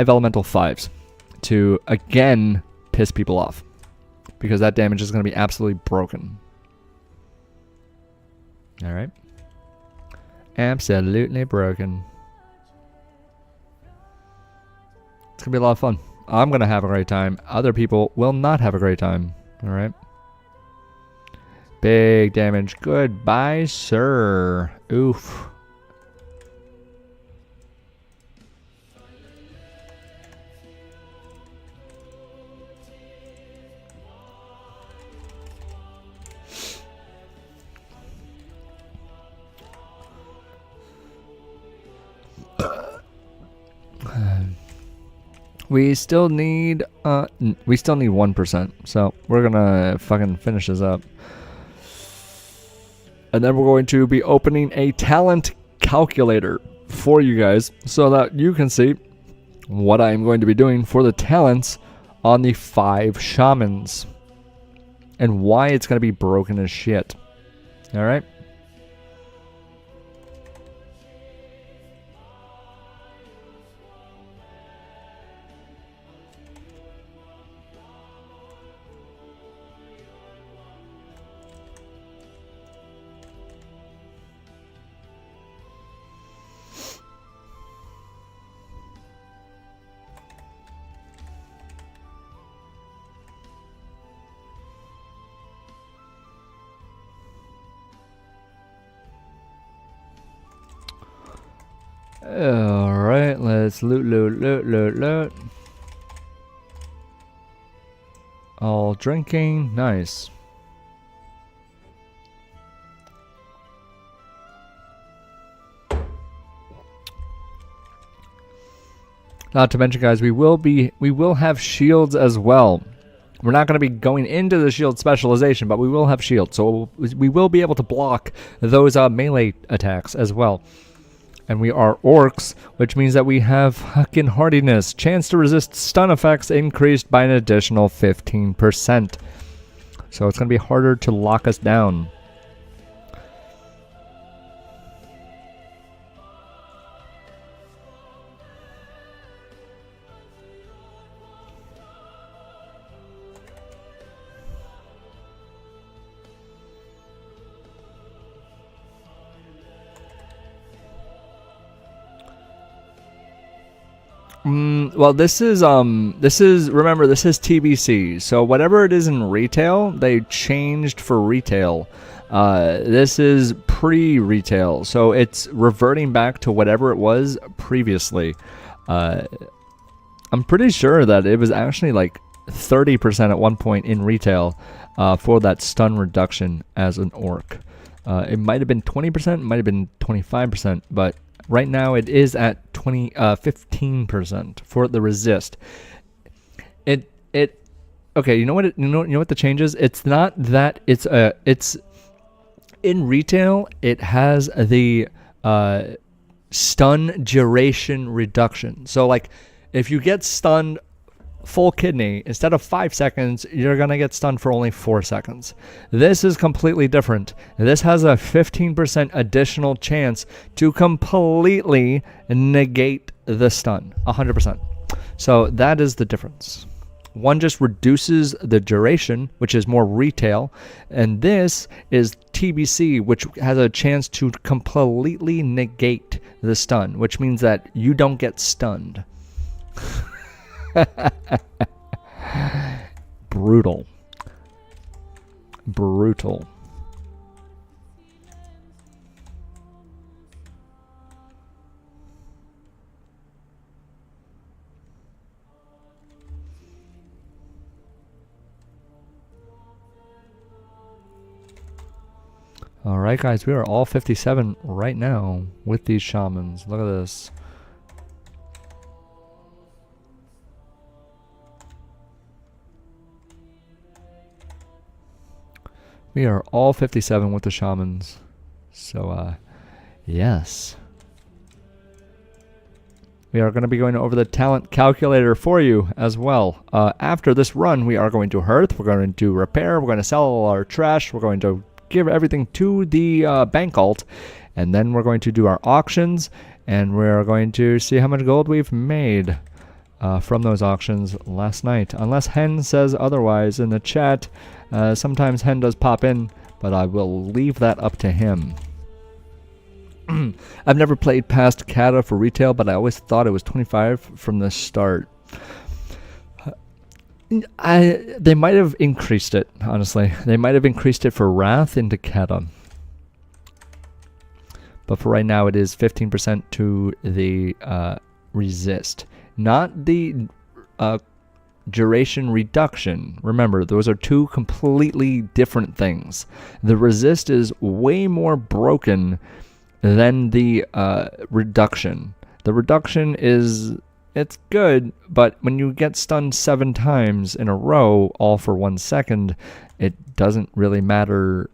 A: elemental 5s to again piss people off because that damage is going to be absolutely broken. Alright. Absolutely broken. It's going to be a lot of fun. I'm going to have a great time. Other people will not have a great time. Alright. Big damage. Goodbye, sir. Oof. We still need 1%, so we're gonna fucking finish this up. And then we're going to be opening a talent calculator for you guys so that you can see what I'm going to be doing for the talents on the 5 shamans and why it's gonna be broken as shit. Alright? Alright, let's loot. All drinking, nice. Not to mention, guys, we will have shields as well. We're not going to be going into the shield specialization, but we will have shields, so we will be able to block those melee attacks as well. And we are orcs, which means that we have fucking hardiness. Chance to resist stun effects increased by an additional 15%. So it's going to be harder to lock us down. Well, this is remember, this is TBC. So whatever it is in retail, they changed for retail. This is pre-retail, so it's reverting back to whatever it was previously. I'm pretty sure that it was actually like 30% at one point in retail for that stun reduction as an orc. It might have been 20%, might have been 25%, but right now it is at 15% for the resist. Okay, you know what the change is? It's not that it's in retail, it has the stun duration reduction. So like if you get stunned full kidney, instead of 5 seconds, you're going to get stunned for only 4 seconds. This is completely different. This has a 15% additional chance to completely negate the stun, 100%. So that is the difference. One just reduces the duration, which is more retail, and this is TBC, which has a chance to completely negate the stun, which means that you don't get stunned. Brutal. Alright guys, we are all 57 right now with these shamans. Look at this. We are all 57 with the shamans. So, yes. We are going to be going over the talent calculator for you as well. After this run, we are going to hearth, we're going to repair, we're going to sell all our trash, we're going to give everything to the bank alt, and then we're going to do our auctions, and we're going to see how much gold we've made from those auctions last night. Unless Hen says otherwise in the chat. Sometimes Hen does pop in, but I will leave that up to him. I've never played past Kata for retail, but I always thought it was 25 from the start. They might have increased it, honestly. They might have increased it for Wrath into Kata. But for right now, it is 15% to the resist. Not the duration reduction. Remember, those are two completely different things. The resist is way more broken than the reduction. The reduction is, it's good, but when you get stunned 7 times in a row, all for 1 second, it doesn't really matter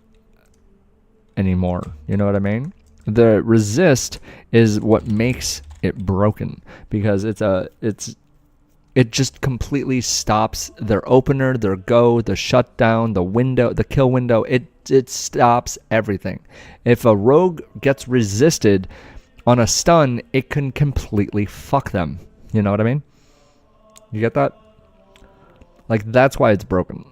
A: anymore. You know what I mean? The resist is what makes it broken, because it just completely stops their opener, their go, the shutdown, the window, the kill window. It stops everything. If a rogue gets resisted on a stun, it can completely fuck them. You know what I mean? You get that? Like, that's why it's broken.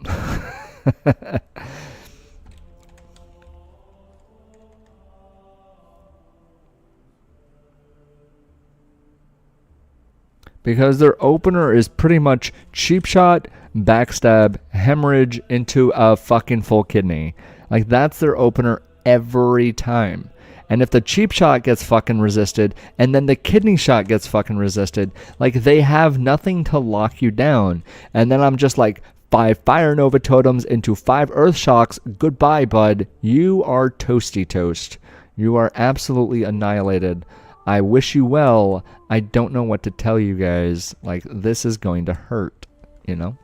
A: Because their opener is pretty much cheap shot, backstab, hemorrhage into a fucking full kidney. Like, that's their opener every time. And if the cheap shot gets fucking resisted, and then the kidney shot gets fucking resisted, like, they have nothing to lock you down. And then I'm just like, 5 Fire Nova Totems into 5 Earth Shocks. Goodbye, bud. You are toasty toast. You are absolutely annihilated. I wish you well. I don't know what to tell you guys. Like, this is going to hurt, you know?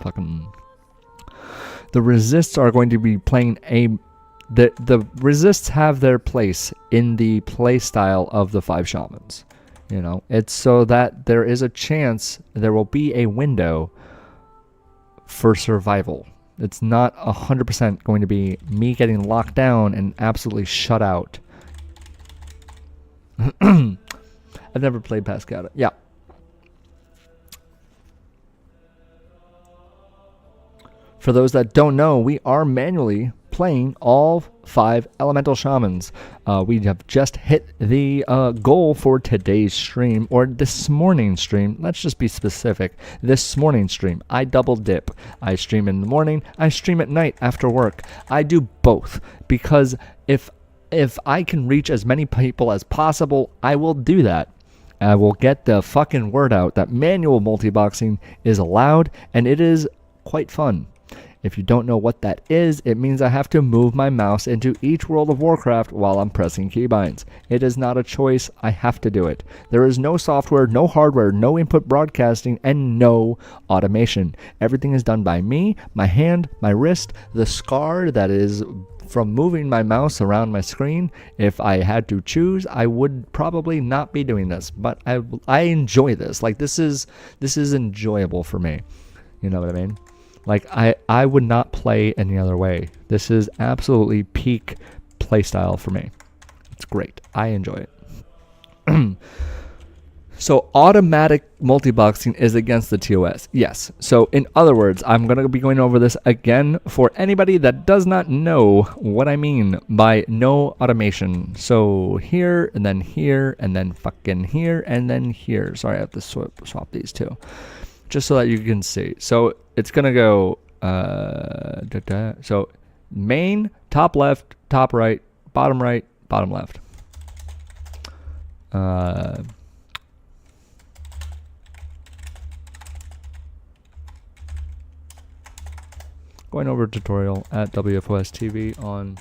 A: Fucking... The resists are going to be playing a... The resists have their place in the play style of the 5 shamans. You know? It's so that there is a chance there will be a window for survival. It's not 100% going to be me getting locked down and absolutely shut out. I've never played past Kata. Yeah. For those that don't know, we are manually playing all 5 elemental shamans. We have just hit the goal for today's stream, or this morning's stream. Let's just be specific. This morning's stream, I double dip. I stream in the morning, I stream at night after work. I do both because if I can reach as many people as possible, I will do that. I will get the fucking word out that manual multiboxing is allowed, and it is quite fun. If you don't know what that is, it means I have to move my mouse into each World of Warcraft while I'm pressing keybinds. It is not a choice, I have to do it. There is no software, no hardware, no input broadcasting, and no automation. Everything is done by me, my hand, my wrist, the scar that is from moving my mouse around my screen. If I had to choose, I would probably not be doing this, but I enjoy this. Like, this is enjoyable for me. You know what I mean? Like, I would not play any other way. This is absolutely peak playstyle for me. It's great. I enjoy it. So automatic multiboxing is against the TOS. Yes. So in other words, I'm going to be going over this again for anybody that does not know what I mean by no automation. So here, and then here, and then fucking here, and then here. Sorry, I have to swap these two, just so that you can see. So it's going to go, so main, top left, top right, bottom left. Going over tutorial at WFOS TV on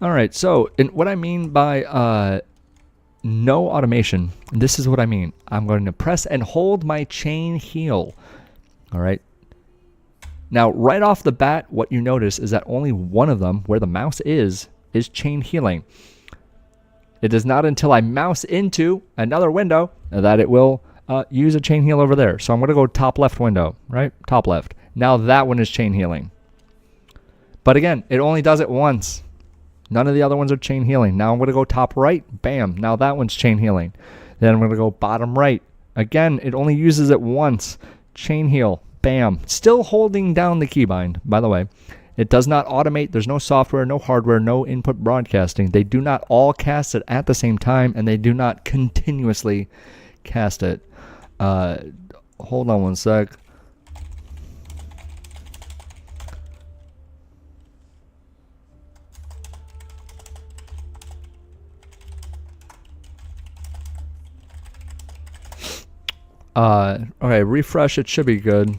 A: Alright, so what I mean by no automation, this is what I mean. I'm going to press and hold my chain heel. Alright. Now, right off the bat, what you notice is that only one of them, where the mouse is chain healing. It is not until I mouse into another window that it will use a chain heal over there. So I'm going to go top left window, right? Top left. Now that one is chain healing. But again, it only does it once. None of the other ones are chain healing. Now I'm going to go top right. Bam. Now that one's chain healing. Then I'm going to go bottom right. Again, it only uses it once. Chain heal. Bam. Still holding down the keybind, by the way. It does not automate. There's no software, no hardware, no input broadcasting. They do not all cast it at the same time, and they do not continuously cast it. Hold on one sec. Okay, refresh, it should be good.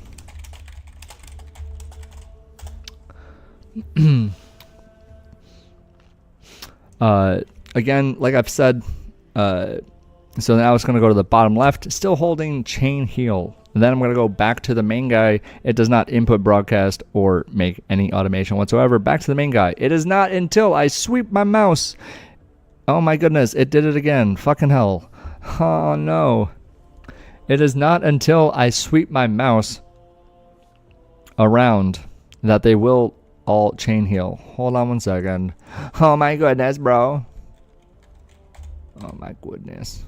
A: Again, like I've said, so now it's going to go to the bottom left, still holding chain heal. And then I'm going to go back to the main guy. It does not input broadcast or make any automation whatsoever. Back to the main guy. It is not until I sweep my mouse. Oh my goodness, it did it again. Fucking hell. Oh no. It is not until I sweep my mouse around that they will all chain heal. Hold on one second. Oh my goodness, bro. Oh my goodness.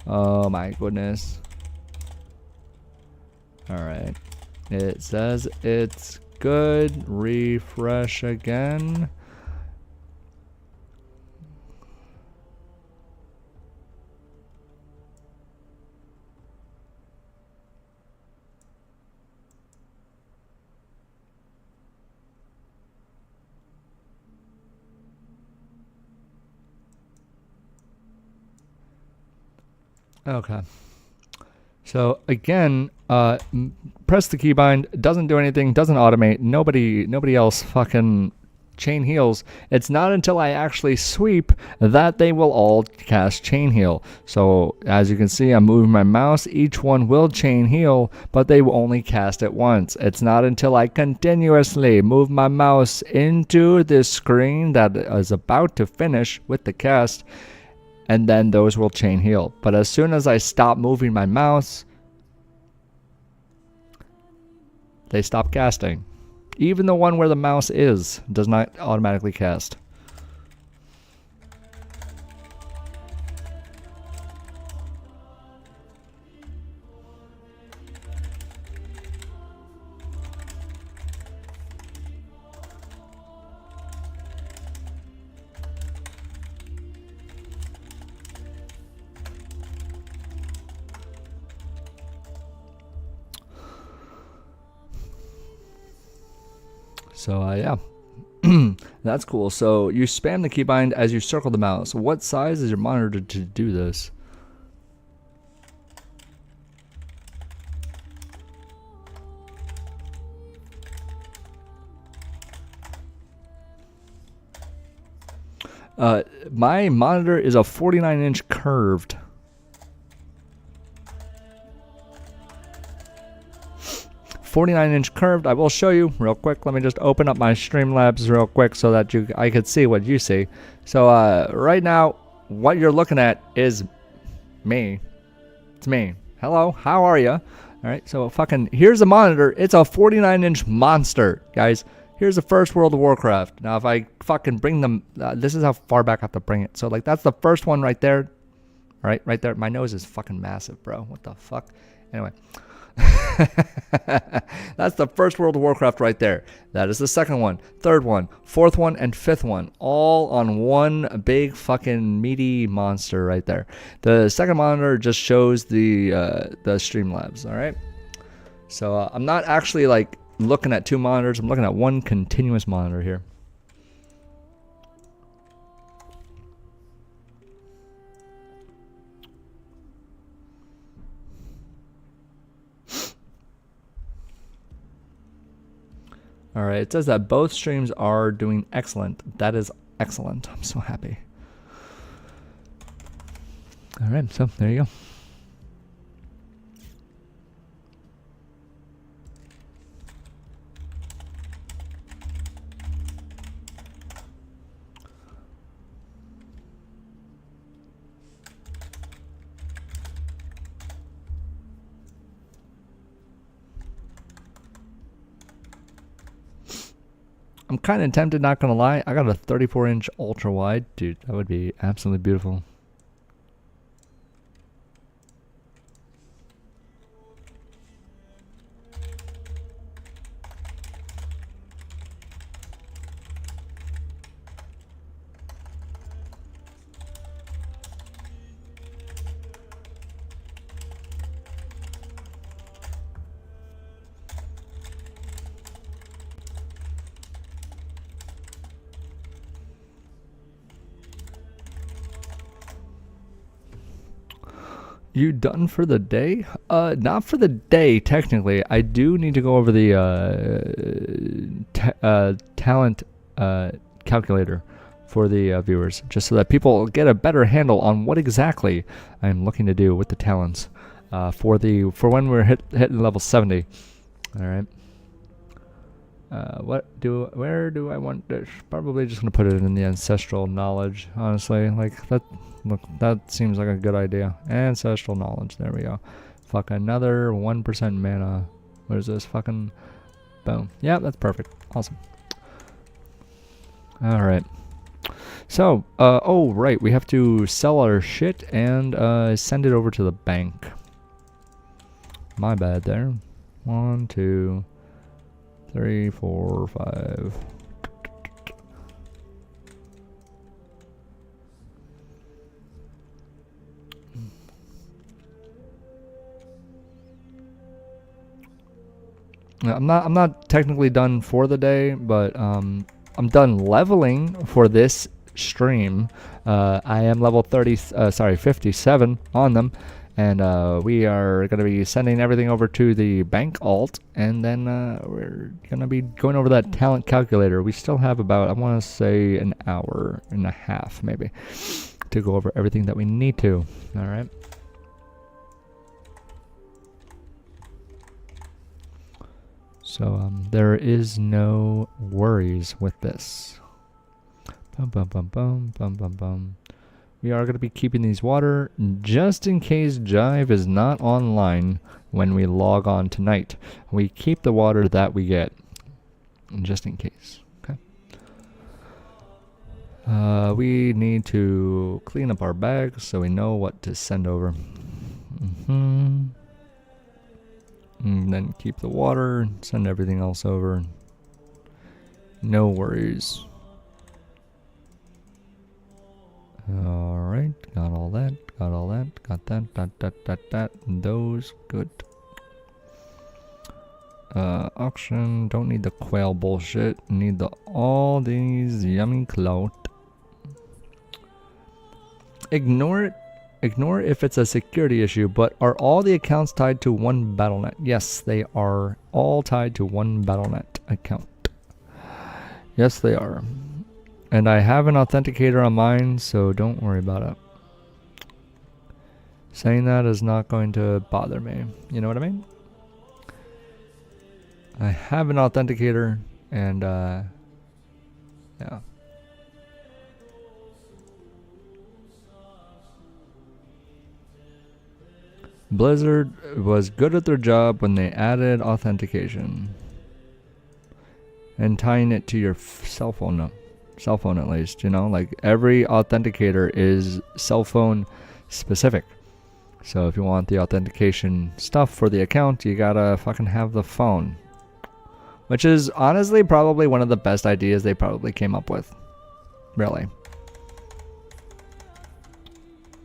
A: Oh my goodness. Alright. It says it's good. Refresh again. Okay. So again, press the keybind, doesn't do anything, doesn't automate, nobody else fucking chain heals. It's not until I actually sweep that they will all cast chain heal. So as you can see, I'm moving my mouse, each one will chain heal, but they will only cast it once. It's not until I continuously move my mouse into this screen that is about to finish with the cast, and then those will chain heal. But as soon as I stop moving my mouse, they stop casting. Even the one where the mouse is does not automatically cast. So yeah. That's cool. So you spam the keybind as you circle the mouse. What size is your monitor to do this? My monitor is a 49-inch curved. 49-inch curved. I will show you real quick. Let me just open up my Streamlabs real quick so that I could see what you see. So right now, what you're looking at is me. It's me. Hello, how are you? All right, so fucking here's the monitor. It's a 49-inch monster, guys. Here's the first World of Warcraft. Now, if I fucking bring them, this is how far back I have to bring it. So like that's the first one right there. All right, right there. My nose is fucking massive, bro. What the fuck? Anyway. That's the first World of Warcraft right there. That is the second one, third one, fourth one, and fifth one, all on one big fucking meaty monster right there. The second monitor just shows the Streamlabs. All right, so I'm not actually like looking at two monitors. I'm looking at one continuous monitor here. All right, it says that both streams are doing excellent. That is excellent. I'm so happy. All right, so there you go. I'm kind of tempted, not gonna lie. I got a 34-inch ultra wide, dude. That would be absolutely beautiful. You done for the day? Not for the day, technically. I do need to go over the talent calculator for the viewers, just so that people get a better handle on what exactly I'm looking to do with the talents for when we're hitting level 70. All right. Where do I want this? Probably just gonna put it in the ancestral knowledge, honestly. Like that. Look, that seems like a good idea. Ancestral knowledge. There we go. Fuck, another 1% mana. What is this? Fucking boom. Yeah, that's perfect. Awesome. All right. So, oh right, we have to sell our shit and send it over to the bank. My bad there. 1, 2, 3, 4, 5. I'm not technically done for the day, but I'm done leveling for this stream. I am level 57 on them, and we are going to be sending everything over to the bank alt, and then we're going to be going over that talent calculator. We still have about, I want to say, an hour and a half maybe to go over everything that we need to. All right. So there is no worries with this. Bum, bum, bum, bum, bum, bum, bum. We are going to be keeping these water just in case Jive is not online when we log on tonight. We keep the water that we get, just in case. Okay. We need to clean up our bags so we know what to send over. And then keep the water, send everything else over. No worries. Alright, got all that, got that, that, and those, good. Auction. Don't need the quail bullshit. Need all these yummy clout. Ignore it. Ignore if it's a security issue, but are all the accounts tied to one BattleNet? Yes, they are all tied to one BattleNet account. Yes, they are. And I have an authenticator on mine, so don't worry about it. Saying that is not going to bother me. You know what I mean? I have an authenticator, and yeah. Blizzard was good at their job when they added authentication. And tying it to your cell phone, no. Cell phone at least, you know? Like, every authenticator is cell phone specific. So if you want the authentication stuff for the account, you gotta fucking have the phone. Which is honestly probably one of the best ideas they probably came up with. Really.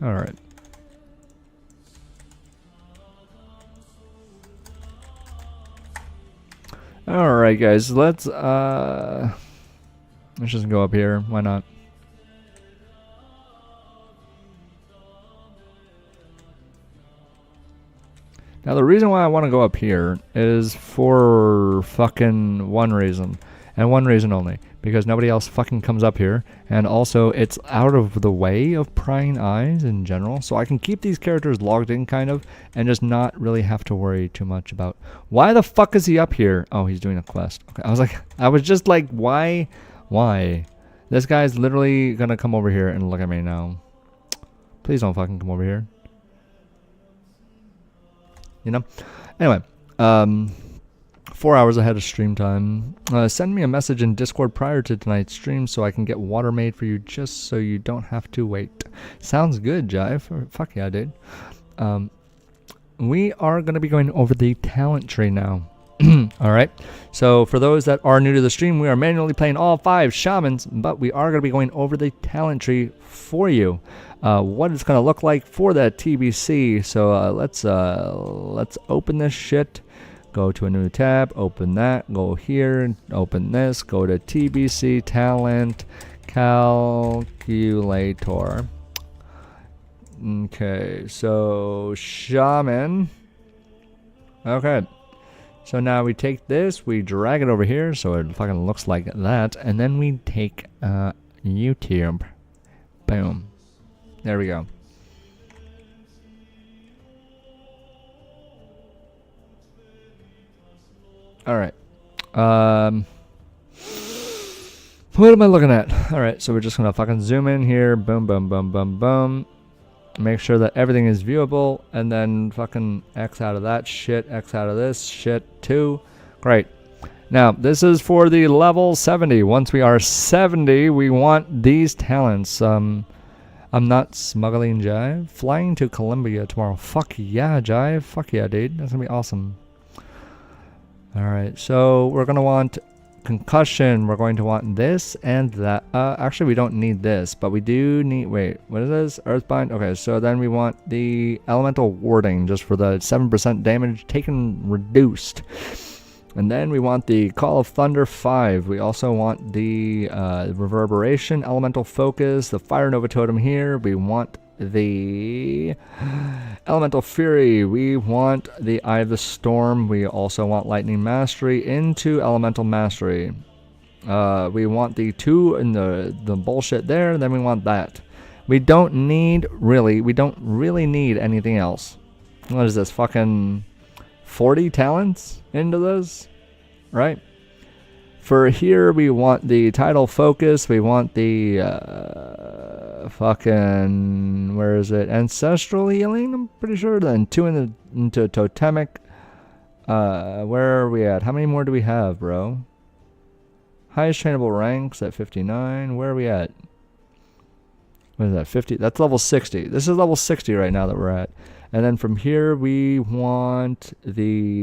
A: Alright. Alright guys, let's just go up here. Why not? Now the reason why I want to go up here is for fucking one reason. And one reason only. Because nobody else fucking comes up here. And also it's out of the way of prying eyes in general. So I can keep these characters logged in kind of. And just not really have to worry too much about. Why the fuck is he up here? Oh, he's doing a quest. Okay, I was just like, why? Why? This guy's literally gonna come over here and look at me now. Please don't fucking come over here. You know? Anyway, 4 hours ahead of stream time. Send me a message in Discord prior to tonight's stream so I can get water made for you just so you don't have to wait. Sounds good, Jive. Fuck yeah, dude. We are going to be going over the talent tree now. Alright, so for those that are new to the stream, we are manually playing all 5 shamans, but we are going to be going over the talent tree for you. What it's going to look like for that TBC. So let's open this shit. Go to a new tab, open that, go here, open this, go to TBC Talent Calculator. Okay, so shaman. Okay. So now we take this, we drag it over here so it fucking looks like that, and then we take YouTube. Boom. There we go. Alright. What am I looking at? Alright, so we're just gonna fucking zoom in here. Boom, boom, boom, boom, boom. Make sure that everything is viewable, and then fucking X out of that shit, X out of this shit too. Great. Now, this is for the level 70. Once we are 70, we want these talents. I'm not smuggling Jive. Flying to Colombia tomorrow. Fuck yeah, Jive. Fuck yeah, dude. That's gonna be awesome. Alright, so we're gonna want concussion. We're going to want this and that. Actually, we don't need this, but we do need... Wait, what is this? Earthbind? Okay, so then we want the elemental warding just for the 7% damage taken reduced. And then we want the Call of Thunder 5. We also want the reverberation, elemental focus, the fire nova totem here. We want the elemental fury. We want the eye of the storm. We also want lightning mastery into elemental mastery. We want the 2 in the bullshit there. Then we want that. We don't really need anything else. What is this, fucking 40 talents into this, right? For here, we want the title focus. We want the fucking, where is it? Ancestral healing, I'm pretty sure. Then 2 into totemic. Where are we at? How many more do we have, bro? Highest trainable ranks at 59. Where are we at? What is that? 50? That's level 60. This is level 60 right now that we're at. And then from here, we want the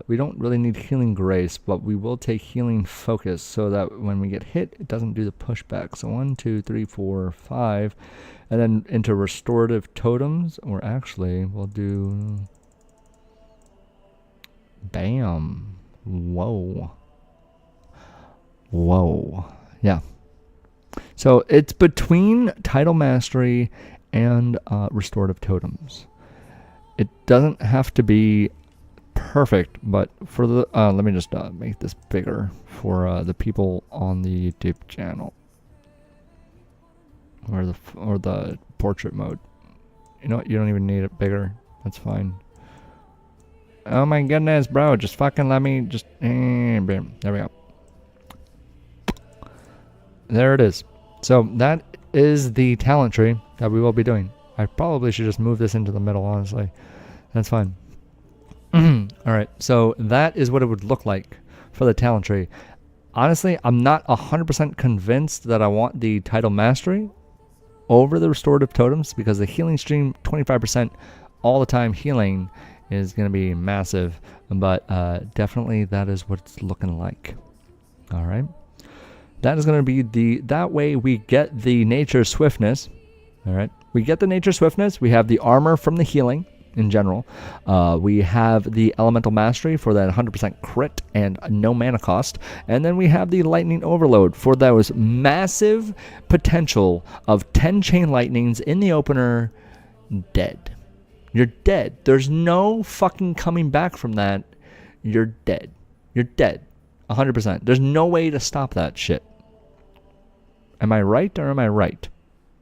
A: We don't really need healing grace, but we will take healing focus so that when we get hit, it doesn't do the pushback. So 1, 2, 3, 4, 5, and then into restorative totems, or actually we'll do, bam, whoa, yeah. So it's between title mastery and restorative totems. It doesn't have to be perfect, but for the let me just make this bigger for the people on the YouTube channel, or the portrait mode. You know what? You don't even need it bigger. That's fine. Oh my goodness, bro! Just fucking let me just. Bam. There we go. There it is. So that is the talent tree that we will be doing. I probably should just move this into the middle, honestly. That's fine. Alright, so that is what it would look like for the talent tree. Honestly, I'm not 100% convinced that I want the title mastery over the restorative totems, because the healing stream, 25% all the time healing, is going to be massive. But definitely that is what it's looking like. Alright. That is going to be that way we get the nature swiftness. Alright. We get the nature swiftness. We have the armor from the healing in general. We have the elemental mastery for that 100% crit and no mana cost. And then we have the lightning overload for those massive potential of 10 chain lightnings in the opener. Dead. You're dead. There's no fucking coming back from that. You're dead. You're dead. 100%. There's no way to stop that shit. Am I right or am I right?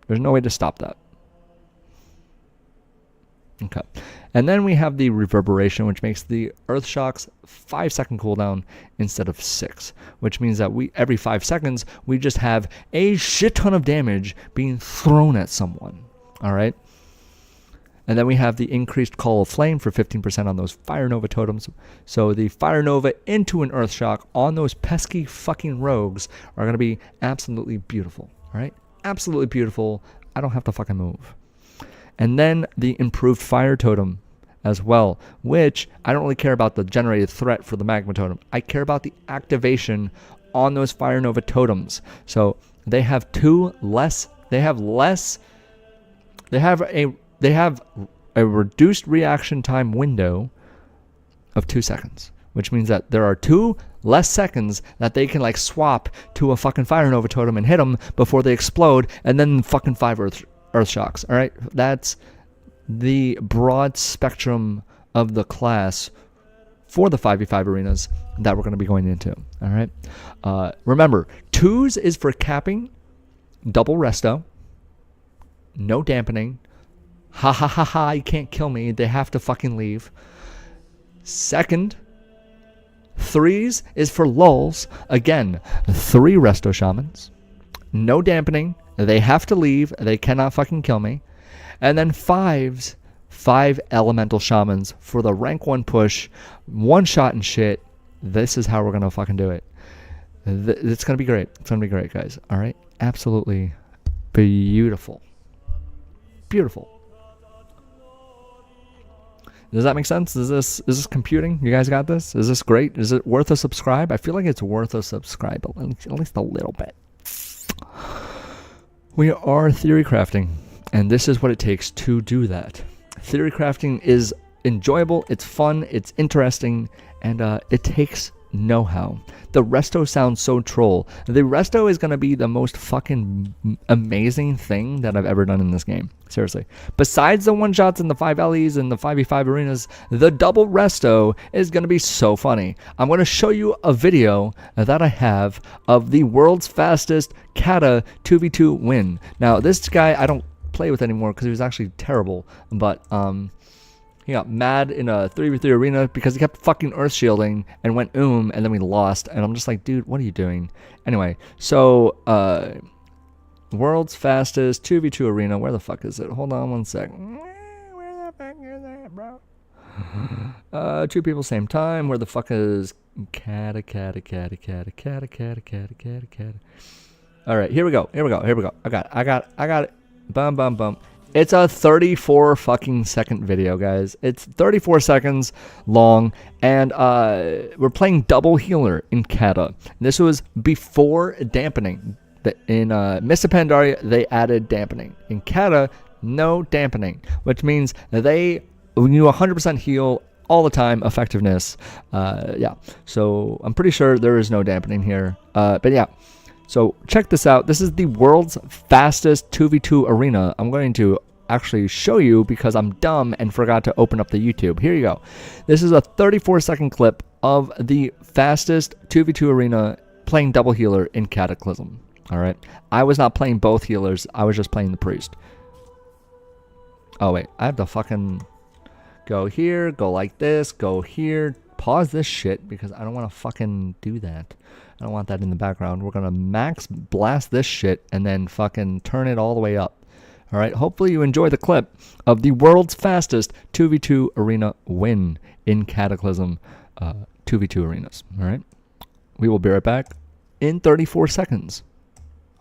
A: There's no way to stop that. Okay. And then we have the reverberation, which makes the earth shocks 5-second cooldown instead of 6, which means that every 5 seconds we just have a shit ton of damage being thrown at someone. All right. And then we have the increased call of flame for 15% on those fire nova totems. So the fire nova into an earth shock on those pesky fucking rogues are going to be absolutely beautiful. All right. Absolutely beautiful. I don't have to fucking move. And then the improved fire totem as well, which I don't really care about the generated threat for the magma totem. I care about the activation on those fire nova totems. So they have they have a reduced reaction time window of 2 seconds, which means that there are 2 less seconds that they can like swap to a fucking fire nova totem and hit them before they explode, and then fucking 5 earth shocks. All right, that's the broad spectrum of the class for the 5v5 arenas that we're going to be going into. All right, remember, 2s is for capping, double resto, no dampening. Ha ha ha ha, you can't kill me. They have to fucking leave. Second, 3s is for lulls. Again, 3 resto shamans, no dampening. They have to leave. They cannot fucking kill me. And then 5s, 5 elemental shamans for the rank 1 push, 1 shot and shit. This is how we're going to fucking do it. It's going to be great. It's going to be great, guys. All right? Absolutely beautiful. Beautiful. Does that make sense? Is this computing? You guys got this? Is this great? Is it worth a subscribe? I feel like it's worth a subscribe, at least a little bit. We are theory crafting, and this is what it takes to do that. Theory crafting is enjoyable, it's fun, it's interesting, and it takes know-how. The resto sounds so troll. The resto is going to be the most fucking amazing thing that I've ever done in this game. Seriously. Besides the one-shots and the 5 LEs and the 5v5 arenas, the double resto is going to be so funny. I'm going to show you a video that I have of the world's fastest Kata 2v2 win. Now, this guy I don't play with anymore because he was actually terrible, but he got mad in a 3v3 arena because he kept fucking earth shielding and went and then we lost. And I'm just like, dude, what are you doing? Anyway, so world's fastest 2v2 arena. Where the fuck is it? Hold on one sec. Where the fuck is that, bro? 2 people same time. Where the fuck is Kata? All right, here we go. I got it. Bum. It's a 34 fucking second video, guys. It's 34 seconds long, and we're playing double healer in Kata. This was before dampening. In Mr. Pandaria, they added dampening. In Kata, no dampening, which means they you 100% heal all the time, effectiveness. Yeah, so I'm pretty sure there is no dampening here. But yeah, so check this out. This is the world's fastest 2v2 arena. I'm going to actually show you because I'm dumb and forgot to open up the YouTube. Here you go. This is a 34-second clip of the fastest 2v2 arena playing double healer in Cataclysm. All right, I was not playing both healers. I was just playing the priest. Oh wait, I have to fucking go here, go like this, go here. Pause this shit because I don't want to fucking do that. I don't want that in the background. We're gonna max blast this shit and then fucking turn it all the way up. All right, hopefully you enjoy the clip of the world's fastest 2v2 arena win in Cataclysm 2v2 arenas. All right, we will be right back in 34 seconds.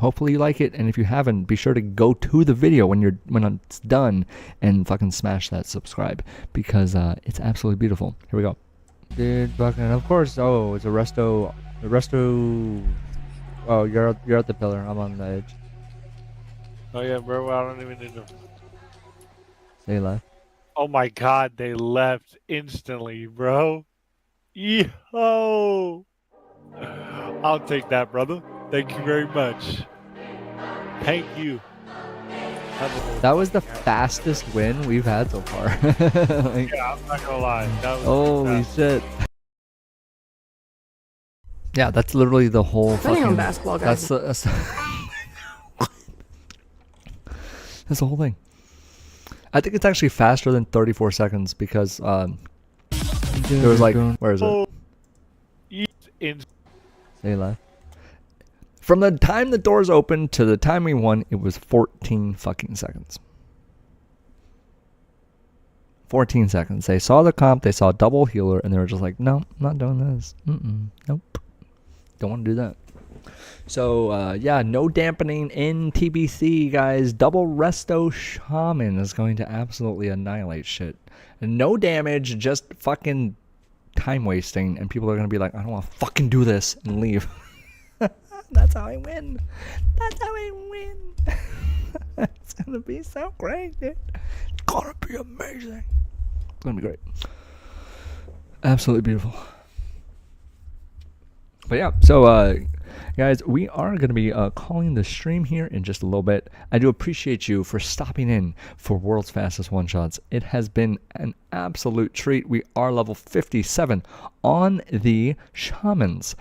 A: Hopefully you like it, and if you haven't, be sure to go to the video when it's done and fucking smash that subscribe because it's absolutely beautiful. Here we go. Dude, fucking, of course. Oh, it's a resto. The resto. Oh, you're at the pillar. I'm on the edge.
B: Oh yeah, bro. I don't even need to.
A: They left.
B: Oh my god, they left instantly, bro. Yo. I'll take that, brother. Thank you very much. Thank you.
A: That was the fastest win we've had so far. Like,
B: yeah, I'm not gonna lie. That was
A: holy shit. Yeah, that's literally the whole fucking
C: basketball, guys.
A: That's the whole thing. I think it's actually faster than 34 seconds because there was like, where is it? They left. From the time the doors opened to the time we won, it was 14 fucking seconds. 14 seconds. They saw the comp, they saw double healer, and they were just like, no, I'm not doing this. Nope. Don't want to do that. So, yeah, no dampening in TBC, guys. Double resto shaman is going to absolutely annihilate shit. And no damage, just fucking time wasting, and people are going to be like, I don't want to fucking do this, and leave. That's how I win. That's how I win. It's gonna be so great, dude. It's gonna be amazing. It's gonna be great. Absolutely beautiful. But yeah, so guys, we are gonna be calling the stream here in just a little bit. I do appreciate you for stopping in for World's Fastest One Shots. It has been an absolute treat. We are level 57 on the shamans.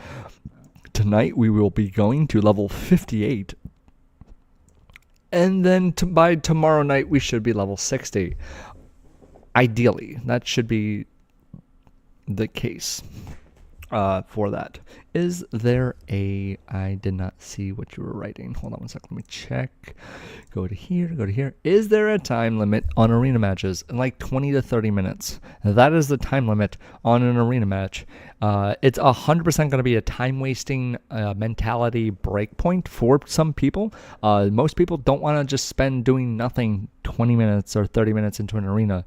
A: Tonight we will be going to level 58, and then by tomorrow night we should be level 60. Ideally, that should be the case for that. Is there a... I did not see what you were writing. Hold on one second. Let me check. Go to here. Go to here. Is there a time limit on arena matches? In like 20 to 30 minutes. That is the time limit on an arena match. It's 100% going to be a time-wasting mentality breakpoint for some people. Most people don't want to just spend doing nothing 20 minutes or 30 minutes into an arena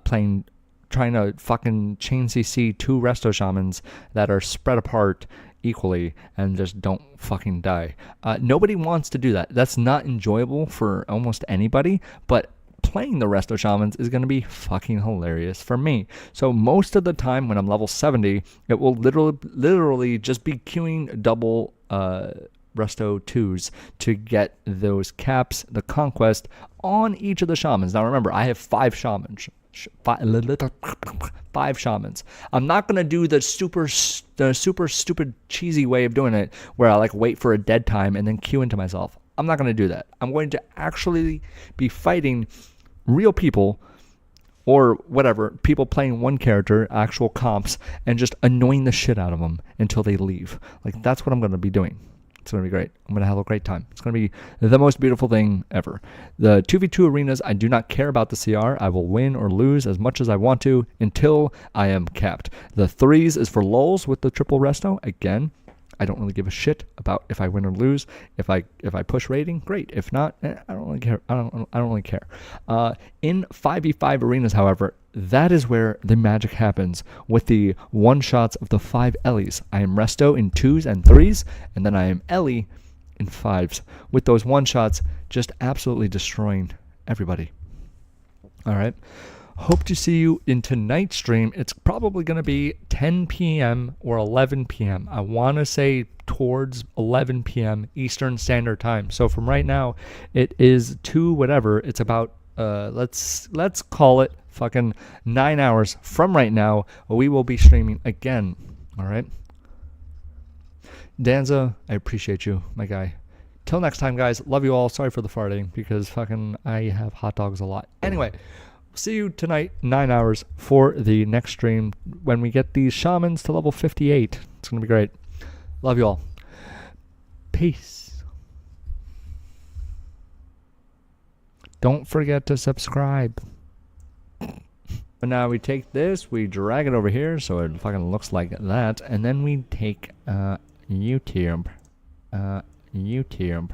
A: trying to fucking chain CC two resto shamans that are spread apart equally and just don't fucking die. Nobody wants to do that. That's not enjoyable for almost anybody, but playing the resto shamans is going to be fucking hilarious for me. So most of the time when I'm level 70, it will literally just be queuing double resto 2s to get those caps, the conquest on each of the shamans. Now remember, I have 5 shamans. 5 shamans. I'm not gonna do the super stupid cheesy way of doing it where I like wait for a dead time and then queue into myself. I'm not gonna do that. I'm going to actually be fighting real people or whatever, people playing one character, actual comps, and just annoying the shit out of them until they leave. Like, that's what I'm gonna be doing. It's going to be great. I'm going to have a great time. It's going to be the most beautiful thing ever. The 2v2 arenas, I do not care about the CR. I will win or lose as much as I want to until I am capped. The 3s is for lulz with the triple resto. Again, I don't really give a shit about if I win or lose. If I push rating, great. If not, I don't really care. I don't really care. In 5v5 arenas, however, that is where the magic happens with the one shots of the 5 Ellies. I am resto in 2s and 3s, and then I am Ellie in 5s. With those one shots, just absolutely destroying everybody. All right. Hope to see you in tonight's stream. It's probably going to be 10 p.m. or 11 p.m. I want to say towards 11 p.m. Eastern Standard Time. So from right now, it is 2 whatever. It's about let's call it fucking 9 hours from right now. We will be streaming again. All right. Danza, I appreciate you, my guy. Till next time, guys. Love you all. Sorry for the farting because fucking I have hot dogs a lot. Anyway. See you tonight, 9 hours, for the next stream when we get these shamans to level 58. It's going to be great. Love you all. Peace. Don't forget to subscribe. And now we take this, we drag it over here so it fucking looks like that. And then we take YouTube. YouTube.